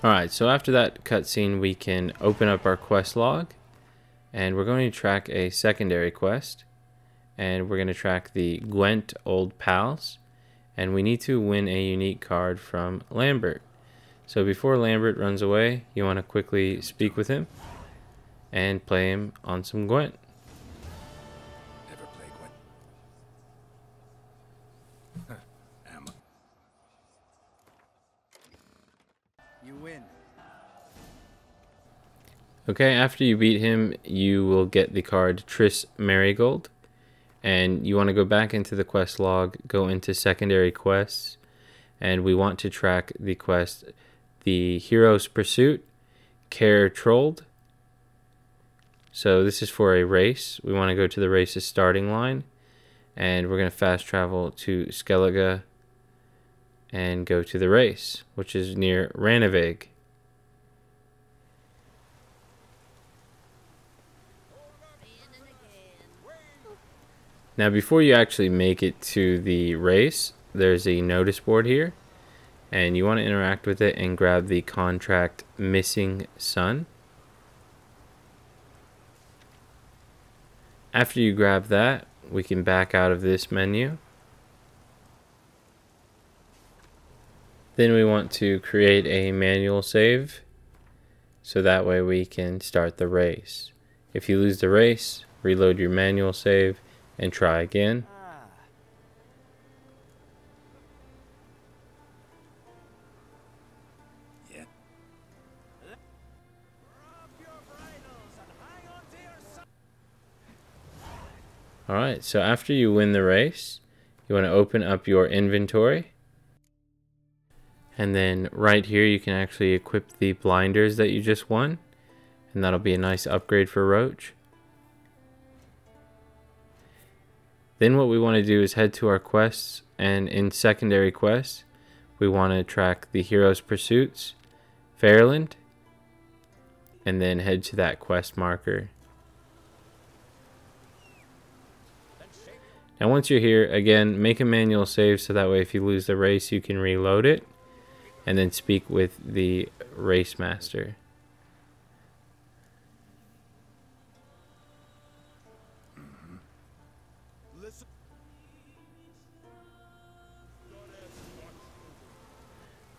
Alright, so after that cutscene, we can open up our quest log, and we're going to track a secondary quest, and we're going to track the Gwent Old Pals, and we need to win a unique card from Lambert. So before Lambert runs away, you want to quickly speak with him and play him on some Gwent. Never play Gwent. Am. You win. Okay, after you beat him, you will get the card Triss Marigold, and you want to go back into the quest log, go into secondary quests, and we want to track the quest The Hero's Pursuit, Kaer Trolled. So this is for a race. We want to go to the race's starting line, and we're going to fast travel to Skellige and go to the race, which is near Ranavig. Now before you actually make it to the race, there's a notice board here, and you want to interact with it and grab the contract Missing Son. After you grab that, we can back out of this menu. Then we want to create a manual save, so that way we can start the race. If you lose the race, reload your manual save and try again. Yeah. Alright, so after you win the race, you want to open up your inventory. And then right here you can actually equip the blinders that you just won. And that'll be a nice upgrade for Roach. Then what we want to do is head to our quests, and in secondary quests, we want to track the Hero's Pursuits, Fairland, and then head to that quest marker. Now once you're here, again, make a manual save so that way if you lose the race you can reload it, and then speak with the race master.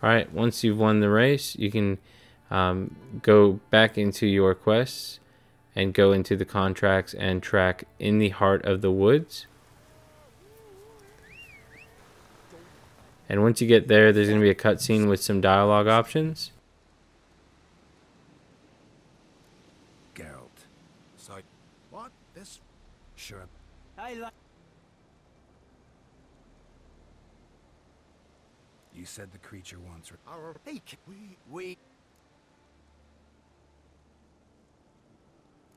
Alright, once you've won the race, you can go back into your quests and go into the contracts and track In the Heart of the Woods. And once you get there, there's going to be a cutscene with some dialogue options. Geralt. So, what? This? Sure. I like. You said the creature wants... Hey, we...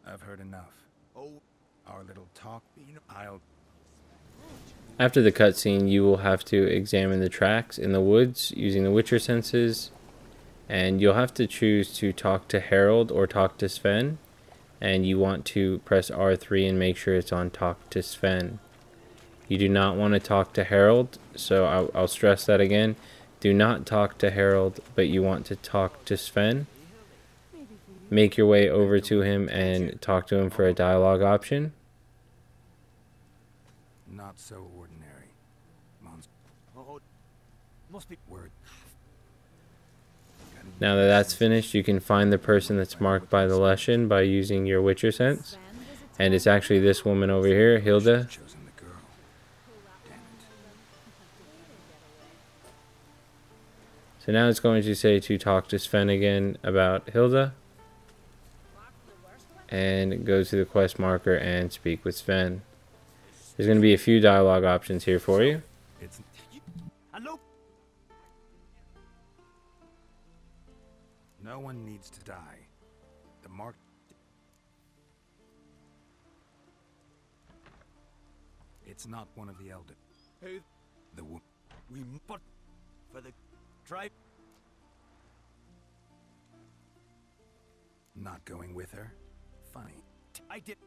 I've heard enough. Oh. Our little talk, I'll... After the cutscene, you will have to examine the tracks in the woods using the Witcher senses. And you'll have to choose to talk to Harold or talk to Sven. And you want to press R3 and make sure it's on talk to Sven. You do not want to talk to Harold, so I'll stress that again. Do not talk to Harold, but you want to talk to Sven. Make your way over to him and talk to him for a dialogue option. Not so ordinary. Monster. Oh, must be Word. Now that that's finished, you can find the person that's marked by the lesson by using your Witcher sense. And it's actually this woman over here, Hilda. So now it's going to say to talk to Sven again about Hilda. And go to the quest marker and speak with Sven. There's going to be a few dialogue options here for you. No one needs to die. The mark. It's not one of the elder. Who? The We but for the tribe. Not going with her. Funny. I did.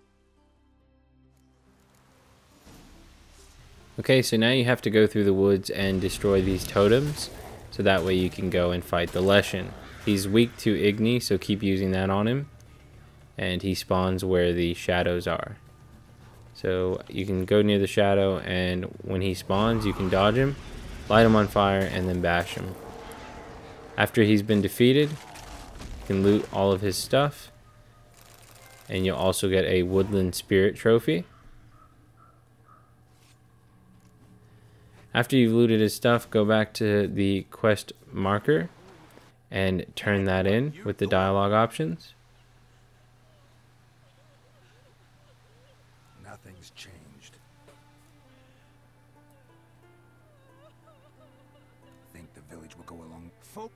Okay, so now you have to go through the woods and destroy these totems, so that way you can go and fight the Leshen. He's weak to Igni, so keep using that on him. And he spawns where the shadows are. So you can go near the shadow, and when he spawns, you can dodge him, light him on fire, and then bash him. After he's been defeated, you can loot all of his stuff. And you'll also get a Woodland Spirit trophy. After you've looted his stuff, go back to the quest marker and turn that in with the dialogue options. Nothing's changed. Think the village will go along. Folk,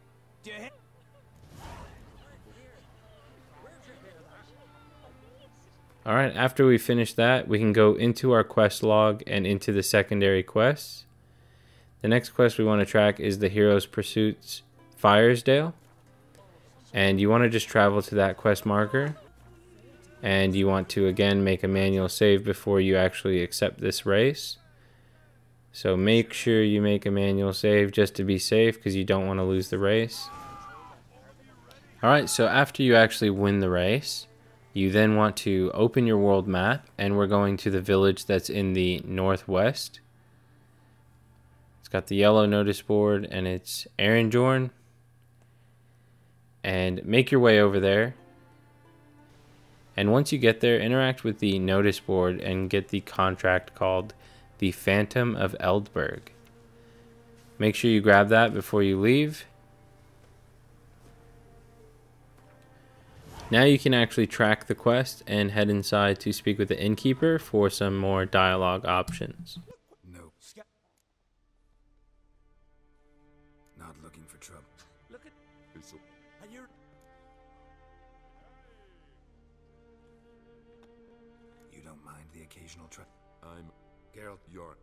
Alright, after we finish that, we can go into our quest log and into the secondary quests. The next quest we want to track is the Hero's Pursuits Firesdale. And you want to just travel to that quest marker. And you want to again make a manual save before you actually accept this race. So make sure you make a manual save just to be safe, because you don't want to lose the race. Alright, so after you actually win the race, you then want to open your world map, and we're going to the village that's in the northwest. It's got the yellow notice board, and it's Aranjorn. And make your way over there. And once you get there, interact with the notice board and get the contract called the Phantom of Eldberg. Make sure you grab that before you leave. Now you can actually track the quest and head inside to speak with the innkeeper for some more dialogue options. No. Not looking for trouble. Look at and you're. You don't mind the occasional trouble. I'm Geralt. You're.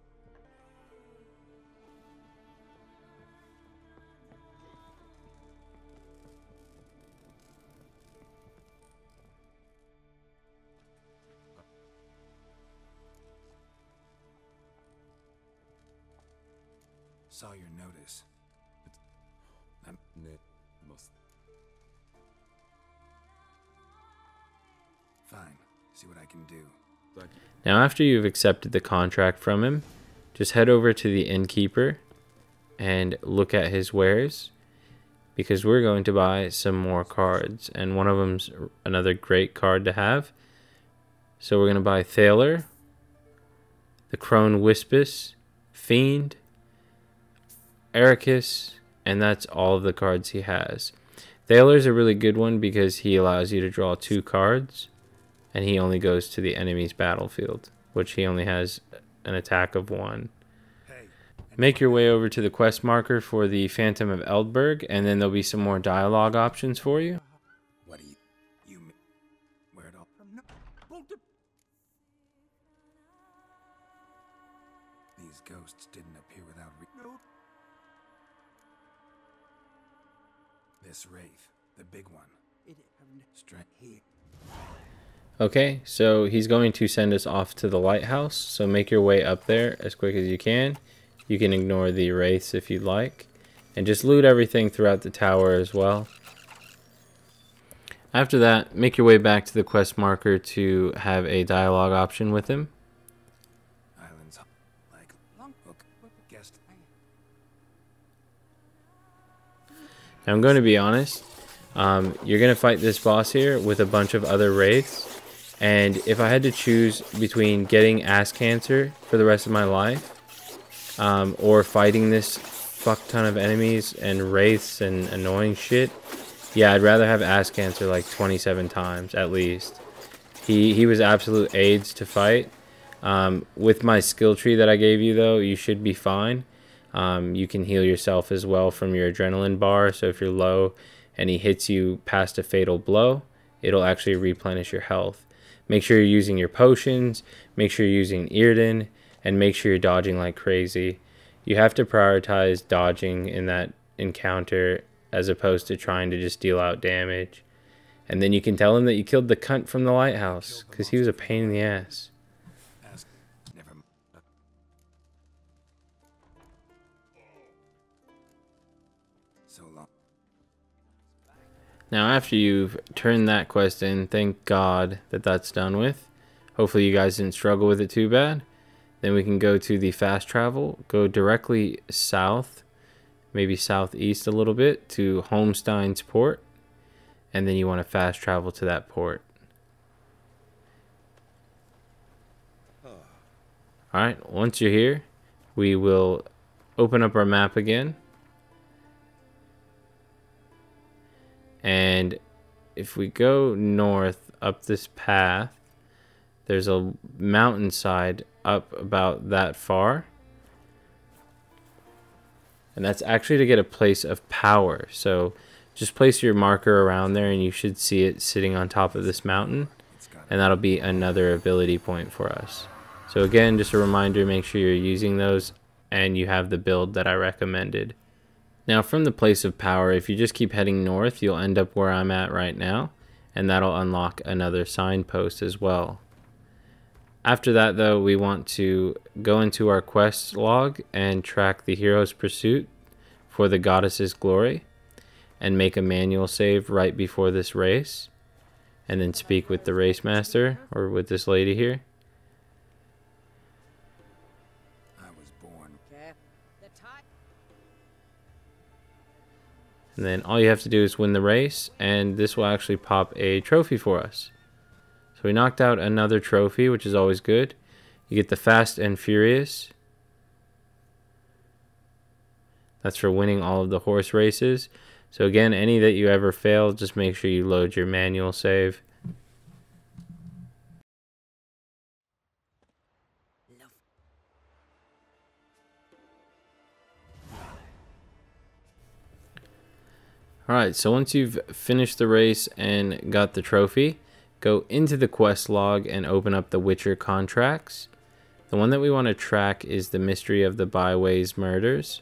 Saw your notice. Must. Fine. See what I can do. Thank you. Now after you've accepted the contract from him, just head over to the innkeeper and look at his wares, because we're going to buy some more cards, and one of them's another great card to have. So we're going to buy Thaler, the Crone Wispus, Fiend, Ericus, and that's all of the cards he has. Thaler's a really good one because he allows you to draw 2 cards, and he only goes to the enemy's battlefield, which he only has an attack of 1. Make your way over to the quest marker for the Phantom of Eldberg, and then there'll be some more dialogue options for you. What do you where it all? These ghosts didn't appear without this wraith, the big one. Straight here. Okay, so he's going to send us off to the lighthouse, so make your way up there as quick as you can. You can ignore the wraiths if you'd like, and just loot everything throughout the tower as well. After that, make your way back to the quest marker to have a dialogue option with him. Islands like long book guest. Now I'm going to be honest, you're going to fight this boss here with a bunch of other wraiths, and if I had to choose between getting ass cancer for the rest of my life, or fighting this fuck ton of enemies and wraiths and annoying shit, yeah, I'd rather have ass cancer like 27 times at least. He was absolute AIDS to fight. With my skill tree that I gave you though, you should be fine. You can heal yourself as well from your adrenaline bar, so if you're low and he hits you past a fatal blow, it'll actually replenish your health. Make sure you're using your potions, make sure you're using Earden, and make sure you're dodging like crazy. You have to prioritize dodging in that encounter as opposed to trying to just deal out damage. And then you can tell him that you killed the cunt from the lighthouse, because he was a pain in the ass. Now after you've turned that quest in, thank God that that's done with. Hopefully you guys didn't struggle with it too bad. Then we can go to the fast travel, go directly south, maybe southeast a little bit to Holmstein's port. And then you want to fast travel to that port. Alright, once you're here, we will open up our map again. And if we go north up this path, there's a mountainside up about that far. And that's actually to get a place of power. So just place your marker around there and you should see it sitting on top of this mountain. And that'll be another ability point for us. So again, just a reminder, make sure you're using those and you have the build that I recommended. Now from the place of power, if you just keep heading north, you'll end up where I'm at right now, and that'll unlock another signpost as well. After that though, we want to go into our quest log and track the hero's pursuit for the goddess's glory and make a manual save right before this race, and then speak with the race master or with this lady here. And then all you have to do is win the race, and this will actually pop a trophy for us. So we knocked out another trophy, which is always good. You get the Fast and Furious. That's for winning all of the horse races. So again, any that you ever fail, just make sure you load your manual save. Alright, so once you've finished the race and got the trophy, go into the quest log and open up the Witcher contracts. The one that we want to track is the Mystery of the Byways Murders.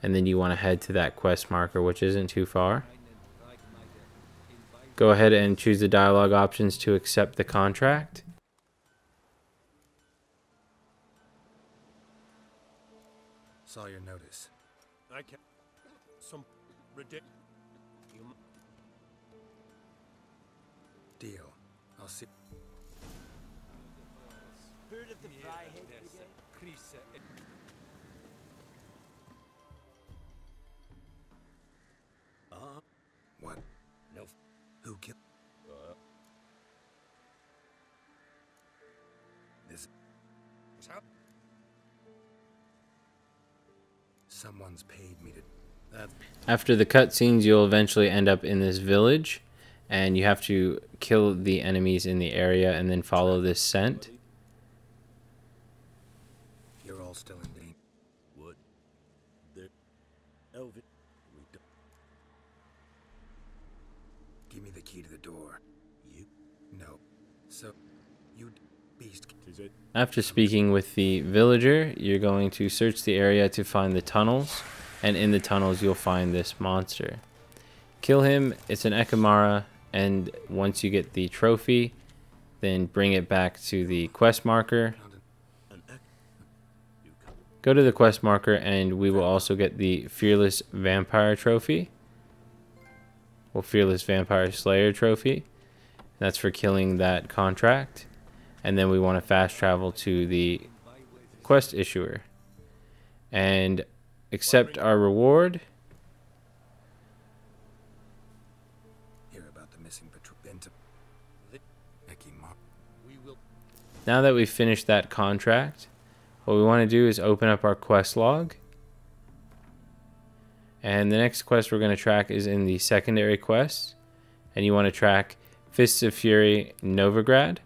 And then you want to head to that quest marker, which isn't too far. Go ahead and choose the dialogue options to accept the contract. Saw your notice. I can some ridiculous Deal. I'll see. Heard of the Fryhead Brigade? What? No. Who killed? This. Someone's paid me to. After the cutscenes, you'll eventually end up in this village, and you have to kill the enemies in the area and then follow this scent. You're all still in danger. What? There. Elvin. We don't. Give me the key to the door. You? No. So, you beast. Is it? After speaking with the villager, you're going to search the area to find the tunnels, and in the tunnels you'll find this monster. Kill him. It's an Ekamara, and once you get the trophy, then bring it back to the quest marker. Go to the quest marker and we will also get the Fearless Vampire trophy. Well, Fearless Vampire Slayer trophy. That's for killing that contract. And then we want to fast travel to the quest issuer and accept our reward. Now that we've finished that contract, what we want to do is open up our quest log. And the next quest we're going to track is in the secondary quest. And you want to track Fists of Fury Novigrad.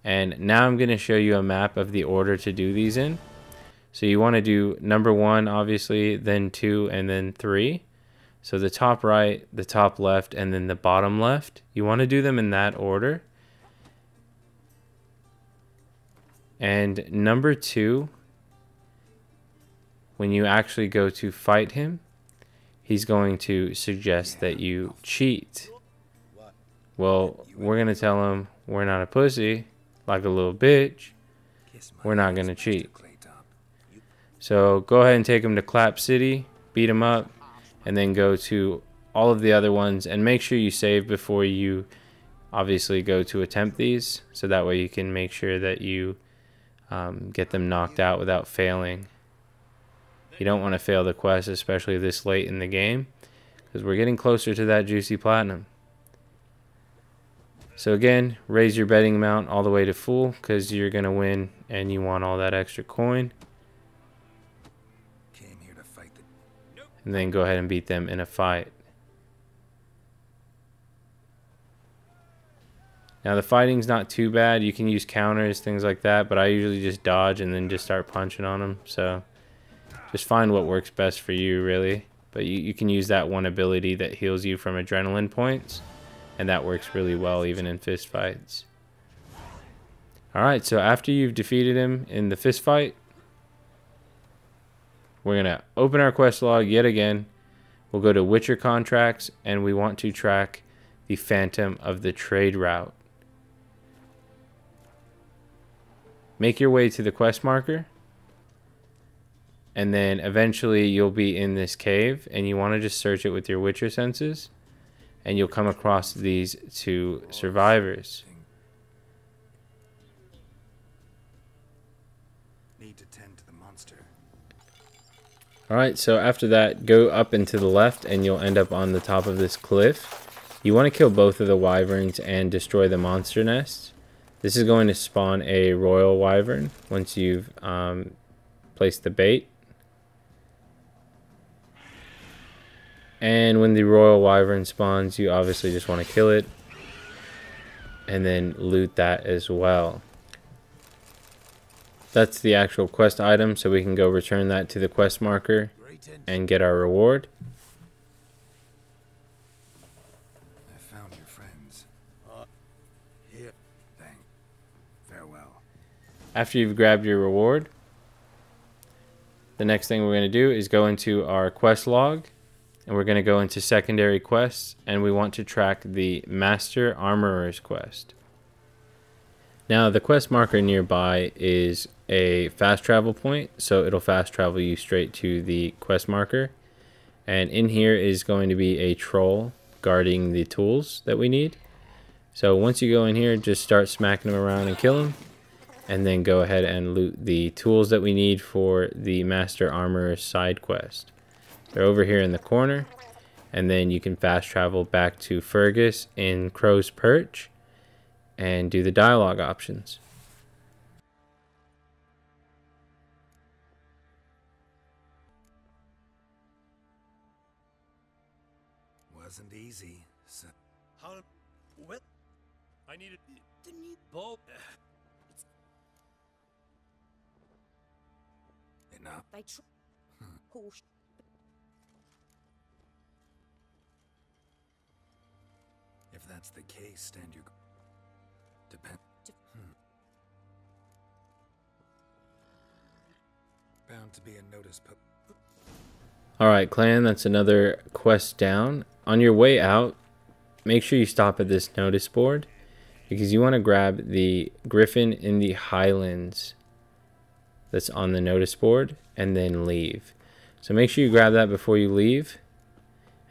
And now I'm going to show you a map of the order to do these in. So you want to do number 1, obviously, then 2, and then 3. So the top right, the top left, and then the bottom left. You want to do them in that order. And number 2, when you actually go to fight him, he's going to suggest that you cheat. Well, we're going to tell him we're not a pussy, like a little bitch. We're not going to cheat. So go ahead and take him to Clap City, beat him up, and then go to all of the other ones. And make sure you save before you obviously go to attempt these. So that way you can make sure that you get them knocked out without failing. You don't want to fail the quest, especially this late in the game, because we're getting closer to that juicy platinum. So again, raise your betting amount all the way to full, because you're going to win and you want all that extra coin. And then go ahead and beat them in a fight. Now the fighting's not too bad. You can use counters, things like that, but I usually just dodge and then just start punching on them. So just find what works best for you, really. But you can use that one ability that heals you from adrenaline points, and that works really well even in fist fights. Alright, so after you've defeated him in the fist fight, we're going to open our quest log yet again. We'll go to Witcher contracts, and we want to track the Phantom of the Trade route. Make your way to the quest marker, and then eventually you'll be in this cave, and you want to just search it with your Witcher senses, and you'll come across these 2 survivors. Need to tend to the monster. Alright, so after that, go up and to the left, and you'll end up on the top of this cliff. You want to kill both of the wyverns and destroy the monster nest. This is going to spawn a royal wyvern once you've placed the bait. And when the royal wyvern spawns, you obviously just want to kill it and then loot that as well. That's the actual quest item, so we can go return that to the quest marker and get our reward. I found your friends. Here. Thank. Farewell. After you've grabbed your reward, the next thing we're going to do is go into our quest log, and we're going to go into secondary quests, and we want to track the Master Armorer's quest. Now the quest marker nearby is a fast travel point, so it'll fast travel you straight to the quest marker. And in here is going to be a troll guarding the tools that we need. So once you go in here, just start smacking them around and kill them, and then go ahead and loot the tools that we need for the Master Armorer's side quest. They're over here in the corner, and then you can fast travel back to Fergus in Crow's Perch and do the dialogue options. Wasn't easy, so How? Well, I needed the need bulb. enough. They push. If that's the case, stand your depend. Bound to be a notice put. Alright clan, that's another quest down. On your way out, make sure you stop at this notice board, because you want to grab the griffin in the highlands that's on the notice board and then leave. So make sure you grab that before you leave,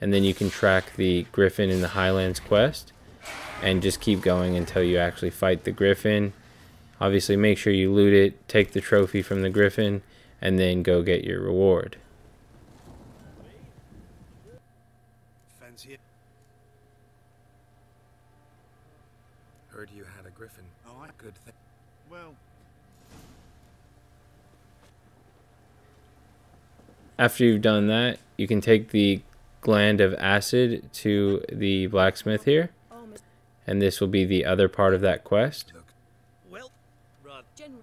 and then you can track the griffin in the highlands quest and just keep going until you actually fight the griffin. Obviously make sure you loot it, take the trophy from the griffin, and then go get your reward. Fancy it? Heard you had a griffin. Oh, Good thing. Well, After you've done that, you can take the gland of acid to the blacksmith here, and this will be the other part of that quest. Well, right. General.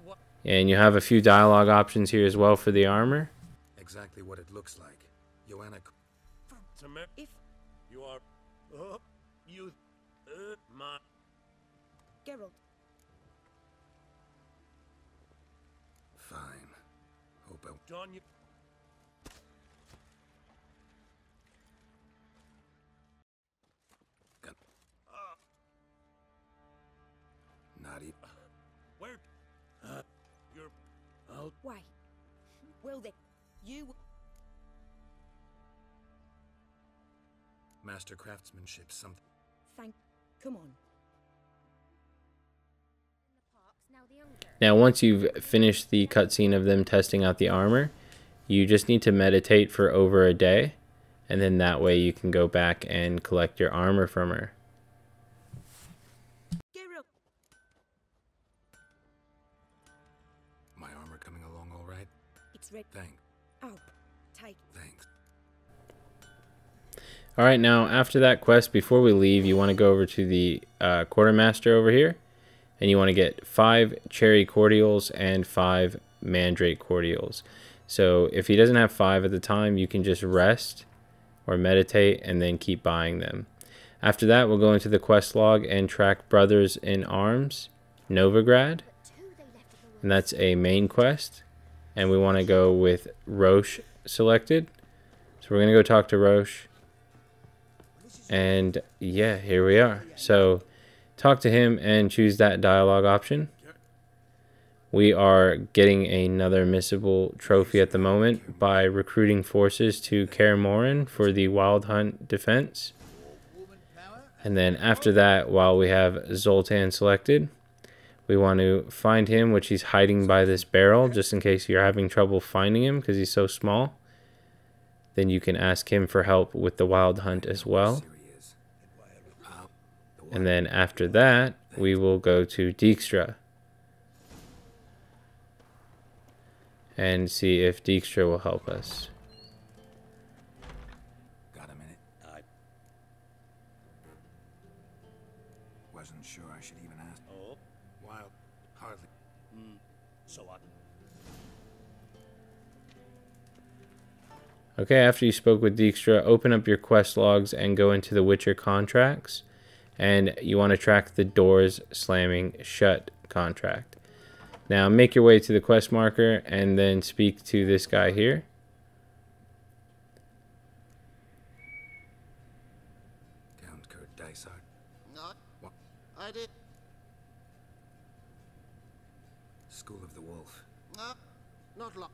What? And you have a few dialogue options here as well for the armor. Exactly what it looks like. Joanna. If You are. You. My. Geralt. Fine. Hope I. John, you. Not even. Where? You're. Why? Well then, you. Master craftsmanship, something. Thank. Come on. Now, once you've finished the cutscene of them testing out the armor, you just need to meditate for over a day, and then that way you can go back and collect your armor from her. Geralt. My armor coming along all right? It's red. Thanks. Oh, take. Thanks. Alright, now after that quest, before we leave, you want to go over to the quartermaster over here, and you want to get 5 cherry cordials and 5 mandrake cordials. So if he doesn't have 5 at the time, you can just rest or meditate and then keep buying them. After that, we'll go into the quest log and track Brothers in Arms, Novigrad, and that's a main quest, and we want to go with Roche selected. So we're going to go talk to Roche. And yeah, here we are. So talk to him and choose that dialogue option. We are getting another missable trophy at the moment by recruiting forces to Kaer Morhen for the Wild Hunt defense. And then after that, while we have Zoltan selected, we want to find him, which he's hiding by this barrel, just in case you're having trouble finding him because he's so small. Then you can ask him for help with the Wild Hunt as well. And then after that, we will go to Dijkstra and see if Dijkstra will help us. Got a minute? I wasn't sure I should even ask. Oh. Wild. Hardly. So I. Okay, after you spoke with Dijkstra, open up your quest logs and go into the Witcher contracts. And you want to track the doors slamming shut contract. Now make your way to the quest marker and then speak to this guy here. Count Kurt Dysart. Not. What? I did. School of the Wolf. No. Not long.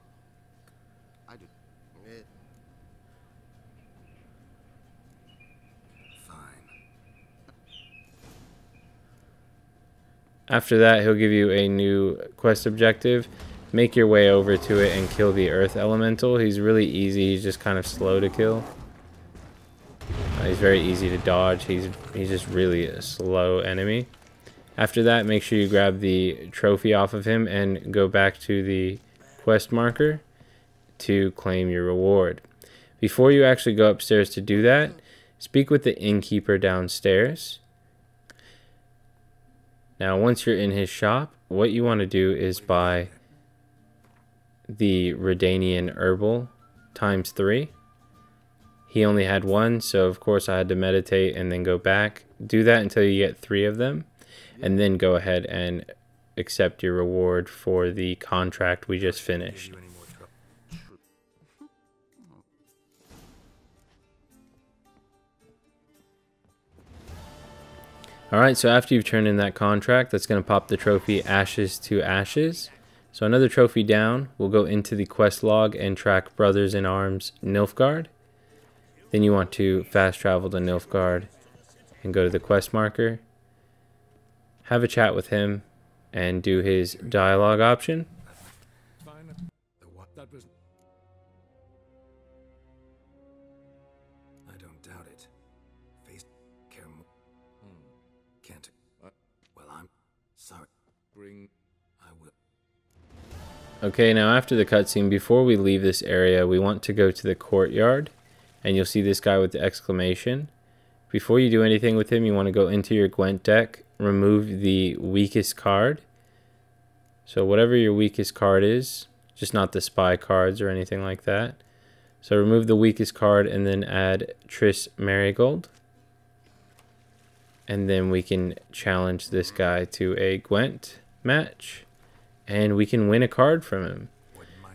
I did. After that, he'll give you a new quest objective. Make your way over to it and kill the Earth Elemental. He's really easy. He's just kind of slow to kill. He's very easy to dodge. He's just really a slow enemy. After that, make sure you grab the trophy off of him and go back to the quest marker to claim your reward. Before you actually go upstairs to do that, speak with the innkeeper downstairs. Now, once you're in his shop, what you want to do is buy the Redanian Herbal ×3. He only had 1, so of course I had to meditate and then go back. Do that until you get 3 of them, and then go ahead and accept your reward for the contract we just finished. Alright, so after you've turned in that contract, that's going to pop the trophy Ashes to Ashes. So another trophy down, we'll go into the quest log and track Brothers in Arms Nilfgaard. Then you want to fast travel to Nilfgaard and go to the quest marker. Have a chat with him and do his dialogue option. I don't doubt it. Face Kaer Morhen. Can't. Well, I'm sorry. bring. I will. Okay, now after the cutscene, before we leave this area, we want to go to the courtyard, and you'll see this guy with the exclamation. Before you do anything with him, you want to go into your Gwent deck, remove the weakest card. So whatever your weakest card is, just not the spy cards or anything like that. So remove the weakest card and then add Triss Marigold. And then we can challenge this guy to a Gwent match. And we can win a card from him.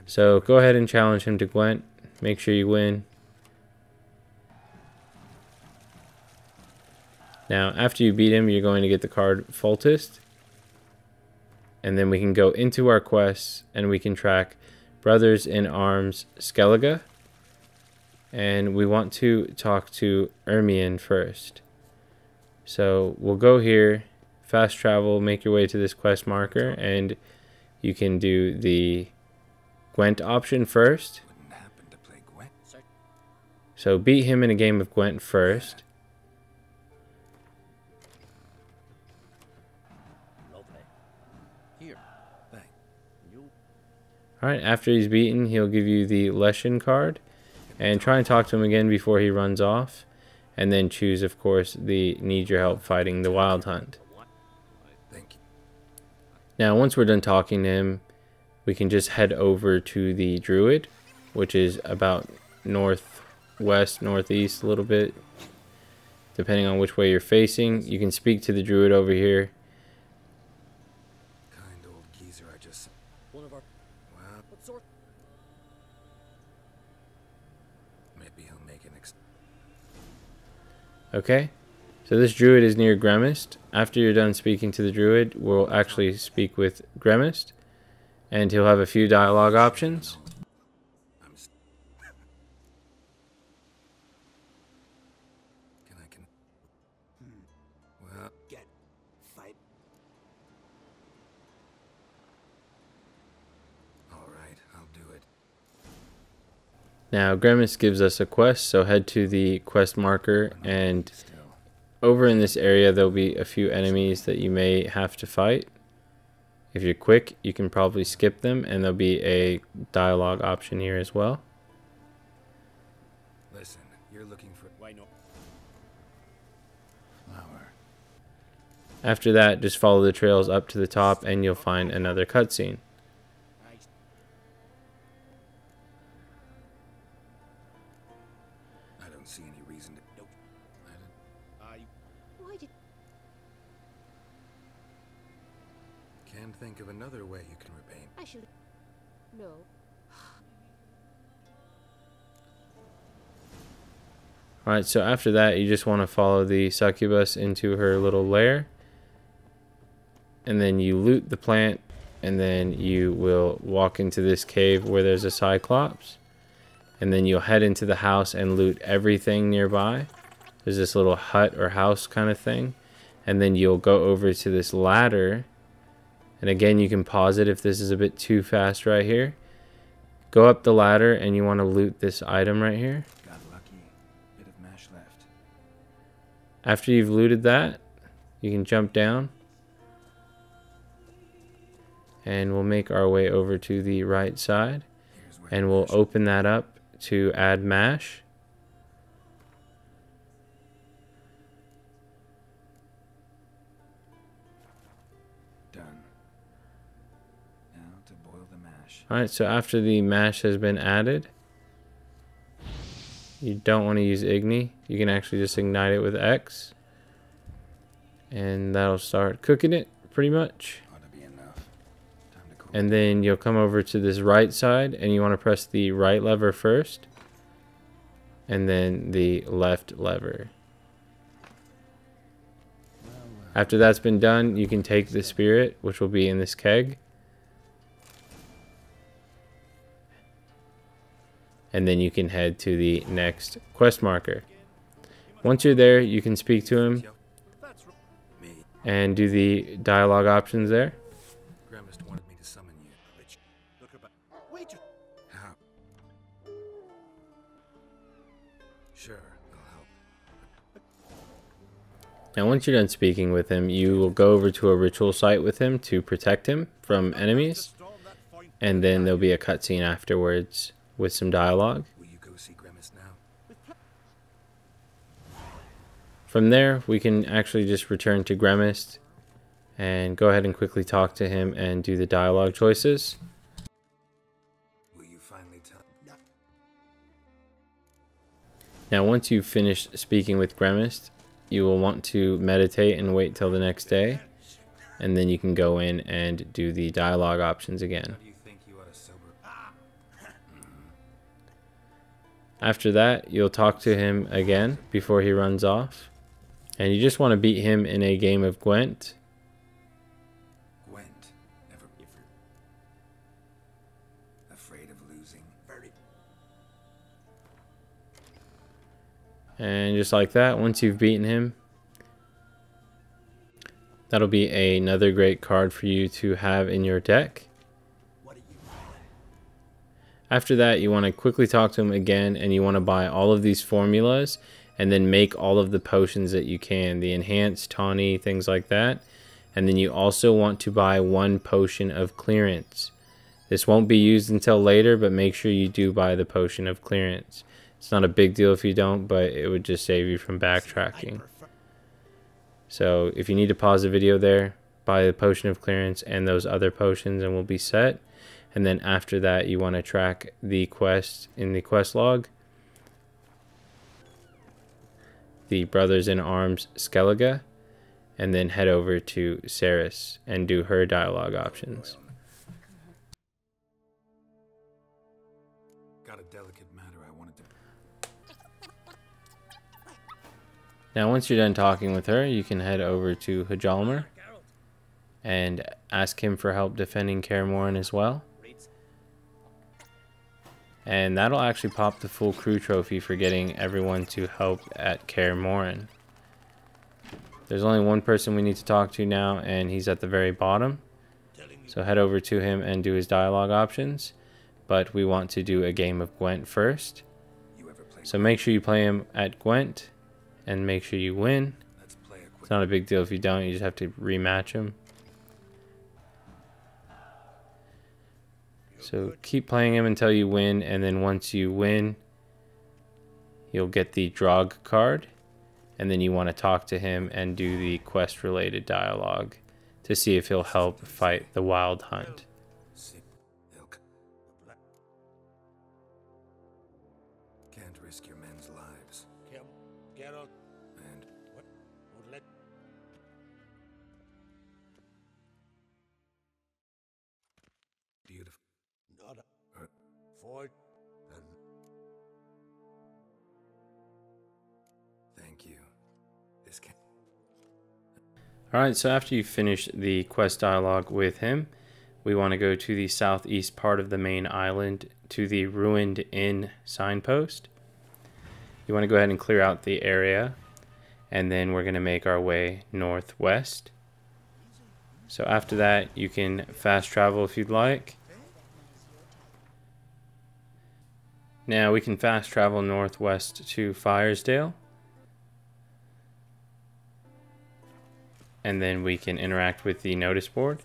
So go ahead and challenge him to Gwent. Make sure you win. Now, after you beat him, you're going to get the card Foltest. And then we can go into our quests and we can track Brothers in Arms Skellige. And we want to talk to Ermion first. So we'll go here, fast travel, make your way to this quest marker, and you can do the Gwent option first. So beat him in a game of Gwent first. Alright, after he's beaten, he'll give you the Leshen card. And try and talk to him again before he runs off. And then choose, of course, the Need Your Help Fighting the Wild Hunt. Now, once we're done talking to him, we can just head over to the Druid, which is about northwest, northeast a little bit, depending on which way you're facing. You can speak to the Druid over here. Kind old geezer, I just. One of our. Wow. What sort? Maybe he'll make an Okay, so this Druid is near Gremist. After you're done speaking to the Druid, we'll actually speak with Gremist, and he'll have a few dialogue options. Well, get fight. All right, I'll do it. Now, Gremist gives us a quest, so head to the quest marker, and over in this area there'll be a few enemies that you may have to fight. If you're quick, you can probably skip them, and there'll be a dialogue option here as well. Listen, you're looking for flower. After that, just follow the trails up to the top and you'll find another cutscene. I don't see any reason to. Nope. Why did... Can't think of another way you can repay me. I should... No. Alright, so after that, you just want to follow the succubus into her little lair. And then you loot the plant, and then you will walk into this cave where there's a Cyclops. And then you'll head into the house and loot everything nearby. There's this little hut or house kind of thing. And then you'll go over to this ladder. And again, you can pause it if this is a bit too fast right here. Go up the ladder and you want to loot this item right here. Got lucky. Bit of mash left. After you've looted that, you can jump down. And we'll make our way over to the right side. And we'll open that up to add mash. Done. Now to boil the mash. Alright, so after the mash has been added, you don't want to use Igni. You can actually just ignite it with X. And that'll start cooking it, pretty much. And then you'll come over to this right side and you want to press the right lever first. And then the left lever. After that's been done, you can take the spirit, which will be in this keg. And then you can head to the next quest marker. Once you're there, you can speak to him and do the dialogue options there. Now once you're done speaking with him, you will go over to a ritual site with him to protect him from enemies, and then there'll be a cutscene afterwards with some dialogue. Will you go see Grimace now? From there, we can actually just return to Grimace and go ahead and quickly talk to him and do the dialogue choices. Will you finally tell? No. Now once you've finished speaking with Grimace, you will want to meditate and wait till the next day, and then you can go in and do the dialogue options again. After that, you'll talk to him again before he runs off, and you just want to beat him in a game of Gwent. Gwent, never afraid of losing. And just like that, once you've beaten him, that'll be another great card for you to have in your deck. After that, you want to quickly talk to him again, and you want to buy all of these formulas and then make all of the potions that you can, the enhanced, tawny, things like that. And then you also want to buy 1 potion of clearance. This won't be used until later, but make sure you do buy the potion of clearance. It's not a big deal if you don't, but it would just save you from backtracking. So if you need to pause the video there, buy the potion of clearance and those other potions, and we'll be set. And then after that, you want to track the quest in the quest log. The Brothers in Arms Skellige, and then head over to Ceres and do her dialogue options. Got a delicate matter I wanted to. Now once you're done talking with her, you can head over to Hjalmar and ask him for help defending Kaer Morhen as well. And that'll actually pop the full crew trophy for getting everyone to help at Kaer Morhen. There's only one person we need to talk to now, and he's at the very bottom. So head over to him and do his dialogue options. But we want to do a game of Gwent first. So make sure you play him at Gwent and make sure you win. It's not a big deal if you don't, you just have to rematch him. So keep playing him until you win, and then once you win, you'll get the Drog card, and then you want to talk to him and do the quest-related dialogue to see if he'll help fight the Wild Hunt. Can't risk your men's lives. Geralt and what would let beautiful. not Ford and thank you. This can. Alright, so after you finish the quest dialogue with him, we want to go to the southeast part of the main island to the ruined inn signpost. You want to go ahead and clear out the area, and then we're going to make our way northwest. So after that, you can fast travel if you'd like. Now we can fast travel northwest to Firesdale. And then we can interact with the notice board.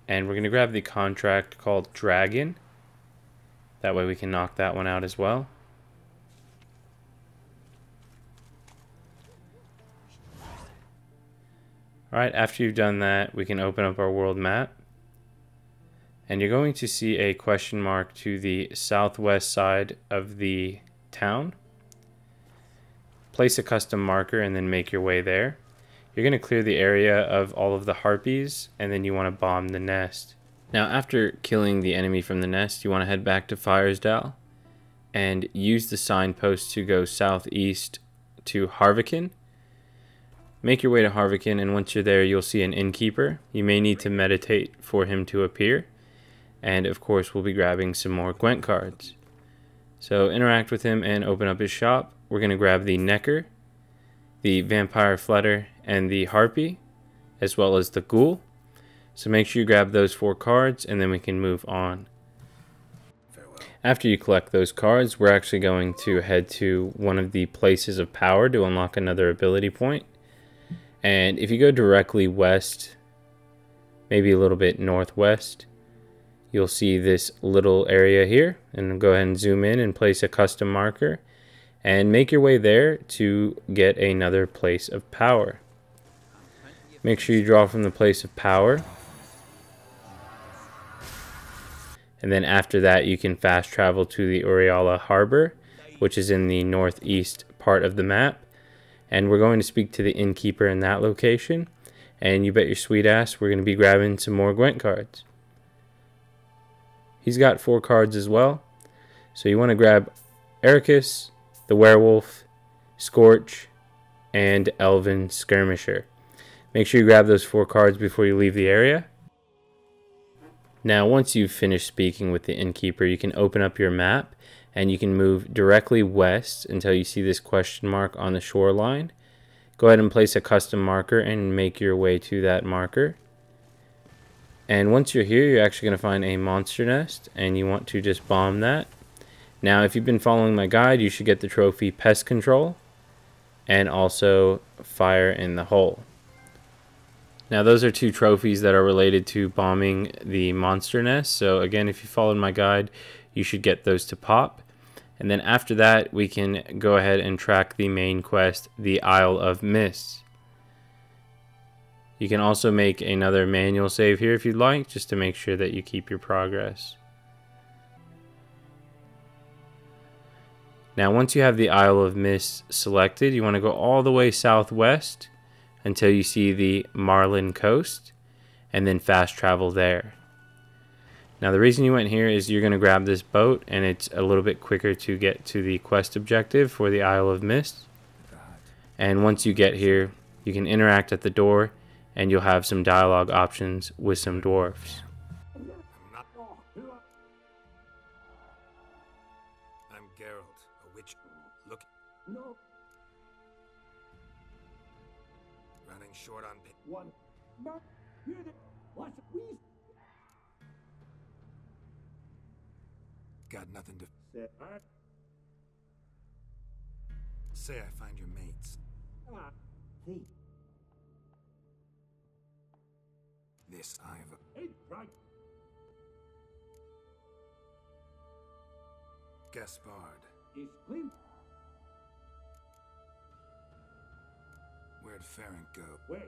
And we're going to grab the contract called Dragon. That way we can knock that one out as well. Alright, after you've done that, we can open up our world map. And you're going to see a question mark to the southwest side of the town. Place a custom marker and then make your way there. You're going to clear the area of all of the harpies, and then you want to bomb the nest. Now after killing the enemy from the nest, you want to head back to Firesdale and use the signpost to go southeast to Harviken. Make your way to Harviken, and once you're there, you'll see an innkeeper. You may need to meditate for him to appear. And of course, we'll be grabbing some more Gwent cards. So interact with him and open up his shop. We're going to grab the Necker, the Vampire Flutter, and the Harpy, as well as the Ghoul. So make sure you grab those 4 cards, and then we can move on. After you collect those cards, we're actually going to head to one of the places of power to unlock another ability point. And if you go directly west, maybe a little bit northwest, you'll see this little area here. And go ahead and zoom in and place a custom marker. And make your way there to get another place of power. Make sure you draw from the place of power. And then after that, you can fast travel to the Oriala Harbor, which is in the northeast part of the map. And we're going to speak to the innkeeper in that location. And you bet your sweet ass we're going to be grabbing some more Gwent cards. He's got 4 cards as well. So you want to grab Ericus, the Werewolf, Scorch, and Elven Skirmisher. Make sure you grab those 4 cards before you leave the area. Now, once you've finished speaking with the innkeeper, you can open up your map and you can move directly west until you see this question mark on the shoreline. Go ahead and place a custom marker and make your way to that marker. And once you're here, you're actually going to find a monster nest and you want to just bomb that. Now, if you've been following my guide, you should get the trophy Pest Control and also Fire in the Hole. Now, those are 2 trophies that are related to bombing the monster nest. So again, if you followed my guide, you should get those to pop. And then after that, we can go ahead and track the main quest, the Isle of Mists. You can also make another manual save here if you'd like, just to make sure that you keep your progress. Now, once you have the Isle of Mists selected, you want to go all the way southwest until you see the Marlin Coast, and then fast travel there. Now, the reason you went here is you're going to grab this boat, and it's a little bit quicker to get to the quest objective for the Isle of Mists. And once you get here, you can interact at the door, and you'll have some dialogue options with some dwarfs. I'm Geralt, a witch. Look. No. Running short on pit. One. Not here. What? Got nothing to say. I find your mates. This I've right. Gaspard. Is clean. Where'd Farron go? Where?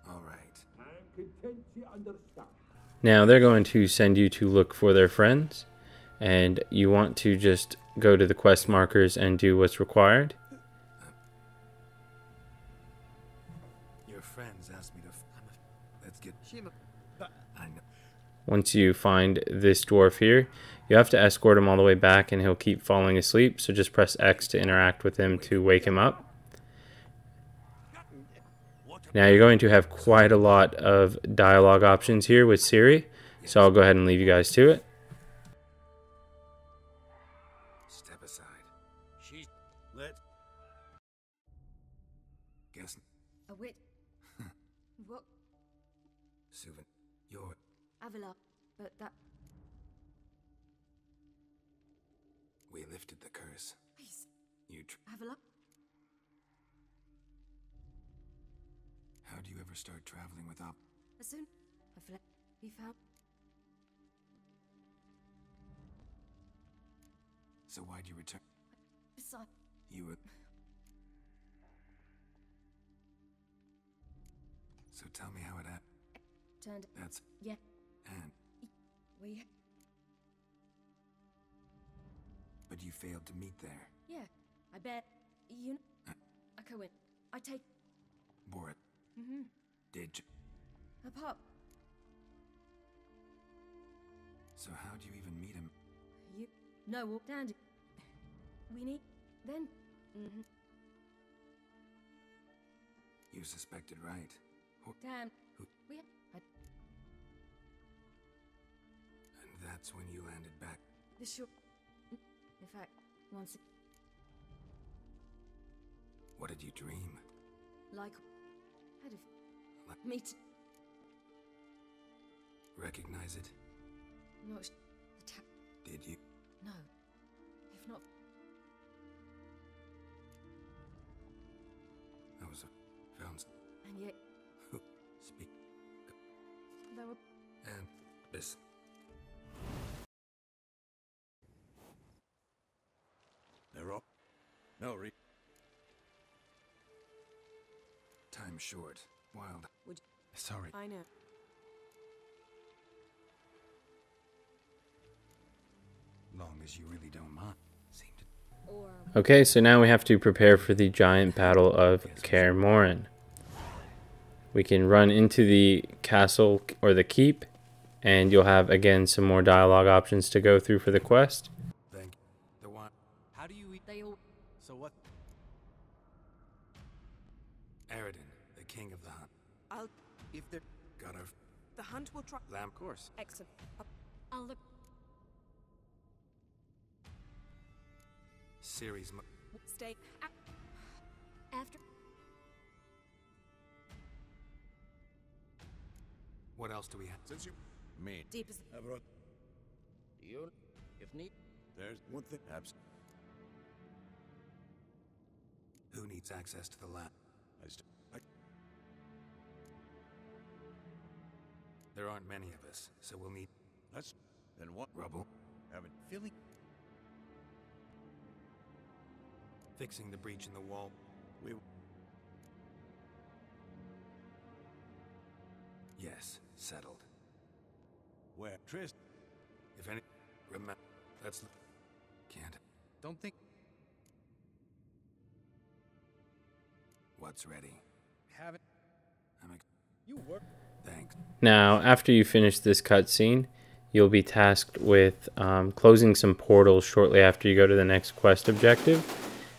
All right. I'm content you understand. Now they're going to send you to look for their friends, and you want to just go to the quest markers and do what's required. Your friends asked me to. Let's get. I know. Once you find this dwarf here, you have to escort him all the way back, and he'll keep falling asleep. So just press X to interact with him to wake him up. Now you're going to have quite a lot of dialogue options here with Siri, so I'll go ahead and leave you guys to it. Step aside. She's let. Guess. A wit. What? Suvan, you're. Avila. But that. We lifted the curse. Please. You. Avila. How do you ever start traveling with Op? As soon as be found. So why'd you return? Beside. You were. So tell me how it happened. Turned. That's. Yeah. And. We. But you failed to meet there. Yeah. I bet. You. I go in. I take. Borat. Did you? A pop. So how'd you even meet him? You. No, Dandy. We need. Then. You suspected right. Damn. Who? We. And that's when you landed back. The short. In fact, once. What did you dream? Like. Meet. Recognize it? No. Did you? No. If not. No, time short. Wild. Sorry. I know. Long as you really don't mind. Okay, so now we have to prepare for the giant battle of Kaer Morhen. We can run into the castle or the keep, and you'll have again some more dialogue options to go through for the quest. Thank the one. How do you eat? They all. So what? Aradin, the king of the hunt. I'll. If they're. Got our The hunt will try. lamb course. Excellent. I'll look. Series. Stay. After. What else do we have? Since you me. Deep as. You. If need. There's one thing. Abs. Who needs access to the lab? There aren't many of us, so we'll need. That's. Then what? Rubble. Haven't feeling. Fixing the breach in the wall. We. Yes, settled. Where? Trist. If any. Remember. That's. Can't. Don't think. What's ready? Haven't. You work. Thanks. Now, after you finish this cutscene, you'll be tasked with closing some portals shortly after you go to the next quest objective.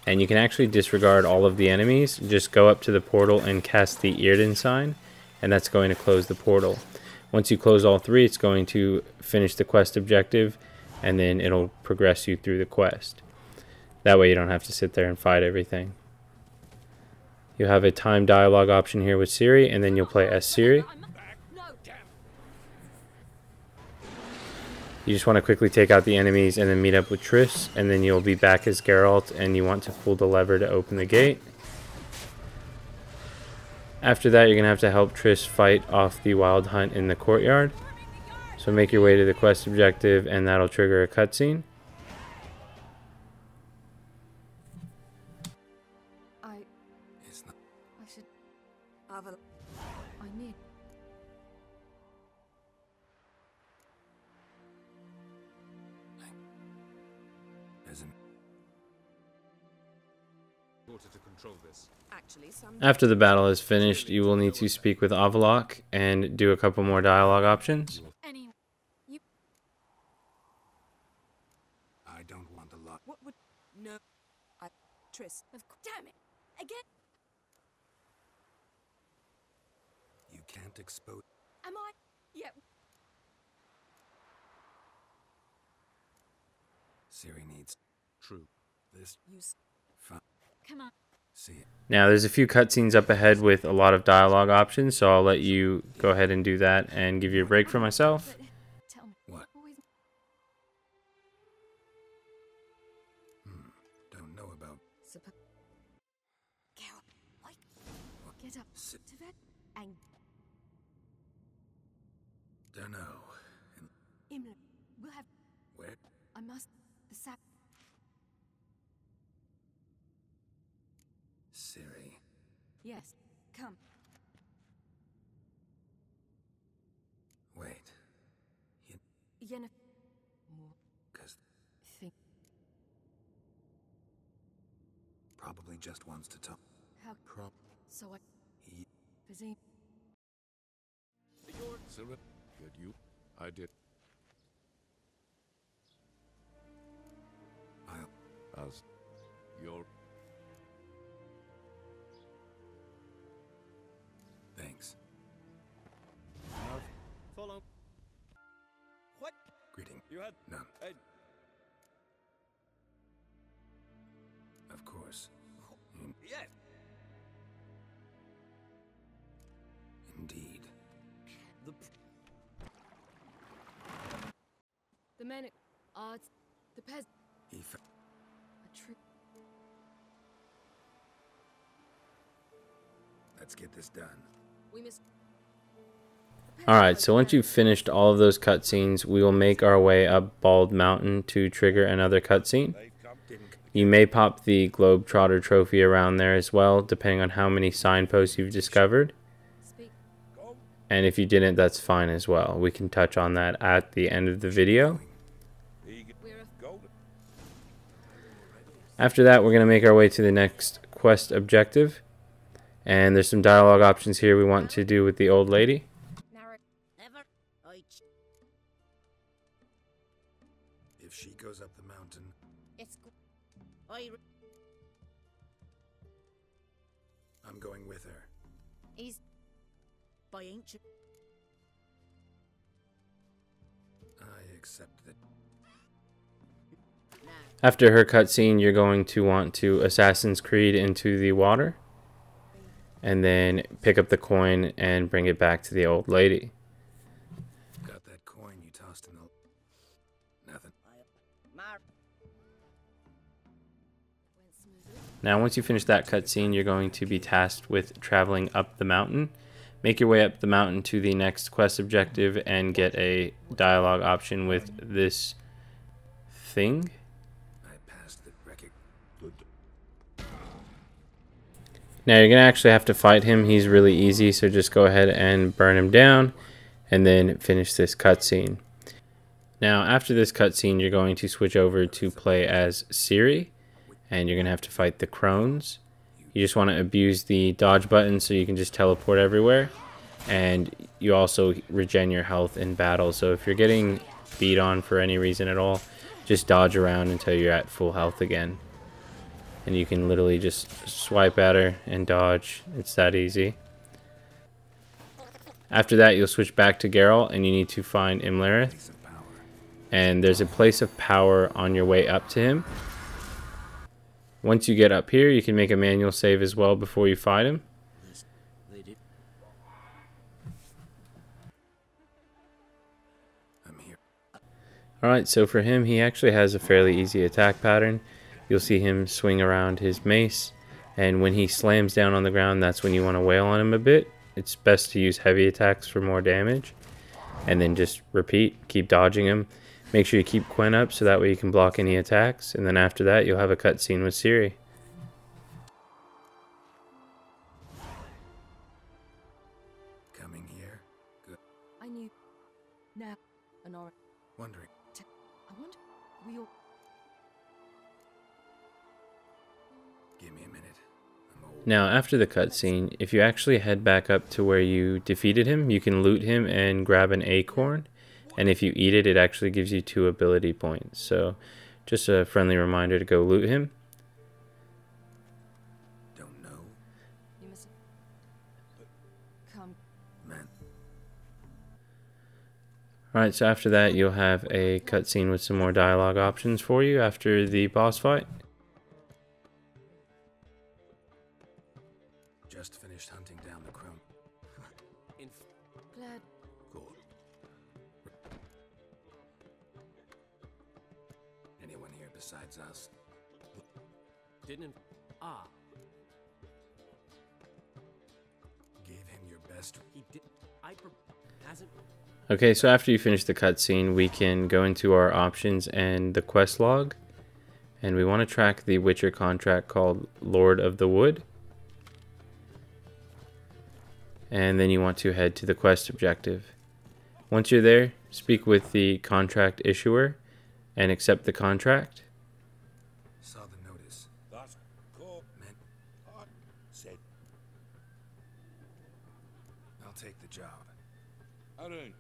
And you can actually disregard all of the enemies. Just go up to the portal and cast the Aard Sign, and that's going to close the portal. Once you close all three, it's going to finish the quest objective, and then it'll progress you through the quest. That way you don't have to sit there and fight everything. You have a time dialogue option here with Ciri, and then you'll play as Ciri. You just want to quickly take out the enemies and then meet up with Triss, and then you'll be back as Geralt, and you want to pull the lever to open the gate. After that, you're going to have to help Triss fight off the wild hunt in the courtyard. So make your way to the quest objective, and that'll trigger a cutscene. I should have a. I need. To control this. Actually, some. After the battle is finished, you will need to speak with Avallac'h and do a couple more dialogue options. Anyway, you. I don't want a lot. What would. No. I. Triss. Damn it! Again? You can't expose. Am I? Yeah. Ciri needs. True. This. Use. Fun. Come on. See it. Now, there's a few cutscenes up ahead with a lot of dialogue options, so I'll let you go ahead and do that and give you a break for myself. Tell me. What? Don't know about. Geralt, like, get up to that and. Don't know. Imla, we'll have. Where? I must. The sap. Ciri. Yes. Come. Wait. Yennefer. Cause Think. probably just wants to talk. How? So I. He. Busy. Ciri. Good you. I did. As your. Thanks. Follow. What? Greeting. You had. None. Of course. Yeah. Indeed. The men at Aard. The peasant. He. A true. Let's get this done. We must. Alright, so once you've finished all of those cutscenes, we will make our way up Bald Mountain to trigger another cutscene. You may pop the Globetrotter trophy around there as well, depending on how many signposts you've discovered. And if you didn't, that's fine as well. We can touch on that at the end of the video. After that, we're going to make our way to the next quest objective. And there's some dialogue options here we want to do with the old lady. If she goes up the mountain, I'm going with her. I accept that. After her cutscene, you're going to want to Assassin's Creed into the water. And then pick up the coin and bring it back to the old lady. Got that coin you tossed in the... Nothing. Now, once you finish that cutscene, you're going to be tasked with traveling up the mountain. Make your way up the mountain to the next quest objective and get a dialogue option with this thing. Now you're going to actually have to fight him. He's really easy, so just go ahead and burn him down and then finish this cutscene. Now after this cutscene, you're going to switch over to play as Ciri, and you're going to have to fight the crones. You just want to abuse the dodge button so you can just teleport everywhere, and you also regen your health in battle. So if you're getting beat on for any reason at all, just dodge around until you're at full health again. And you can literally just swipe at her and dodge. It's that easy. After that, you'll switch back to Geralt, and you need to find Imlerith. And there's a place of power on your way up to him. Once you get up here, you can make a manual save as well before you fight him. Alright, so for him, he actually has a fairly easy attack pattern. You'll see him swing around his mace, and when he slams down on the ground, that's when you want to wail on him a bit. It's best to use heavy attacks for more damage, and then just repeat, keep dodging him. Make sure you keep Quen up so that way you can block any attacks, and then after that you'll have a cutscene with Ciri. Coming here? Good. I knew. Now, Honora. Wondering. I wonder. We all. Give me a minute. I'm old. Now after the cutscene, if you actually head back up to where you defeated him, you can loot him and grab an acorn. And if you eat it, it actually gives you 2 ability points. So just a friendly reminder to go loot him. Don't know. You must come. Man. Alright, so after that you'll have a cutscene with some more dialogue options for you after the boss fight. Just finished hunting down the crone. Glad. Cool. Anyone here besides us? Didn't. Ah. Gave him your best. He did. Hasn't. Okay, so after you finish the cutscene, we can go into our options and the quest log. And we want to track the Witcher contract called Lord of the Wood. And then you want to head to the quest objective. Once you're there, speak with the contract issuer and accept the contract. Saw the notice. That's cool. Man, I said. I'll take the job. Aaron.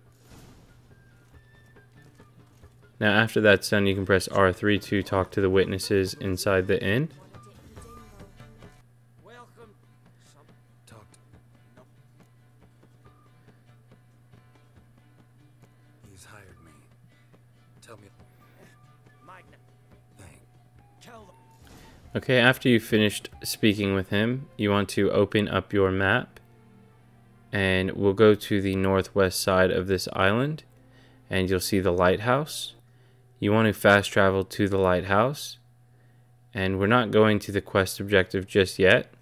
Now after that's done, you can press R3 to talk to the witnesses inside the inn. Welcome. Talked. No. He's hired me. Tell me. Magna. Thank. Kill them. Okay, after you've finished speaking with him, you want to open up your map. And we'll go to the northwest side of this island. And you'll see the lighthouse. You want to fast travel to the lighthouse. And we're not going to the quest objective just yet.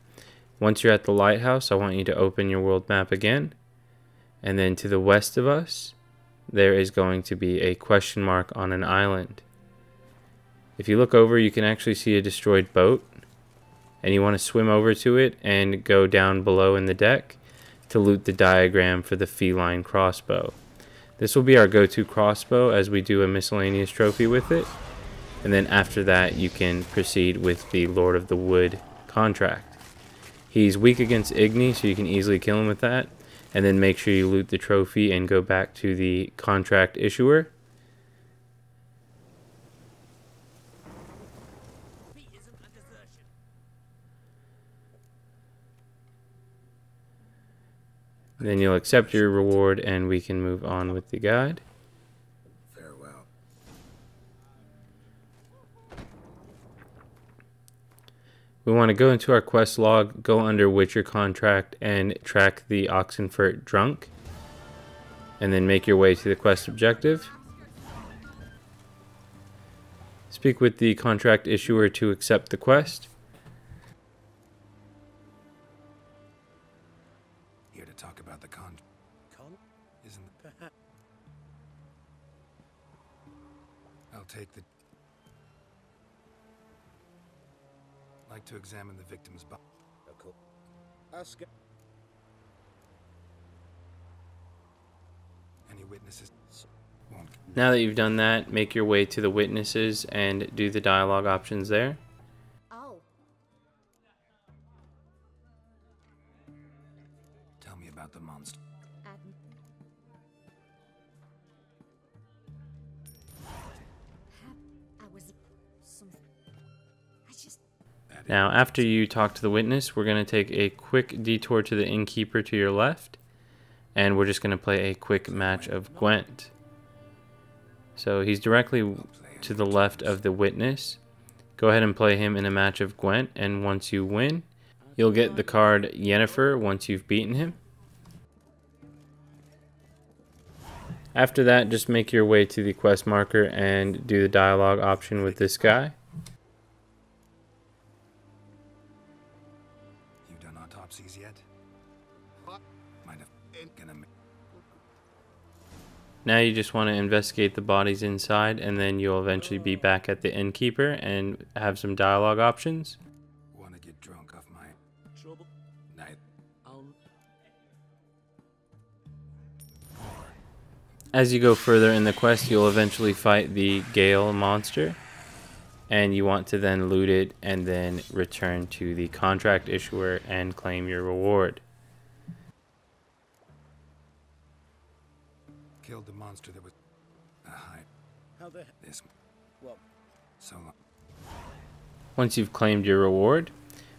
Once you're at the lighthouse, I want you to open your world map again. And then to the west of us, there is going to be a question mark on an island. If you look over, you can actually see a destroyed boat, and you want to swim over to it and go down below in the deck to loot the diagram for the feline crossbow. This will be our go-to crossbow as we do a miscellaneous trophy with it, and then after that you can proceed with the Lord of the Wood contract. He's weak against Igni, so you can easily kill him with that, and then make sure you loot the trophy and go back to the contract issuer. Then you'll accept your reward and we can move on with the guide. Farewell. We want to go into our quest log, go under Witcher contract and track the Oxenfurt drunk. And then make your way to the quest objective. Speak with the contract issuer to accept the quest. Talk about the con isn't I'll take the like to examine the victim's body. Cool. Any witnesses? Now that you've done that, make your way to the witnesses and do the dialogue options there. About the monster. Now, after you talk to the witness, we're going to take a quick detour to the innkeeper to your left, and we're just going to play a quick match of Gwent. So he's directly to the left of the witness. Go ahead and play him in a match of Gwent, and once you win, you'll get the card Yennefer once you've beaten him. After that, just make your way to the quest marker and do the dialogue option with this guy. You've done autopsies yet? Might have gonna. Now you just want to investigate the bodies inside, and then you'll eventually be back at the innkeeper and have some dialogue options. Want to get drunk off my trouble? Night. As you go further in the quest, you'll eventually fight the Gale monster, and you want to then loot it and then return to the contract issuer and claim your reward. Killed the monster that was hide. How the This. Well. So long. Once you've claimed your reward,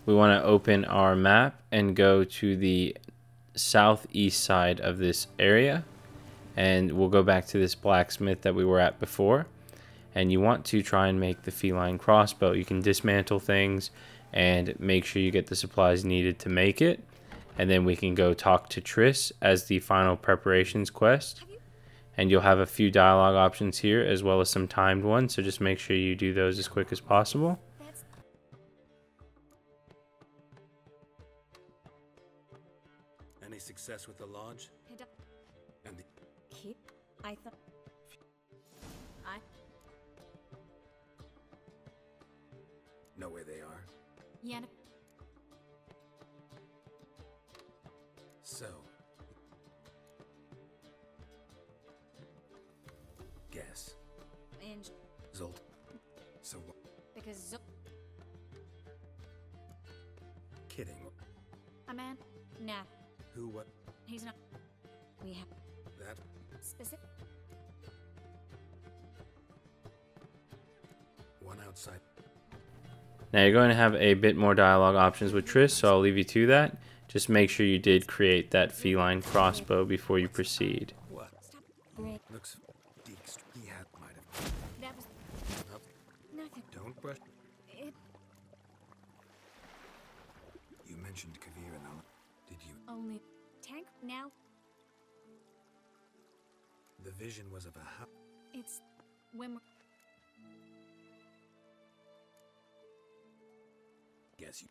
we want to open our map and go to the southeast side of this area. And we'll go back to this blacksmith that we were at before, and you want to try and make the feline crossbow. You can dismantle things and make sure you get the supplies needed to make it, and then we can go talk to Triss as the final preparations quest, and you'll have a few dialogue options here as well as some timed ones, so just make sure you do those as quick as possible. Any success with the lodge? And the I thought know where they are. Yeah. So guess. And Zolt. So because kidding. a man? Nah. Who what? He's not. We have That specific. one outside. Now you're going to have a bit more dialogue options with Triss, so I'll leave you to that. Just make sure you did create that feline crossbow before you proceed. What? Looks deeks. He had might have. That was nothing. Don't brush. It You mentioned Kavir and all. Did you? only tank now. The vision was of a house. It's when we're Guess you.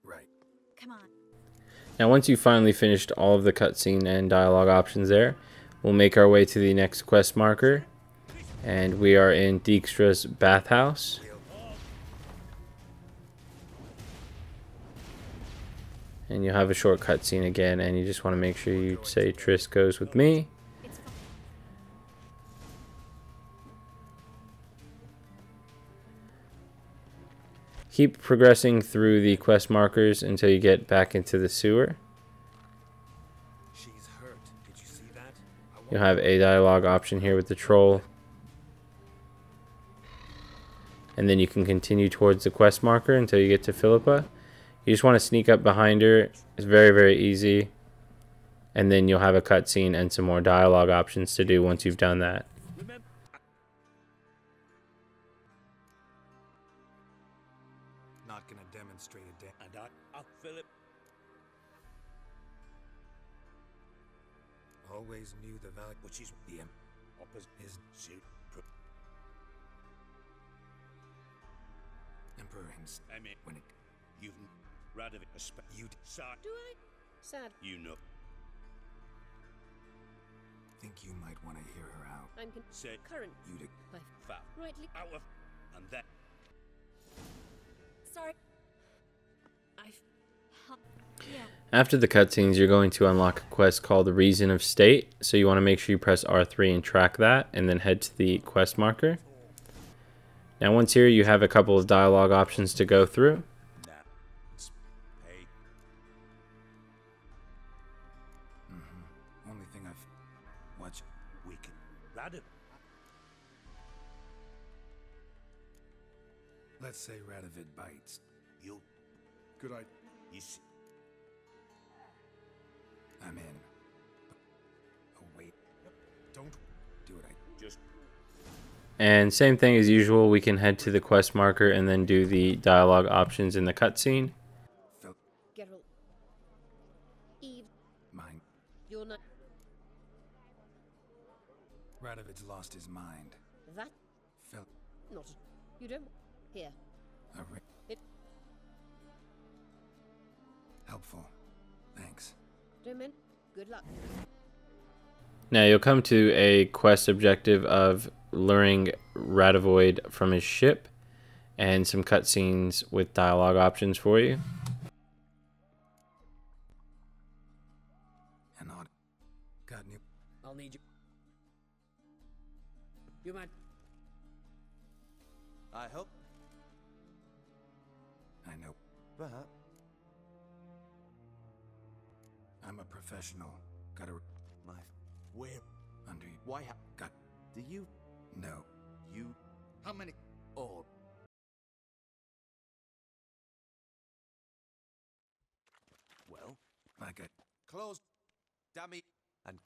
Right. come on. Now once you've finally finished all of the cutscene and dialogue options there, we'll make our way to the next quest marker, And we are in Dijkstra's bathhouse. And you'll have a short cutscene again, and you just want to make sure you say Triss goes with me. Keep progressing through the quest markers until you get back into the sewer. She's hurt. Did you see that? You'll have a dialogue option here with the troll. And then you can continue towards the quest marker until you get to Philippa. You just want to sneak up behind her. It's very, very easy. And then you'll have a cutscene and some more dialogue options to do once you've done that. Not gonna demonstrate a day. And I'll Philip. Always knew the value, which is the opposite is suit. Emperor himself. I mean, when it you've rather you sad. Do I? Sad. You know. Think you might want to hear her out. I'm Say current. You to fat. Rightly. Out of and that. Sorry. Yeah. After the cutscenes, you're going to unlock a quest called the Reason of State. So you want to make sure you press R3 and track that, and then head to the quest marker. Now once here, you have a couple of dialogue options to go through. Only thing I've watched. We can rad it. Let's say Radovid bites. You. Good idea. You see. I'm in. Oh wait. Don't do it. I just. And same thing as usual, we can head to the quest marker and then do the dialogue options in the cutscene. Geralt. Eve. Mine. You're not. Radovid's lost his mind. That? Felt. Not. You don't. Here. It. Helpful. Thanks. Don't mean. Good luck. Now you'll come to a quest objective of luring Radovid from his ship, and some cutscenes with dialogue options for you. And Aard. Got new. I'll need you. You might. I hope. I know. Perhaps. I'm a professional. Gotta. My. Where? Under you. Why? Got. Do you? No. You. How many? Or. Well. Like a. Close. Dummy. And.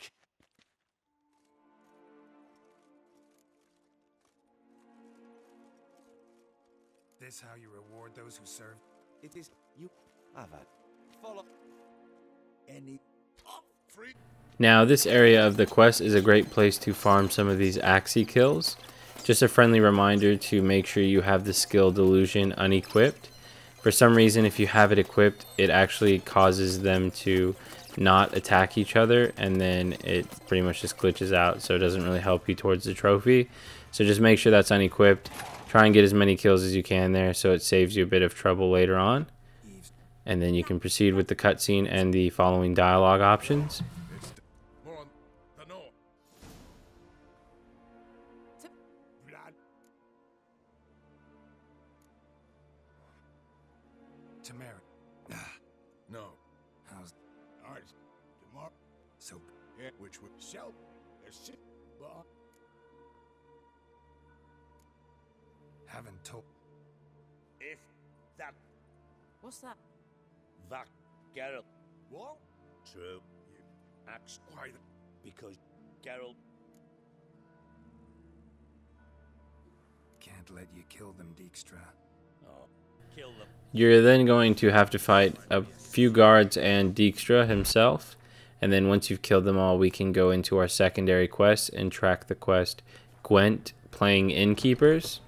This how you reward those who serve? It is you. I've had. Follow. Any. Free. Now this area of the quest is a great place to farm some of these Axii kills. Just a friendly reminder to make sure you have the skill Delusion unequipped. For some reason, if you have it equipped, it actually causes them to not attack each other, and then it pretty much just glitches out, so it doesn't really help you towards the trophy. So just make sure that's unequipped. Try and get as many kills as you can there, so it saves you a bit of trouble later on. And then you can proceed with the cutscene and the following dialogue options. More on the north. Tamara. No. How's. Ours. Tomorrow. So. Yeah. Which would sell. There's shit. But. Haven't told. If that. What's that? That. Geralt. What? True. You. Axe. Why? Because. Geralt. Can't let you kill them, Dijkstra. Oh. Kill them. You're then going to have to fight a few guards and Dijkstra himself. And then once you've killed them all, we can go into our secondary quest and track the quest Gwent, playing innkeepers.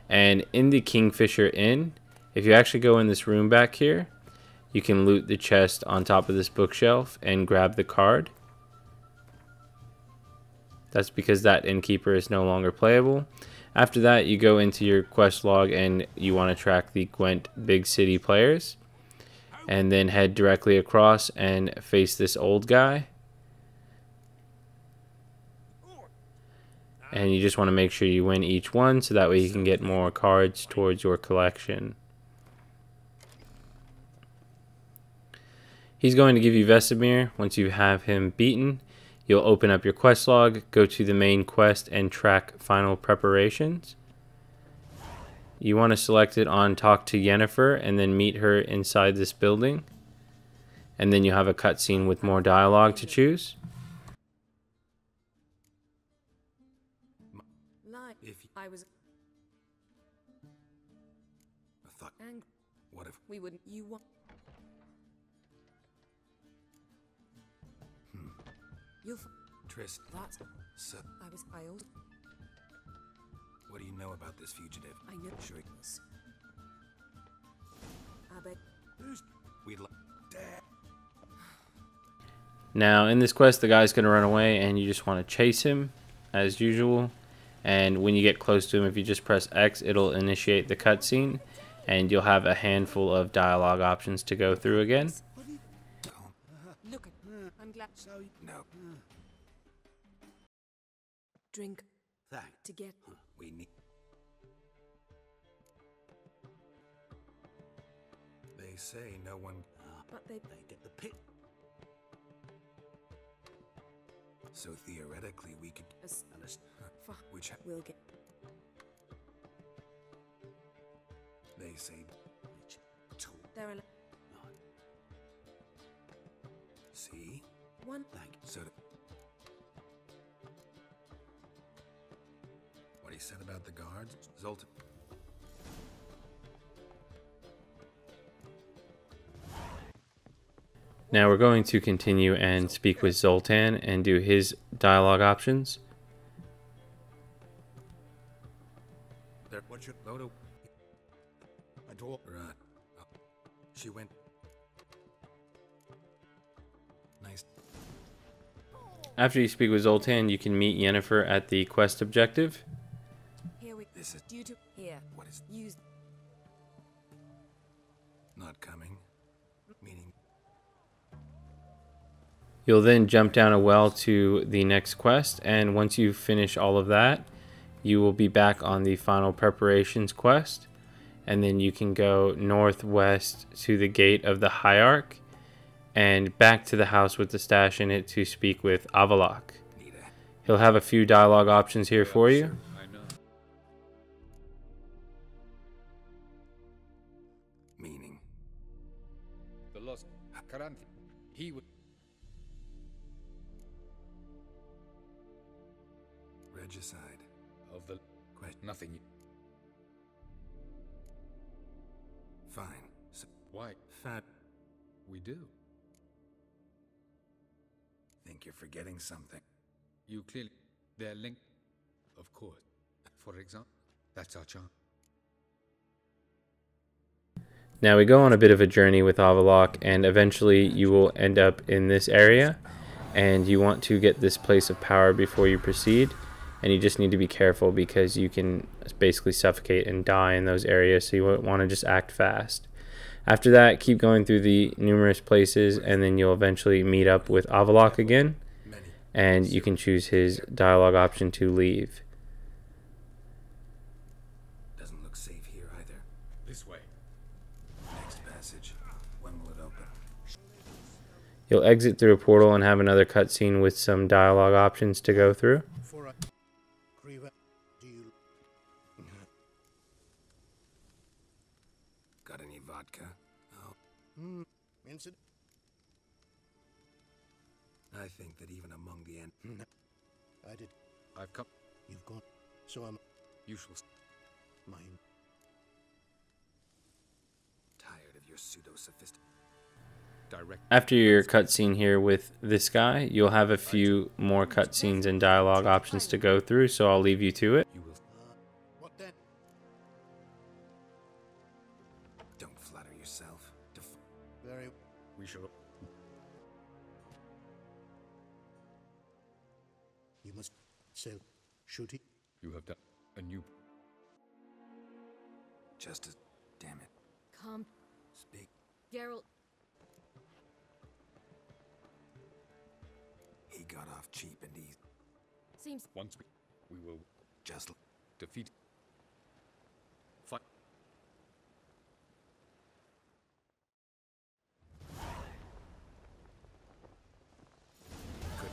And in the Kingfisher Inn, if you actually go in this room back here, you can loot the chest on top of this bookshelf and grab the card. That's because that innkeeper is no longer playable. After that, you go into your quest log and you want to track the Gwent big city players. And then head directly across and face this old guy. And you just want to make sure you win each one so that way you can get more cards towards your collection. He's going to give you Vesemir. Once you have him beaten, you'll open up your quest log, go to the main quest, and track final preparations. You want to select it on Talk to Yennefer and then meet her inside this building. And then you have a cutscene with more dialogue to choose. If I was angry, what if we wouldn't? You want? You'll Tris? That's So, I was old. what do you know about this fugitive? I know. Shrieker. I bet. We'd like. Now in this quest, the guy's going to run away and you just want to chase him as usual. And when you get close to him, if you just press X, it'll initiate the cutscene and you'll have a handful of dialogue options to go through again. Look, I'm glad. No. Drink. Thank. To get. We need. They say no one. But they get the pit. So theoretically, we could. Which will get. They say. There are. See. One. Thank you. So. What he said about the guards, Zoltan. Now we're going to continue and speak with Zoltan and do his dialogue options. There, what's your photo? I told her. She went. Nice. After you speak with Zoltan, you can meet Yennefer at the quest objective. Here we. This is due to here. What is Use. not coming? Meaning. You'll then jump down a well to the next quest, and once you finish all of that, you will be back on the final preparations quest, and then you can go northwest to the gate of the Hierarch and back to the house with the stash in it to speak with Avallac'h. He'll have a few dialogue options here for you. Meaning. The lost Karanth. He would. Regicide. Of the question. Nothing. Fine. So why? Fat. We do. Think you're forgetting something. You clearly. They're linked. Of course. For example, that's our chance. Now we go on a bit of a journey with Avallac'h, and eventually you will end up in this area, and you want to get this place of power before you proceed. And you just need to be careful because you can basically suffocate and die in those areas, so you want to just act fast. After that, keep going through the numerous places, and then you'll eventually meet up with Avallac'h again, and you can choose his dialogue option to leave. Doesn't look safe here either. This way. Next passage. When will it open? You'll exit through a portal and have another cutscene with some dialogue options to go through. Got any vodka? Oh. Incident. I think that even among the end. I did. I've come. You've gone. So I'm. You shall. Mine. Tired of your pseudo-sophisticated. Direct. After your cutscene here with this guy, you'll have a few more cutscenes and dialogue options to go through, so I'll leave you to it. You will. What then? Don't flatter yourself. Very. We shall. You must. Just as... Damn it. Come, Speak. Geralt. He got off cheap and easy. Seems Once we will Just... defeat. Fight. Good.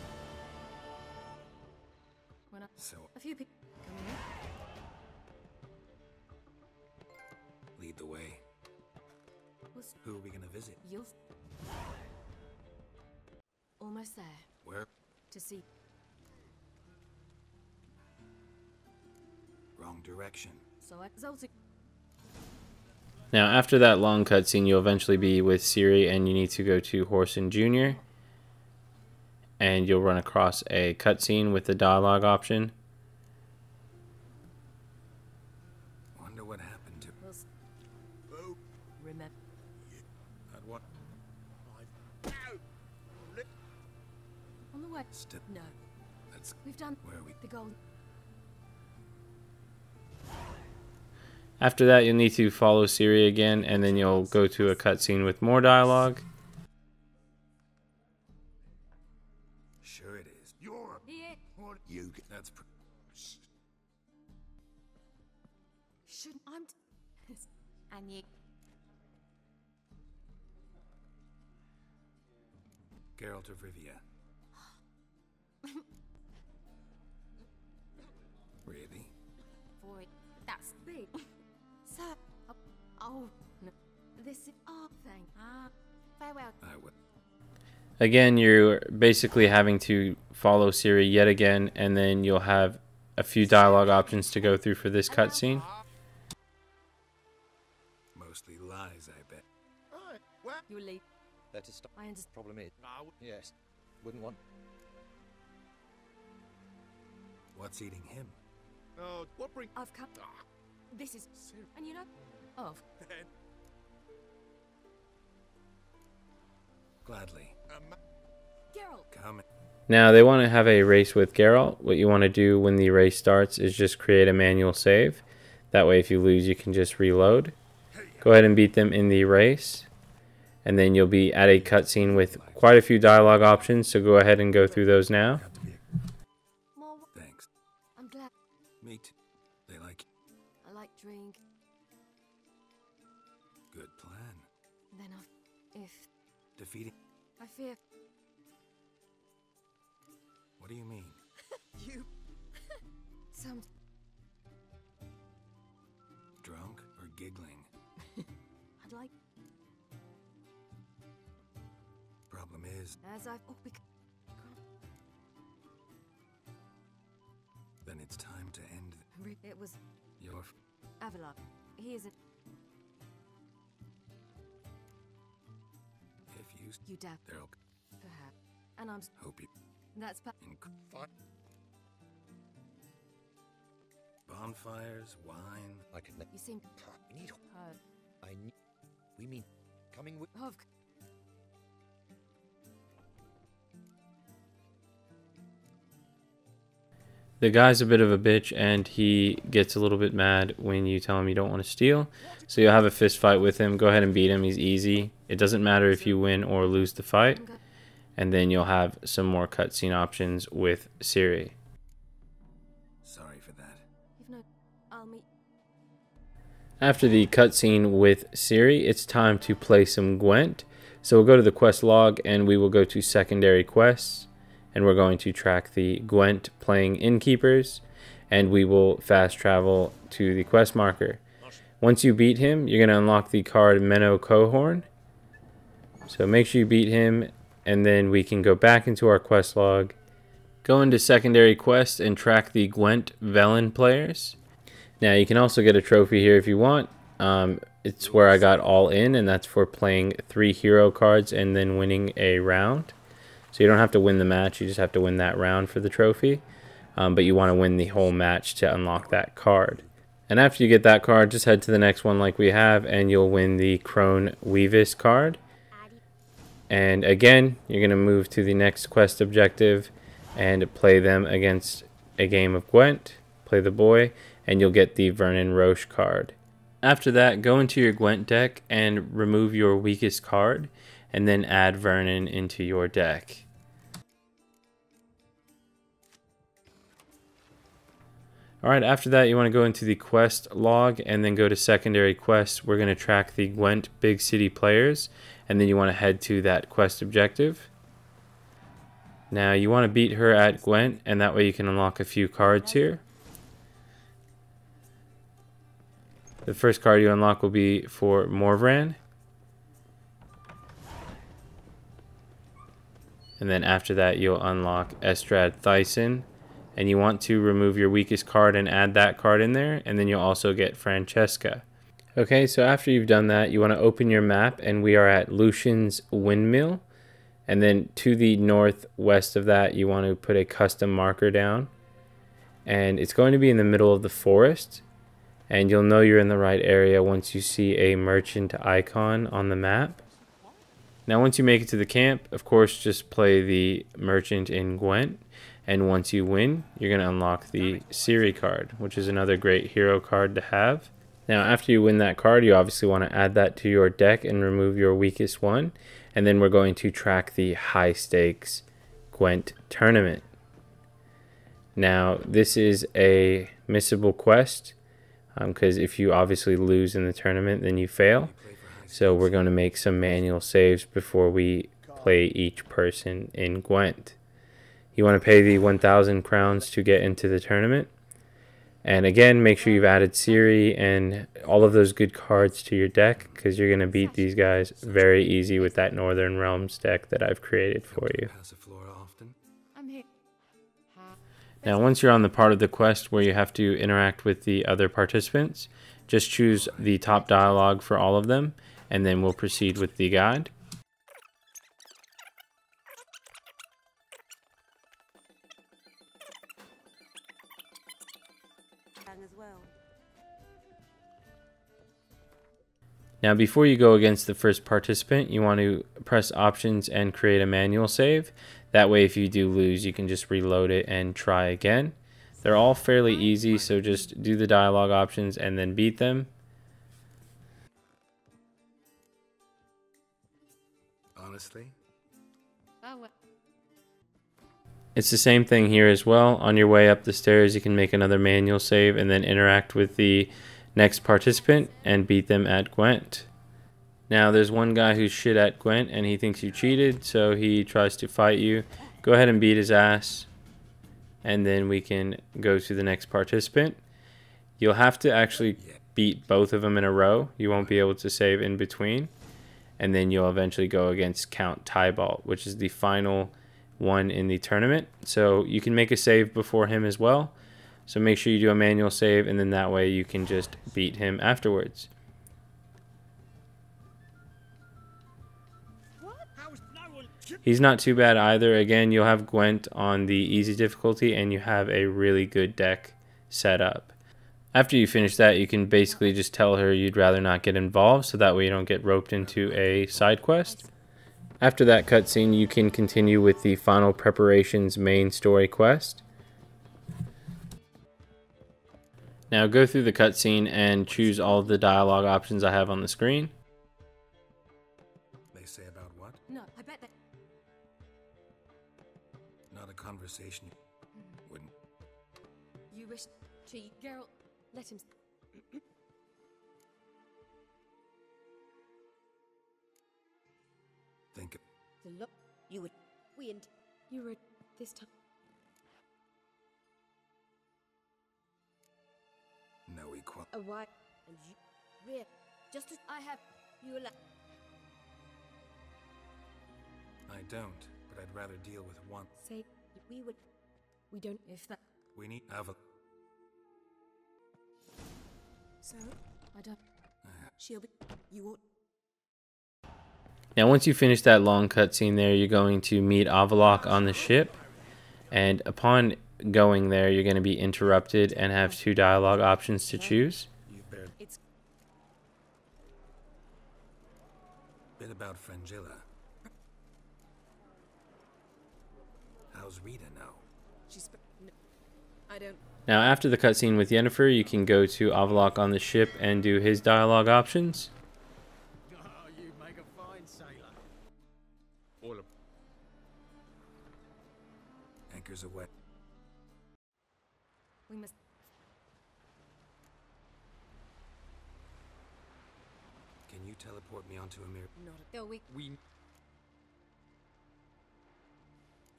when So, a few people coming lead the way. in. Was Who are we gonna visit? you'll almost there Where? to see. Wrong direction. So I Zoltic. Now, after that long cutscene, you'll eventually be with Ciri, and you need to go to Horson Jr. And you'll run across a cutscene with the dialogue option. Wonder what happened to... Oh, Remember. At what? On the way. Step. No. That's... We've done Where are we? the goal. After that, you'll need to follow Ciri again, and then you'll go to a cutscene with more dialogue. Sure it is. you're a... Yeah. What? You... That's... Shouldn't I'm and you Geralt of Rivia. Really? for it. That's big. So oh no. This is our thing. Farewell. I would... Again, you're basically having to follow Ciri yet again, and then you'll have a few dialogue options to go through for this cutscene. Mostly lies, I bet. Alright, well... You'll leave. Let us stop. I understand. Problem is, No. yes, wouldn't want. What's eating him? No, what bring... I've come. This is and you know of Gladly. Geralt. Come. Now, they want to have a race with Geralt. What you want to do when the race starts is just create a manual save. That way, if you lose, you can just reload. Go ahead and beat them in the race. And then you'll be at a cutscene with quite a few dialogue options, so go ahead and go through those now. Got to be... More. Thanks. I'm glad. Me too. They like... I like drink. Good plan. Then if Defeating... I fear What do you mean? you some Drunk or giggling? I'd like Problem is, as I've then it's time to end it was your... Avalon. He isn't If you... you dab They'll... perhaps and I'm Hope you... that's Fine. Bonfires, wine... I could. you seem We need. hurt I need. We mean coming with. of The guy's a bit of a bitch, and he gets a little bit mad when you tell him you don't want to steal. So you'll have a fist fight with him. Go ahead and beat him. He's easy. It doesn't matter if you win or lose the fight. And then you'll have some more cutscene options with Ciri. Sorry for that. you've no I'll meet After the cutscene with Ciri, it's time to play some Gwent. So we'll go to the quest log, and we will go to secondary quests. And we're going to track the Gwent playing Innkeepers, and we will fast travel to the quest marker. Once you beat him, you're going to unlock the card Menno Cohorn. So make sure you beat him, and then we can go back into our quest log, go into secondary quest, and track the Gwent Velen players. Now, you can also get a trophy here if you want. It's where I got all in, and that's for playing 3 hero cards and then winning a round. So you don't have to win the match, you just have to win that round for the trophy. But you want to win the whole match to unlock that card. And after you get that card, just head to the next one like we have, and you'll win the Crone Weavis card. And again, you're going to move to the next quest objective and play them against a game of Gwent. Play the boy, and you'll get the Vernon Roche card. After that, go into your Gwent deck and remove your weakest card, and then add Vernon into your deck. Alright, after that you want to go into the quest log and then go to secondary quests. We're going to track the Gwent big city players, and then you want to head to that quest objective. Now you want to beat her at Gwent, and that way you can unlock a few cards here. The first card you unlock will be for Morvran. And then after that you'll unlock Estrad Thyssen. And you want to remove your weakest card and add that card in there, and then you'll also get Francesca. Okay, so after you've done that, you want to open your map, and we are at Lucian's Windmill. And then to the northwest of that, you want to put a custom marker down. And it's going to be in the middle of the forest. And you'll know you're in the right area once you see a merchant icon on the map. Now once you make it to the camp, of course just play the merchant in Gwent. And once you win, you're going to unlock the Ciri card, which is another great hero card to have. Now after you win that card, you obviously want to add that to your deck and remove your weakest one. And then we're going to track the high stakes Gwent tournament. Now this is a missable quest, because if you obviously lose in the tournament, then you fail. So we're going to make some manual saves before we play each person in Gwent. You want to pay the 1,000 crowns to get into the tournament. And again, make sure you've added Ciri and all of those good cards to your deck, because you're going to beat these guys very easy with that Northern Realms deck that I've created for you. Now once you're on the part of the quest where you have to interact with the other participants, just choose the top dialogue for all of them, and then we'll proceed with the guide. Now before you go against the first participant, you want to press options and create a manual save. That way if you do lose, you can just reload it and try again. They're all fairly easy, so just do the dialogue options and then beat them. Honestly? It's the same thing here as well. On your way up the stairs, you can make another manual save and then interact with the next participant and beat them at Gwent. Now there's one guy who's shit at Gwent and he thinks you cheated, so he tries to fight you. Go ahead and beat his ass, and then we can go to the next participant. You'll have to actually beat both of them in a row. You won't be able to save in between. And then you'll eventually go against Count Tybalt, which is the final one in the tournament. So you can make a save before him as well. So make sure you do a manual save, and then that way you can just beat him afterwards. He's not too bad either. Again, you'll have Gwent on the easy difficulty, and you have a really good deck set up. After you finish that, you can basically just tell her you'd rather not get involved, so that way you don't get roped into a side quest. After that cutscene, you can continue with the Final Preparations main story quest. Now go through the cutscene and choose all of the dialogue options I have on the screen. They say about what? No, I bet that. Not a conversation. Wouldn't. You wish to Geralt, let him. Think of The look you would. We and you were this time. no equal. A white and you. Real. Just as I have. You allow. I don't, but I'd rather deal with one. Say we would. We don't. If that. We need have a. So, I don't. she'll be. You won't. Now once you finish that long cutscene there, you're going to meet Avallac'h on the ship. And upon going there, you're going to be interrupted and have two dialogue options to choose. It's Bit about Frangilla. How's Rita now? she's. No, I don't. Now after the cutscene with Yennefer, you can go to Avallac'h on the ship and do his dialogue options. Oh, you make a fine sailor. All of Anchors away. We must. Can you teleport me onto a mirror? Not though we.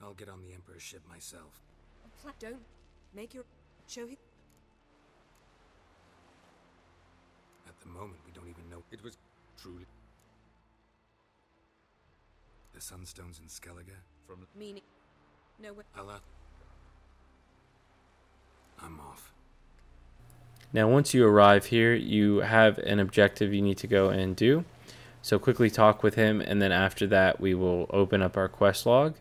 I'll get on the Emperor's ship myself. Don't make your show him. At the moment, we don't even know. it was truly The Sunstones in Skellige. from Meaning, no way. I'm off. Now once you arrive here, you have an objective you need to go and do. So quickly talk with him, and then after that we will open up our quest log.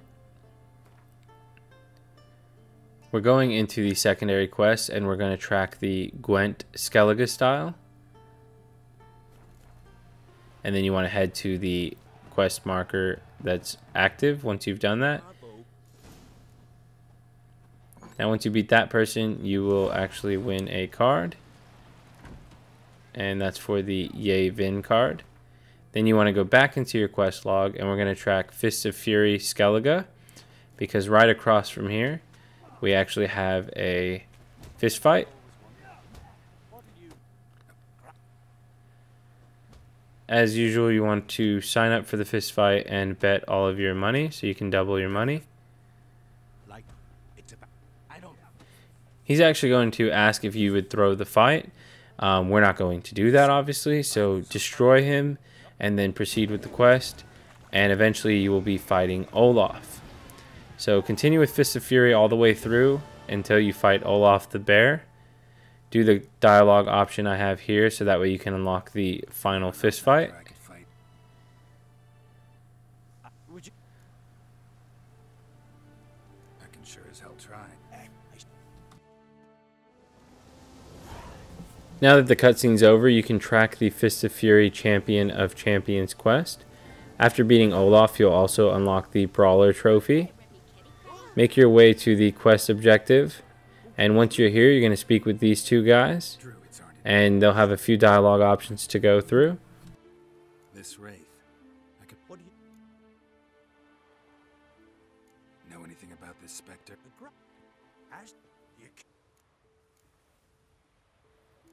We're going into the secondary quest, and we're going to track the Gwent Skellige style. And then you want to head to the quest marker that's active once you've done that. Now once you beat that person, you will actually win a card. And that's for the Yay Vin card. Then you want to go back into your quest log, and we're going to track Fists of Fury Skellige, because right across from here we actually have a fist fight. As usual, you want to sign up for the fist fight and bet all of your money so you can double your money. He's actually going to ask if you would throw the fight. We're not going to do that, obviously, so destroy him and then proceed with the quest, and eventually you will be fighting Olaf. So continue with Fists of Fury all the way through until you fight Olaf the Bear. Do the dialogue option I have here so that way you can unlock the final fist fight. I can sure as hell try. Now that the cutscene's over, you can track the Fist of Fury Champion of Champions quest. After beating Olaf, you'll also unlock the Brawler trophy. Make your way to the quest objective, and once you're here, you're going to speak with these two guys, and they'll have a few dialogue options to go through. This wraith. What do you know anything about this specter?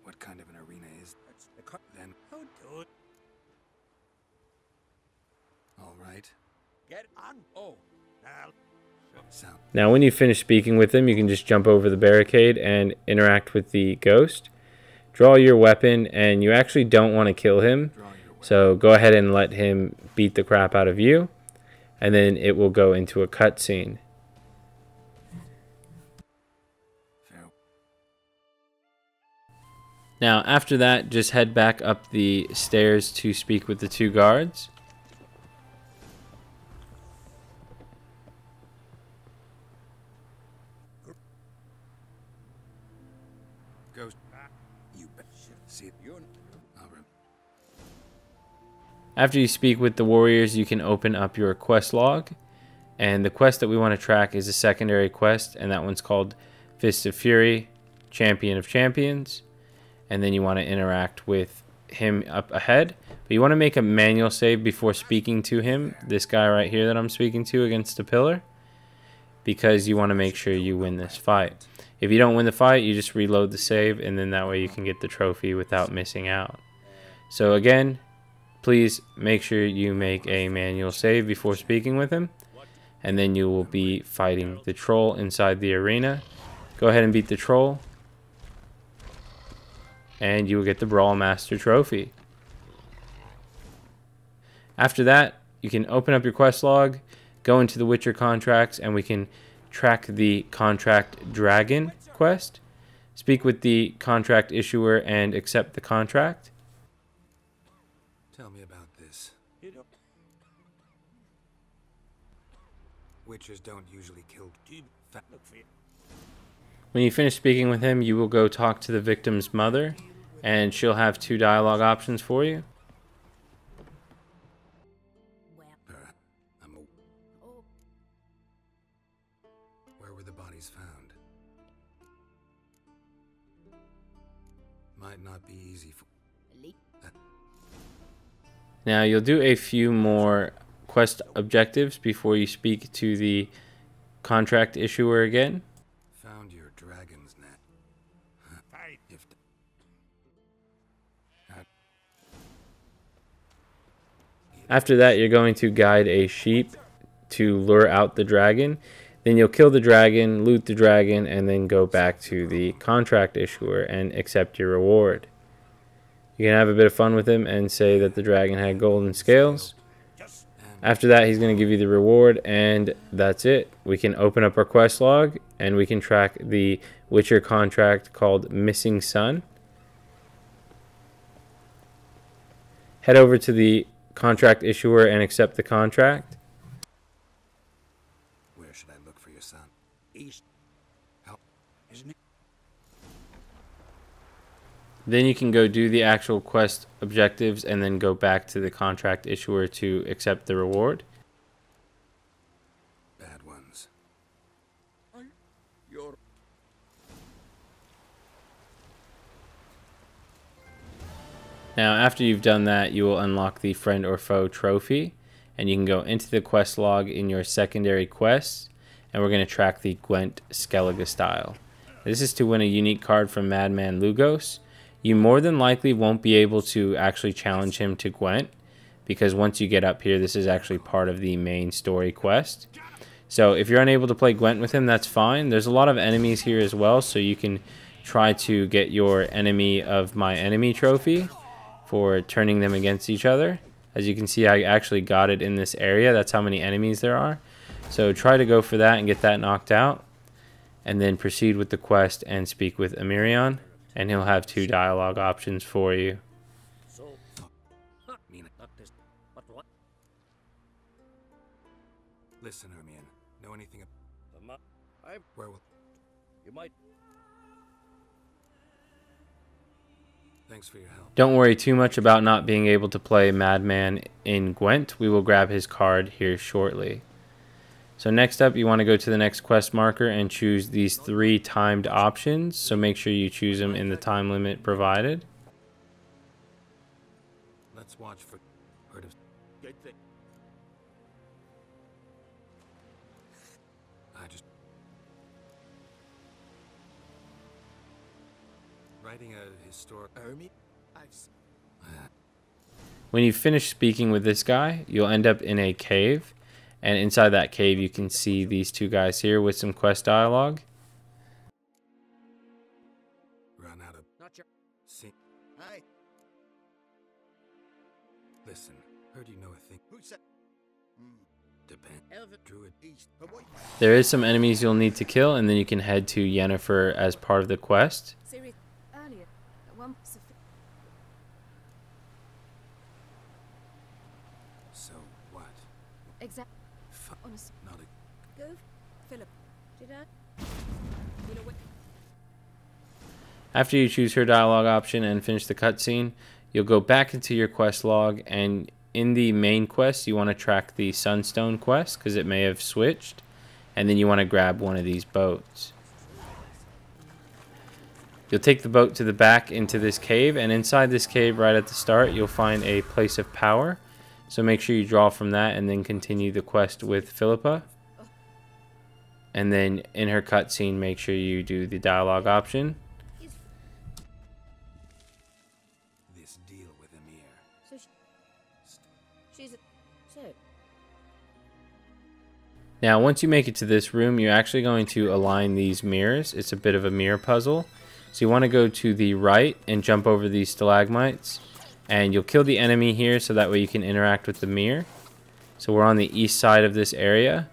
What kind of an arena is then? All right. Get on. Oh, Now when you finish speaking with them, you can just jump over the barricade and interact with the ghost. Draw your weapon, and you actually don't want to kill him, so go ahead and let him beat the crap out of you, and then it will go into a cutscene. Now after that, just head back up the stairs to speak with the two guards. After you speak with the warriors, you can open up your quest log, and the quest that we want to track is a secondary quest, and that one's called Fist of Fury, Champion of Champions, and then you want to interact with him up ahead, but you want to make a manual save before speaking to him, this guy right here that I'm speaking to against the pillar, because you want to make sure you win this fight. If you don't win the fight, you just reload the save, and then that way you can get the trophy without missing out. So again, please make sure you make a manual save before speaking with him, and then you will be fighting the troll inside the arena. Go ahead and beat the troll, and you will get the Brawl Master trophy. After that, you can open up your quest log, go into the Witcher contracts, and we can track the Contract Dragon quest. Speak with the contract issuer and accept the contract. Tell me about this. Witchers don't usually kill fat. When you finish speaking with him, you will go talk to the victim's mother, and she'll have two dialogue options for you. Where were the bodies found? would not be easy for... Now you'll do a few more quest objectives before you speak to the contract issuer again. Found your dragon's net. After that, you're going to guide a sheep to lure out the dragon. Then you'll kill the dragon, loot the dragon, and then go back to the contract issuer and accept your reward. You can have a bit of fun with him and say that the dragon had golden scales. After that, he's going to give you the reward, and that's it. We can open up our quest log, and we can track the Witcher contract called Missing Son. Head over to the contract issuer and accept the contract. Where should I look for your son? East. Help, isn't it? Then you can go do the actual quest objectives and then go back to the contract issuer to accept the reward. Bad ones. Now after you've done that, you will unlock the friend or foe trophy, and you can go into the quest log in your secondary quests, and we're going to track the Gwent Skellige style. This is to win a unique card from Madman Lugos. You more than likely won't be able to actually challenge him to Gwent, because once you get up here, this is actually part of the main story quest. So if you're unable to play Gwent with him, that's fine. There's a lot of enemies here as well, so you can try to get your enemy of my enemy trophy for turning them against each other. As you can see, I actually got it in this area. That's how many enemies there are. So try to go for that and get that knocked out, and then proceed with the quest and speak with Emirion, and he'll have 2 dialogue options for you. Listen, Hermione. Know anything about... Where will... You might... Thanks for your help. Don't worry too much about not being able to play Madman in Gwent. We will grab his card here shortly. So next up, you want to go to the next quest marker and choose these 3 timed options. So make sure you choose them in the time limit provided. Let's watch for... Heard of... I just... Writing a historic... When you finish speaking with this guy, you'll end up in a cave. And inside that cave, you can see these 2 guys here with some quest dialogue. Run out of... Not your... See... Hi. Listen, heard you know a thing. Who said... Depend... Druid East. There is some enemies you'll need to kill, and then you can head to Yennefer as part of the quest. So, what? Exactly. Not a... Go, Philip. Did I? You know what? After you choose her dialogue option and finish the cutscene, you'll go back into your quest log, and in the main quest, you want to track the Sunstone quest because it may have switched, and then you want to grab one of these boats. You'll take the boat to the back into this cave, and inside this cave right at the start, you'll find a place of power. So make sure you draw from that and then continue the quest with Philippa. And then in her cutscene, make sure you do the dialogue option. This deal with Emir. So she's a... So... Now, once you make it to this room, you're actually going to align these mirrors. It's a bit of a mirror puzzle. So you want to go to the right and jump over these stalagmites. And you'll kill the enemy here so that way you can interact with the mirror. So we're on the east side of this area.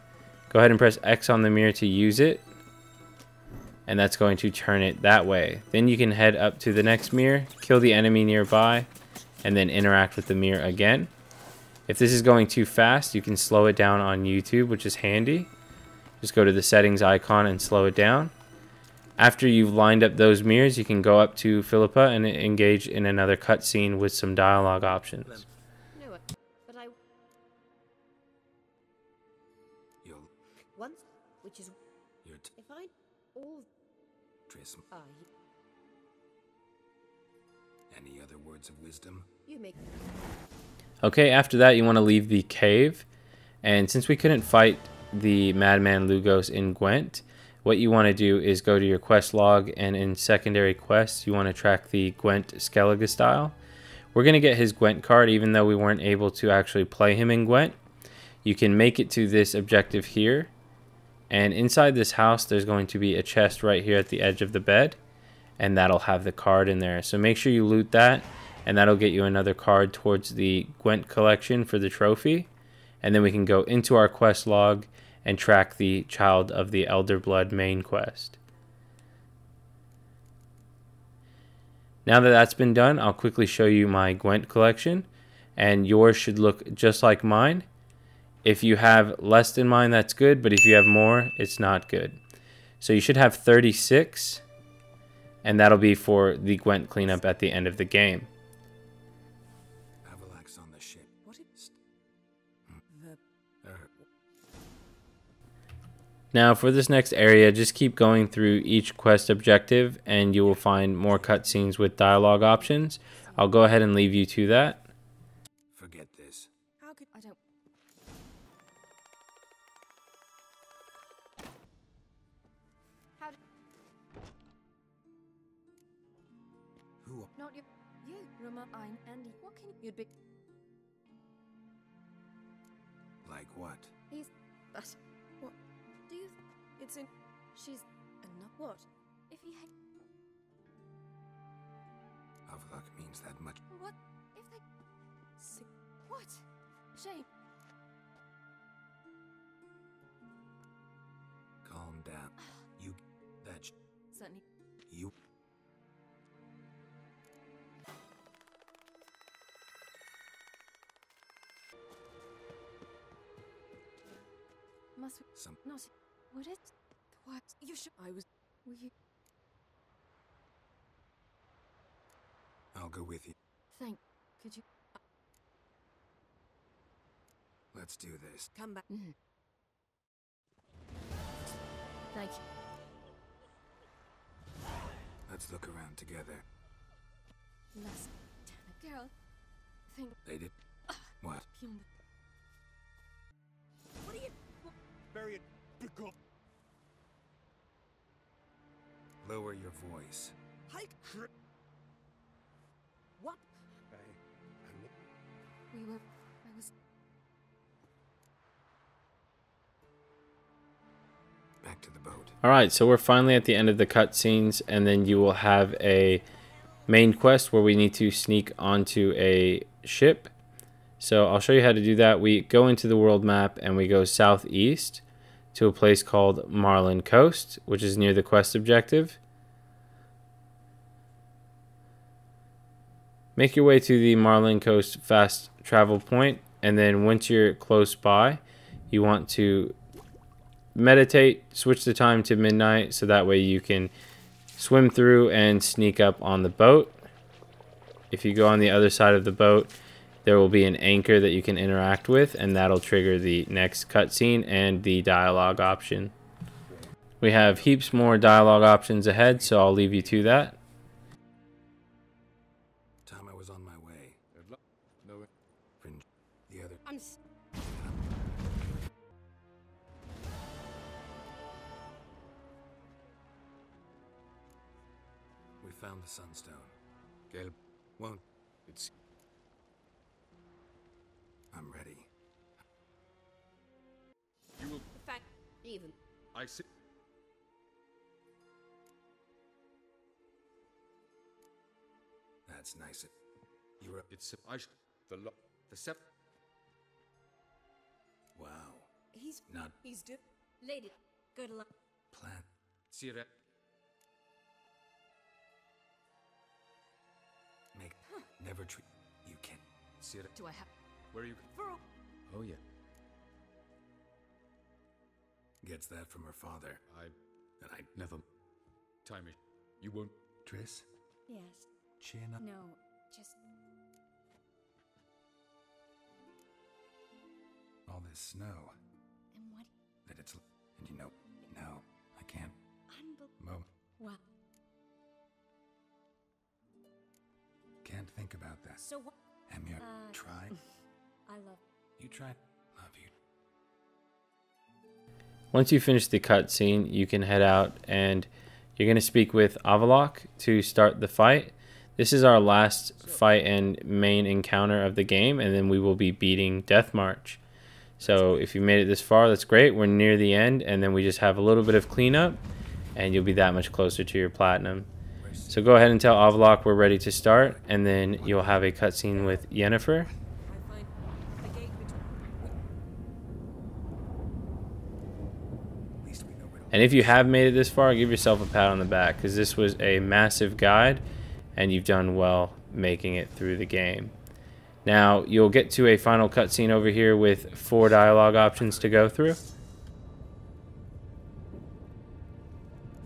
Go ahead and press X on the mirror to use it. And that's going to turn it that way. Then you can head up to the next mirror, kill the enemy nearby, and then interact with the mirror again. If this is going too fast, you can slow it down on YouTube, which is handy. Just go to the settings icon and slow it down. After you've lined up those mirrors, you can go up to Philippa and engage in another cutscene with some dialogue options. No, but I... You'll... Once, which is... You're... If I... All... Trism. Any other words of wisdom? You make. Okay, after that you want to leave the cave, and since we couldn't fight the Madman Lugos in Gwent, what you want to do is go to your quest log, and in secondary quests you want to track the Gwent Skellige style. We're going to get his Gwent card even though we weren't able to actually play him in Gwent. You can make it to this objective here, and inside this house there's going to be a chest right here at the edge of the bed, and that'll have the card in there. So make sure you loot that, and that'll get you another card towards the Gwent collection for the trophy. And then we can go into our quest log and track the Child of the Elder Blood main quest. Now that that's been done, I'll quickly show you my Gwent collection, and yours should look just like mine. If you have less than mine, that's good, but if you have more, it's not good. So you should have 36, and that'll be for the Gwent cleanup at the end of the game. On the ship. What is Now for this next area, just keep going through each quest objective and you will find more cutscenes with dialogue options. I'll go ahead and leave you to that. Forget this. How could I don't. How? Who? Not you. You. Rama, I'm Andy. What can you'd be? Like what? He's. But. What? Do you? It's in. She's. Enough. What? If he hate. Avlak means that much. What? If they. See. What? Shame. Calm down. You. That. Certainly. You. Must we? Some. Not. Would it? What? You should. I was. Were you? I'll go with you. Thank. Could you? Let's do this. Come back. Thank you. Let's look around together. Less. Girl. Think. They did. What? What are you? Bury it. Pick up. Lower your voice. Hike. What? We were. I was. Back to the boat. Alright, so we're finally at the end of the cutscenes, and then you will have a main quest where we need to sneak onto a ship. So I'll show you how to do that. We go into the world map and we go southeast to a place called Marlin Coast, which is near the quest objective. Make your way to the Marlin Coast fast travel point, and then once you're close by, you want to meditate, switch the time to midnight so that way you can swim through and sneak up on the boat. If you go on the other side of the boat, there will be an anchor that you can interact with, and that'll trigger the next cutscene and the dialogue option. We have heaps more dialogue options ahead, so I'll leave you to that. Time I was on my way. No. Fringe. The other. We found the sunstone. Gale. Won't. It's. I'm ready. You will. In fact, even. I see. That's nice. You were. It's. The lo. The sep. Wow. He's. Not He's do. Lady. Good luck. plant. Sire. Make. Never treat. You can. Sire. Do I have? Where are you? For. Oh yeah. Gets that from her father. And I Never. Time it. You won't. Triss. Yes. Chin up. No. Just. All this snow. And what? That it's. And you know. No. I can't. Mo. What? can't think about that. So what? Emir, try. I love. You tried. Love you. Once you finish the cutscene, you can head out and you're going to speak with Avallac'h to start the fight. This is our last fight and main encounter of the game, and then we will be beating Death March. So if you made it this far, that's great. We're near the end, and then we just have a little bit of cleanup, and you'll be that much closer to your platinum. So go ahead and tell Avallac'h we're ready to start, and then you'll have a cutscene with Yennefer. And if you have made it this far, give yourself a pat on the back, because this was a massive guide, and you've done well making it through the game. Now, you'll get to a final cutscene over here with 4 dialogue options to go through.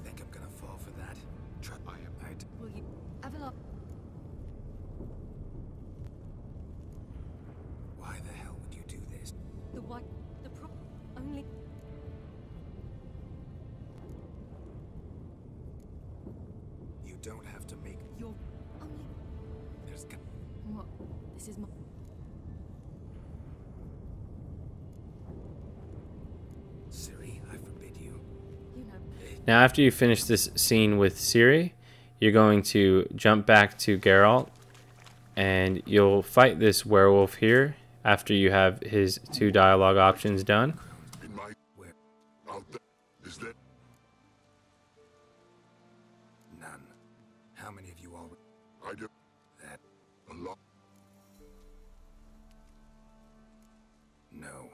Think I'm gonna fall for that? Try. Will you? Avallac'h. Why the hell would you do this? The what? The only. You don't have to make. You're only. There's. What? This is my. Ciri, I forbid you. You know. Now, after you finish this scene with Ciri, you're going to jump back to Geralt, and you'll fight this werewolf here after you have his 2 dialogue options done. Is that? None. How many of you all? I do. That. A lot. No.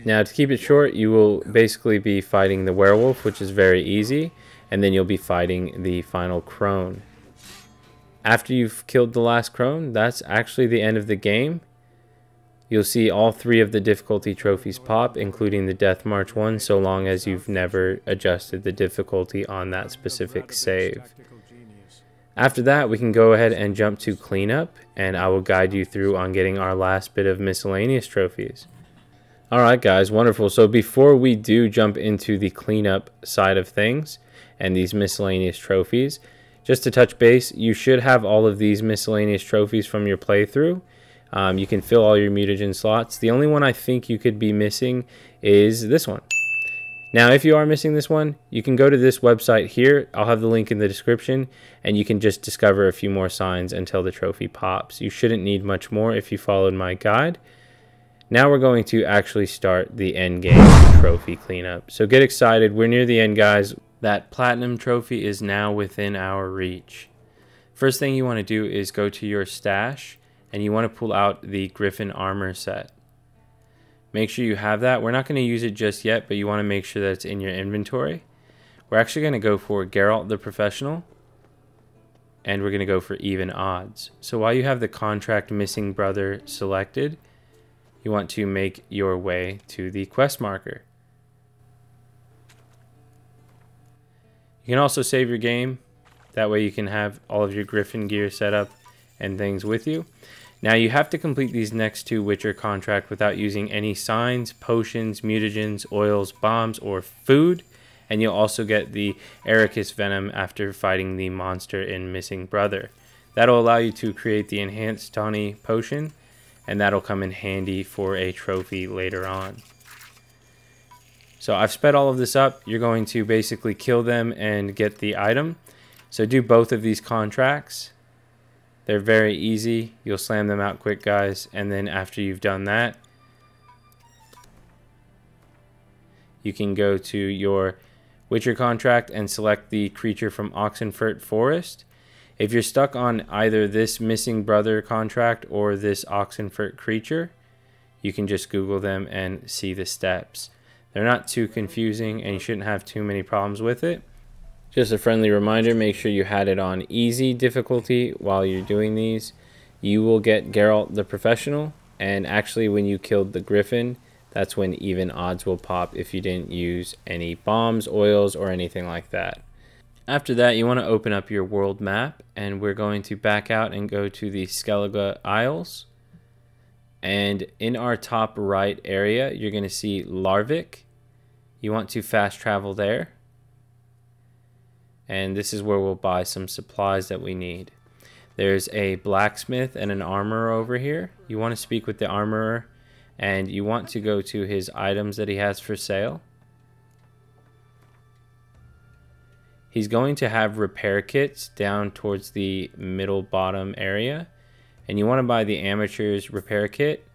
Now, to keep it short, you will basically be fighting the werewolf, which is very easy, and then you'll be fighting the final crone. After you've killed the last crone, that's actually the end of the game. You'll see all 3 of the difficulty trophies pop, including the Death March one, so long as you've never adjusted the difficulty on that specific save. After that, we can go ahead and jump to cleanup, and I will guide you through on getting our last bit of miscellaneous trophies. Alright guys, wonderful. So before we do jump into the cleanup side of things and these miscellaneous trophies, just to touch base, you should have all of these miscellaneous trophies from your playthrough. You can fill all your mutagen slots. The only one I think you could be missing is this one. Now, if you are missing this one, you can go to this website here. I'll have the link in the description, and you can just discover a few more signs until the trophy pops. You shouldn't need much more if you followed my guide. Now we're going to actually start the end game trophy cleanup. So get excited. We're near the end, guys. That platinum trophy is now within our reach. First thing you want to do is go to your stash, and you want to pull out the Griffin armor set. Make sure you have that. We're not going to use it just yet, but you want to make sure that it's in your inventory. We're actually going to go for Geralt the Professional, and we're going to go for even odds. So while you have the contract missing brother selected, you want to make your way to the quest marker. You can also save your game. That way you can have all of your Griffin gear set up and things with you. Now you have to complete these next 2 Witcher contract without using any signs, potions, mutagens, oils, bombs, or food. And you'll also get the Ericus Venom after fighting the monster in Missing Brother. That'll allow you to create the Enhanced Tawny Potion, and that'll come in handy for a trophy later on. So I've sped all of this up. You're going to basically kill them and get the item. So do both of these contracts. They're very easy. You'll slam them out quick, guys. And then after you've done that, you can go to your Witcher contract and select the creature from Oxenfurt Forest. If you're stuck on either this Missing Brother contract or this Oxenfurt creature, you can just Google them and see the steps. They're not too confusing, and you shouldn't have too many problems with it. Just a friendly reminder, make sure you had it on easy difficulty while you're doing these. You will get Geralt the Professional, and actually when you killed the Griffin, that's when even odds will pop if you didn't use any bombs, oils, or anything like that. After that, you want to open up your world map, and we're going to back out and go to the Skellige Isles. And in our top right area, you're going to see Larvik. You want to fast travel there. And this is where we'll buy some supplies that we need. There's a blacksmith and an armorer over here. You want to speak with the armorer, and you want to go to his items that he has for sale. He's going to have repair kits down towards the middle bottom area, and you want to buy the amateur's repair kit,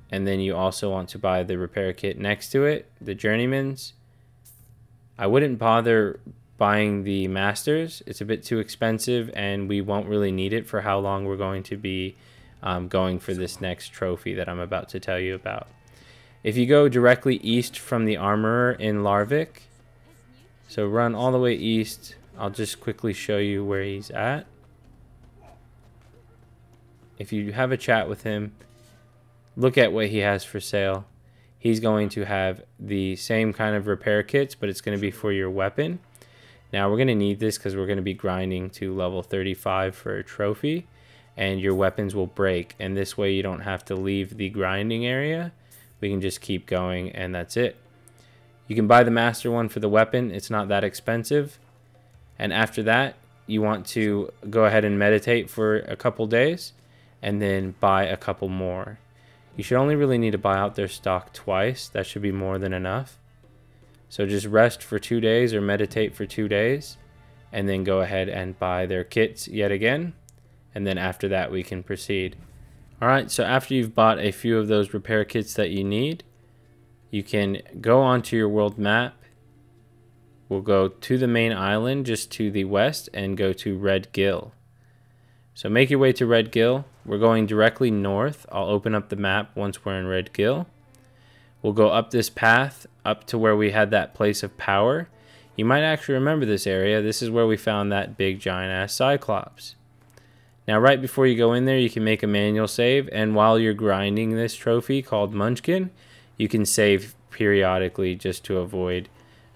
and then you also want to buy the repair kit next to it, the journeyman's. I wouldn't bother buying the masters. It's a bit too expensive, and we won't really need it for how long we're going to be going for this next trophy that I'm about to tell you about. If you go directly east from the armorer in Larvik, so run all the way east, I'll just quickly show you where he's at. If you have a chat with him, look at what he has for sale. He's going to have the same kind of repair kits, but it's going to be for your weapon. Now we're going to need this because we're going to be grinding to level 35 for a trophy, and your weapons will break, and this way you don't have to leave the grinding area. We can just keep going, and that's it. You can buy the master one for the weapon. It's not that expensive. And after that, you want to go ahead and meditate for a couple days and then buy a couple more. You should only really need to buy out their stock twice. That should be more than enough. So just rest for 2 days or meditate for 2 days and then go ahead and buy their kits yet again. And then after that, we can proceed. All right, so after you've bought a few of those repair kits that you need, you can go onto your world map. We'll go to the main island just to the west and go to Red Gill. So make your way to Red Gill. We're going directly north. I'll open up the map once we're in Red Gill. We'll go up this path up to where we had that place of power. You might actually remember this area. This is where we found that big giant ass Cyclops. Now right before you go in there, you can make a manual save, and while you're grinding this trophy called Munchkin, you can save periodically just to avoid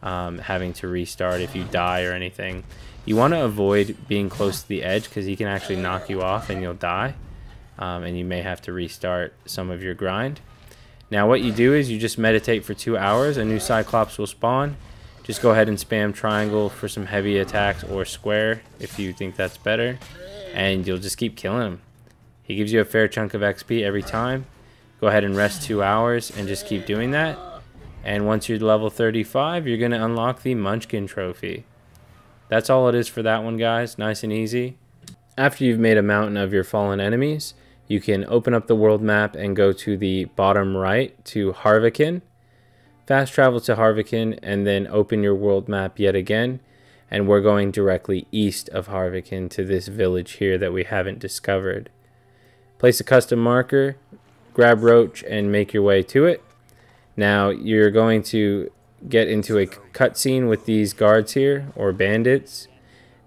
having to restart if you die or anything. You want to avoid being close to the edge because he can actually knock you off and you'll die, and you may have to restart some of your grind. Now what you do is you just meditate for 2 hours. A new Cyclops will spawn. Just go ahead and spam triangle for some heavy attacks, or square if you think that's better, and you'll just keep killing him. He gives you a fair chunk of XP every time. Go ahead and rest 2 hours and just keep doing that. And once you're level 35, you're going to unlock the Munchkin trophy. That's all it is for that one, guys. Nice and easy. After you've made a mountain of your fallen enemies, you can open up the world map and go to the bottom right to Harviken. Fast travel to Harviken and then open your world map yet again. And we're going directly east of Harviken to this village here that we haven't discovered. Place a custom marker, grab Roach, and make your way to it. Now you're going to get into a cutscene with these guards here, or bandits,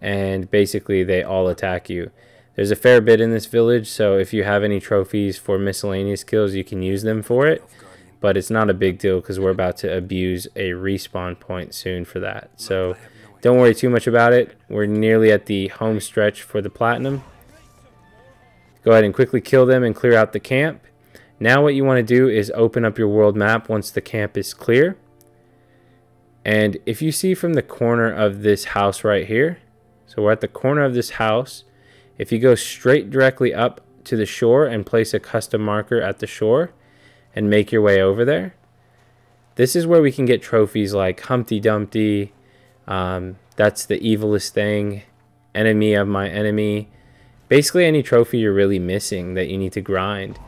and basically they all attack you. There's a fair bit in this village, so if you have any trophies for miscellaneous kills, you can use them for it, but it's not a big deal because we're about to abuse a respawn point soon for that. So don't worry too much about it. We're nearly at the home stretch for the platinum. Go ahead and quickly kill them and clear out the camp. Now what you want to do is open up your world map once the camp is clear. And if you see from the corner of this house right here, so we're at the corner of this house, if you go straight directly up to the shore and place a custom marker at the shore and make your way over there, this is where we can get trophies like Humpty Dumpty, that's the Evilest Thing, Enemy of My Enemy, basically any trophy you're really missing that you need to grind.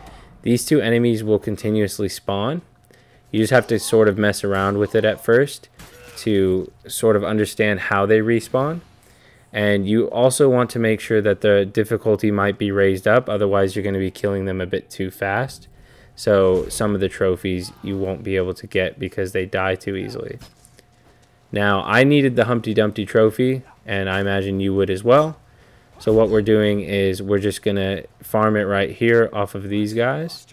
These two enemies will continuously spawn. You just have to sort of mess around with it at first to sort of understand how they respawn. And you also want to make sure that the difficulty might be raised up, otherwise you're going to be killing them a bit too fast. So some of the trophies you won't be able to get because they die too easily. Now I needed the Humpty Dumpty trophy, and I imagine you would as well. So what we're doing is we're just going to farm it right here off of these guys.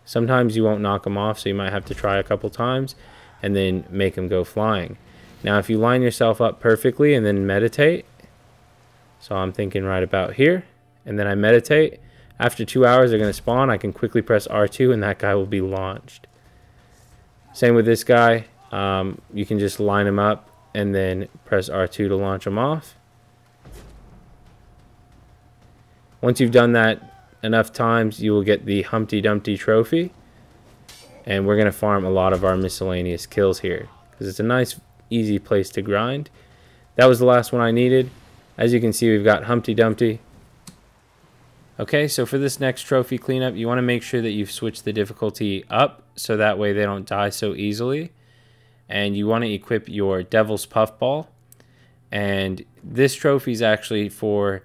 Sometimes you won't knock them off, so you might have to try a couple times and then make them go flying. Now if you line yourself up perfectly and then meditate, so I'm thinking right about here, and then I meditate, after 2 hours they're going to spawn. I can quickly press R2 and that guy will be launched. Same with this guy. You can just line him up and then press R2 to launch him off. Once you've done that enough times, you will get the Humpty Dumpty trophy. And we're going to farm a lot of our miscellaneous kills here, because it's a nice, easy place to grind. That was the last one I needed. As you can see, we've got Humpty Dumpty. Okay, so for this next trophy cleanup, you want to make sure that you've switched the difficulty up, so that way they don't die so easily. And you want to equip your Devil's Puffball. And this trophy is actually for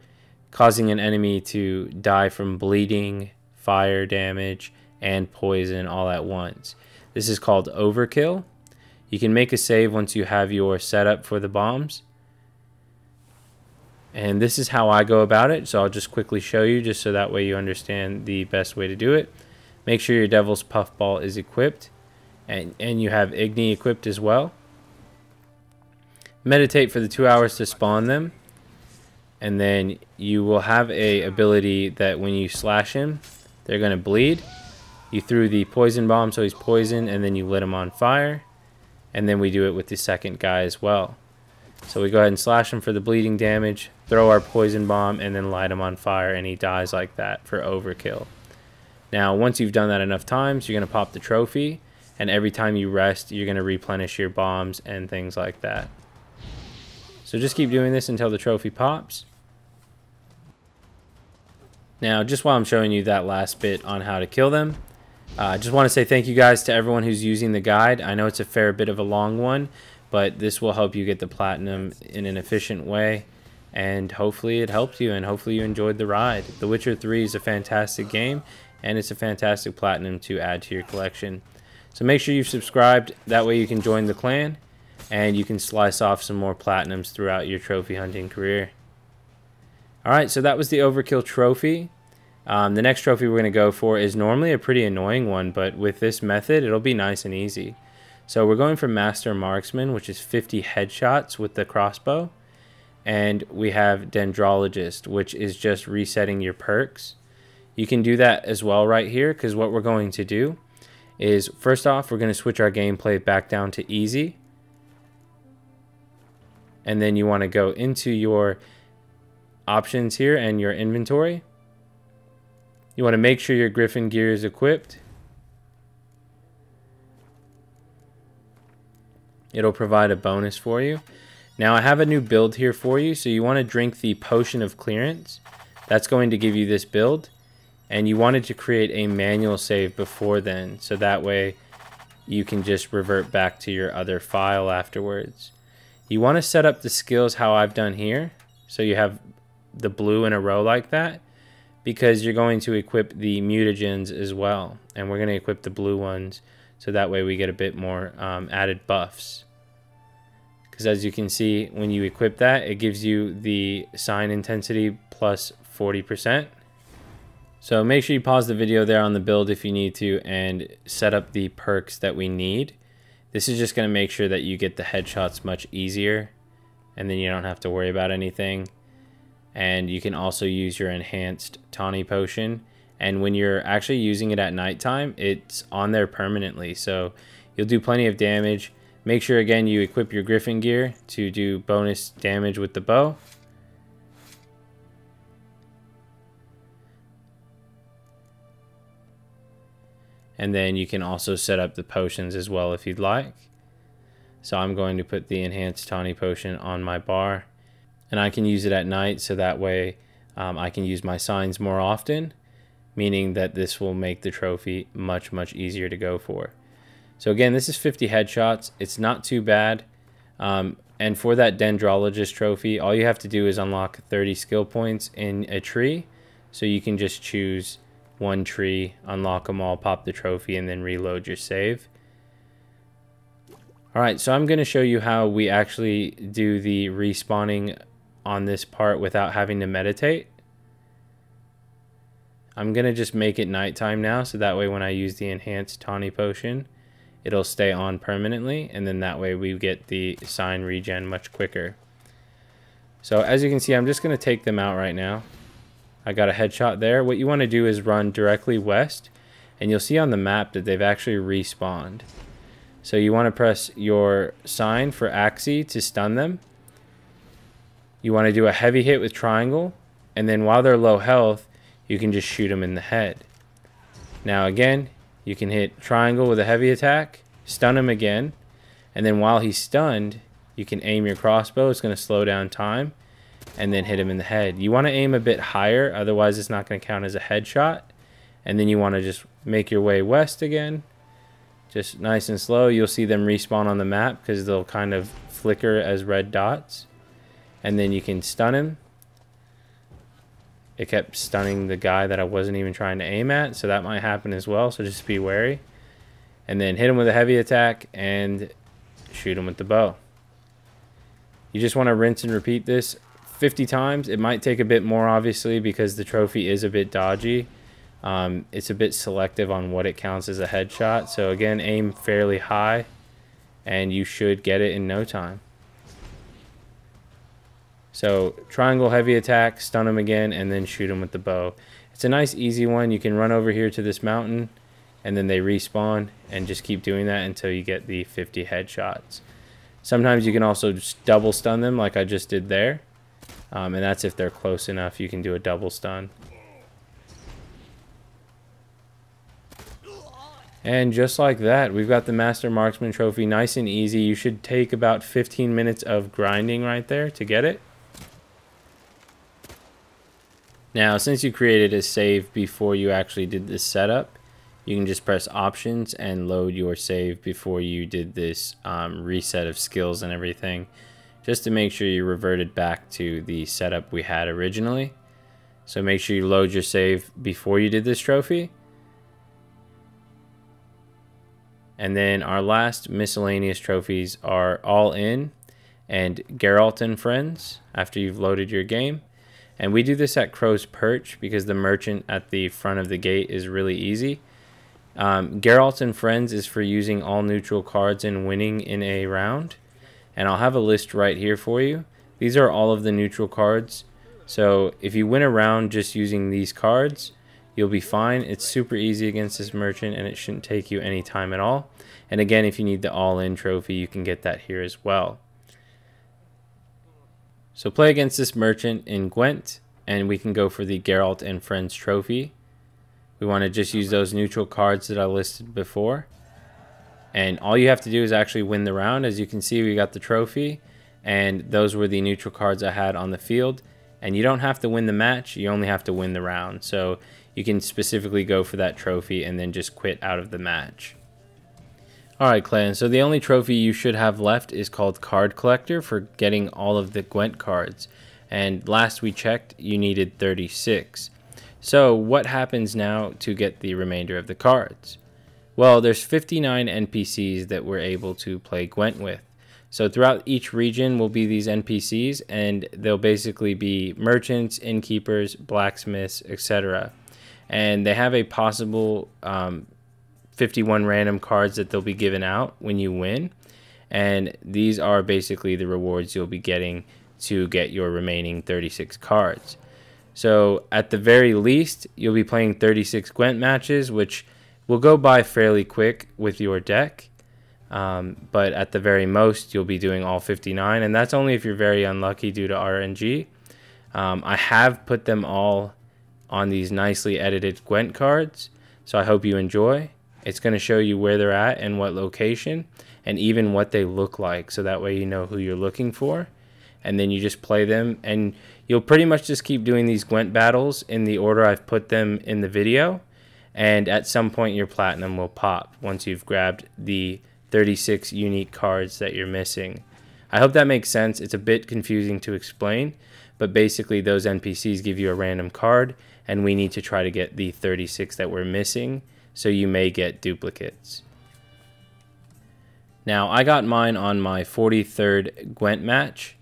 causing an enemy to die from bleeding, fire damage, and poison all at once. This is called Overkill. You can make a save once you have your setup for the bombs. And this is how I go about it, so I'll just quickly show you, just so that way you understand the best way to do it. Make sure your Devil's Puffball is equipped, and you have Igni equipped as well. Meditate for the 2 hours to spawn them, and then you will have a ability that when you slash him, they're going to bleed. You threw the poison bomb, so he's poisoned, and then you lit him on fire. And then we do it with the second guy as well. So we go ahead and slash him for the bleeding damage, throw our poison bomb, and then light him on fire, and he dies like that for Overkill. Now, once you've done that enough times, you're going to pop the trophy, and every time you rest, you're going to replenish your bombs and things like that. So just keep doing this until the trophy pops. Now, just while I'm showing you that last bit on how to kill them, I just want to say thank you guys to everyone who's using the guide. I know it's a fair bit of a long one, but this will help you get the platinum in an efficient way, and hopefully it helped you, and hopefully you enjoyed the ride. The Witcher 3 is a fantastic game, and it's a fantastic platinum to add to your collection. So make sure you've subscribed, that way you can join the clan, and you can slice off some more platinums throughout your trophy hunting career. Alright, so that was the Overkill trophy. The next trophy we're going to go for is normally a pretty annoying one, but with this method, it'll be nice and easy. So we're going for Master Marksman, which is 50 headshots with the crossbow. And we have Dendrologist, which is just resetting your perks. You can do that as well right here, because what we're going to do is, first off, we're going to switch our gameplay back down to easy. And then you want to go into your options here and your inventory. You want to make sure your Griffin gear is equipped. It'll provide a bonus for you. Now I have a new build here for you, so you want to drink the Potion of Clearance. That's going to give you this build. And you wanted to create a manual save before then, so that way you can just revert back to your other file afterwards. You want to set up the skills how I've done here, so you have the blue in a row like that, because you're going to equip the mutagens as well, and we're going to equip the blue ones, so that way we get a bit more added buffs. Because as you can see, when you equip that, it gives you the sign intensity plus 40%. So make sure you pause the video there on the build if you need to, and set up the perks that we need. This is just going to make sure that you get the headshots much easier, and then you don't have to worry about anything. And you can also use your enhanced tawny potion, and when you're actually using it at nighttime, it's on there permanently, so you'll do plenty of damage. Make sure again you equip your Griffin gear to do bonus damage with the bow. And then you can also set up the potions as well if you'd like. So I'm going to put the enhanced tawny potion on my bar, and I can use it at night, so that way I can use my signs more often, meaning that this will make the trophy much easier to go for. So again, this is 50 headshots. It's not too bad. And for that Dendrologist trophy, all you have to do is unlock 30 skill points in a tree. So you can just choose one tree, unlock them all, pop the trophy, and then reload your save. Alright, so I'm going to show you how we actually do the respawning on this part without having to meditate. I'm going to just make it nighttime now, so that way when I use the enhanced tawny potion, it'll stay on permanently, and then that way we get the sign regen much quicker. So as you can see, I'm just going to take them out right now. I got a headshot there. What you want to do is run directly west, and you'll see on the map that they've actually respawned. So you want to press your sign for Axii to stun them. You want to do a heavy hit with triangle, and then while they're low health, you can just shoot them in the head. Now again, you can hit triangle with a heavy attack, stun him again, and then while he's stunned, you can aim your crossbow. It's going to slow down time, and then hit him in the head. You want to aim a bit higher, otherwise it's not going to count as a headshot. And then you want to just make your way west again, just nice and slow. You'll see them respawn on the map because they'll kind of flicker as red dots. And then you can stun him. It kept stunning the guy that I wasn't even trying to aim at, so that might happen as well, so just be wary. And then hit him with a heavy attack and shoot him with the bow. You just want to rinse and repeat this 50 times. It might take a bit more, obviously, because the trophy is a bit dodgy. It's a bit selective on what it counts as a headshot. So again, aim fairly high and you should get it in no time. So triangle heavy attack, stun him again, and then shoot him with the bow. It's a nice easy one. You can run over here to this mountain and then they respawn, and just keep doing that until you get the 50 headshots. Sometimes you can also just double stun them like I just did there. And that's if they're close enough, you can do a double stun. And just like that, we've got the Master Marksman trophy, nice and easy. You should take about 15 minutes of grinding right there to get it. Now, since you created a save before you actually did this setup, you can just press options and load your save before you did this reset of skills and everything, just to make sure you reverted back to the setup we had originally. So make sure you load your save before you did this trophy. And then our last miscellaneous trophies are All In and Geralt and Friends after you've loaded your game. And we do this at Crow's Perch because the merchant at the front of the gate is really easy. Geralt and Friends is for using all neutral cards and winning in a round. And I'll have a list right here for you. These are all of the neutral cards. So if you win a round just using these cards, you'll be fine. It's super easy against this merchant and it shouldn't take you any time at all. And again, if you need the all-in trophy, you can get that here as well. So play against this merchant in Gwent, and we can go for the Geralt and Friends trophy. We want to just use those neutral cards that I listed before. And all you have to do is actually win the round. As you can see, we got the trophy, and those were the neutral cards I had on the field. And you don't have to win the match, you only have to win the round. So you can specifically go for that trophy and then just quit out of the match. Alright, clan, so the only trophy you should have left is called Card Collector for getting all of the Gwent cards. And last we checked, you needed 36. So what happens now to get the remainder of the cards? Well, there's 59 NPCs that we're able to play Gwent with. So throughout each region will be these NPCs, and they'll basically be merchants, innkeepers, blacksmiths, etc. And they have a possible 51 random cards that they'll be given out when you win. And these are basically the rewards you'll be getting to get your remaining 36 cards. So at the very least, you'll be playing 36 Gwent matches, which will go by fairly quick with your deck. But at the very most, you'll be doing all 59. And that's only if you're very unlucky due to RNG. I have put them all on these nicely edited Gwent cards. So I hope you enjoy. It's going to show you where they're at and what location, and even what they look like, so that way you know who you're looking for. And then you just play them, and you'll pretty much just keep doing these Gwent battles in the order I've put them in the video. And at some point your platinum will pop once you've grabbed the 36 unique cards that you're missing. I hope that makes sense. It's a bit confusing to explain, but basically those NPCs give you a random card, and we need to try to get the 36 that we're missing. So you may get duplicates. Now, I got mine on my 43rd Gwent match,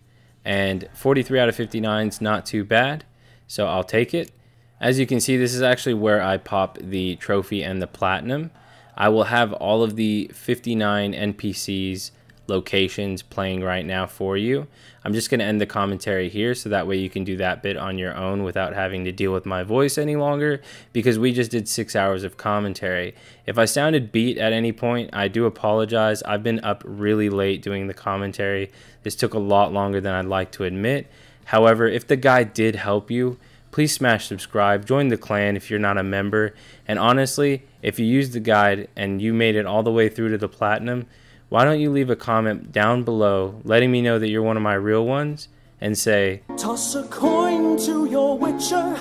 and 43 out of 59 is not too bad, so I'll take it. As you can see, this is actually where I pop the trophy and the platinum. I will have all of the 59 NPCs locations playing right now for you. I'm just going to end the commentary here so that way you can do that bit on your own without having to deal with my voice any longer, because we just did 6 hours of commentary. If I sounded beat at any point, I do apologize. I've been up really late doing the commentary. This took a lot longer than I'd like to admit. However, if the guide did help you please smash subscribe, join the clan if you're not a member, and honestly, if you used the guide and you made it all the way through to the platinum, why don't you leave a comment down below letting me know that you're one of my real ones and say, toss a coin to your witcher.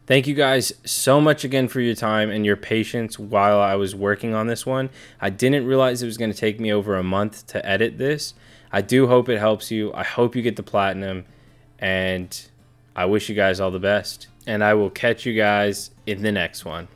Thank you guys so much again for your time and your patience while I was working on this one. I didn't realize it was going to take me over a month to edit this. I do hope it helps you. I hope you get the platinum, and I wish you guys all the best. And I will catch you guys in the next one.